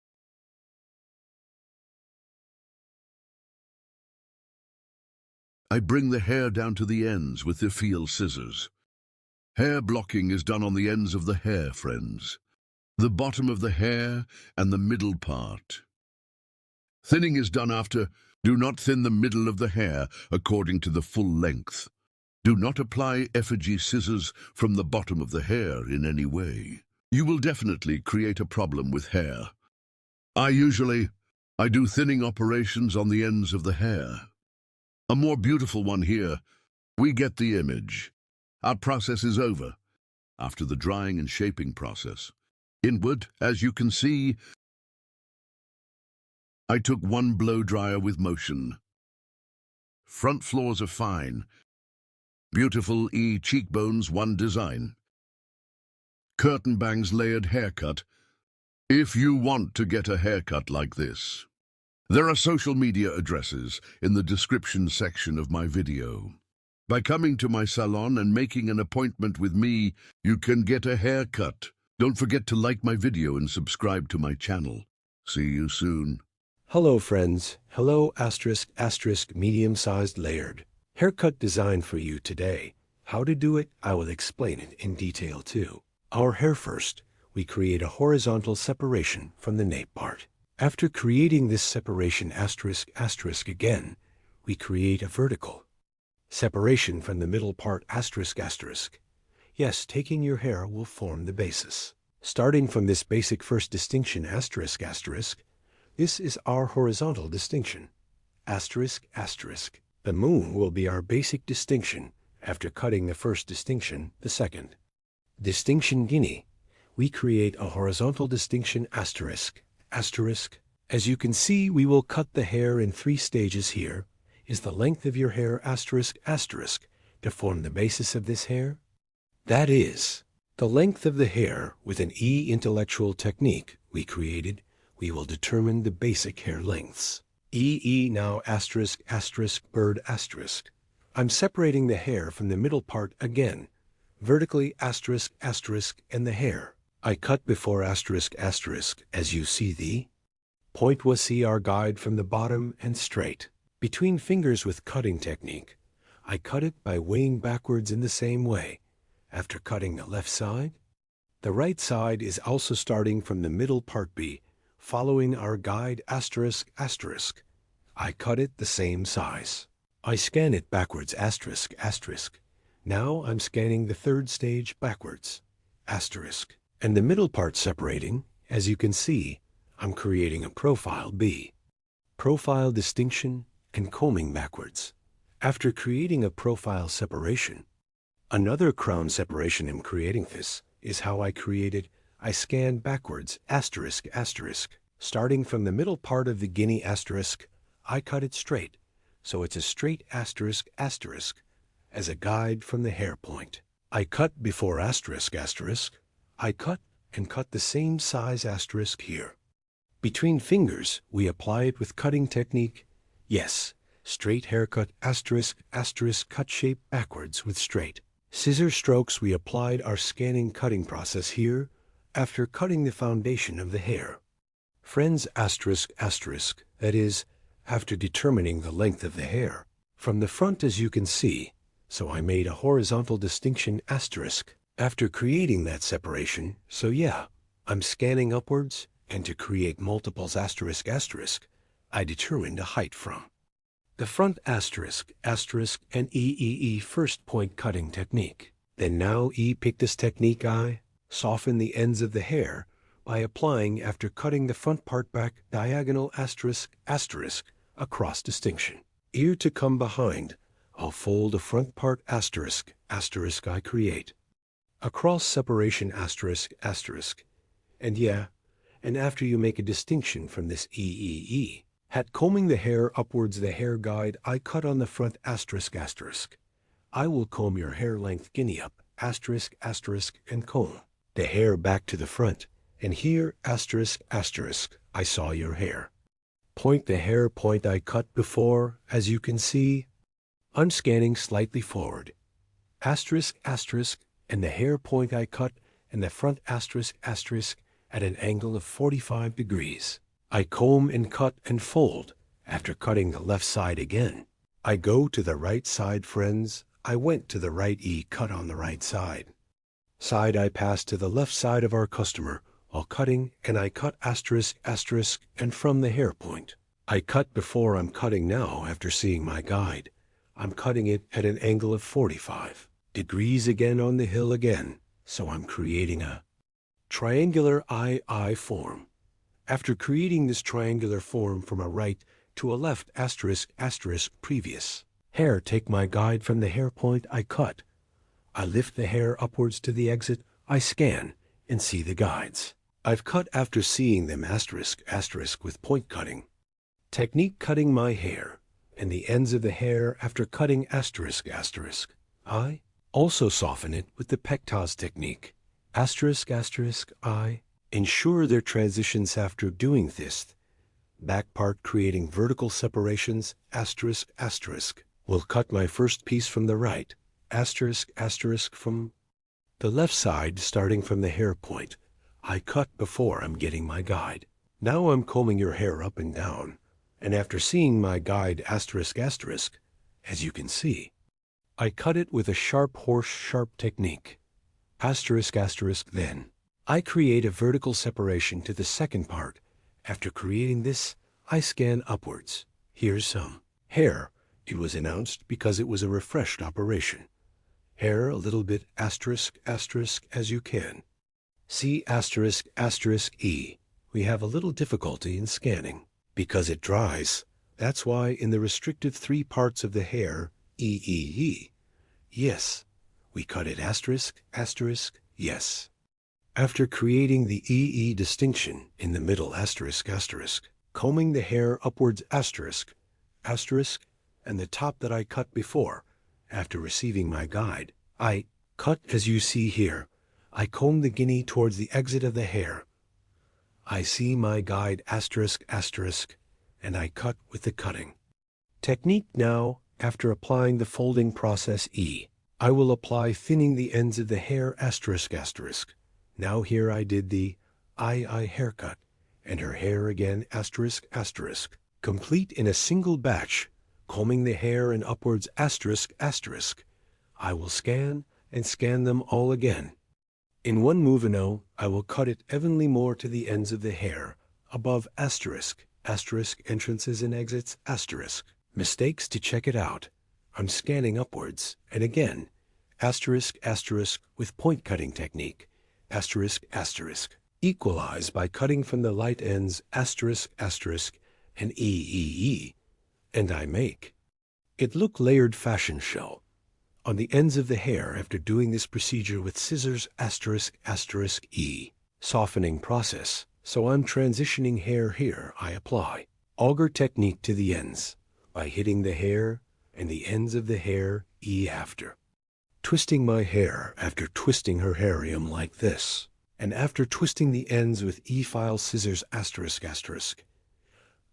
Speaker 1: I bring the hair down to the ends with the feel scissors. Hair blocking is done on the ends of the hair, friends. The bottom of the hair and the middle part. Thinning is done after. Do not thin the middle of the hair according to the full length. Do not apply effigy scissors from the bottom of the hair in any way. You will definitely create a problem with hair. I do thinning operations on the ends of the hair. A more beautiful one here. We get the image. Our process is over. After the drying and shaping process. Inward, as you can see, I took one blow dryer with motion. Front floors are fine. Beautiful cheekbones, one design. Curtain bangs layered haircut. If you want to get a haircut like this, There are social media addresses in the description section of my video. By coming to my salon and making an appointment with me, you can get a haircut. Don't forget to like my video and subscribe to my channel. See you soon.
Speaker 7: Hello friends, hello medium-sized layered. Haircut design for you today. How to do it, I will explain it in detail too. Our hair first, we create a horizontal separation from the nape part. After creating this separation again, we create a vertical separation from the middle part Yes, taking your hair will form the basis. Starting from this basic first distinction this is our horizontal distinction. The moon will be our basic distinction after cutting the first distinction, the second. Distinction guinea, we create a horizontal distinction As you can see, we will cut the hair in 3 stages. Here is the length of your hair to form the basis of this hair. That is, the length of the hair with an intellectual technique we created, we will determine the basic hair lengths. Now bird I'm separating the hair from the middle part again, vertically and the hair. I cut before as you see the point was see our guide from the bottom and straight. Between fingers with cutting technique, I cut it by weighing backwards in the same way. After cutting the left side, the right side is also starting from the middle part B, following our guide I cut it the same size. I scan it backwards Now I'm scanning the third stage backwards and the middle part separating. As you can see, I'm creating a profile B. Profile distinction and combing backwards. After creating a profile separation, another crown separation in creating this is how I created. I scan backwards starting from the middle part of the guinea I cut it straight, so it's a straight as a guide from the hair point. I cut before I cut and cut the same size here. Between fingers, we apply it with cutting technique. Yes, straight haircut cut shape backwards with straight. Scissor strokes, we applied our scanning cutting process here after cutting the foundation of the hair. Friends that is, after determining the length of the hair. From the front as you can see, so I made a horizontal distinction after creating that separation, so yeah, I'm scanning upwards, and to create multiples I determined a height from the front and first point cutting technique. Then now pick this technique I soften the ends of the hair by applying after cutting the front part back diagonal across distinction. Ear to come behind, I'll fold the front part I create. Across separation and yeah, and after you make a distinction from this hat combing the hair upwards the hair guide I cut on the front I will comb your hair length guinea up and comb the hair back to the front, and here I saw your hair. Point the hair point I cut before, as you can see. I'm scanning slightly forward. And the hair point I cut and the front at an angle of 45 degrees. I comb and cut and fold. After cutting the left side again, I go to the right side, friends. I went to the right cut on the right side. I pass to the left side of our customer while cutting, and I cut and from the hair point. I cut before I'm cutting now after seeing my guide. I'm cutting it at an angle of 45 degrees again on the hill again, so I'm creating a triangular I form. After creating this triangular form from a right to a left previous hair, take my guide from the hair point I cut. I lift the hair upwards to the exit, I scan and see the guides. I've cut after seeing them with point cutting. Technique cutting my hair and the ends of the hair after cutting I also soften it with the pectaz technique. I ensure their transitions after doing this. Back part creating vertical separations, asterisk, asterisk. Will cut my first piece from the right, asterisk, asterisk from the left side starting from the hair point. I cut before I'm getting my guide. Now I'm combing your hair up and down, and after seeing my guide asterisk, asterisk, as you can see, I cut it with a sharp horse sharp technique. Asterisk, asterisk, then I create a vertical separation to the second part. After creating this, I scan upwards. Here's some hair. It was announced because it was a refreshed operation. Hair a little bit asterisk, asterisk as you can. See asterisk, asterisk E. We have a little difficulty in scanning because it dries. That's why in the restricted 3 parts of the hair, E. Yes, we cut it asterisk, asterisk, yes. After creating the EE distinction in the middle asterisk, asterisk, combing the hair upwards asterisk, asterisk, and the top that I cut before, after receiving my guide, I cut as you see here. I comb the guinea towards the exit of the hair. I see my guide asterisk, asterisk, and I cut with the cutting technique. Now, after applying the folding process E, I will apply thinning the ends of the hair asterisk, asterisk. Now here I did the I haircut, and her hair again asterisk, asterisk, complete in a single batch, combing the hair and upwards asterisk, asterisk. I will scan and scan them all again. In one movino, I will cut it evenly more to the ends of the hair, above asterisk, asterisk entrances and exits, asterisk. Mistakes to check it out. I'm scanning upwards, and again, asterisk, asterisk with point cutting technique, asterisk, asterisk. Equalize by cutting from the light ends, asterisk, asterisk, and E, and I make it look layered fashion show. On the ends of the hair after doing this procedure with scissors asterisk, asterisk, E. Softening process, so I'm transitioning hair here. I apply auger technique to the ends by hitting the hair and the ends of the hair E after. Twisting my hair after twisting her harium like this, and after twisting the ends with E-file scissors asterisk, asterisk.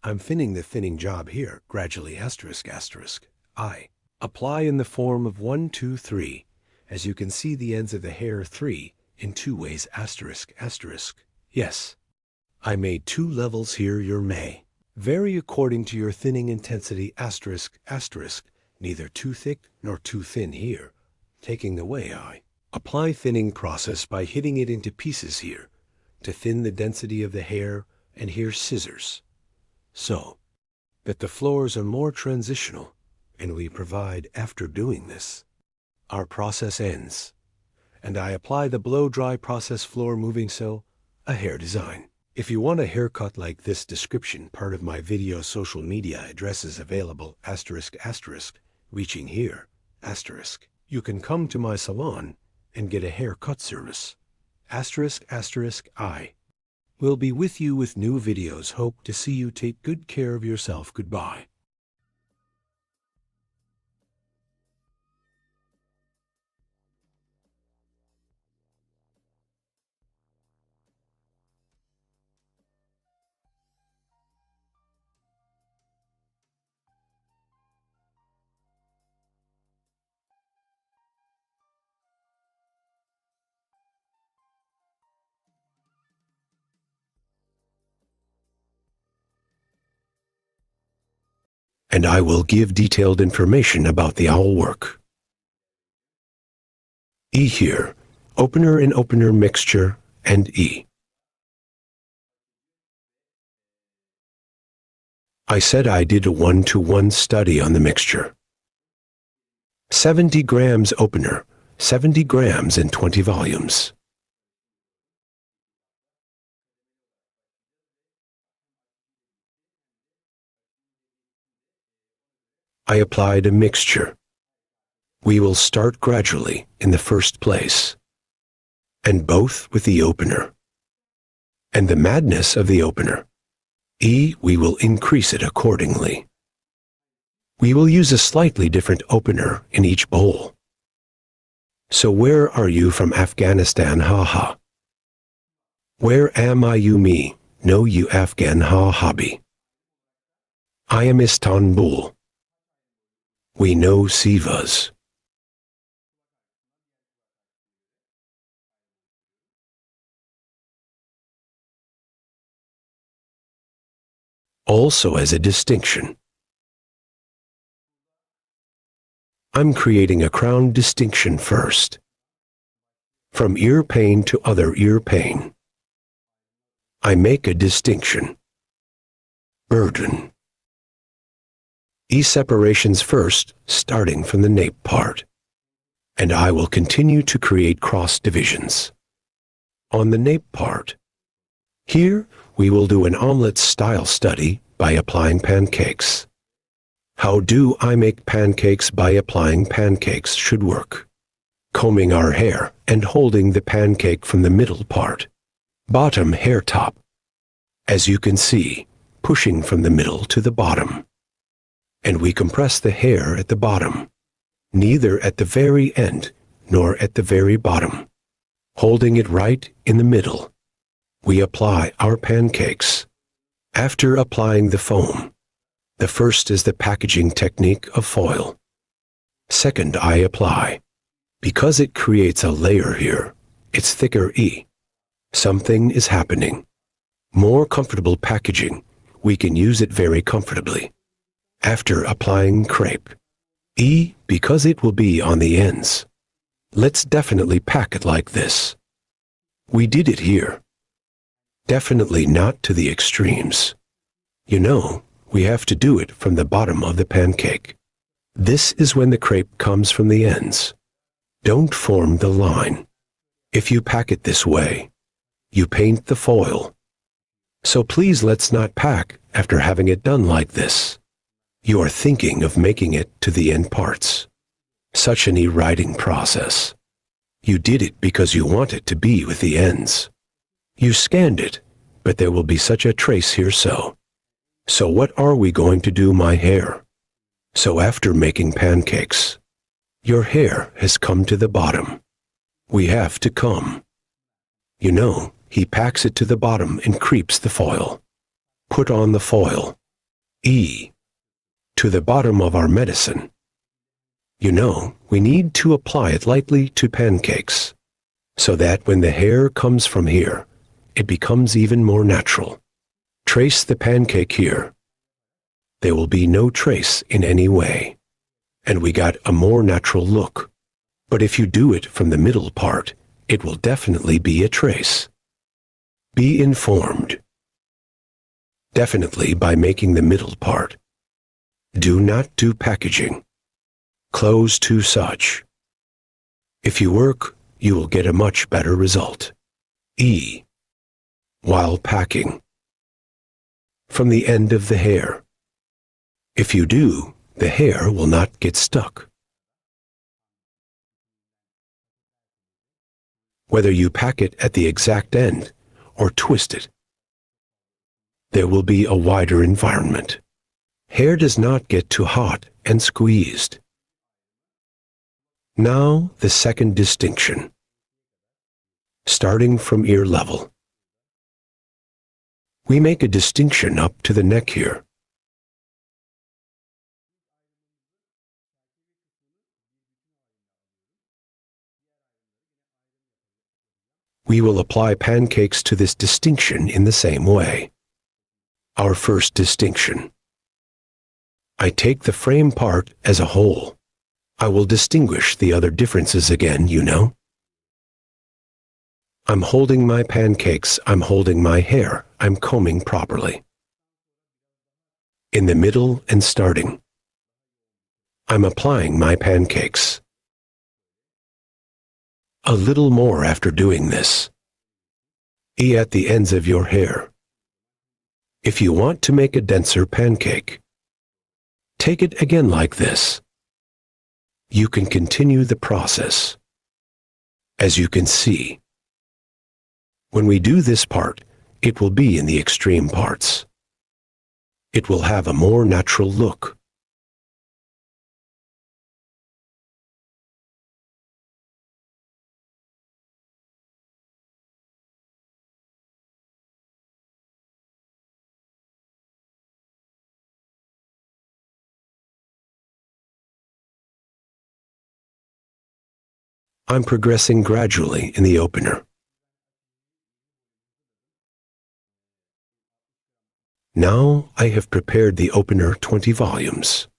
Speaker 7: I'm thinning the thinning job here gradually asterisk, asterisk. I apply in the form of 1, 2, 3. As you can see the ends of the hair 3 in 2 ways asterisk, asterisk. Yes, I made 2 levels here. Your may vary according to your thinning intensity asterisk, asterisk. Neither too thick nor too thin here. Taking the way I apply thinning process by hitting it into pieces here to thin the density of the hair, and here scissors, so that the floors are more transitional. And we provide after doing this, our process ends, and I apply the blow-dry process floor moving so, a hair design. If you want a haircut like this, description part of my video, social media addresses available asterisk, asterisk, reaching here asterisk. You can come to my salon and get a haircut service asterisk, asterisk. I will be with you with new videos. Hope to see you. Take good care of yourself. Goodbye. And I will give detailed information about the owl work. E here, opener and opener mixture, and E. I said I did a 1-to-1 study on the mixture. 70 grams opener, 70 grams in 20 volumes. I applied a mixture. We will start gradually in the first place, and both with the opener, and the madness of the opener. E, we will increase it accordingly. We will use a slightly different opener in each bowl. So where are you from Afghanistan? Ha. Where am I? You me? No, you Afghan. Ha hobby. I am Istanbul. We know Sivas. Also as a distinction. I'm creating a crown distinction first. From ear pain to other ear pain. I make a distinction. Burden. Separations first, starting from the nape part. And I will continue to create cross divisions. On the nape part. Here, we will do an omelet style study by applying pancakes. How do I make pancakes by applying pancakes should work. Combing our hair and holding the pancake from the middle part. Bottom hair top. As you can see, pushing from the middle to the bottom. And we compress the hair at the bottom, neither at the very end nor at the very bottom. Holding it right in the middle, we apply our pancakes. After applying the foam, the first is the packaging technique of foil. Second, I apply. Because it creates a layer here, it's thicker E. Something is happening. More comfortable packaging, we can use it very comfortably. After applying crepe, E, because it will be on the ends. Let's definitely pack it like this. We did it here. Definitely not to the extremes. You know, we have to do it from the bottom of the pancake. This is when the crepe comes from the ends. Don't form the line. If you pack it this way, you paint the foil. So please let's not pack after having it done like this. You are thinking of making it to the end parts. Such an e-writing process. You did it because you want it to be with the ends. You scanned it, but there will be such a trace here so. So what are we going to do my hair? So after making pancakes, your hair has come to the bottom. We have to comb. You know, he packs it to the bottom and creeps the foil. Put on the foil. E. To the bottom of our medicine. You know, we need to apply it lightly to pancakes, so that when the hair comes from here, it becomes even more natural. Trace the pancake here. There will be no trace in any way, and we got a more natural look. But if you do it from the middle part, it will definitely be a trace. Be informed. Definitely by making the middle part. Do not do packaging. Close to such. If you work, you will get a much better result. E. While packing. From the end of the hair. If you do, the hair will not get stuck. Whether you pack it at the exact end or twist it, there will be a wider environment. Hair does not get too hot and squeezed. Now the second distinction. Starting from ear level. We make a distinction up to the neck here. We will apply pancakes to this distinction in the same way. Our first distinction. I take the frame part as a whole. I will distinguish the other differences again, you know. I'm holding my pancakes, I'm holding my hair, I'm combing properly. In the middle and starting. I'm applying my pancakes. A little more after doing this. E at the ends of your hair. If you want to make a denser pancake, take it again like this. You can continue the process. As you can see, when we do this part, it will be in the extreme parts. It will have a more natural look. I'm progressing gradually in the opener. Now I have prepared the opener 20 volumes.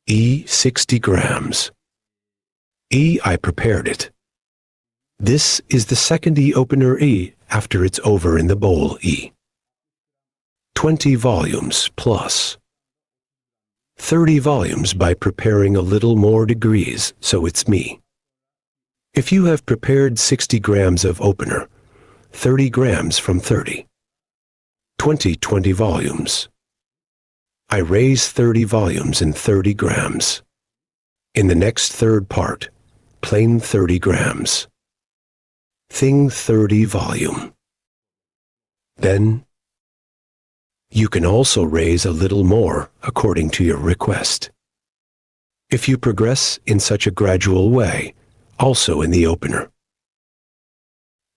Speaker 7: E 60 grams. E I prepared it. This is the second E opener E after it's over in the bowl E. 20 volumes plus. 30 volumes by preparing a little more degrees, so it's me. If you have prepared 60 grams of opener, 30 grams from 30. 20 volumes. I raise 30 volumes in 30 grams. In the next third part, plain 30 grams. Thing 30 volume. Then, you can also raise a little more according to your request. If you progress in such a gradual way, also in the opener.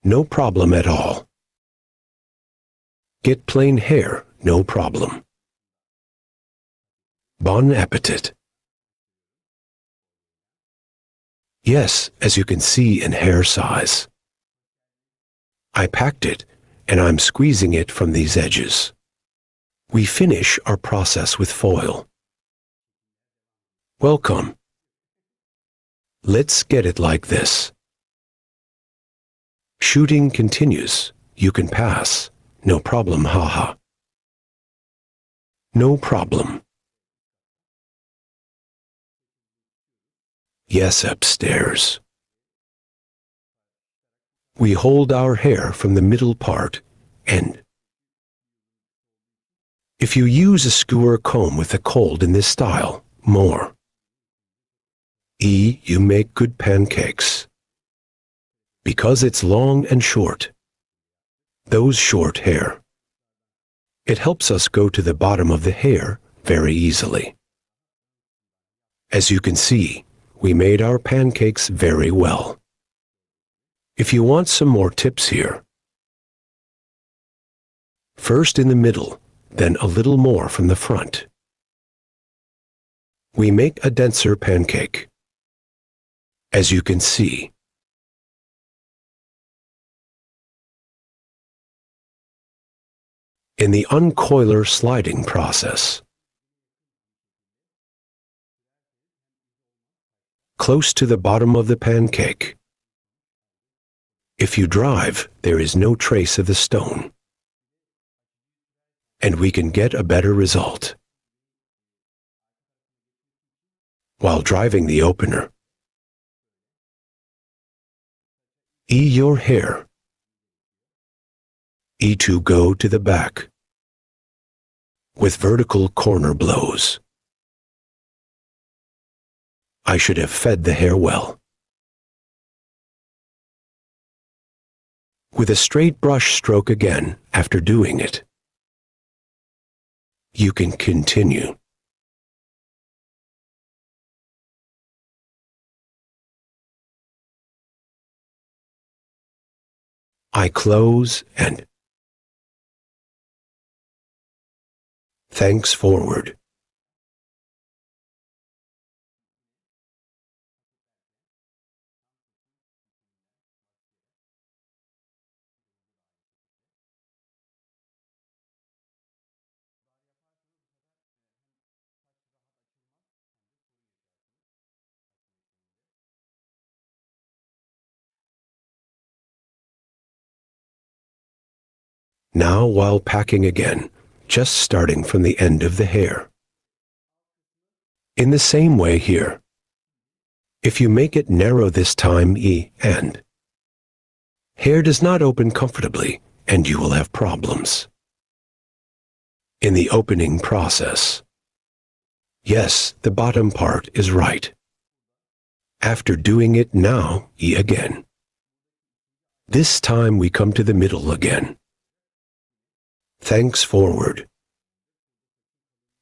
Speaker 7: No problem at all. Get plain hair, no problem. Bon appetit. Yes, as you can see in hair size. I packed it, and I'm squeezing it from these edges. We finish our process with foil. Welcome. Let's get it like this. Shooting continues. You can pass. No problem, haha. No problem. Yes, upstairs. We hold our hair from the middle part and if you use a skewer comb with a cold in this style, more. E, you make good pancakes. Because it's long and short. Those short hair. It helps us go to the bottom of the hair very easily. As you can see, we made our pancakes very well. If you want some more tips here, first in the middle, then a little more from the front. We make a denser pancake. As you can see, in the uncoiler sliding process. Close to the bottom of the pancake. If you drive, there is no trace of the stone. And we can get a better result. While driving the opener. E your hair. E to go to the back. With vertical corner blows. I should have fed the hair well. With a straight brush stroke again after doing it. You can continue. I close and thanks forward. Now while packing again, just starting from the end of the hair. In the same way here. If you make it narrow this time E and hair does not open comfortably and you will have problems. In the opening process. Yes, the bottom part is right. After doing it now, E again. This time we come to the middle again. Thanks forward.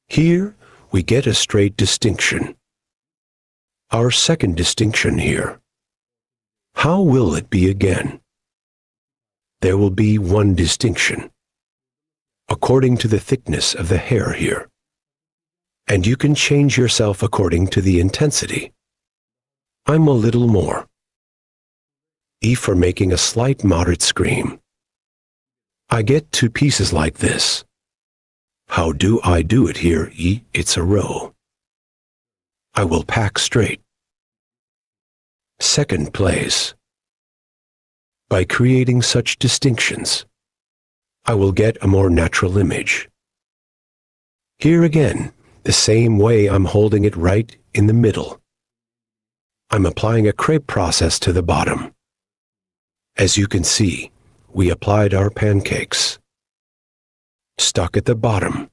Speaker 7: Here we get a straight distinction. Our second distinction here. How will it be again? There will be one distinction, according to the thickness of the hair here. And you can change yourself according to the intensity. I'm a little more, E for making a slight moderate scream. I get two pieces like this. How do I do it here, E? It's a row. I will pack straight. Second place. By creating such distinctions, I will get a more natural image. Here again, the same way I'm holding it right in the middle. I'm applying a crepe process to the bottom. As you can see, we applied our pancakes. Stuck at the bottom.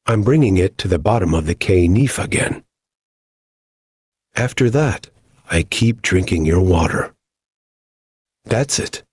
Speaker 7: I'm bringing it to the bottom of the K-neef again. After that, I keep drinking your water. That's it.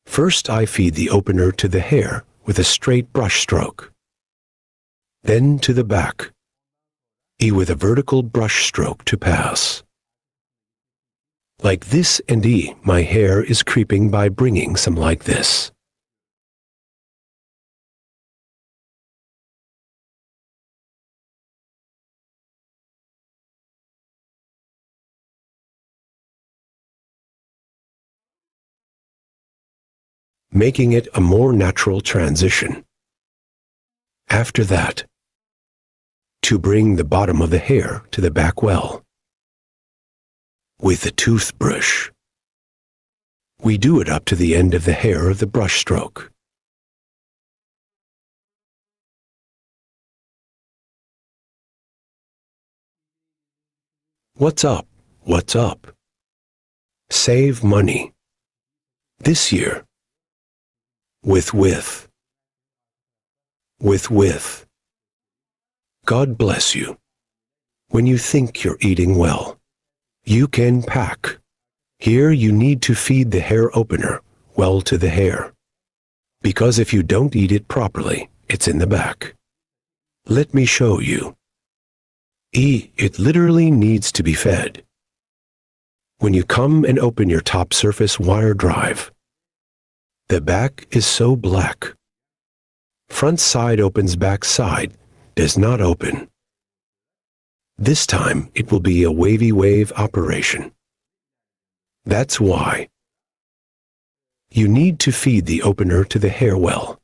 Speaker 7: First, I feed the opener to the hair with a straight brush stroke. Then to the back. E with a vertical brush stroke to pass. Like this and E, my hair is creeping by bringing some like this. Making it a more natural transition. After that, to bring the bottom of the hair to the back well. With a toothbrush. We do it up to the end of the hair of the brush stroke. What's up? What's up? Save money. This year. With. God bless you. When you think you're eating well, you can pack. Here you need to feed the hair opener well to the hair. Because if you don't eat it properly, it's in the back. Let me show you. E, it literally needs to be fed. When you come and open your top surface wire drive, the back is so black. Front side opens, back side does not open. This time it will be a wavy wave operation. That's why. You need to feed the opener to the hair well.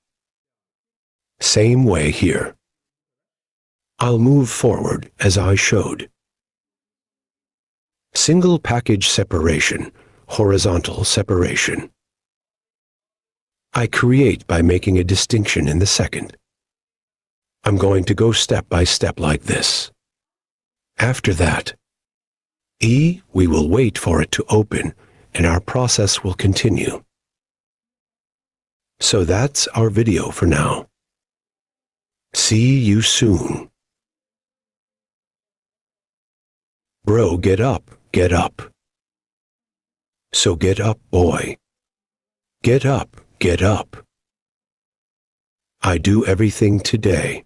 Speaker 7: Same way here. I'll move forward as I showed. Single package separation, horizontal separation. I create by making a distinction in the second. I'm going to go step by step like this. After that, E, we will wait for it to open and our process will continue. So that's our video for now. See you soon. Bro, get up, get up. So get up, boy. Get up. Get up. I do everything today.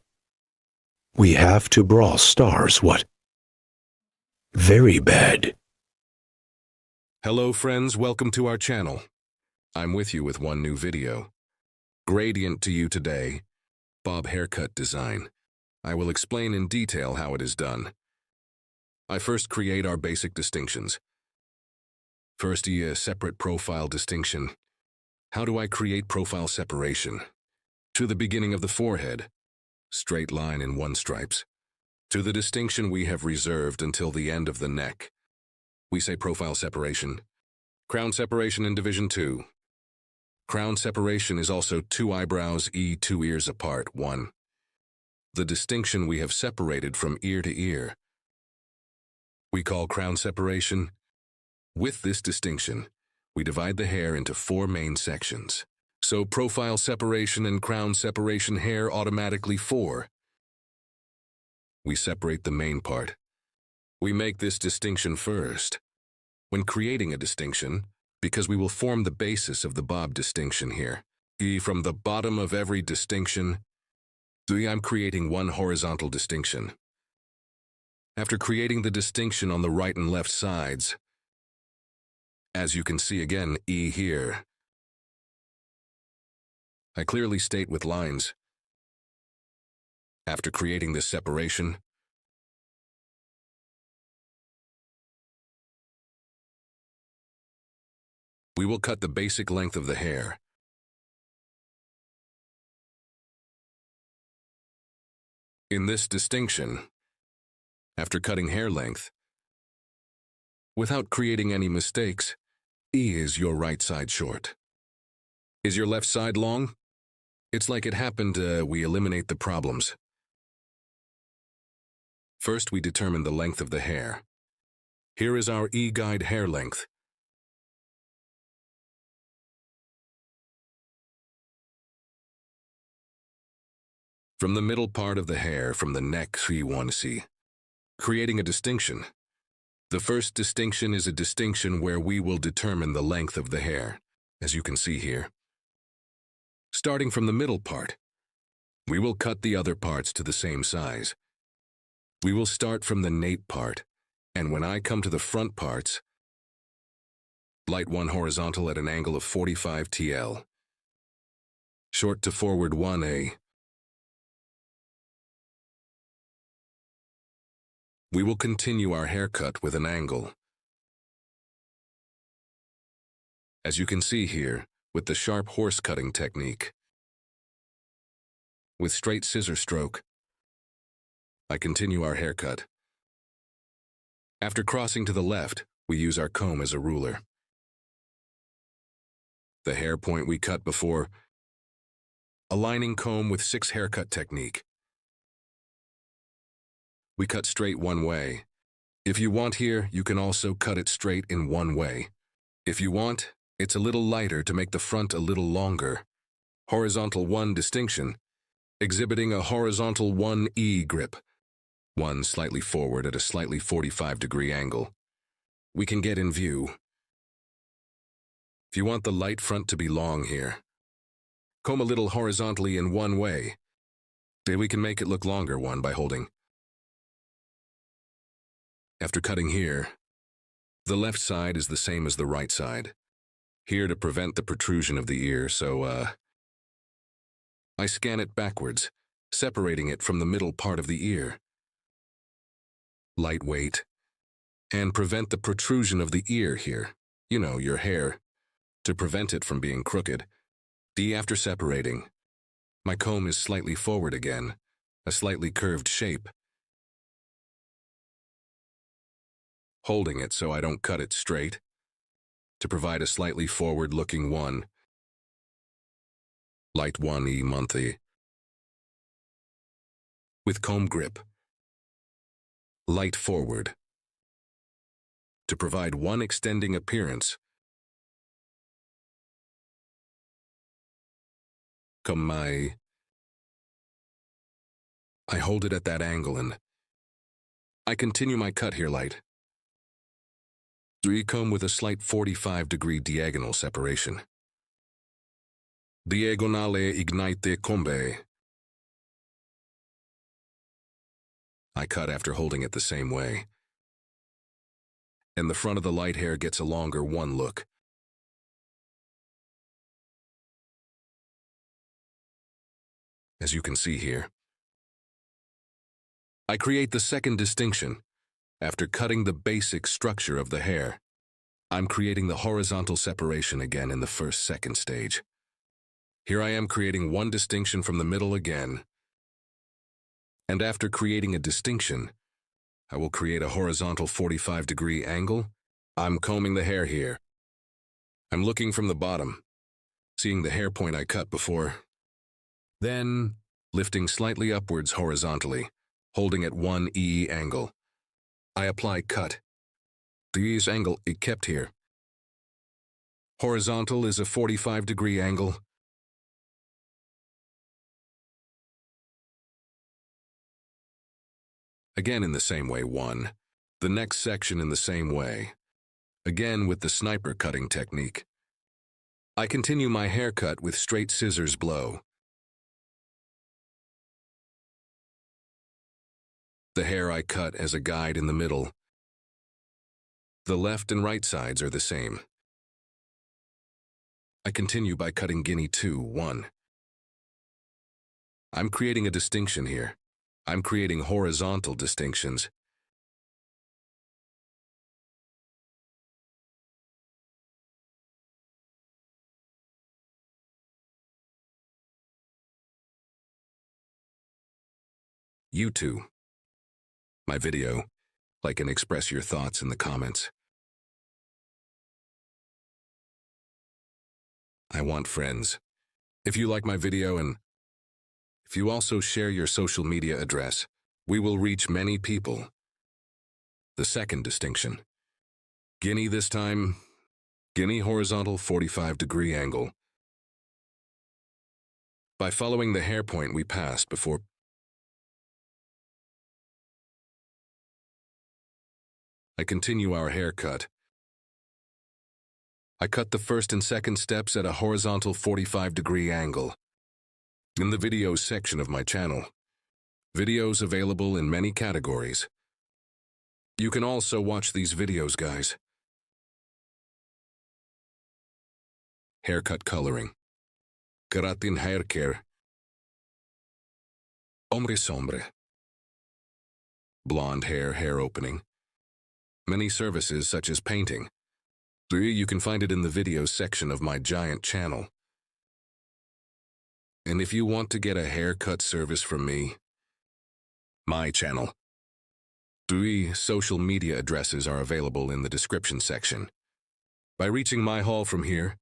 Speaker 7: We have to brawl stars, what? Very bad.
Speaker 4: Hello friends, welcome to our channel. I'm with you with one new video. Gradient to you today, Bob haircut design. I will explain in detail how it is done. I first create our basic distinctions. First, a separate profile distinction. How do I create profile separation? To the beginning of the forehead, straight line in one stripes. To the distinction we have reserved until the end of the neck. We say profile separation. Crown separation in division 2. Crown separation is also 2 eyebrows, E 2 ears apart, 1. The distinction we have separated from ear to ear. We call crown separation. With this distinction, we divide the hair into 4 main sections. So profile separation and crown separation hair automatically 4. We separate the main part. We make this distinction first. When creating a distinction, because we will form the basis of the bob distinction here. From the bottom of every distinction, I'm creating one horizontal distinction. After creating the distinction on the right and left sides, as you can see again, here, I clearly state with lines. After creating this separation, we will cut the basic length of the hair. In this distinction, after cutting hair length, without creating any mistakes, is your right side short? Is your left side long? It's like it happened, we eliminate the problems. First, we determine the length of the hair. Here is our guide hair length. From the middle part of the hair, from the neck, we want to see. Creating a distinction. The first distinction is a distinction where we will determine the length of the hair, as you can see here. Starting from the middle part, we will cut the other parts to the same size. We will start from the nape part, and when I come to the front parts, light 1 horizontal at an angle of 45 TL. Short to forward 1A. We will continue our haircut with an angle. As you can see here, with the sharp horse cutting technique. With straight scissor stroke, I continue our haircut. After crossing to the left, we use our comb as a ruler. The hair point we cut before, aligning comb with 6 haircut technique. We cut straight one way. If you want here, you can also cut it straight in one way. If you want, it's a little lighter to make the front a little longer. Horizontal 1 distinction, exhibiting a horizontal 1E grip. 1 slightly forward at a slightly 45-degree angle. We can get in view. If you want the light front to be long here, comb a little horizontally in one way. Then we can make it look longer one by holding. After cutting here, the left side is the same as the right side. Here to prevent the protrusion of the ear, so I scan it backwards, separating it from the middle part of the ear. Lightweight, and prevent the protrusion of the ear here, you know, your hair, to prevent it from being crooked. After separating, my comb is slightly forward again, a slightly curved shape. Holding it so I don't cut it straight, to provide a slightly forward-looking one. Light 1E monthly. With comb grip. Light forward. To provide one extending appearance. I hold it at that angle and I continue my cut here light. Comb with a slight 45-degree diagonal separation. Diagonale ignite combe. I cut after holding it the same way. And the front of the light hair gets a longer one look. As you can see here. I create the second distinction. After cutting the basic structure of the hair, I'm creating the horizontal separation again in the second stage. Here I am creating one distinction from the middle again. And after creating a distinction, I will create a horizontal 45-degree angle. I'm combing the hair here. I'm looking from the bottom, seeing the hair point I cut before. Then, lifting slightly upwards horizontally, holding at 1E angle. I apply cut. This angle is kept here. Horizontal is a 45-degree angle. Again in the same way, 1. The next section in the same way. again with the sniper cutting technique. I continue my haircut with straight scissors blow. The hair I cut as a guide in the middle. The left and right sides are the same. I continue by cutting guinea 2, 1. I'm creating a distinction here. I'm creating horizontal distinctions. You two. My video. Like and express your thoughts in the comments. I want friends. If you like my video and if you also share your social media address, we will reach many people. The second distinction. Guinea this time. Guinea horizontal 45-degree angle. By following the hair point we passed before, I continue our haircut. I cut the first and second steps at a horizontal 45-degree angle. In the videos section of my channel. Videos available in many categories. You can also watch these videos, guys. Haircut coloring. Keratin hair care. Ombre sombre. Blonde hair opening. Many services such as painting. You can find it in the videos section of my giant channel. And if you want to get a haircut service from me, my channel, 3 social media addresses are available in the description section. By reaching my hall from here,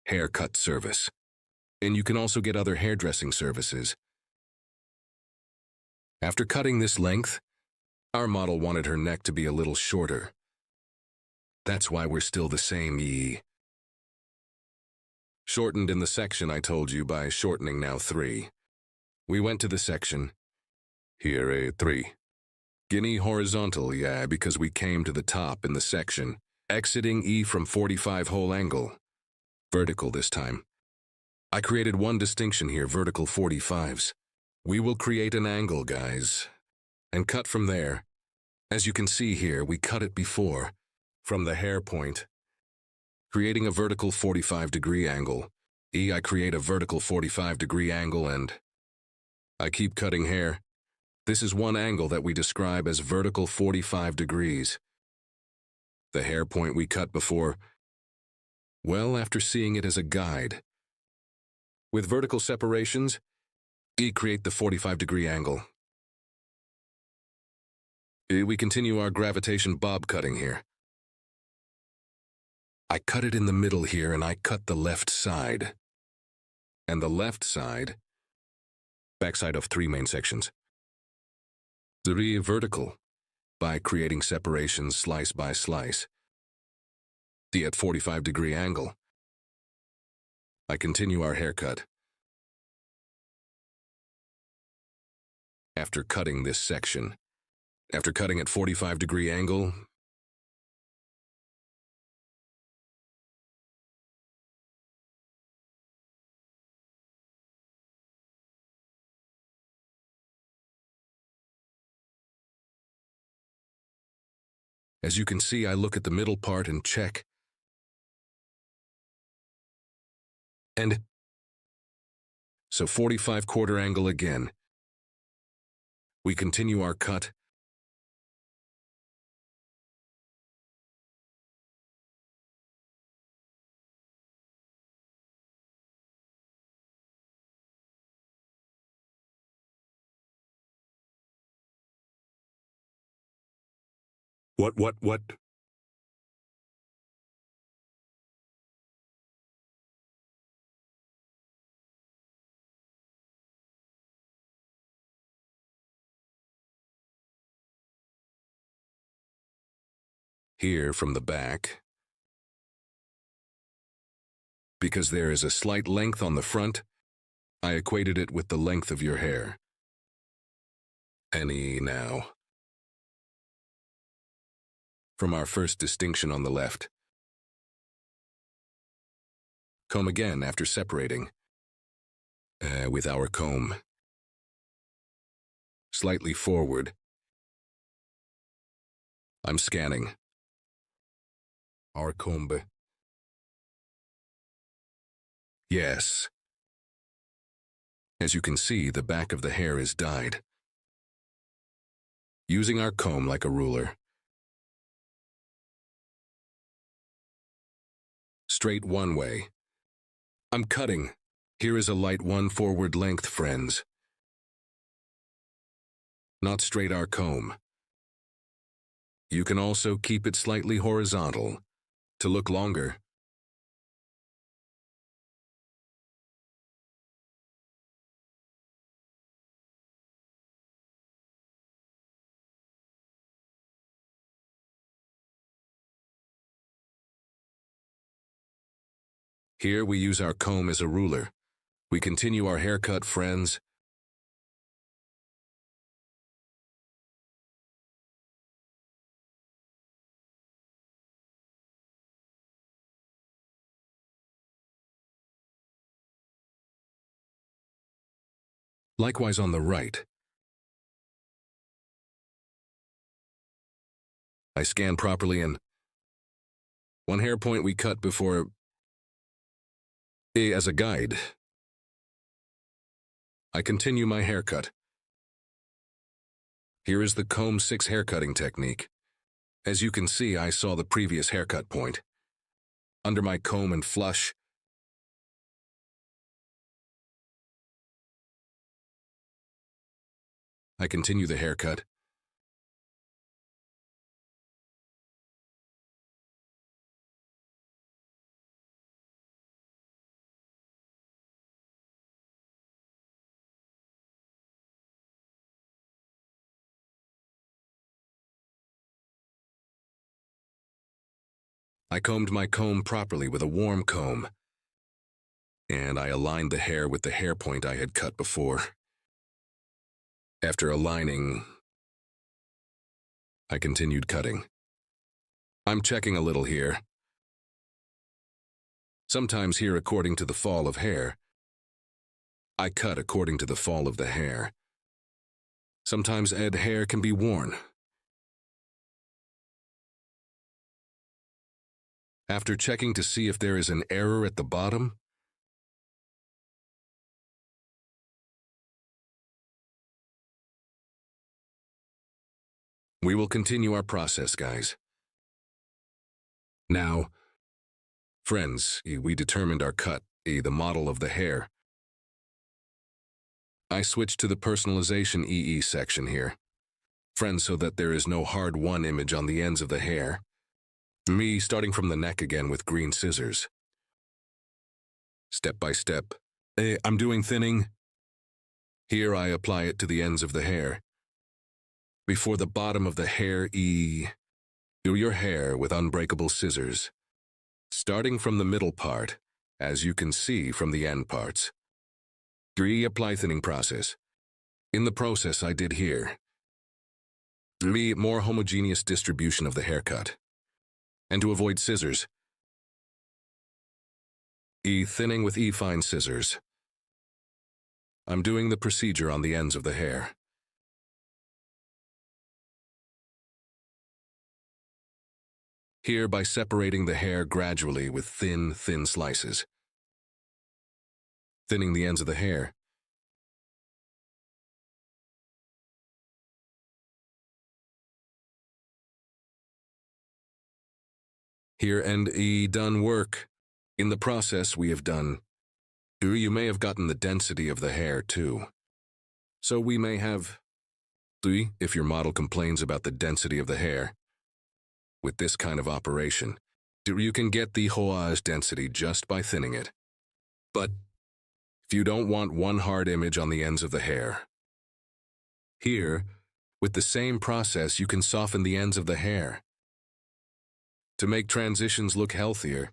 Speaker 4: haircut service. And you can also get other hairdressing services. After cutting this length, our model wanted her neck to be a little shorter. That's why we're still the same, Shortened in the section I told you by shortening now 3. We went to the section. Here a 3. Guinea horizontal, because we came to the top in the section. Exiting E from 45 whole angle. Vertical this time. I created one distinction here, vertical 45s. We will create an angle, guys. And cut from there. As you can see here, we cut it before, from the hair point. Creating a vertical 45-degree angle. I create a vertical 45-degree angle and I keep cutting hair. This is one angle that we describe as vertical 45 degrees. The hair point we cut before, well, after seeing it as a guide. With vertical separations, create the 45-degree angle. We continue our gravitation bob cutting here. I cut it in the middle here and I cut the left side. And the left side, backside of 3 main sections. 3 vertical, by creating separations slice by slice. At 45-degree angle. I continue our haircut. After cutting this section, after cutting at 45-degree angle, as you can see, I look at the middle part and check. And so 45 quarter angle again. We continue our cut. What? Here from the back. Because there is a slight length on the front, I equated it with the length of your hair. Any now. from our first distinction on the left. Comb again after separating. With our comb. Slightly forward. I'm scanning. Our comb. Yes. As you can see, the back of the hair is dyed. Using our comb like a ruler. Straight one way. I'm cutting. Here is a light one forward length, friends. Not straight our comb. You can also keep it slightly horizontal to look longer. Here we use our comb as a ruler. We continue our haircut, friends. Likewise on the right. I scan properly and one hair point we cut before as a guide. I continue my haircut. Here is the comb 6 haircutting technique. As you can see, I saw the previous haircut point. Under my comb and flush, I continue the haircut. I combed my comb properly with a warm comb, and I aligned the hair with the hair point I had cut before. After aligning, I continued cutting. I'm checking a little here. Sometimes here according to the fall of hair. I cut according to the fall of the hair. Sometimes hair can be worn. After checking to see if there is an error at the bottom, we will continue our process, guys. Now, friends, we determined our cut, the model of the hair. I switched to the personalization EE section here. Friends, so that there is no hard won image on the ends of the hair. Me starting from the neck again with green scissors. Step by step. I'm doing thinning. Here I apply it to the ends of the hair. Before the bottom of the hair, do your hair with unbreakable scissors. Starting from the middle part, as you can see from the end parts. 3. Apply thinning process. In the process I did here. 3. More homogeneous distribution of the haircut. And to avoid scissors, thinning with fine scissors. I'm doing the procedure on the ends of the hair. Here by separating the hair gradually with thin slices. Thinning the ends of the hair. Here and done work. In the process we have done. You may have gotten the density of the hair too. So we may have, if your model complains about the density of the hair. With this kind of operation, you can get the hoage density just by thinning it. But if you don't want one hard image on the ends of the hair, here, with the same process you can soften the ends of the hair. To make transitions look healthier.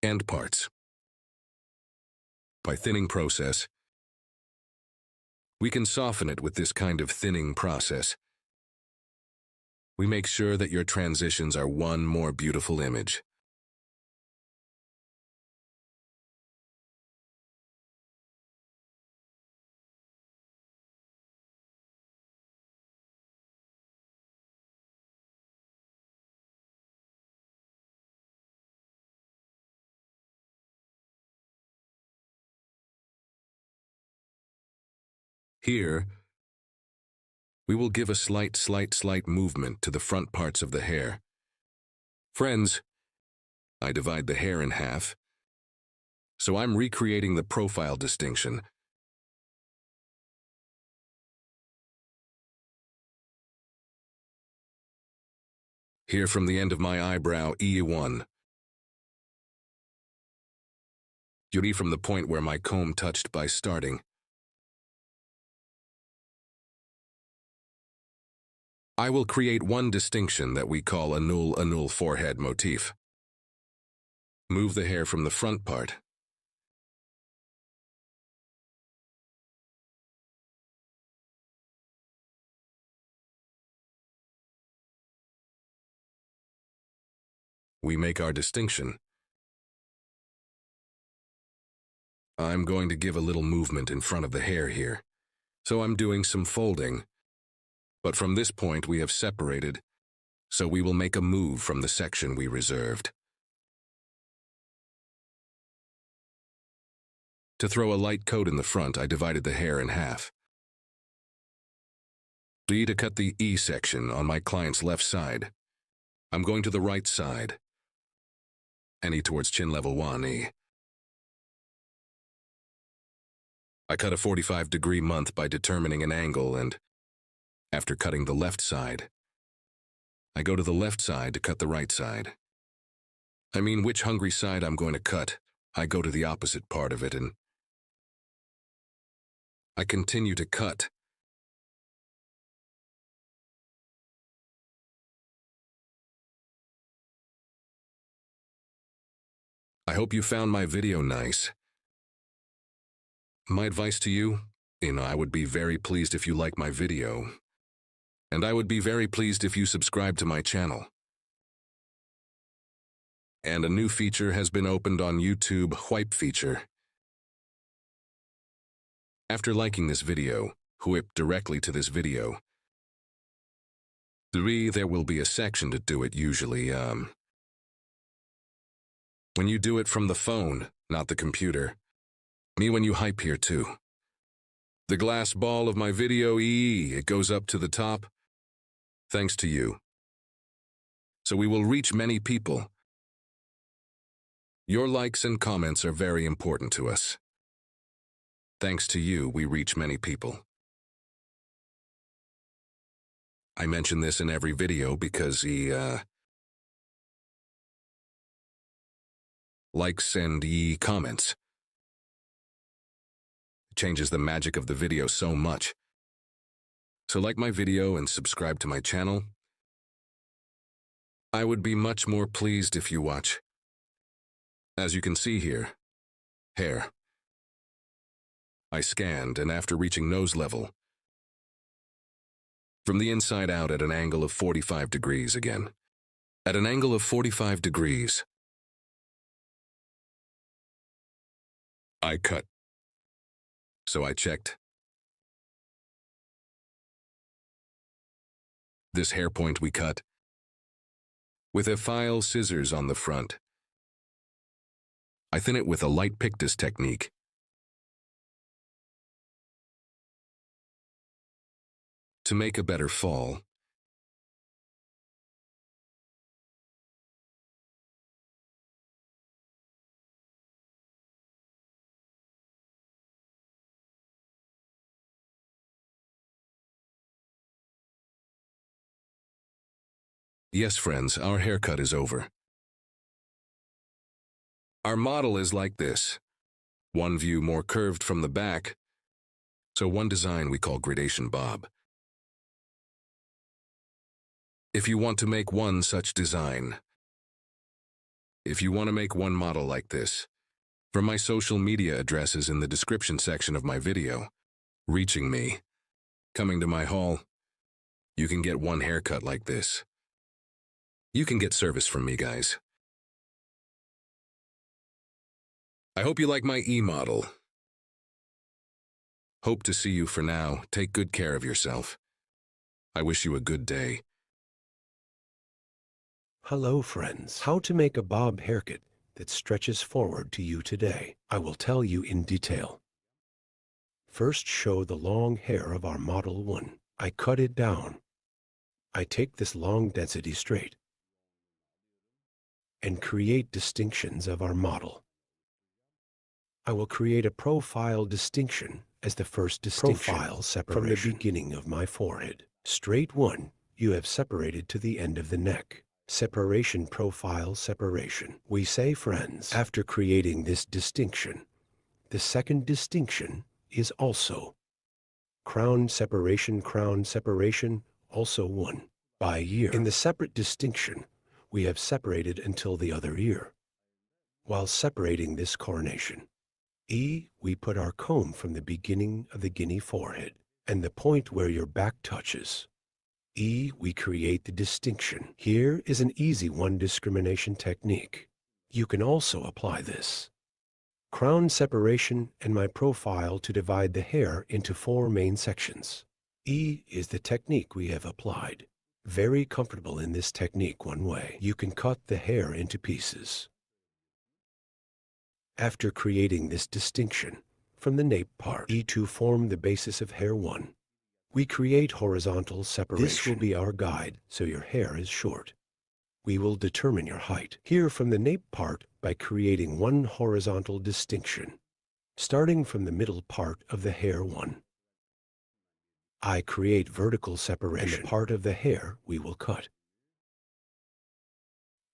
Speaker 4: End parts. By thinning process, we can soften it with this kind of thinning process.
Speaker 9: we make sure that your transitions are one more beautiful image. Here, we will give a slight movement to the front parts of the hair. Friends, I divide the hair in half, so I'm recreating the profile distinction. Here from the end of my eyebrow, E1. Yuri from the point where my comb touched by starting. I will create one distinction that we call a null forehead motif. Move the hair from the front part. We make our distinction. I'm going to give a little movement in front of the hair here, so I'm doing some folding. But from this point we have separated, so we will make a move from the section we reserved. To throw a light coat in the front, I divided the hair in half. To cut the E section on my client's left side, I'm going to the right side, and E towards chin level 1E. I cut a 45-degree month by determining an angle, and after cutting the left side, I go to the left side to cut the right side. I mean, which hungry side I'm going to cut, I go to the opposite part of it, and I continue to cut. I hope you found my video nice. My advice to you, I would be very pleased if you like my video. And I would be very pleased if you subscribe to my channel. And a new feature has been opened on YouTube, Whip feature. After liking this video, whip directly to this video. 3, there will be a section to do it usually, when you do it from the phone, not the computer. Me when you hype here too. The glass ball of my video, it goes up to the top. Thanks to you. So we will reach many people. Your likes and comments are very important to us. Thanks to you, we reach many people. I mention this in every video because likes and comments. It changes the magic of the video so much. So like my video and subscribe to my channel. I would be much more pleased if you watch. As you can see here, hair. I scanned, and after reaching nose level, from the inside out at an angle of 45 degrees again. At an angle of 45 degrees, I cut. So I checked. This hair point we cut with a file scissors on the front. I thin it with a light pictus technique. To make a better fall. Yes, friends, our haircut is over. Our model is like this. One view more curved from the back, so one design we call gradation bob. If you want to make one such design, if you want to make one model like this, from my social media addresses in the description section of my video, reaching me, coming to my hall, you can get one haircut like this. You can get service from me, guys. I hope you like my E-model. Hope to see you for now. Take good care of yourself. I wish you a good day.
Speaker 7: Hello, friends. How to make a bob haircut that stretches forward to you today. I will tell you in detail. First, show the long hair of our Model 1. I cut it down. I take this long density straight and create distinctions of our model. I will create a profile distinction as the first distinction profile separation from the beginning of my forehead. Straight one, you have separated to the end of the neck. Separation profile separation. We say, friends, after creating this distinction, the second distinction is also crown separation, also one. By ear, in the separate distinction, we have separated until the other ear. While separating this coronation, E, we put our comb from the beginning of the guinea forehead and the point where your back touches. E, we create the distinction. Here is an easy one discrimination technique. You can also apply this crown separation and my profile to divide the hair into 4 main sections. E is the technique we have applied. Very comfortable in this technique one way. You can cut the hair into pieces. After creating this distinction from the nape part, E to form the basis of hair 1. We create horizontal separation. This will be our guide, so your hair is short. We will determine your height here from the nape part by creating one horizontal distinction, starting from the middle part of the hair 1. I create vertical separation and the part of the hair we will cut.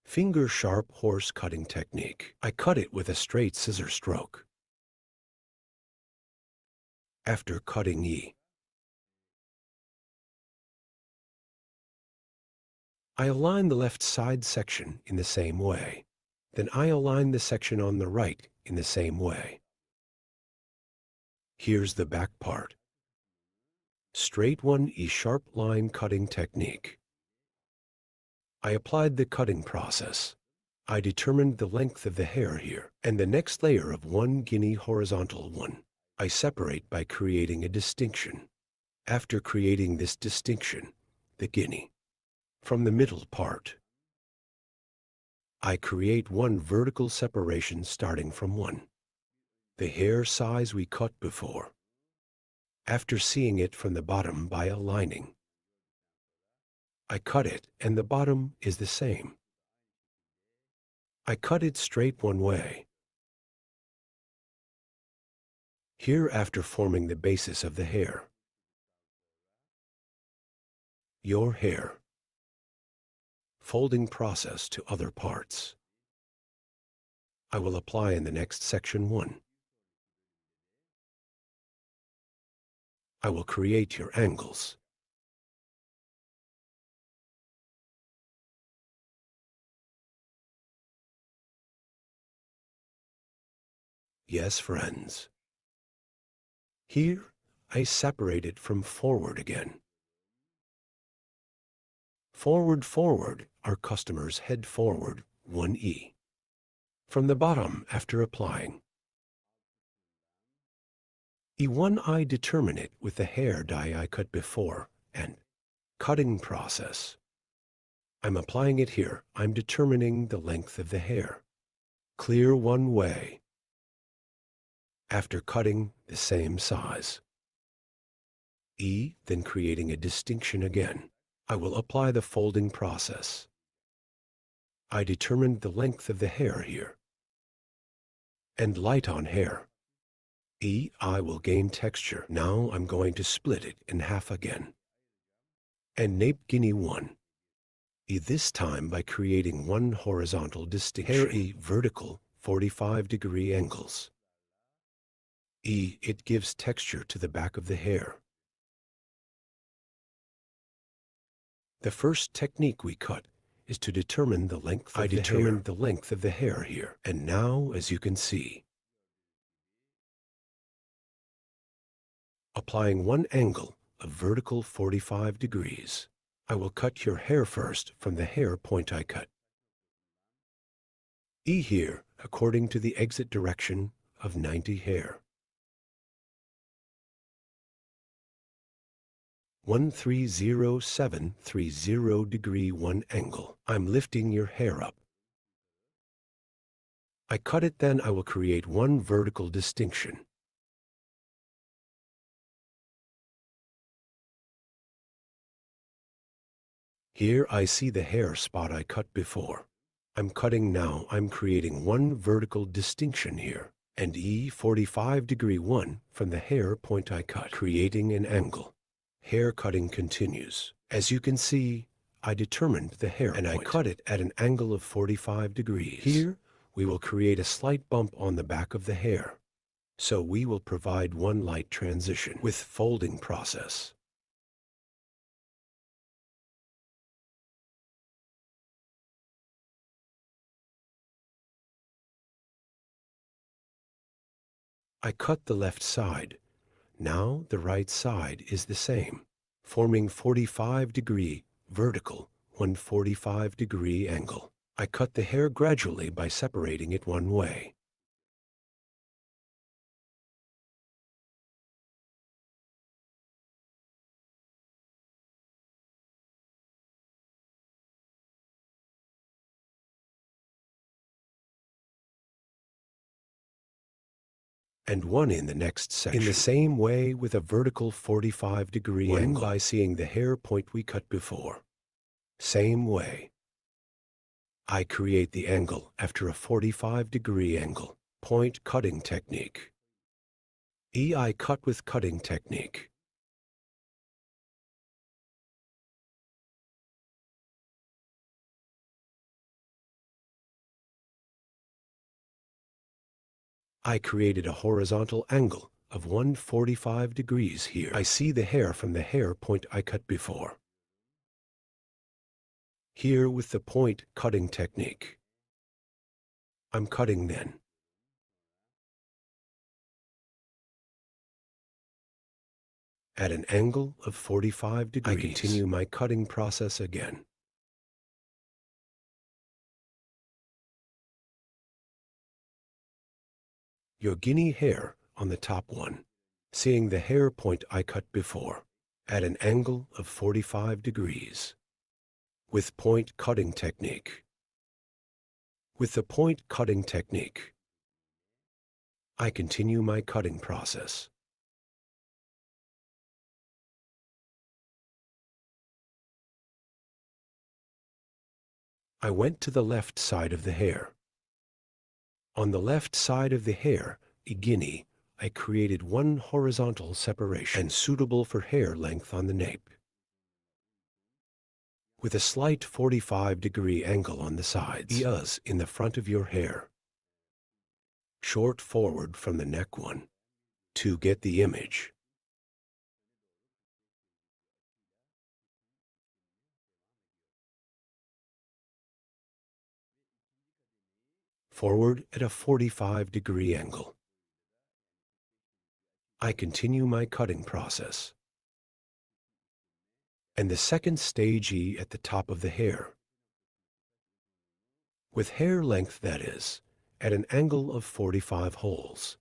Speaker 7: Finger sharp horse cutting technique. I cut it with a straight scissor stroke. After cutting E, I align the left side section in the same way. Then I align the section on the right in the same way. Here's the back part. Straight one E sharp line cutting technique. I applied the cutting process. I determined the length of the hair here, and the next layer of 1 guinea horizontal one. I separate by creating a distinction. After creating this distinction, the guinea, from the middle part, I create one vertical separation starting from 1. The hair size we cut before. After seeing it from the bottom by aligning, I cut it and the bottom is the same. I cut it straight one way. Here after forming the basis of the hair. Your hair. Folding process to other parts. I will apply in the next section 1. I will create your angles. Yes, friends. Here, I separate it from forward again. Forward, our customers head forward, 1E. From the bottom after applying. E1 I determine it with the hair dye I cut before and cutting process. I'm applying it here. I'm determining the length of the hair. Clear one way. After cutting the same size. E, then creating a distinction again. I will apply the folding process. I determined the length of the hair here. And light on hair. E, I will gain texture. Now I'm going to split it in half again. And nape guinea 1. E this time by creating one horizontal distinction. Hair E vertical, 45-degree angles. E, it gives texture to the back of the hair. The first technique we cut is to determine the length of the hair. I determined the length of the hair here. And now, as you can see, applying one angle of vertical 45 degrees, I will cut your hair first from the hair point I cut. E here, according to the exit direction of 90 hair. 130730 degree 1 angle. I'm lifting your hair up. I cut it, then I will create one vertical distinction. Here I see the hair spot I cut before. I'm cutting now. I'm creating one vertical distinction here, and E 45 degree 1 from the hair point I cut, creating an angle. Hair cutting continues. As you can see, I determined the hair and point. I cut it at an angle of 45 degrees. Here, we will create a slight bump on the back of the hair. So we will provide one light transition with folding process. I cut the left side. Now the right side is the same, forming 45 degree vertical, 145 degree angle. I cut the hair gradually by separating it one way. And one in the next section. In the same way with a vertical 45 degree angle by seeing the hair point we cut before. Same way. I create the angle after a 45 degree angle. Point cutting technique. I cut with cutting technique. I created a horizontal angle of 145 degrees here. I see the hair from the hair point I cut before. Here with the point cutting technique. I'm cutting then. At an angle of 45 degrees. I continue my cutting process again. Your guinea hair on the top one, seeing the hair point I cut before, at an angle of 45 degrees, with point cutting technique. With the point cutting technique, I continue my cutting process. I went to the left side of the hair. On the left side of the hair, a guinea, I created one horizontal separation and suitable for hair length on the nape. With a slight 45 degree angle on the sides, in the front of your hair. Short forward from the neck one, to get the image. Forward at a 45 degree angle. I continue my cutting process. And the second stage at the top of the hair. With hair length, that is, at an angle of 45 holes.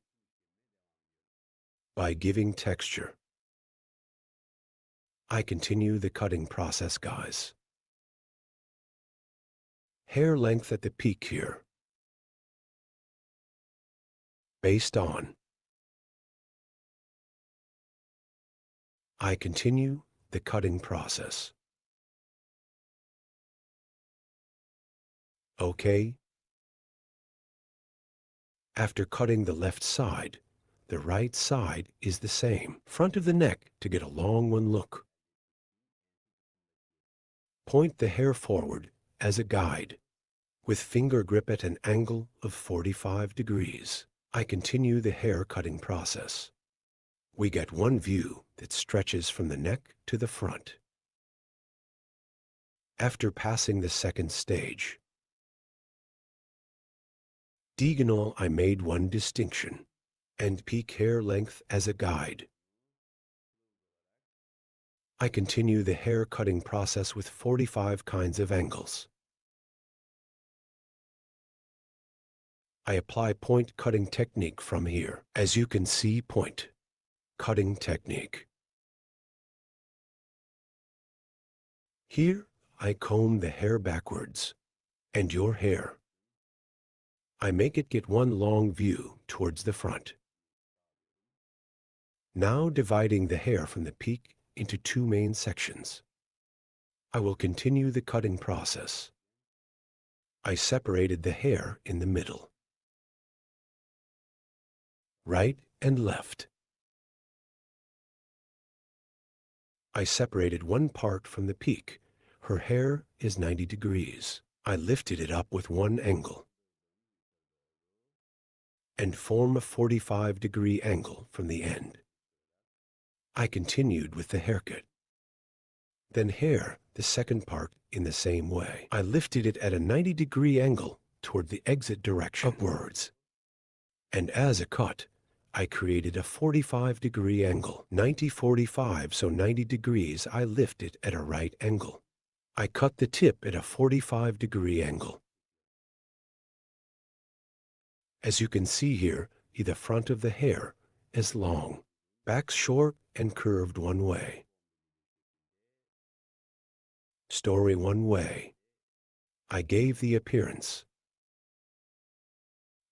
Speaker 7: By giving texture. I continue the cutting process, guys. Hair length at the peak here. Based on. I continue the cutting process. Okay. After cutting the left side, the right side is the same. Front of the neck to get a long one look. Point the hair forward as a guide, with finger grip at an angle of 45 degrees. I continue the hair cutting process. We get one view that stretches from the neck to the front. After passing the second stage, diagonal, I made one distinction, and peak hair length as a guide. I continue the hair cutting process with 45 kinds of angles. I apply point cutting technique from here. As you can see, point cutting technique. Here, I comb the hair backwards, and your hair. I make it get one long view towards the front. Now dividing the hair from the peak into two main sections. I will continue the cutting process. I separated the hair in the middle. Right and left. I separated one part from the peak. Her hair is 90 degrees. I lifted it up with one angle and form a 45-degree angle from the end. I continued with the haircut. Then hair, the second part, in the same way. I lifted it at a 90-degree angle toward the exit direction upwards. And as a cut, I created a 45-degree angle. 90-45, so 90 degrees, I lift it at a right angle. I cut the tip at a 45-degree angle. As you can see here, the front of the hair is long, back short and curved one way. Story one way. I gave the appearance.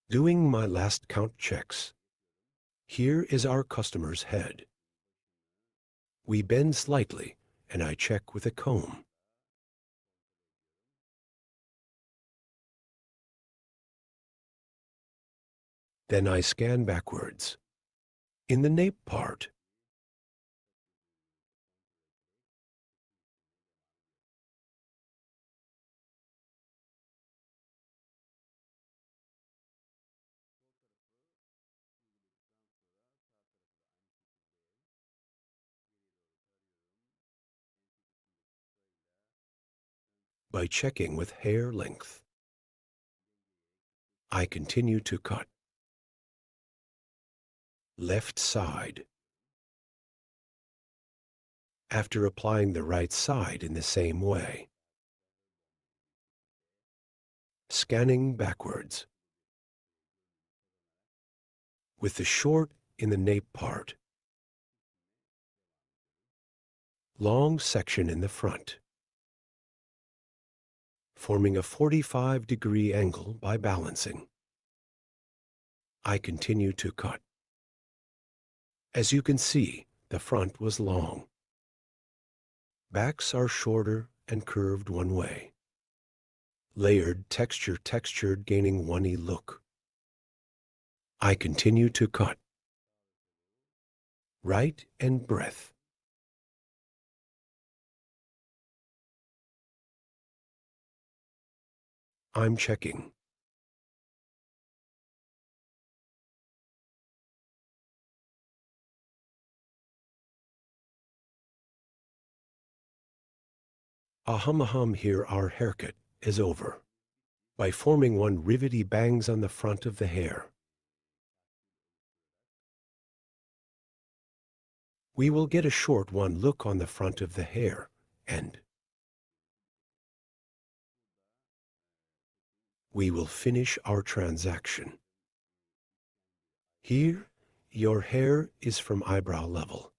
Speaker 7: Doing my last count checks. Here is our customer's head. We bend slightly, and I check with a comb. Then I scan backwards. In the nape part, by checking with hair length, I continue to cut. Left side. After applying the right side in the same way. Scanning backwards. With the short in the nape part. Long section in the front. Forming a 45-degree angle by balancing. I continue to cut. As you can see, the front was long. Backs are shorter and curved one way. Layered textured gaining one-y look. I continue to cut. Right and breadth. I'm checking. Ahum, here our haircut is over. By forming one rivety bangs on the front of the hair. We will get a short one look on the front of the hair, and we will finish our transaction. Here, your hair is from eyebrow level.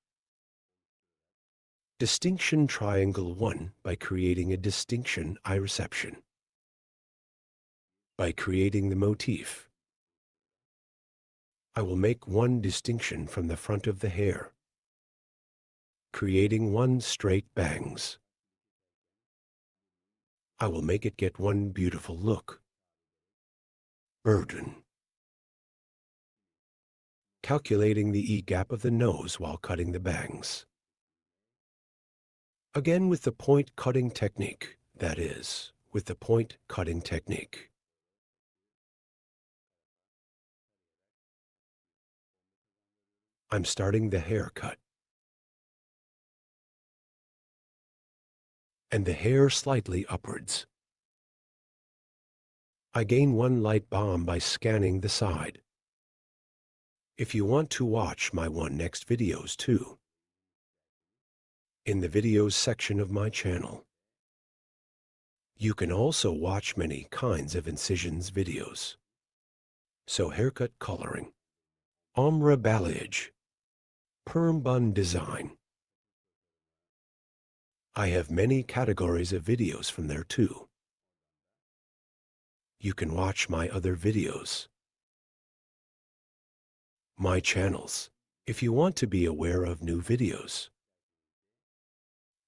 Speaker 7: Distinction triangle 1 by creating a distinction eye reception. By creating the motif, I will make one distinction from the front of the hair, creating one straight bangs. I will make it get one beautiful look. Burden. Calculating the E-gap of the nose while cutting the bangs. Again with the point cutting technique, that is, with the point cutting technique. I'm starting the haircut. And the hair slightly upwards. I gain one light bomb by scanning the side. If you want to watch my next videos too, in the videos section of my channel. You can also watch many kinds of incisions videos. So haircut coloring, ombre balayage, perm bun design. I have many categories of videos from there too. You can watch my other videos, my channels, if you want to be aware of new videos.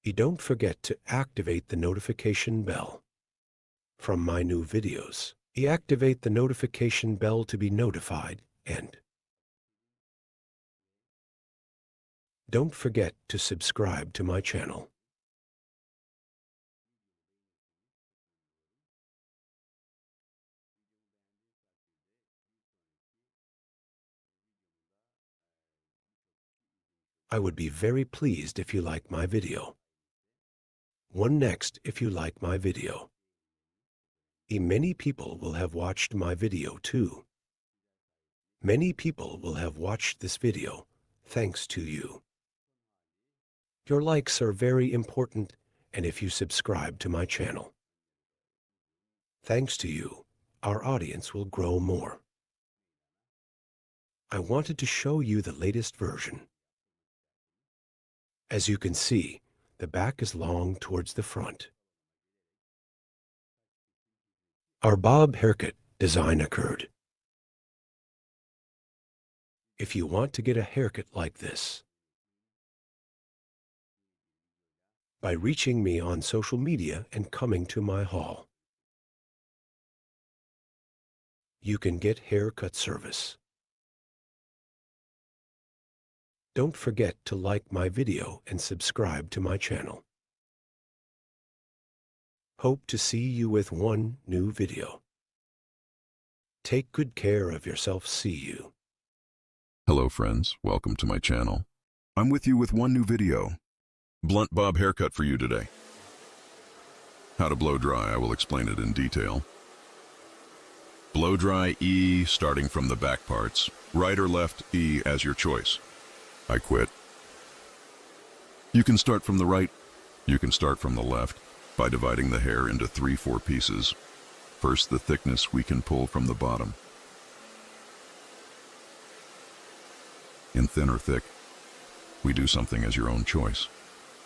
Speaker 7: You don't forget to activate the notification bell from my new videos. You activate the notification bell to be notified, and don't forget to subscribe to my channel. I would be very pleased if you like my video. One next if you like my video. Many people will have watched my video too. Many people will have watched this video thanks to you. Your likes are very important, and if you subscribe to my channel. Thanks to you, our audience will grow more. I wanted to show you the latest version. As you can see, the back is long towards the front. Our bob haircut design occurred. If you want to get a haircut like this, by reaching me on social media and coming to my hall, you can get haircut service. Don't forget to like my video and subscribe to my channel. Hope to see you with one new video. Take good care of yourself. See you.
Speaker 3: Hello friends, welcome to my channel. I'm with you with one new video. Blunt bob haircut for you today. How to blow dry, I will explain it in detail. Blow dry E starting from the back parts. Right or left E as your choice. I quit. You can start from the right, you can start from the left by dividing the hair into 3-4 pieces. First, the thickness we can pull from the bottom. In thin or thick, we do something as your own choice.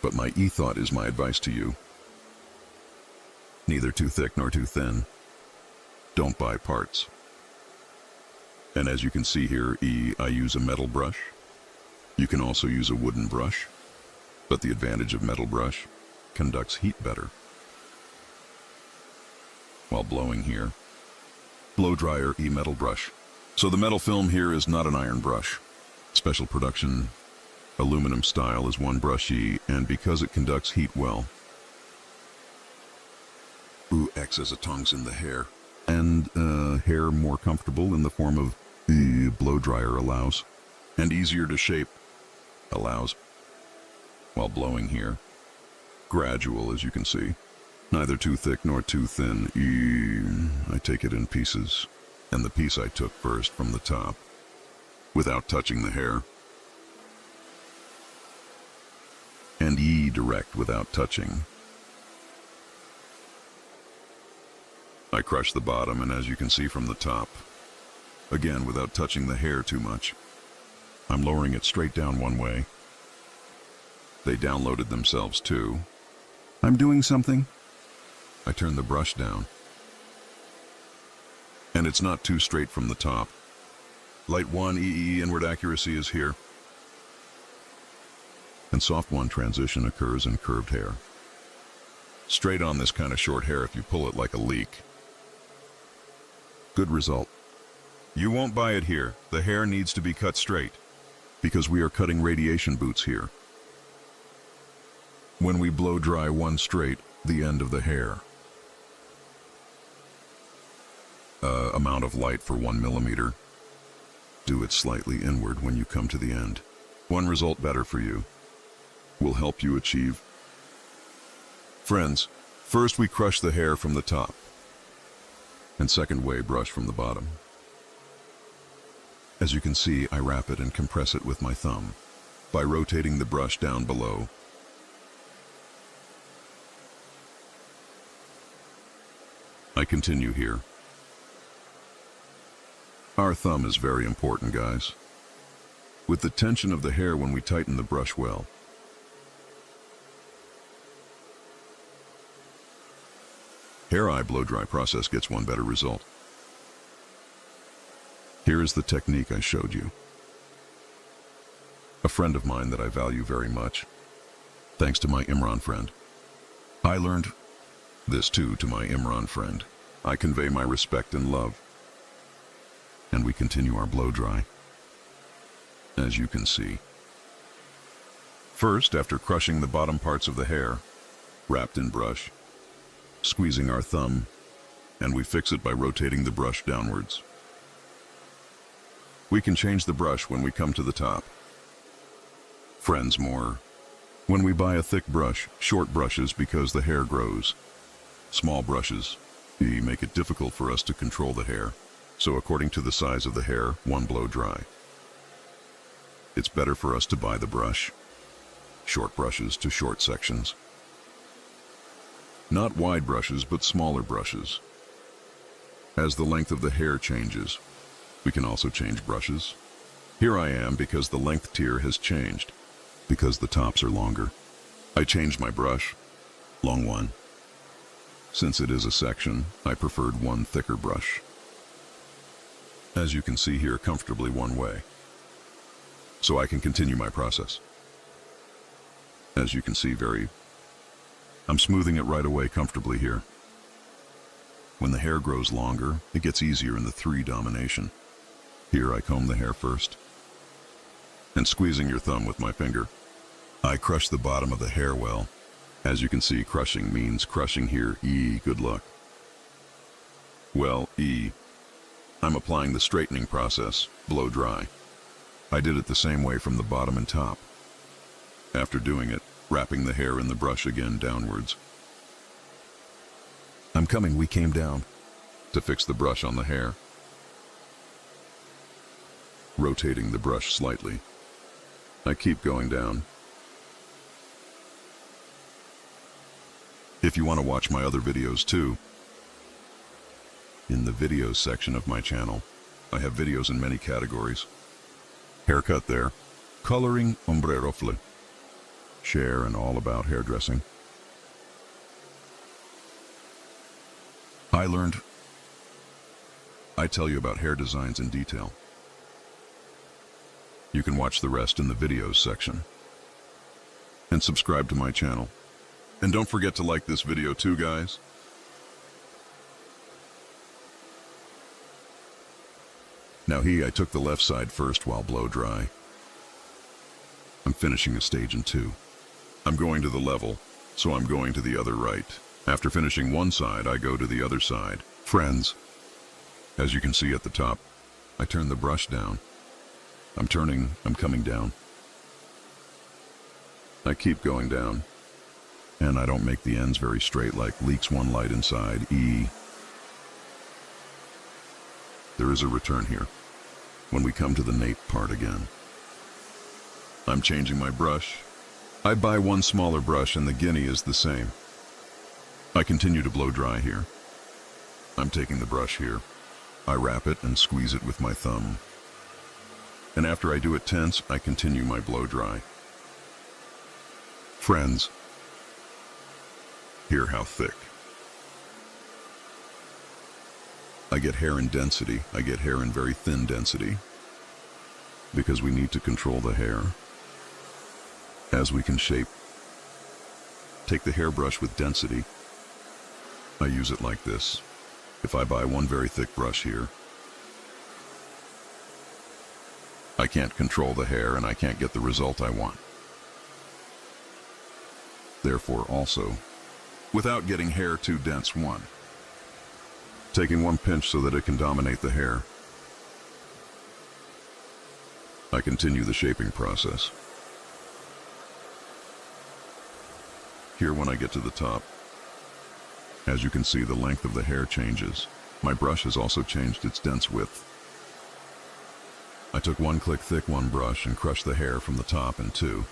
Speaker 3: But my e-thought is my advice to you. Neither too thick nor too thin. Don't buy parts. And as you can see here, I use a metal brush. You can also use a wooden brush, but the advantage of metal brush conducts heat better. While blowing here, blow dryer metal brush. So the metal film here is not an iron brush. Special production aluminum style is one brush and because it conducts heat well, acts as a tongs in the hair, and hair more comfortable in the form of the blow dryer allows, and easier to shape allows. While blowing here, gradual as you can see, neither too thick nor too thin. I take it in pieces, and the piece I took first from the top, without touching the hair, and direct without touching. I crush the bottom, and as you can see from the top, again without touching the hair too much, I'm lowering it straight down one way. They downloaded themselves too. I'm doing something. I turn the brush down, and it's not too straight from the top. Light 1 inward accuracy is here, and soft 1 transition occurs in curved hair. Straight on this kind of short hair if you pull it like a leek. Good result. You won't buy it here. The hair needs to be cut straight, because we are cutting radiation boots here. When we blow dry 1 straight, the end of the hair. Amount of light for 1 millimeter. Do it slightly inward when you come to the end. One result better for you. Will help you achieve. Friends, first we crush the hair from the top, and second way brush from the bottom. As you can see, I wrap it and compress it with my thumb by rotating the brush down below. I continue here. Our thumb is very important, guys. With the tension of the hair when we tighten the brush well. Hair eye blow dry process gets one better result. Here is the technique I showed you. A friend of mine that I value very much, thanks to my Imran friend. I learned this too to my Imran friend. I convey my respect and love. And we continue our blow dry. As you can see. First, after crushing the bottom parts of the hair, wrapped in brush, squeezing our thumb, and we fix it by rotating the brush downwards. We can change the brush when we come to the top. Friends more. When we buy a thick brush, short brushes because the hair grows. Small brushes, they make it difficult for us to control the hair. So according to the size of the hair, one blow dry. It's better for us to buy the brush. Short brushes to short sections. Not wide brushes, but smaller brushes. As the length of the hair changes, we can also change brushes. Here I am because the length tier has changed, because the tops are longer. I changed my brush, long one. Since it is a section, I preferred one thicker brush. As you can see here, comfortably one way. So I can continue my process. As you can see, I'm smoothing it right away comfortably here. When the hair grows longer, it gets easier in the 3 domination. Here I comb the hair first. And squeezing your thumb with my finger, I crush the bottom of the hair well. As you can see, crushing means crushing here, E, good luck. Well, E, I'm applying the straightening process, blow dry. I did it the same way from the bottom and top. After doing it, wrapping the hair in the brush again downwards. We came down to fix the brush on the hair. Rotating the brush slightly. I keep going down. If you want to watch my other videos too, in the videos section of my channel, I have videos in many categories. Haircut there, coloring, ombrero flip, share and all about hairdressing. I tell you about hair designs in detail. You can watch the rest in the videos section. And subscribe to my channel. And don't forget to like this video too, guys. Now I took the left side first while blow dry. I'm finishing a stage in 2. I'm going to the level, so I'm going to the other right. After finishing one side, I go to the other side. Friends, as you can see at the top, I turn the brush down. I'm coming down. I keep going down. And I don't make the ends very straight like leaks one light inside, E. There is a return here. When we come to the nape part again. I'm changing my brush. I buy one smaller brush and the guinea is the same. I continue to blow dry here. I'm taking the brush here. I wrap it and squeeze it with my thumb. And after I do it tense, I continue my blow dry. Friends, hear how thick. I get hair in density. I get hair in very thin density. Because we need to control the hair. As we can shape. Take the hairbrush with density. I use it like this. If I buy one very thick brush here, I can't control the hair and I can't get the result I want. Therefore also, without getting hair too dense, taking one pinch so that it can dominate the hair. I continue the shaping process. Here when I get to the top, as you can see, the length of the hair changes. My brush has also changed its dense width. I took one click thick one brush and crushed the hair from the top in 2.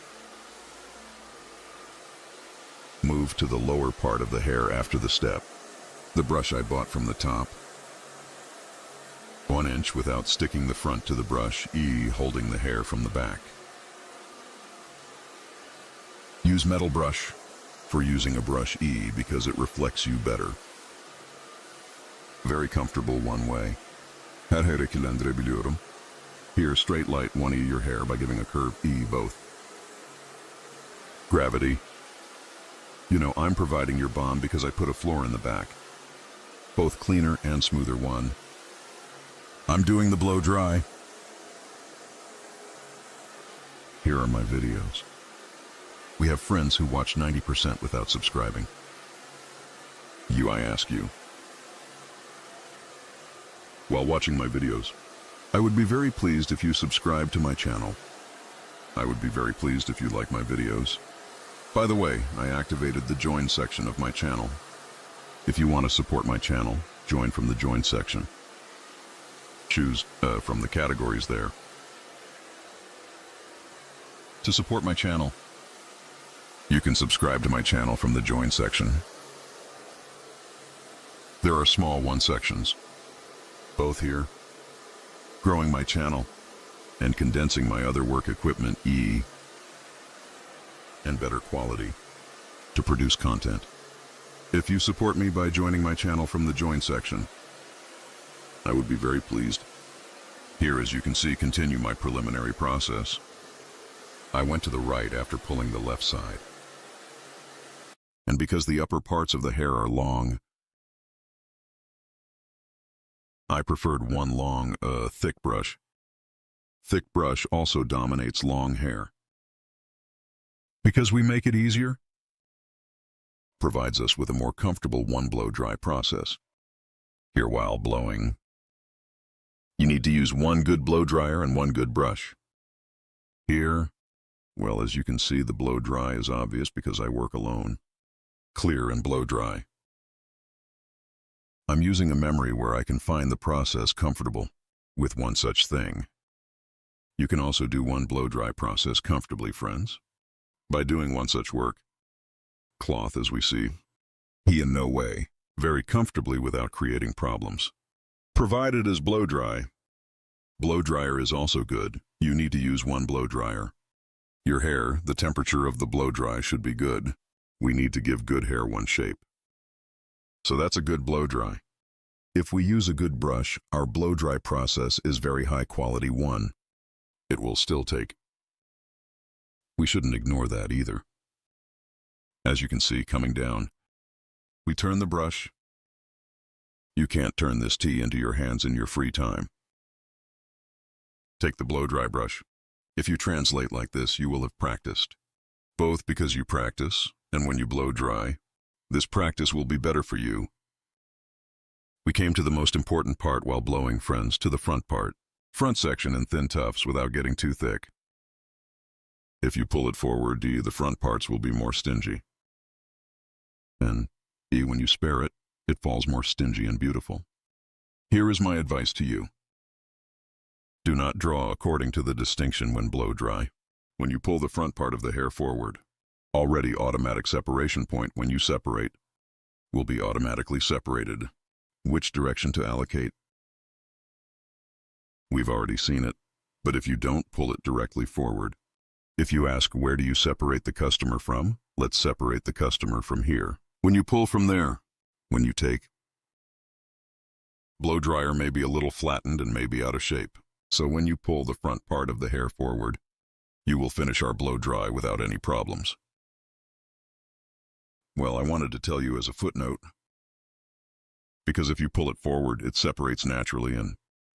Speaker 3: Move to the lower part of the hair after the step. The brush I bought from the top. 1 inch without sticking the front to the brush, holding the hair from the back. Use metal brush for using a brush because it reflects you better. Very comfortable one way. Her hareketlendirebiliyorum. Here, straight light 1 your hair by giving a curve both. Gravity. You know, I'm providing your bomb because I put a floor in the back. Both cleaner and smoother one. I'm doing the blow dry. Here are my videos. We have friends who watch 90% without subscribing. I ask you. While watching my videos, I would be very pleased if you subscribe to my channel. I would be very pleased if you like my videos. By the way, I activated the join section of my channel. If you want to support my channel, join from the join section. Choose from the categories there. To support my channel, you can subscribe to my channel from the join section. There are small 1 sections, both here, growing my channel and condensing my other work equipment and better quality to produce content. If you support me by joining my channel from the join section, I would be very pleased. Here, as you can see, continue my preliminary process. I went to the right after pulling the left side. And because the upper parts of the hair are long, I preferred one long, thick brush. Thick brush also dominates long hair. Because we make it easier, provides us with a more comfortable one blow dry process. Here, while blowing, you need to use 1 good blow dryer and 1 good brush. Here, well, as you can see, the blow dry is obvious because I work alone. Clear and blow dry. I'm using a memory where I can find the process comfortable with one such thing. You can also do one blow dry process comfortably, friends, by doing one such work. Cloth, as we see, in no way, very comfortably without creating problems. Provided as blow dry. Blow dryer is also good. You need to use 1 blow dryer. Your hair, the temperature of the blow dry should be good. We need to give good hair one shape. So that's a good blow dry. If we use a good brush, our blow dry process is very high quality one. It will still take. We shouldn't ignore that either. As you can see coming down, we turn the brush. You can't turn this tea into your hands in your free time. Take the blow dry brush. If you translate like this, you will have practiced. Both because you practice, and when you blow dry, this practice will be better for you. We came to the most important part while blowing, friends, to the front part. Front section in thin tufts without getting too thick. If you pull it forward, the front parts will be more stingy. And when you spare it, it falls more stingy and beautiful. Here is my advice to you. Do not draw according to the distinction when blow dry. When you pull the front part of the hair forward, already automatic separation point when you separate will be automatically separated. Which direction to allocate? We've already seen it, but if you don't pull it directly forward, if you ask where do you separate the customer from, let's separate the customer from here. When you pull from there, when you take, blow dryer may be a little flattened and may be out of shape. So when you pull the front part of the hair forward, you will finish our blow dry without any problems. Well, I wanted to tell you as a footnote, because if you pull it forward, it separates naturally and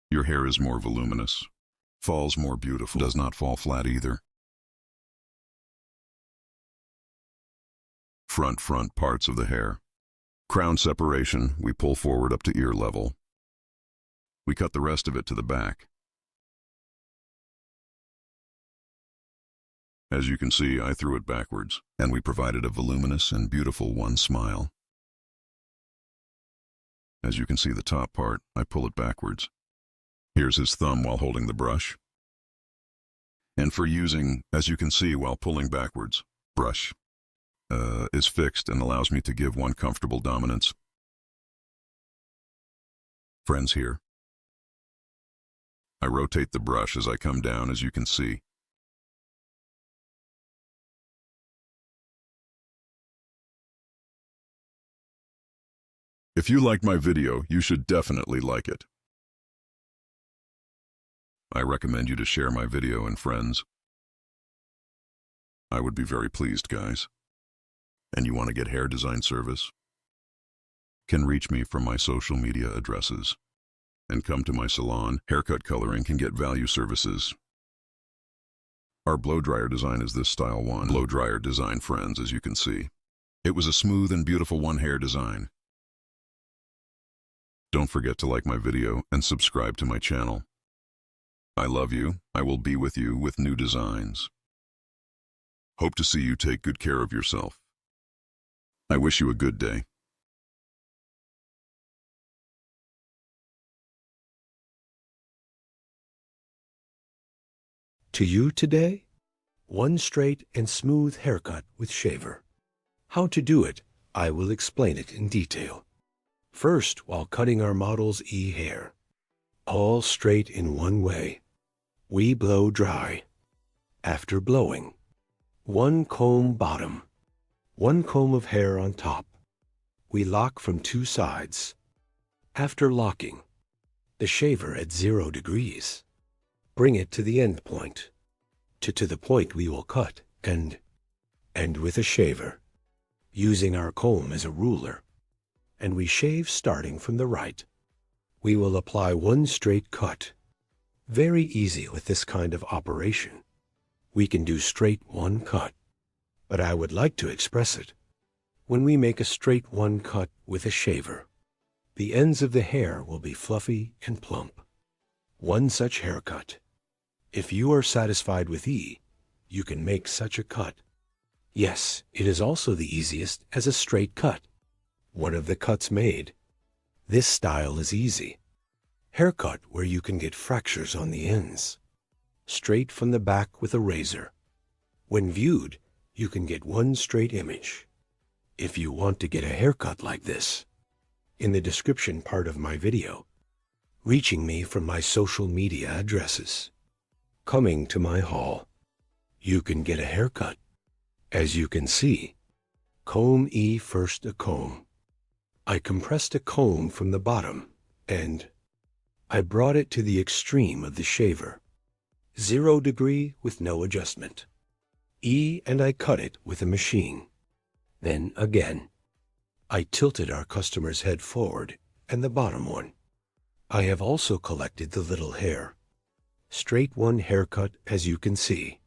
Speaker 3: your hair is more voluminous, falls more beautiful, does not fall flat either. Front parts of the hair. Crown separation, we pull forward up to ear level. We cut the rest of it to the back. As you can see, I threw it backwards, and we provided a voluminous and beautiful one smile. As you can see the top part, I pull it backwards. Here's his thumb while holding the brush. And for using, as you can see while pulling backwards, brush is fixed and allows me to give one comfortable dominance. Friends here. I rotate the brush as I come down, as you can see. If you liked my video, you should definitely like it. I recommend you to share my video and friends. I would be very pleased, guys. And you want to get hair design service? Can reach me from my social media addresses. And come to my salon. Haircut coloring can get value services. Our blow dryer design is this style one. Blow dryer design, friends, as you can see. It was a smooth and beautiful one hair design. Don't forget to like my video and subscribe to my channel. I love you. I will be with you with new designs. Hope to see you take good care of yourself. I wish you a good day.
Speaker 7: To you today, one straight and smooth haircut with shaver. How to do it, I will explain it in detail. First, while cutting our model's hair, all straight in one way, we blow dry. After blowing, one comb bottom, one comb of hair on top. We lock from two sides. After locking, the shaver at 0 degrees. Bring it to the end point, to the point we will cut, and with a shaver, using our comb as a ruler. And we shave starting from the right. We will apply one straight cut. Very easy with this kind of operation. We can do straight one cut, but I would like to express it. When we make a straight one cut with a shaver, the ends of the hair will be fluffy and plump. One such haircut. If you are satisfied with you can make such a cut. Yes, it is also the easiest as a straight cut. One of the cuts made. This style is easy. Haircut where you can get fractures on the ends. Straight from the back with a razor. When viewed, you can get one straight image. If you want to get a haircut like this, in the description part of my video, reaching me from my social media addresses, coming to my hall, you can get a haircut. As you can see, comb first a comb. I compressed a comb from the bottom, and I brought it to the extreme of the shaver. 0 degree with no adjustment. And I cut it with a machine. Then again, I tilted our customer's head forward and the bottom one. I have also collected the little hair. Straight one haircut as you can see.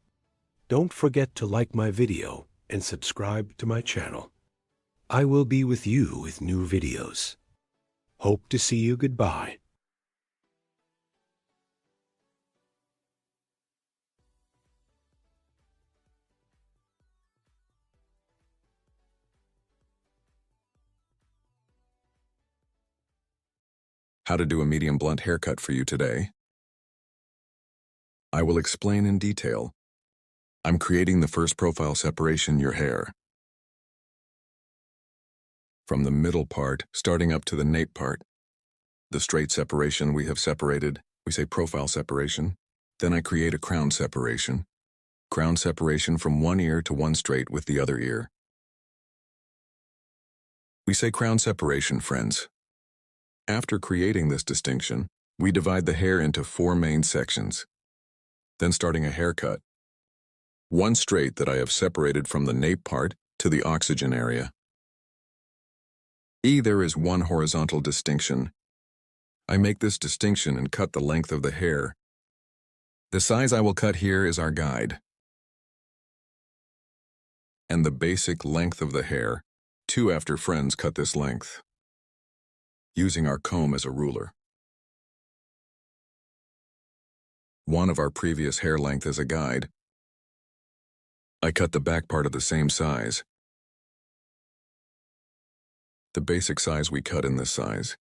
Speaker 7: Don't forget to like my video and subscribe to my channel. I will be with you with new videos. Hope to see you. Goodbye.
Speaker 4: How to do a medium blunt haircut for you today. I will explain in detail. I'm creating the first profile separation your hair. From the middle part, starting up to the nape part. The straight separation we have separated, we say profile separation. Then I create a crown separation. Crown separation from one ear to one straight with the other ear. We say crown separation, friends. After creating this distinction, we divide the hair into 4 main sections. Then starting a haircut. One straight that I have separated from the nape part to the oxygen area. There is one horizontal distinction. I make this distinction and cut the length of the hair. The size I will cut here is our guide. And the basic length of the hair, 2 after friends cut this length. Using our comb as a ruler. 1 of our previous hair length as a guide. I cut the back part of the same size. The basic size we cut in this size.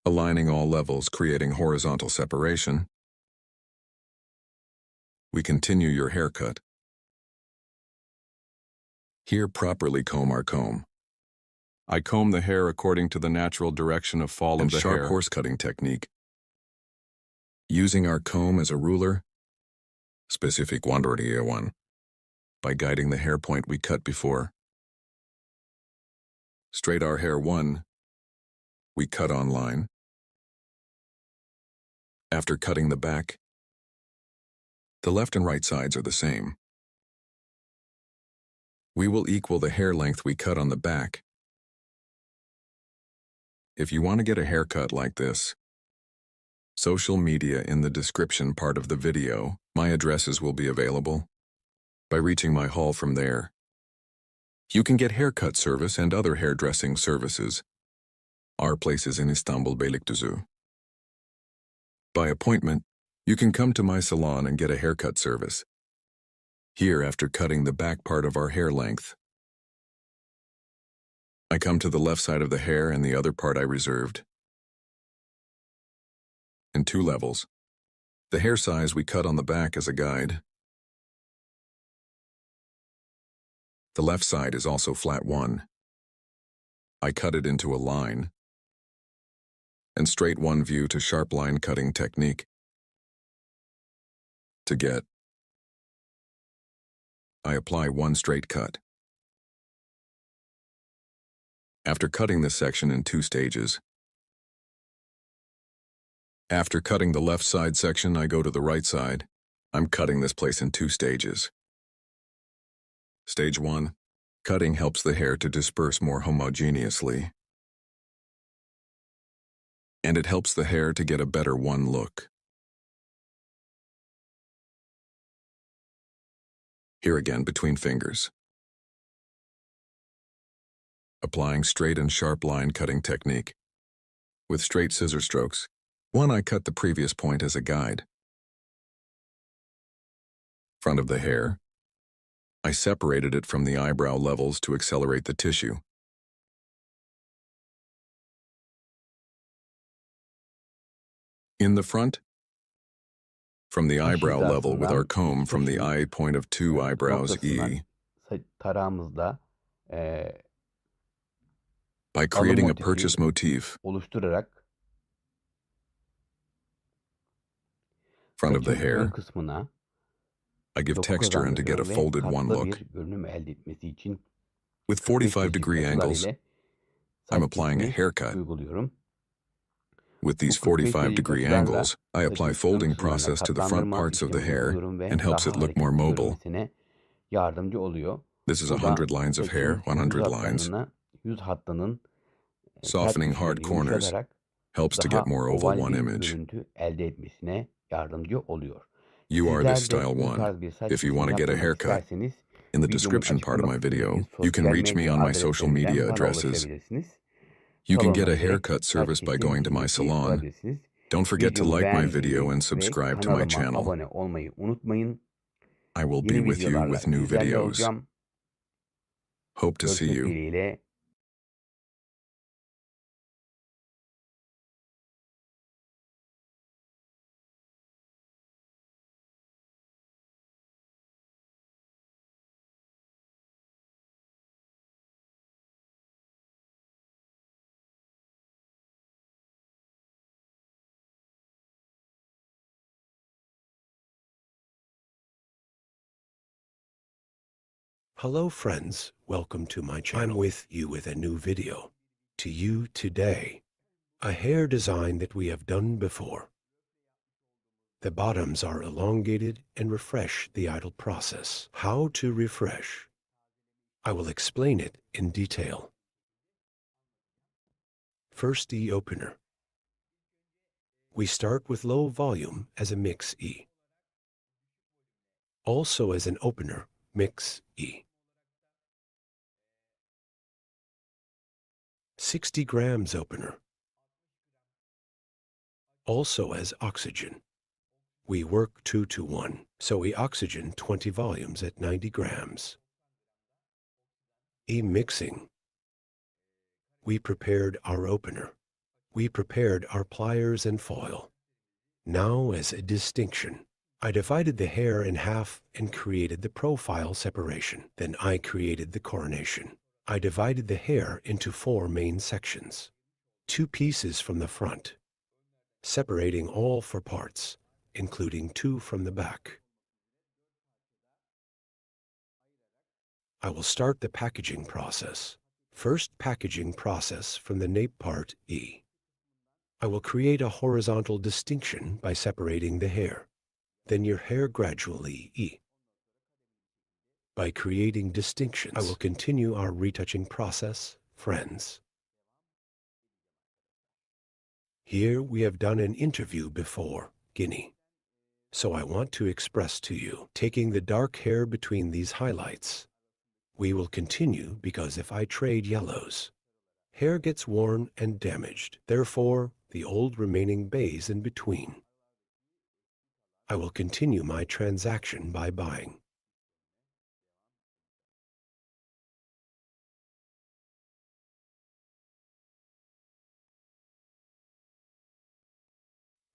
Speaker 4: Aligning all levels, creating horizontal separation. We continue your haircut. Here properly comb our comb. I comb the hair according to the natural direction of fall of the hair. Sharp horse cutting technique. Using our comb as a ruler, specific one, by guiding the hair point we cut before. Straight our hair 1, we cut on line. After cutting the back, the left and right sides are the same. We will equal the hair length we cut on the back. If you want to get a haircut like this, social media in the description part of the video, my addresses will be available. By reaching my hall from there, you can get haircut service and other hairdressing services. Our place is in Istanbul, Beylikdüzü. By appointment, you can come to my salon and get a haircut service. Here, after cutting the back part of our hair length, I come to the left side of the hair and the other part I reserved. In 2 levels. The hair size we cut on the back as a guide. The left side is also flat 1. I cut it into a line. And straight 1 view to sharp line cutting technique. To get, I apply 1 straight cut. After cutting this section in 2 stages. After cutting the left side section, I go to the right side. I'm cutting this place in 2 stages. Stage 1. Cutting helps the hair to disperse more homogeneously. And it helps the hair to get a better 1 look. Here again between fingers. Applying straight and sharp line cutting technique. With straight scissor strokes. 1, I cut the previous point as a guide. Front of the hair. I separated it from the eyebrow levels to accelerate the tissue. In the front, from the eyebrow level with our comb from the eye point of 2 eyebrows E.
Speaker 10: Tarağımızla
Speaker 4: By creating a purchase motif.
Speaker 10: oluşturarak
Speaker 4: Front of the
Speaker 10: saçın ön
Speaker 4: hair.
Speaker 10: kısmına
Speaker 4: I give
Speaker 10: doku
Speaker 4: texture and to get a
Speaker 10: kazandırıyor ve
Speaker 4: folded 1
Speaker 10: katlı
Speaker 4: look.
Speaker 10: bir görünüm elde etmesi için
Speaker 4: With
Speaker 10: 45
Speaker 4: 45-degree
Speaker 10: açılar
Speaker 4: angles,
Speaker 10: ile
Speaker 4: I'm
Speaker 10: saç
Speaker 4: applying a
Speaker 10: kesimi
Speaker 4: haircut.
Speaker 10: uyguluyorum.
Speaker 4: With these
Speaker 10: Bu 45
Speaker 4: 45-degree
Speaker 10: açılarla
Speaker 4: angles, I apply
Speaker 10: saçın ön
Speaker 4: folding
Speaker 10: kısımlarına
Speaker 4: process to the front
Speaker 10: katlandırma
Speaker 4: parts of the
Speaker 10: işlemi
Speaker 4: hair
Speaker 10: uyguluyorum ve
Speaker 4: and helps
Speaker 10: daha
Speaker 4: it look more
Speaker 10: hareketli
Speaker 4: mobile.
Speaker 10: görünmesine yardımcı oluyor.
Speaker 4: This is
Speaker 10: Bu da
Speaker 4: 100 lines of hair,
Speaker 10: saçın
Speaker 4: 100 lines.
Speaker 10: yüz hattının sert
Speaker 4: Softening hard
Speaker 10: köşelerini
Speaker 4: corners
Speaker 10: yumuşatarak
Speaker 4: helps to
Speaker 10: daha
Speaker 4: get more oval
Speaker 10: oval
Speaker 4: 1
Speaker 10: bir
Speaker 4: image.
Speaker 10: görüntü elde etmesine yardımcı oluyor.
Speaker 4: You are the
Speaker 10: Sizler de
Speaker 4: style
Speaker 10: bu
Speaker 4: 1.
Speaker 10: tarz bir saç
Speaker 4: If you want to
Speaker 10: kesimi
Speaker 4: get a
Speaker 10: yaptırmak
Speaker 4: haircut,
Speaker 10: isterseniz
Speaker 4: in the
Speaker 10: videomun
Speaker 4: description part of my
Speaker 10: açıklama
Speaker 4: video,
Speaker 10: kısmındaki
Speaker 4: you can
Speaker 10: sosyal
Speaker 4: reach me
Speaker 10: medya
Speaker 4: on my social media
Speaker 10: adreslerinden bana
Speaker 4: addresses.
Speaker 10: ulaşabilirsiniz.
Speaker 4: You can get a
Speaker 10: Salonuma direkt
Speaker 4: haircut
Speaker 10: saç
Speaker 4: service by
Speaker 10: kesim
Speaker 4: going to my
Speaker 10: hizmeti
Speaker 4: salon.
Speaker 10: alabilirsiniz.
Speaker 4: Don't forget to
Speaker 10: Videomu
Speaker 4: like my
Speaker 10: beğenmeyi
Speaker 4: video and
Speaker 10: ve
Speaker 4: subscribe to my
Speaker 10: kanalıma
Speaker 4: channel.
Speaker 10: abone olmayı unutmayın.
Speaker 4: I will be
Speaker 10: Yeni
Speaker 4: with you
Speaker 10: videolarla
Speaker 4: with new
Speaker 10: sizlerle
Speaker 4: videos.
Speaker 10: olacağım.
Speaker 4: Hope to see
Speaker 10: Görüşmek
Speaker 4: you.
Speaker 10: dileğiyle.
Speaker 7: Hello friends, welcome to my channel. I'm with you with a new video. To you today, a hair design that we have done before. The bottoms are elongated and refresh the idle process. How to refresh? I will explain it in detail. First E opener. We start with low volume as a mix E. Also as an opener, mix E. 60 grams opener. Also as oxygen. We work 2-to-1, so we oxygen 20 volumes at 90 grams. E-mixing. We prepared our opener. We prepared our pliers and foil. Now as a distinction, I divided the hair in half and created the profile separation. Then I created the coronation. I divided the hair into 4 main sections. 2 pieces from the front, separating all 4 parts, including 2 from the back. I will start the packaging process. First, packaging process from the nape part E. I will create a horizontal distinction by separating the hair. Then your hair gradually E. By creating distinctions, I will continue our retouching process, friends. Here we have done an interview before, Guinea. So I want to express to you, taking the dark hair between these highlights. We will continue because if I trade yellows, hair gets worn and damaged. Therefore, the old remaining bays in between. I will continue my transaction by buying.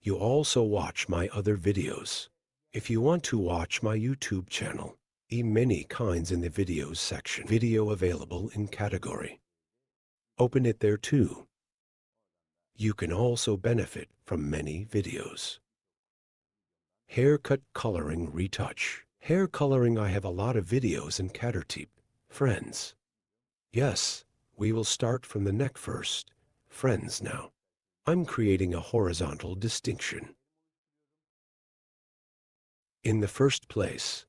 Speaker 7: You also watch my other videos. If you want to watch my YouTube channel, many kinds in the videos section. Video available in category. Open it there too. You can also benefit from many videos. Haircut coloring retouch. Hair coloring, I have a lot of videos in Catertip, friends. Yes, we will start from the neck first, friends now. I'm creating a horizontal distinction. In the first place,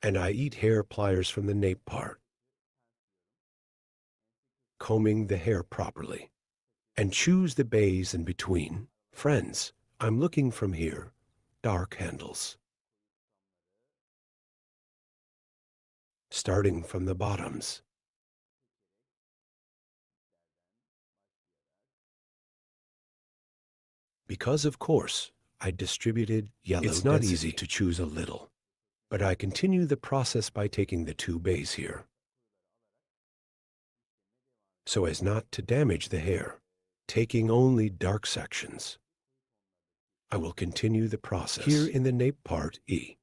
Speaker 7: and I eat hair pliers from the nape part, combing the hair properly, and choose the bays in between. Friends, I'm looking from here, dark handles. Starting from the bottoms. Because of course, I distributed yellow density. It's not easy to choose a little, but I continue the process by taking the 2 bays here, so as not to damage the hair, taking only dark sections. I will continue the process here in the nape part E.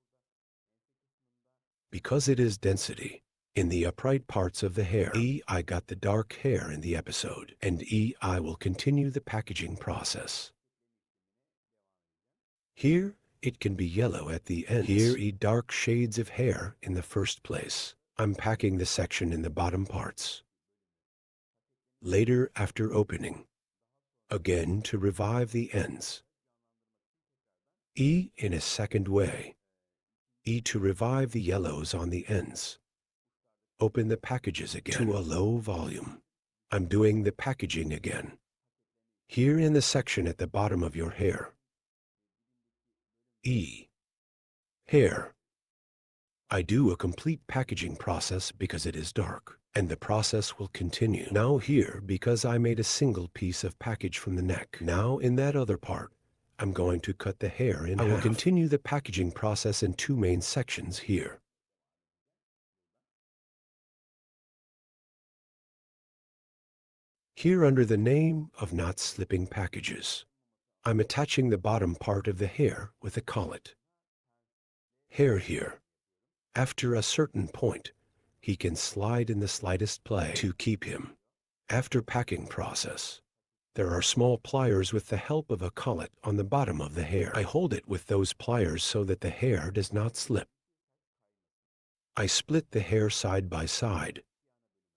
Speaker 7: Because it is density, in the upright parts of the hair, E, I got the dark hair in the episode, and E, I will continue the packaging process. Here, it can be yellow at the ends. Here, E, dark shades of hair in the first place. I'm packing the section in the bottom parts. Later, after opening, again to revive the ends. E in a second way. E to revive the yellows on the ends. Open the packages again to a low volume. I'm doing the packaging again. Here in the section at the bottom of your hair. E. Hair. I do a complete packaging process because it is dark, and the process will continue. Now here, because I made a single piece of package from the neck. Now in that other part, I'm going to cut the hair in half. I will continue the packaging process in 2 main sections here. Here under the name of not slipping packages, I'm attaching the bottom part of the hair with a collet. Hair here. After a certain point, he can slide in the slightest play to keep him. After packing process, there are small pliers with the help of a collet on the bottom of the hair. I hold it with those pliers so that the hair does not slip. I split the hair side by side,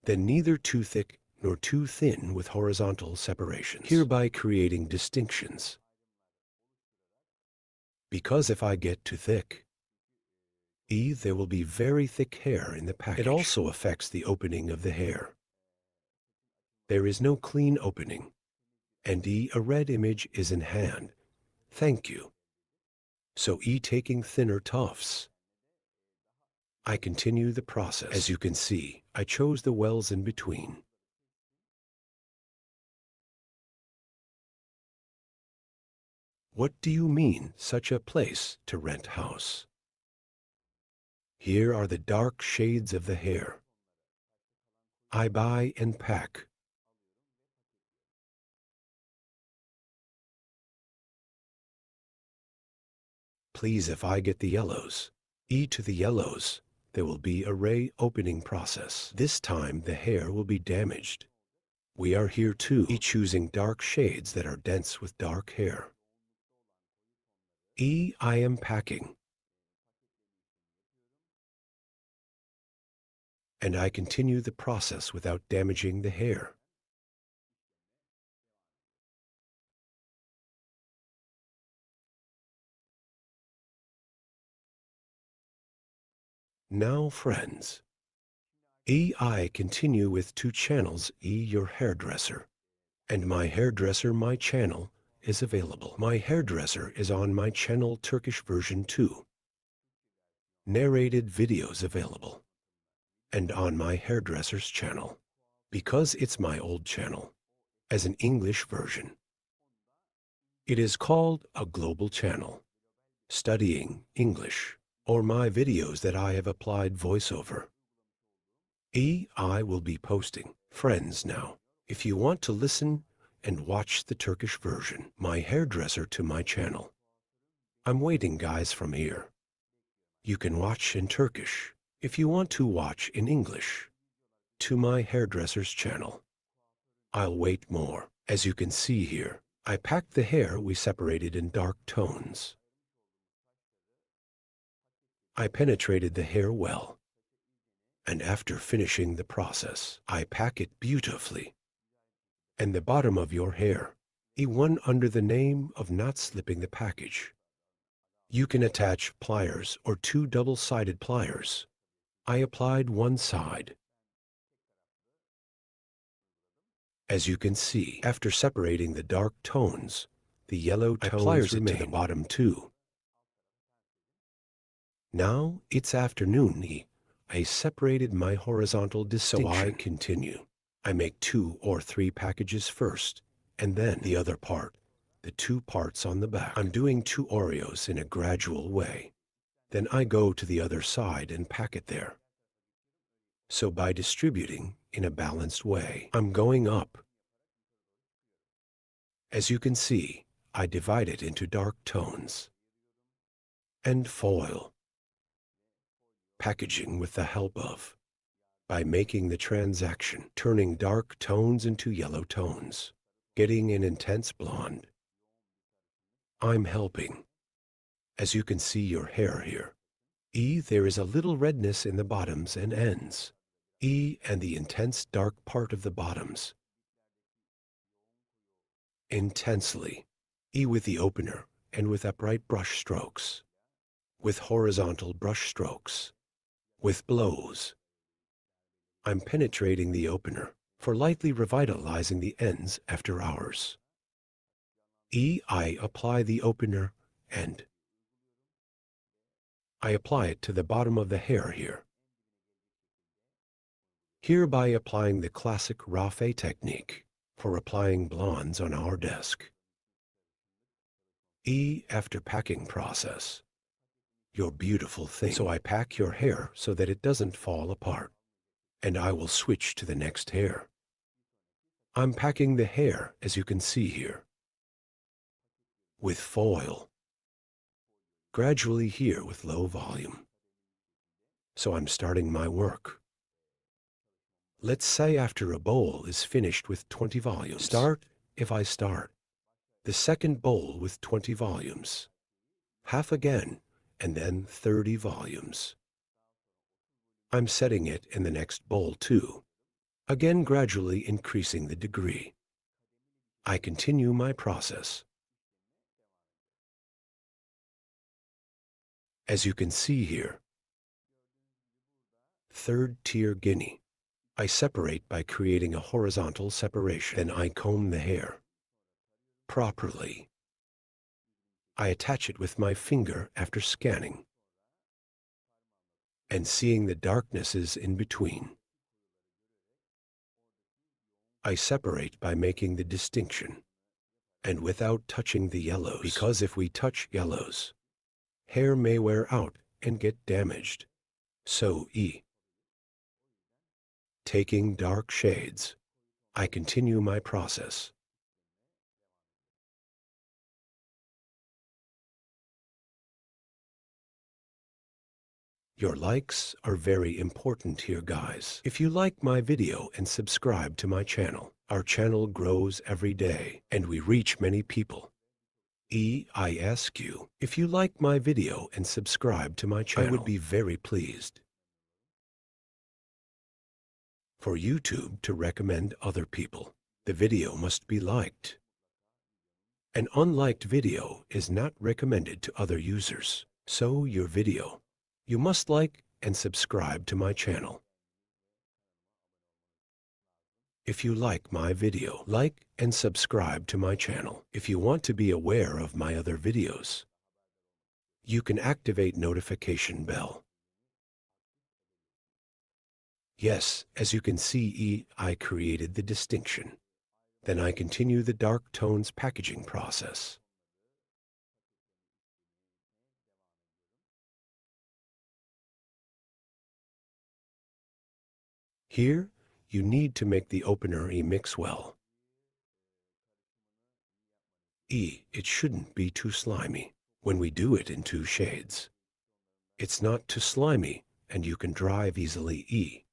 Speaker 7: then neither too thick nor too thin with horizontal separations, hereby creating distinctions. Because if I get too thick, there will be very thick hair in the package. It also affects the opening of the hair. There is no clean opening, and a red image is in hand. Thank you. So taking thinner tufts. I continue the process. As you can see, I chose the wells in between. What do you mean, such a place to rent house? Here are the dark shades of the hair. I buy and pack. Please, if I get the yellows, E to the yellows, there will be a ray opening process. This time the hair will be damaged. We are here too, E choosing dark shades that are dense with dark hair. E, I am packing. And I continue the process without damaging the hair. Now, friends, E, I continue with 2 channels, E, your hairdresser, and my hairdresser, my channel, is available. My hairdresser is on my channel Turkish version 2. Narrated videos available. And on my hairdresser's channel, because it's my old channel, as an English version. It is called a global channel, studying English, or my videos that I have applied voiceover. E, I will be posting. Friends, now, if you want to listen and watch the Turkish version, my hairdresser to my channel. I'm waiting, guys, from here. You can watch in Turkish. If you want to watch in English, to my hairdresser's channel. I'll wait more. As you can see here, I packed the hair we separated in dark tones. I penetrated the hair well. And after finishing the process, I pack it beautifully. And the bottom of your hair, E1 under the name of not slipping the package. You can attach pliers or 2 double-sided pliers. I applied one side. As you can see, after separating the dark tones, the yellow tones remain to the bottom too. Now it's afternoon. I separated my horizontal distinction. So I continue. I make 2 or 3 packages first, and then the other part, the 2 parts on the back. I'm doing 2 Oreos in a gradual way. Then I go to the other side and pack it there. So by distributing in a balanced way, I'm going up. As you can see, I divide it into dark tones and foil. Packaging with the help of, by making the transaction, turning dark tones into yellow tones, getting an intense blonde. I'm helping. As you can see your hair here. E, there is a little redness in the bottoms and ends. E, and the intense dark part of the bottoms. Intensely. E with the opener and with upright brush strokes. With horizontal brush strokes. With blows. I'm penetrating the opener for lightly revitalizing the ends after hours. E, I apply the opener and I apply it to the bottom of the hair here. Hereby applying the classic Rafe technique for applying blondes on our desk. E, after packing process. Your beautiful thing. So I pack your hair so that it doesn't fall apart. And I will switch to the next hair. I'm packing the hair, as you can see here, with foil. Gradually here with low volume. So I'm starting my work. Let's say after a bowl is finished with 20 volumes. Start, if I start, the second bowl with 20 volumes. Half again, and then 30 volumes. I'm setting it in the next bowl too, again gradually increasing the degree. I continue my process. As you can see here, third tier guinea. I separate by creating a horizontal separation. Then I comb the hair properly. I attach it with my finger after scanning and seeing the darknesses in between. I separate by making the distinction and without touching the yellows, because if we touch yellows, hair may wear out and get damaged. So E. Taking dark shades, I continue my process. Your likes are very important here, guys. If you like my video and subscribe to my channel, our channel grows every day and we reach many people. I ask you, if you like my video and subscribe to my channel, I would be very pleased for YouTube to recommend other people. The video must be liked. An unliked video is not recommended to other users. So your video, you must like and subscribe to my channel. If you like my video, like and subscribe to my channel. If you want to be aware of my other videos, you can activate notification bell. Yes, as you can see, I created the distinction. Then I continue the dark tones packaging process. Here, you need to make the opener mix well. It shouldn't be too slimy when we do it in 2 shades. It's not too slimy and you can drive easily.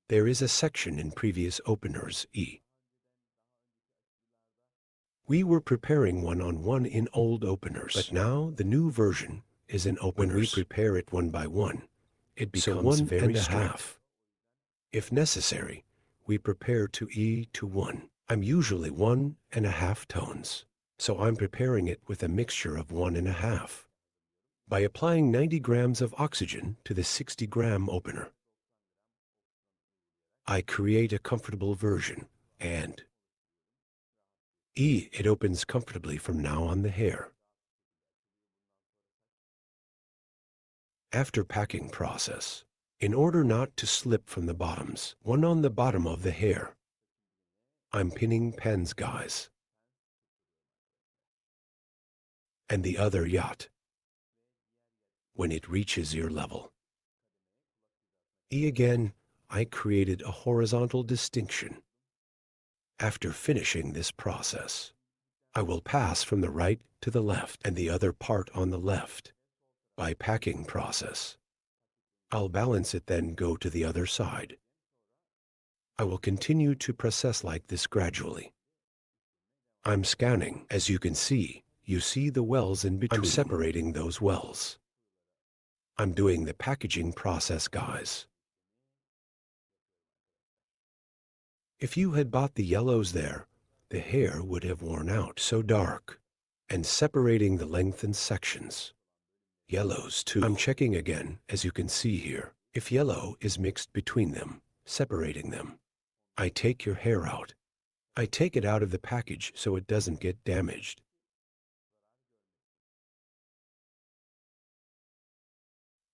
Speaker 7: There is a section in previous openers We were preparing one-on-one in old openers, but now the new version is in openers. When we prepare it one by one, it becomes very strict. If necessary, we prepare to to 1. I'm usually 1.5 tones, so I'm preparing it with a mixture of 1.5. By applying 90 grams of oxygen to the 60-gram opener, I create a comfortable version, and it opens comfortably from now on the hair. After packing process, in order not to slip from the bottoms, one on the bottom of the hair, I'm pinning pens, guys, and the other yacht when it reaches ear level. Again, I created a horizontal distinction. After finishing this process, I will pass from the right to the left and the other part on the left. By packing process, I'll balance it, then go to the other side. I will continue to process like this gradually. I'm scanning. As you can see, you see the wells in between. I'm separating those wells. I'm doing the packaging process, guys. If you had bought the yellows there, the hair would have worn out so dark. And separating the lengthened sections. Yellows too. I'm checking again, as you can see here. If yellow is mixed between them, separating them, I take your hair out. I take it out of the package so it doesn't get damaged.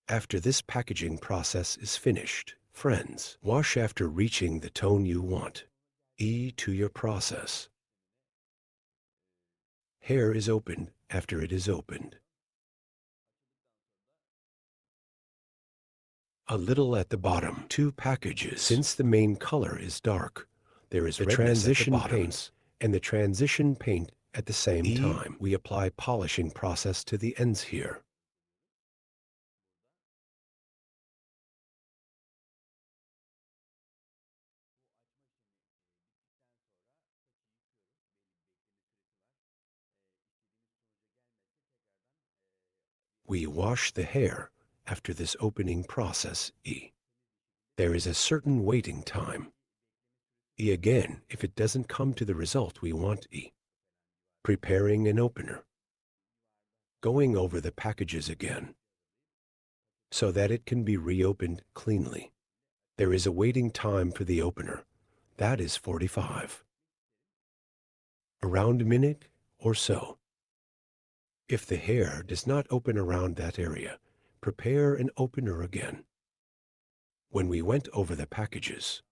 Speaker 7: After this packaging process is finished, friends, wash after reaching the tone you want. To your process. Hair is opened after it is opened. A little at the bottom, 2 packages. Since the main color is dark, there is the transition paint and the transition paint at the same time. We apply polishing process to the ends here. We wash the hair after this opening process. There is a certain waiting time. Again, if it doesn't come to the result we want. Preparing an opener. Going over the packages again, so that it can be reopened cleanly. There is a waiting time for the opener. That is 45. Around a minute or so. If the hair does not open around that area, prepare an opener again. When we went over the packages,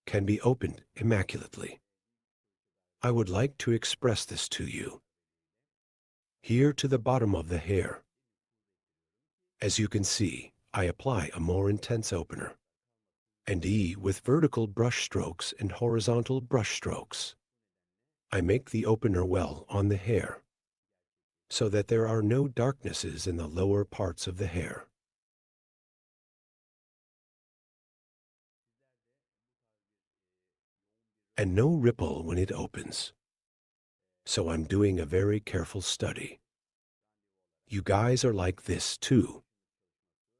Speaker 7: can be opened immaculately. I would like to express this to you. Here to the bottom of the hair. As you can see, I apply a more intense opener. And with vertical brush strokes and horizontal brush strokes. I make the opener well on the hair, so that there are no darknesses in the lower parts of the hair. and no ripple when it opens. So I'm doing a very careful study. You guys are like this too.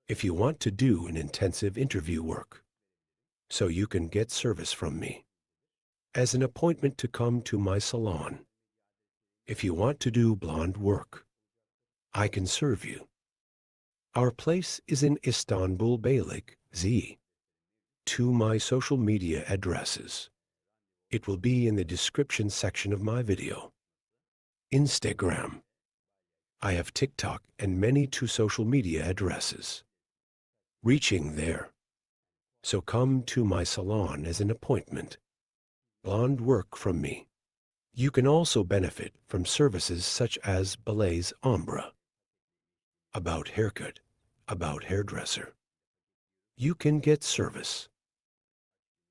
Speaker 7: If you want to do an intensive interview work, so you can get service from me, as an appointment to come to my salon. If you want to do blonde work, I can serve you. Our place is in Istanbul Beylik, Z. To my social media addresses. It will be in the description section of my video. Instagram. I have TikTok and many two social media addresses. Reaching there. So come to my salon as an appointment. Blonde work from me. You can also benefit from services such as Balays Ombre. About haircut, about hairdresser. You can get service.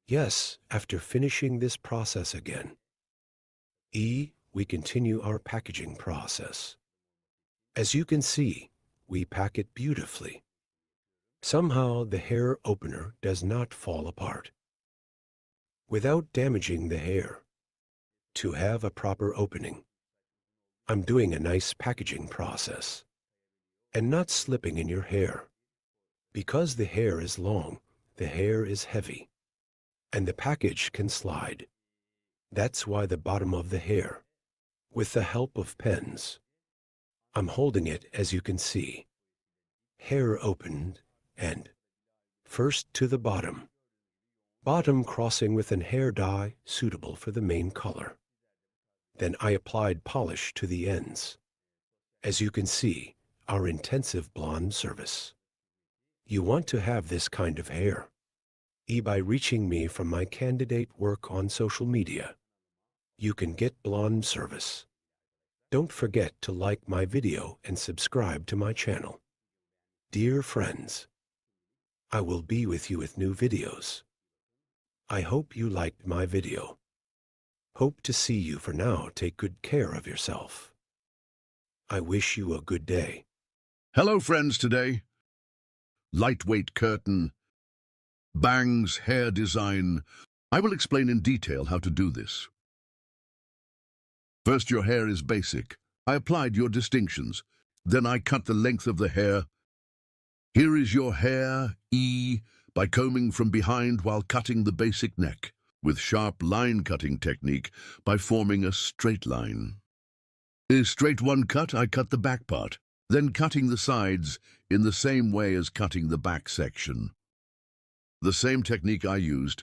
Speaker 7: Yes, after finishing this process again. We continue our packaging process. As you can see, we pack it beautifully. Somehow the hair opener does not fall apart. Without damaging the hair. To have a proper opening. I'm doing a nice packaging process. And not slipping in your hair. Because the hair is long, the hair is heavy. And the package can slide. That's why the bottom of the hair. With the help of pens. I'm holding it as you can see. Hair opened and first to the bottom. Bottom crossing with an hair dye suitable for the main color. Then I applied polish to the ends. As you can see, our intensive blonde service. You want to have this kind of hair. By reaching me from my candidate work on social media. You can get blonde service. Don't forget to like my video and subscribe to my channel. Dear friends, I will be with you with new videos. I hope you liked my video. Hope to see you. For now, take good care of yourself. I wish you a good day.
Speaker 1: Hello, friends, today. Lightweight curtain, bangs, hair design. I will explain in detail how to do this. First, your hair is basic. I applied your distinctions. Then I cut the length of the hair. Here is your hair, by combing from behind while cutting the basic neck, with sharp line cutting technique by forming a straight line. A straight one cut, I cut the back part, then cutting the sides in the same way as cutting the back section. The same technique I used.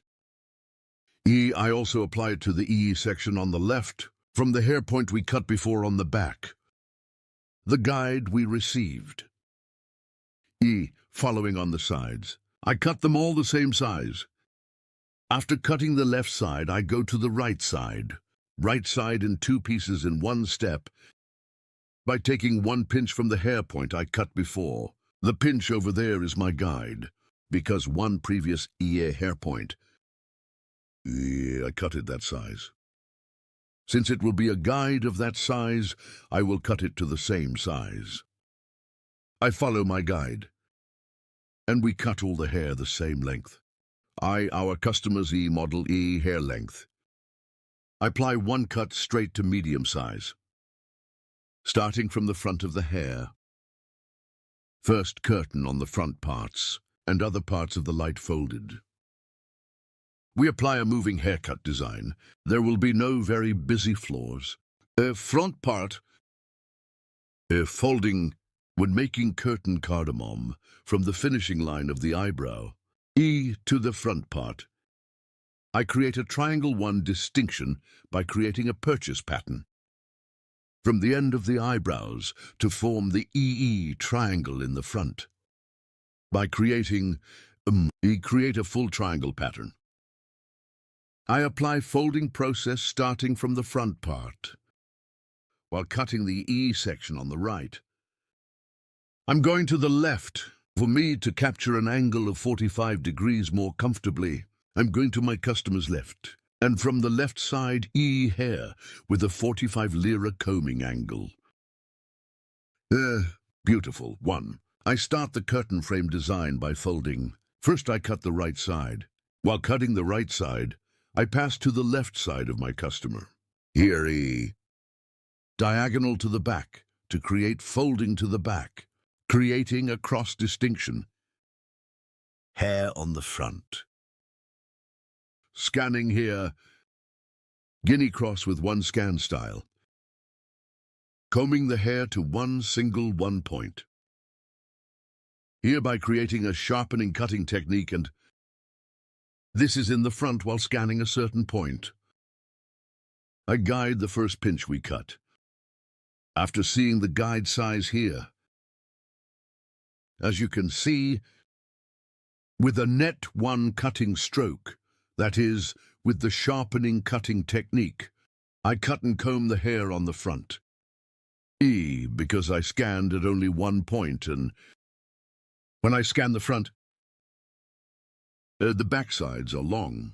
Speaker 1: I also applied to the section on the left, from the hair point we cut before on the back. The guide we received. Following on the sides. I cut them all the same size. After cutting the left side, I go to the right side. Right side in two pieces in one step. By taking one pinch from the hair point I cut before. The pinch over there is my guide, because one previous hair point. I cut it that size. Since it will be a guide of that size, I will cut it to the same size. I follow my guide. And we cut all the hair the same length. Our customer's model hair length. I apply one cut straight to medium size. Starting from the front of the hair. First curtain on the front parts, and other parts of the light folded. We apply a moving haircut design. There will be no very busy floors. Front part. Folding when making curtain cardamom from the finishing line of the eyebrow. To the front part. I create a triangle one distinction by creating a purchase pattern. From the end of the eyebrows to form the triangle in the front. By creating create a full triangle pattern. I apply folding process starting from the front part, while cutting the section on the right. I'm going to the left. For me to capture an angle of 45 degrees more comfortably, I'm going to my customer's left. And from the left side, hair with a 45 lira combing angle. Beautiful. 1. I start the curtain frame design by folding. First I cut the right side. While cutting the right side, I pass to the left side of my customer. Here, E. Diagonal to the back to create folding to the back, creating a cross distinction. Hair on the front. Scanning here, guinea cross with one scan style. Combing the hair to one single one point. Hereby creating a sharpening cutting technique, and this is in the front while scanning a certain point. I guide the first pinch we cut. After seeing the guide size here, as you can see, with a net one cutting stroke, that is, with the sharpening cutting technique, I cut and comb the hair on the front. E, because I scanned at only one point, and when I scan the front, the back sides are long.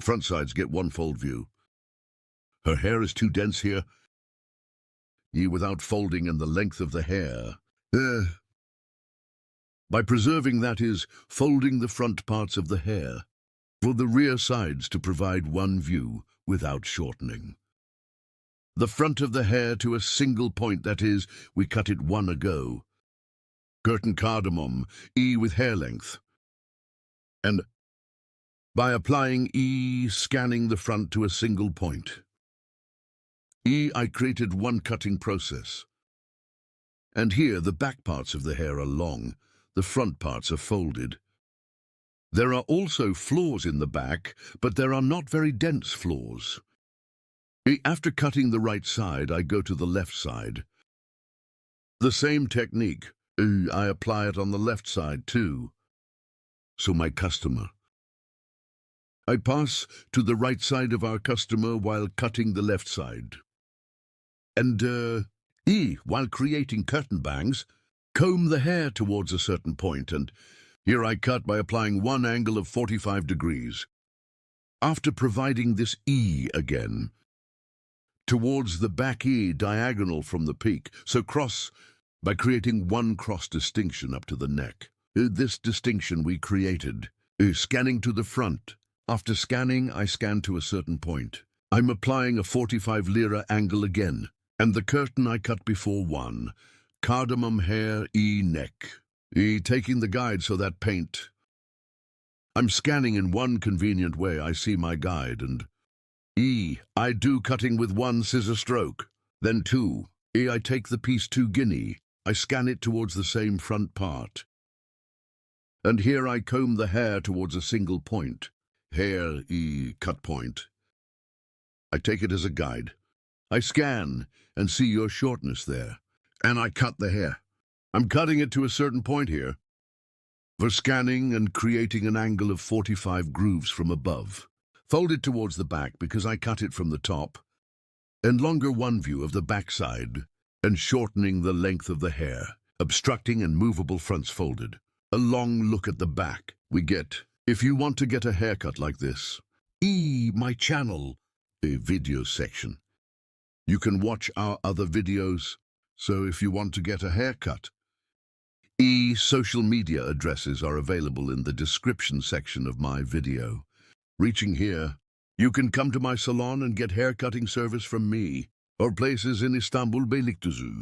Speaker 1: Front sides get one fold view. Her hair is too dense here, E, without folding in the length of the hair. By preserving, that is, folding the front parts of the hair, for the rear sides to provide one view without shortening. The front of the hair to a single point, that is, we cut it one ago. Curtain cardamom, E with hair length. And by applying E, scanning the front to a single point. E, I created one cutting process. And here the back parts of the hair are long, the front parts are folded. There are also flaws in the back, but there are not very dense flaws. After cutting the right side, I go to the left side. The same technique, I apply it on the left side too. So my customer. I pass to the right side of our customer while cutting the left side. And, while creating curtain bangs, comb the hair towards a certain point, and here I cut by applying one angle of 45 degrees. After providing this E again, towards the back E diagonal from the peak, so cross by creating one cross distinction up to the neck. This distinction we created, scanning to the front. After scanning, I scan to a certain point. I'm applying a 45 lira angle again, and the curtain I cut before one. Cardamom hair, E neck. E taking the guide so that paint. I'm scanning in one convenient way. I see my guide, and E, I do cutting with one scissor stroke. Then two. E, I take the piece 2 guinea. I scan it towards the same front part. And here I comb the hair towards a single point. Hair, E, cut point. I take it as a guide. I scan and see your shortness there. And I cut the hair. I'm cutting it to a certain point here. For scanning and creating an angle of 45 grooves from above. Fold it towards the back because I cut it from the top. And longer one view of the back side. And shortening the length of the hair. Obstructing and movable fronts folded. A long look at the back we get. If you want to get a haircut like this, my channel, a video section. You can watch our other videos. So if you want to get a haircut, social media addresses are available in the description section of my video. Reaching here, you can come to my salon and get haircutting service from me, or places in Istanbul, Beylikdüzü.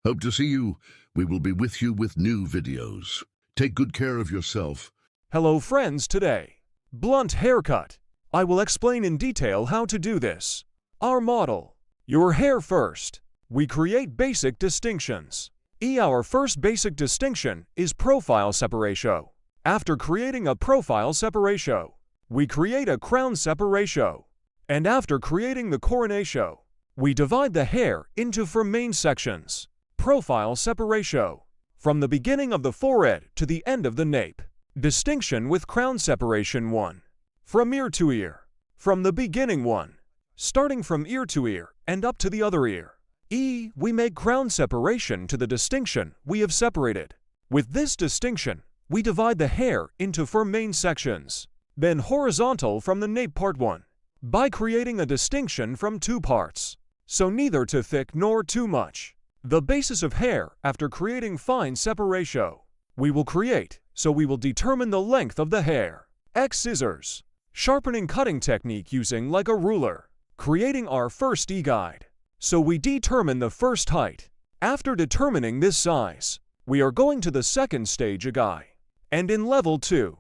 Speaker 1: Hope to see you. We will be with you with new videos. Take good care of yourself.
Speaker 2: Hello friends, today, blunt haircut. I will explain in detail how to do this. Our model, your hair first. We create basic distinctions. Our first basic distinction is profile separation. After creating a profile separation, we create a crown separation. And after creating the coronation, we divide the hair into 4 main sections. Profile separation. From the beginning of the forehead to the end of the nape. Distinction with crown separation 1. From ear to ear. From the beginning 1. Starting from ear to ear and up to the other ear. We make crown separation to the distinction we have separated. With this distinction, we divide the hair into 4 main sections. Then horizontal from the nape part 1. By creating a distinction from 2 parts. So neither too thick nor too much. The basis of hair after creating fine separation. We will create, so we will determine the length of the hair. X scissors. Sharpening cutting technique using like a ruler. Creating our first E-guide. So we determine the first height. After determining this size, we are going to the second stage E-guide. And in level 2,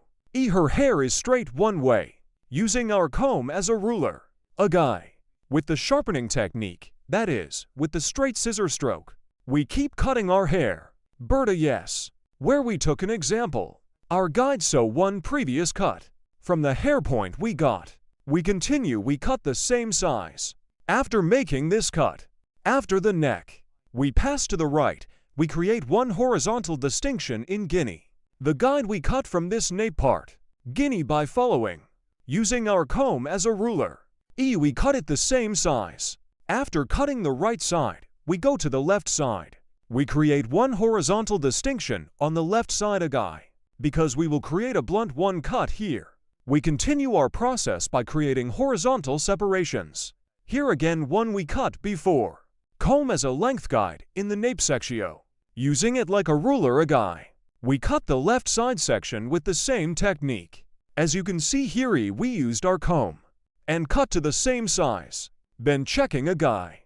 Speaker 2: her hair is straight one way, using our comb as a ruler. E-guide. With the sharpening technique, that is, with the straight scissor stroke, we keep cutting our hair. Berta yes. Where we took an example. Our guide so one previous cut. From the hair point we got. We continue we cut the same size. After making this cut, after the neck, we pass to the right, we create one horizontal distinction in guinea. The guide we cut from this nape part, guinea by following, using our comb as a ruler. We cut it the same size. After cutting the right side, we go to the left side. We create one horizontal distinction on the left side a guide, because we will create a blunt one cut here. We continue our process by creating horizontal separations. Here again one we cut before. Comb as a length guide in the nape section. Using it like a ruler a guide. We cut the left side section with the same technique. As you can see here we used our comb. And cut to the same size. Then checking a guide.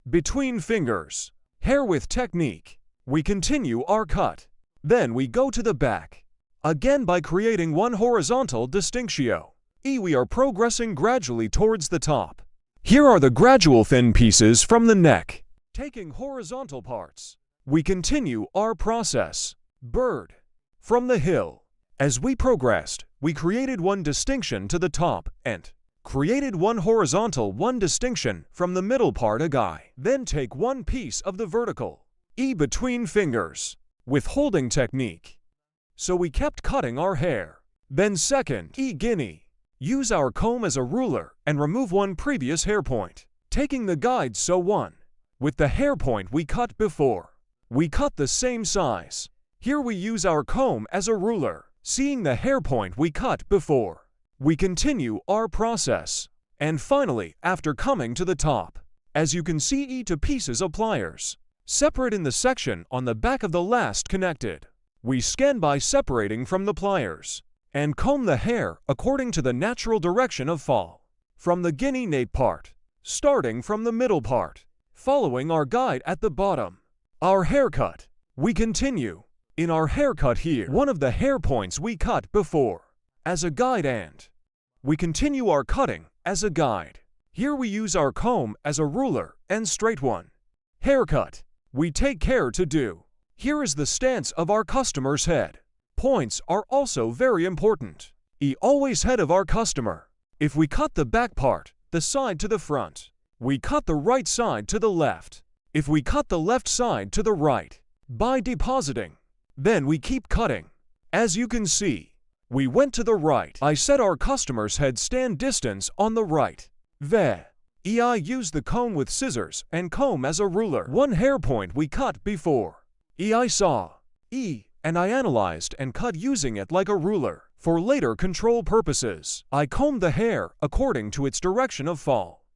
Speaker 2: Between fingers. Hair with technique. We continue our cut. Then we go to the back. Again by creating one horizontal distinction. We are progressing gradually towards the top. Here are the gradual thin pieces from the neck. Taking horizontal parts. We continue our process. Bird. From the hill. As we progressed, we created one distinction to the top and created one horizontal one distinction from the middle part a guide. Then take one piece of the vertical. Between fingers. With holding technique. So we kept cutting our hair. Then second, guinea. Use our comb as a ruler and remove one previous hair point. Taking the guide so one. With the hair point we cut before. We cut the same size. Here we use our comb as a ruler. Seeing the hair point we cut before. We continue our process. And finally, after coming to the top, as you can see to pieces of pliers. Separate in the section on the back of the last connected. We scan by separating from the pliers. And comb the hair according to the natural direction of fall. From the guinea nape part. Starting from the middle part. Following our guide at the bottom. Our haircut. We continue. In our haircut here, one of the hair points we cut before. As a guide and. We continue our cutting as a guide. Here we use our comb as a ruler and straight one. Haircut. We take care to do. Here is the stance of our customer's head. Points are also very important. Always head of our customer. If we cut the back part, the side to the front. We cut the right side to the left. If we cut the left side to the right. By depositing. Then we keep cutting. As you can see, we went to the right. I set our customer's head stand distance on the right. I used the comb with scissors and comb as a ruler. One hair point we cut before. I saw. And I analyzed and cut using it like a ruler. For later control purposes, I combed the hair according to its direction of fall.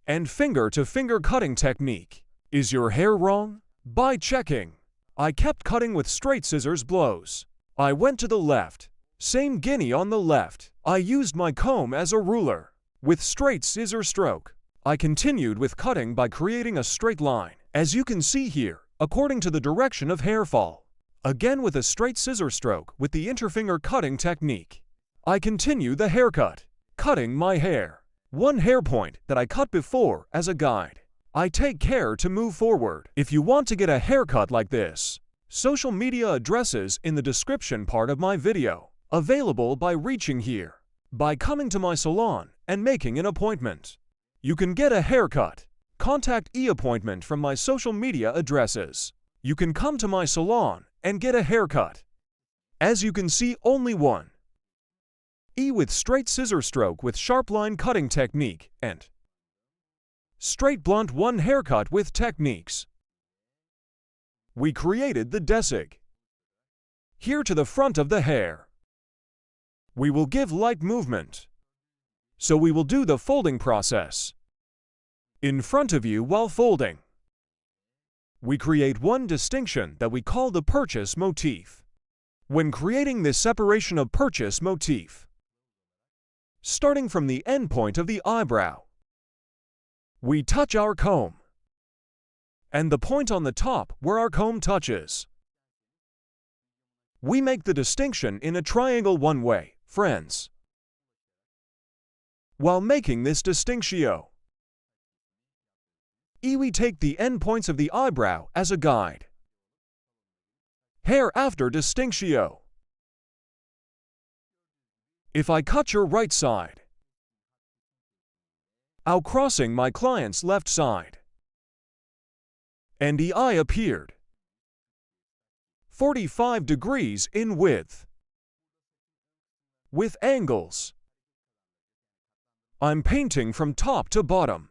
Speaker 2: And finger-to-finger cutting technique. Is your hair wrong? By checking. I kept cutting with straight scissors blows. I went to the left. Same guinea on the left. I used my comb as a ruler. With straight scissor stroke. I continued with cutting by creating a straight line. As you can see here, according to the direction of hair fall. Again with a straight scissor stroke with the interfinger cutting technique. I continue the haircut. Cutting my hair. One hair point that I cut before as a guide. I take care to move forward. If you want to get a haircut like this, social media addresses in the description part of my video. Available by reaching here. By coming to my salon and making an appointment. You can get a haircut. Contact e-appointment from my social media addresses. You can come to my salon and get a haircut. As you can see, only one. With straight scissor stroke with sharp line cutting technique and straight blunt one haircut with techniques. We created the desig. Here to the front of the hair. We will give light movement. So we will do the folding process. In front of you while folding. We create one distinction that we call the purchase motif. When creating this separation of purchase motif, starting from the end point of the eyebrow. We touch our comb and the point on the top where our comb touches. We make the distinction in a triangle one way, friends. While making this distinctio, we take the end points of the eyebrow as a guide. Hair after distinctio. If I cut your right side, I'll crossing my client's left side, and the eye appeared 45 degrees in width. With angles, I'm painting from top to bottom.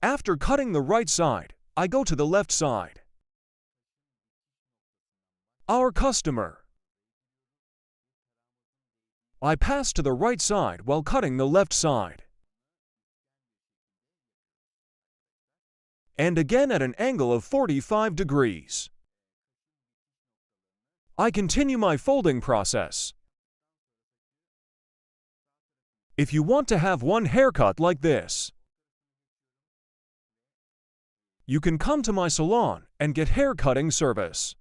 Speaker 2: After cutting the right side, I go to the left side. Our customer. I pass to the right side while cutting the left side. And again at an angle of 45 degrees. I continue my folding process. If you want to have one haircut like this, you can come to my salon and get hair cutting service.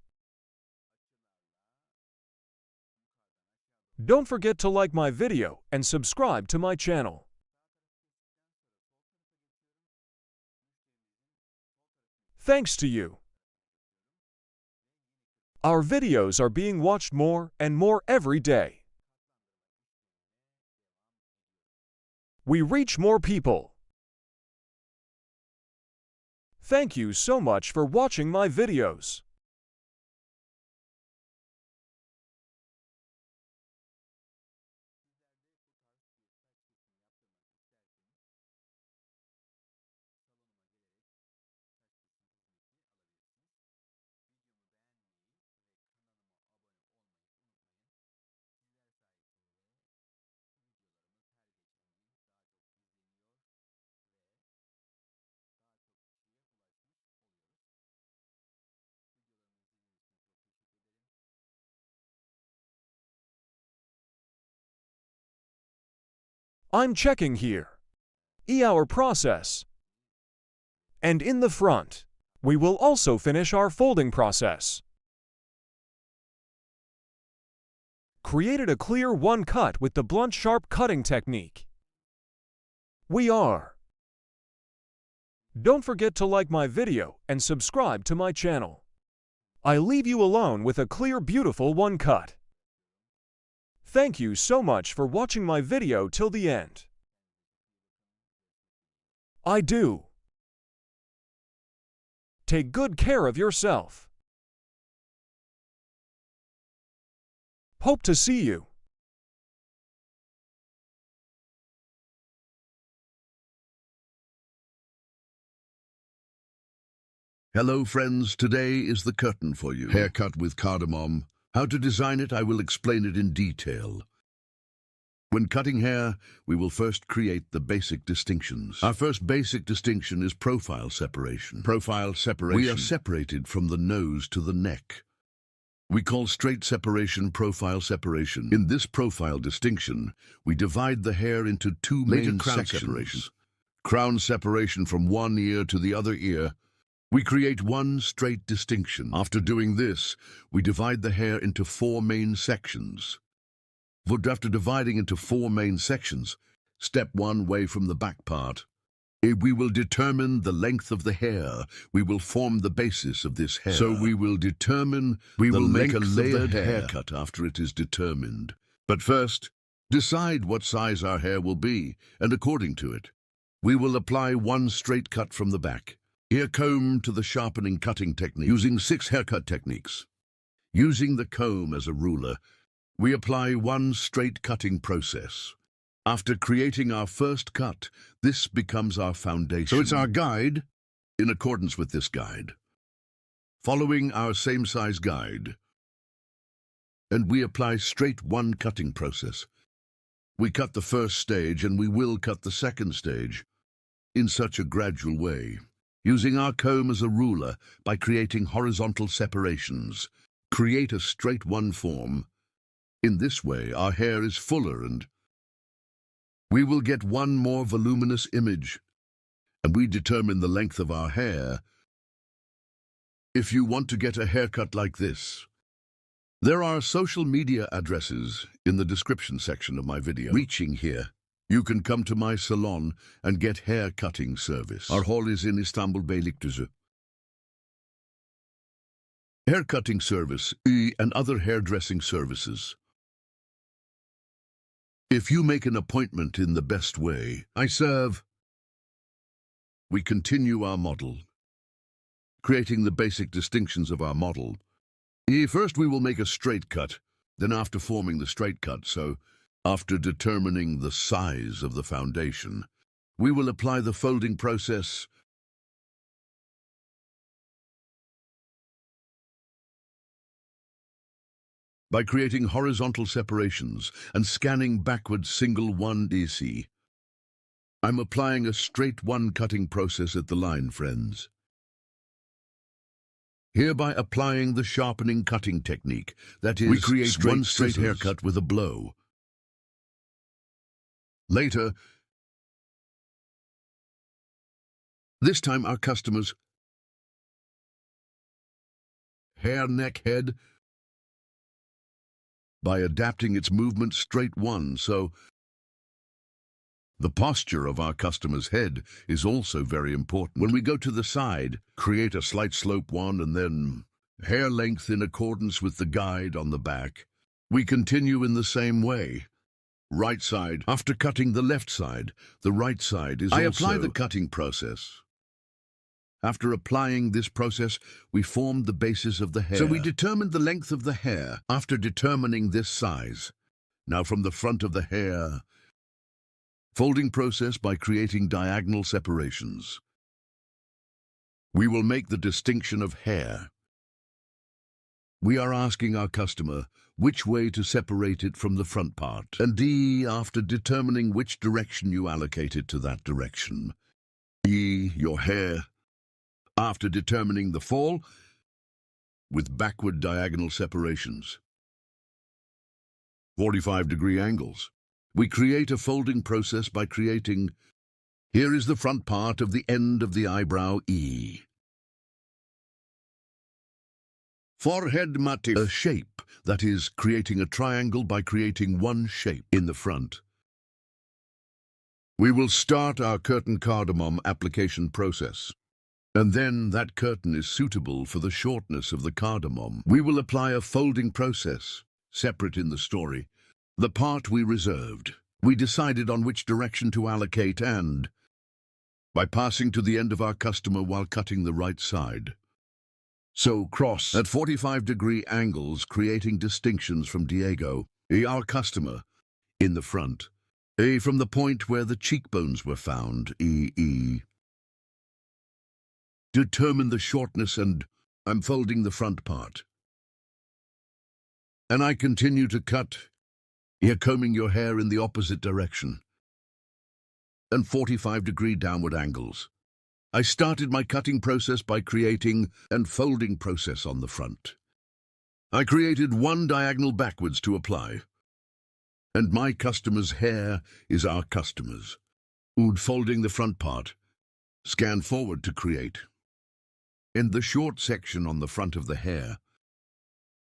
Speaker 2: Don't forget to like my video and subscribe to my channel. Thanks to you, our videos are being watched more and more every day. We reach more people. Thank you so much for watching my videos. I'm checking here. Our process. And in the front, we will also finish our folding process. Created a clear one cut with the blunt sharp cutting technique. We are. Don't forget to like my video and subscribe to my channel. I leave you alone with a clear beautiful one cut. Thank you so much for watching my video till the end. I do. Take good care of yourself. Hope to see you.
Speaker 1: Hello friends, today is the curtain for you. Haircut with cardamom. How to design it, I will explain it in detail. When cutting hair, we will first create the basic distinctions. Our first basic distinction is profile separation. Profile separation. We are separated from the nose to the neck. We call straight separation profile separation. In this profile distinction, we divide the hair into two main sections. Separation. Crown separation from one ear to the other ear. We create one straight distinction. After doing this, we divide the hair into four main sections. After dividing into four main sections, step one away from the back part. We will determine the length of the hair. We will form the basis of this hair. So we will make a layered haircut after it is determined. But first, decide what size our hair will be, and according to it, we will apply one straight cut from the back. Ear comb to the sharpening cutting technique, using 6 haircut techniques. Using the comb as a ruler, we apply one straight cutting process. After creating our first cut, this becomes our foundation. So it's our guide, in accordance with this guide. Following our same size guide, and we apply straight one cutting process. We cut the first stage and we will cut the second stage in such a gradual way. Using our comb as a ruler by creating horizontal separations, create a straight one form. In this way, our hair is fuller and we will get one more voluminous image. And we determine the length of our hair. If you want to get a haircut like this, there are social media addresses in the description section of my video. Reaching here, you can come to my salon and get hair cutting service. Our hall is in Istanbul Beylikdüzü. Hair cutting service and other hairdressing services. If you make an appointment in the best way, I serve. We continue our model, creating the basic distinctions of our model. First, we will make a straight cut, then after forming the straight cut, so after determining the size of the foundation, we will apply the folding process. By creating horizontal separations and scanning backwards single 1DC. I'm applying a straight one cutting process at the line, friends. Hereby applying the sharpening cutting technique, that is, we create one straight haircut with a blow. Later, this time our customer's hair, neck, head, by adapting its movement straight one, so the posture of our customer's head is also very important. When we go to the side, create a slight slope one and then hair length in accordance with the guide on the back. We continue in the same way. Right side. After cutting the left side, the right side is also... I apply the cutting process. After applying this process, we formed the basis of the hair. So we determined the length of the hair after determining this size. Now from the front of the hair, folding process by creating diagonal separations. We will make the distinction of hair. We are asking our customer which way to separate it from the front part. And after determining which direction you allocate it to that direction. Your hair. After determining the fall with backward diagonal separations. 45-degree angles. We create a folding process by creating, here is the front part of the end of the eyebrow Forehead motif. A shape, that is, creating a triangle by creating one shape in the front. We will start our curtain cardamom application process. And then that curtain is suitable for the shortness of the cardamom. We will apply a folding process, separate in the story. The part we reserved. We decided on which direction to allocate and, by passing to the end of our customer while cutting the right side. So cross at 45-degree angles, creating distinctions from Diego, our customer, in the front. From the point where the cheekbones were found, Determine the shortness and I'm folding the front part. And I continue to cut, here combing your hair in the opposite direction. And 45-degree downward angles. I started my cutting process by creating and folding process on the front. I created one diagonal backwards to apply. And my customer's hair is our customer's. Folding the front part. Scan forward to create. In the short section on the front of the hair,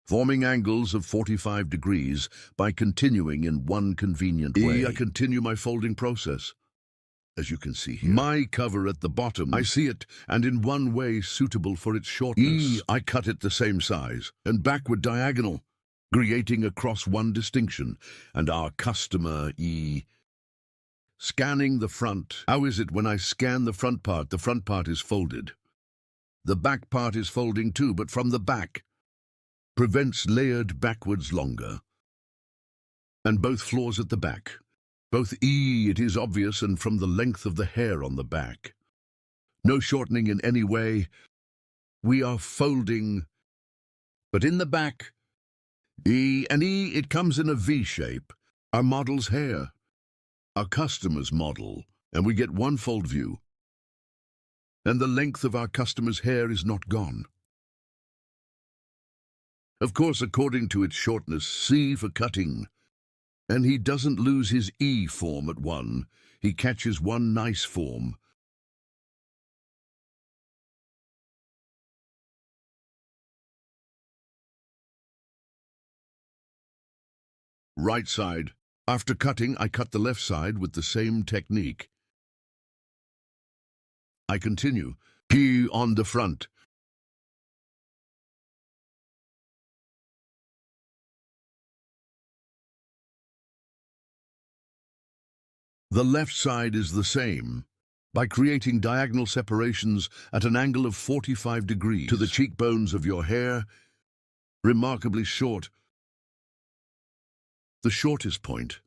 Speaker 1: forming angles of 45 degrees by continuing in one convenient way. I continue my folding process. As you can see here, my cover at the bottom, I see it, and in one way suitable for its shortness. I cut it the same size, and backward diagonal, creating across one distinction, and our customer, scanning the front. How is it when I scan the front part is folded. The back part is folding too, but from the back. Prevents layered backwards longer. And both floors at the back. Both it is obvious and from the length of the hair on the back. No shortening in any way. We are folding. But in the back, it comes in a V shape. Our model's hair. Our customer's model. And we get one fold view. And the length of our customer's hair is not gone. Of course, according to its shortness, C for cutting. And he doesn't lose his E form at one. He catches one nice form. Right side. After cutting, I cut the left side with the same technique. I continue. Key on the front. The left side is the same, by creating diagonal separations at an angle of 45 degrees to the cheekbones of your hair, remarkably short, the shortest point,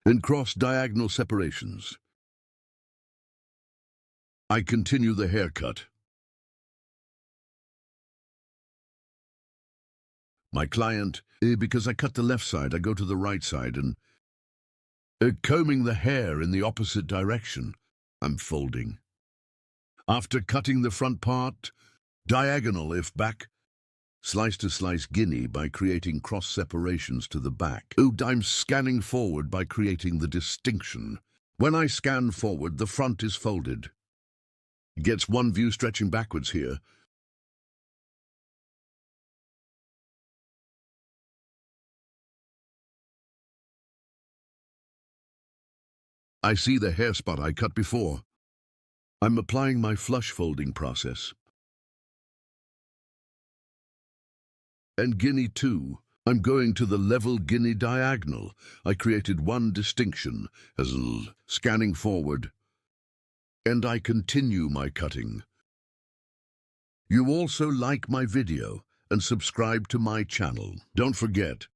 Speaker 1: in cross-diagonal separations. I continue the haircut. My client, because I cut the left side, I go to the right side and combing the hair in the opposite direction. I'm folding. After cutting the front part, diagonal if back, slice to slice guinea by creating cross separations to the back. I'm scanning forward by creating the distinction. When I scan forward, the front is folded. It gets one view stretching backwards here. I see the hair spot I cut before. I'm applying my flush folding process. And guinea too. I'm going to the level guinea diagonal. I created one distinction as scanning forward. And I continue my cutting. You also like my video and subscribe to my channel. Don't forget,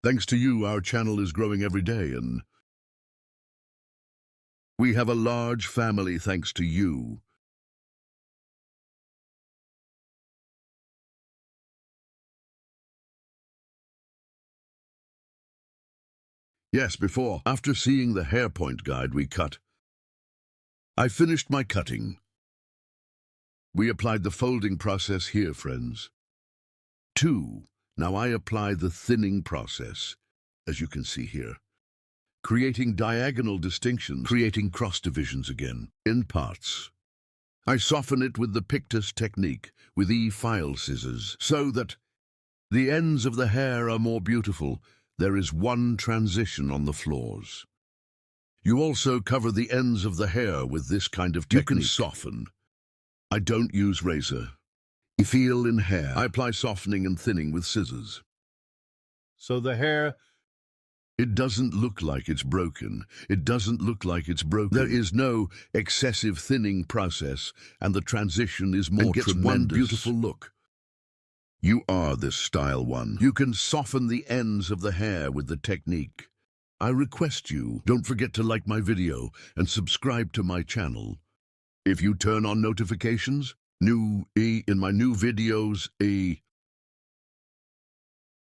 Speaker 1: thanks to you, our channel is growing every day and we have a large family thanks to you. Yes, after seeing the hair point guide we cut, I finished my cutting. We applied the folding process here, friends. 2. Now I apply the thinning process, as you can see here. Creating diagonal distinctions, creating cross divisions again, in parts. I soften it with the Pictus technique, with E-file scissors, so that the ends of the hair are more beautiful. There is one transition on the floors. You also cover the ends of the hair with this kind of technique. You can soften. I don't use razor. You feel in hair. I apply softening and thinning with scissors. So the hair, it doesn't look like it's broken. It doesn't look like it's broken. There is no excessive thinning process, and the transition is more tremendous. One beautiful look. You are this style one. You can soften the ends of the hair with the technique. I request you, don't forget to like my video and subscribe to my channel. If you turn on notifications, in my new videos,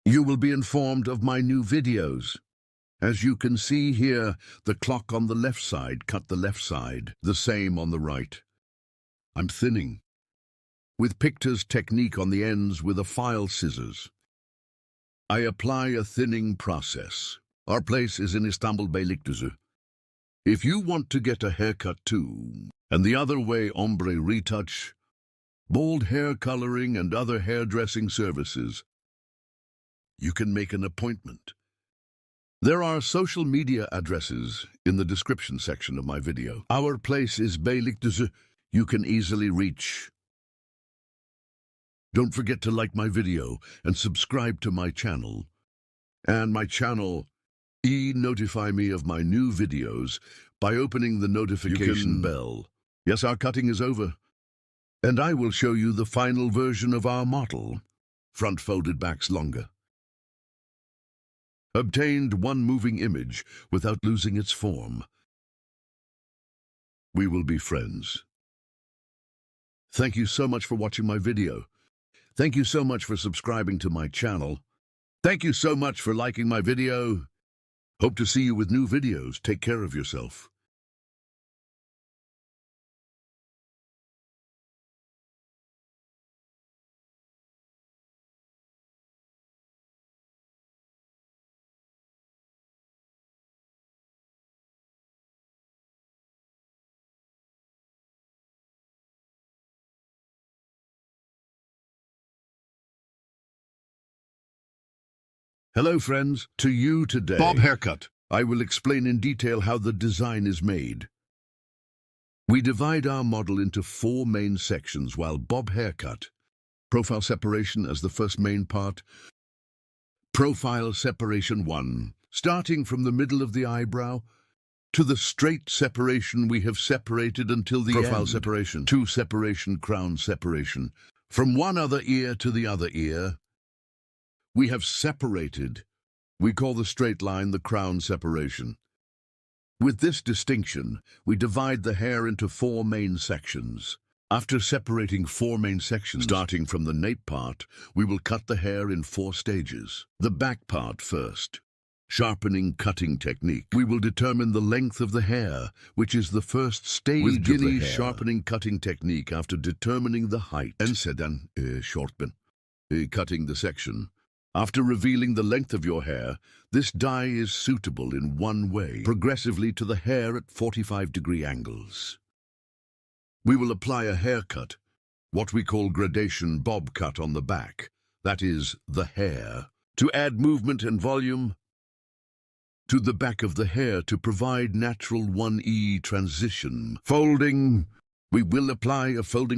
Speaker 1: you will be informed of my new videos. As you can see here, the clock on the left side cut the left side, the same on the right. I'm thinning. With Pictus technique on the ends with a file scissors. I apply a thinning process. Our place is in Istanbul Beylikdüzü. If you want to get a haircut too, and the other way ombre retouch, bold hair coloring and other hairdressing services, you can make an appointment. There are social media addresses in the description section of my video. Our place is Beylikdüzü. You can easily reach. Don't forget to like my video and subscribe to my channel. And my channel, notify me of my new videos by opening the notification bell. Yes, our cutting is over. And I will show you the final version of our model. Front folded backs longer. Obtained one moving image without losing its form. We will be friends. Thank you so much for watching my video. Thank you so much for subscribing to my channel. Thank you so much for liking my video. Hope to see you with new videos. Take care of yourself. Hello friends, to you today. Bob Haircut. I will explain in detail how the design is made. We divide our model into 4 main sections while Bob Haircut. Profile separation as the first main part. Profile separation 1, starting from the middle of the eyebrow to the straight separation we have separated until the profile end. Separation 2, separation, crown separation. From one other ear to the other ear, we have separated. We call the straight line the crown separation. With this distinction, we divide the hair into 4 main sections. After separating 4 main sections, starting from the nape part, we will cut the hair in 4 stages. The back part first. Sharpening cutting technique. We will determine the length of the hair, which is the first stage of the hair. Sharpening cutting technique after determining the height. En sedan shortben. Cutting the section. After revealing the length of your hair, this dye is suitable in one way, progressively to the hair at 45-degree angles. We will apply a haircut, what we call gradation bob cut on the back, that is, the hair, to add movement and volume to the back of the hair to provide natural 1E transition. Folding. We will apply a folding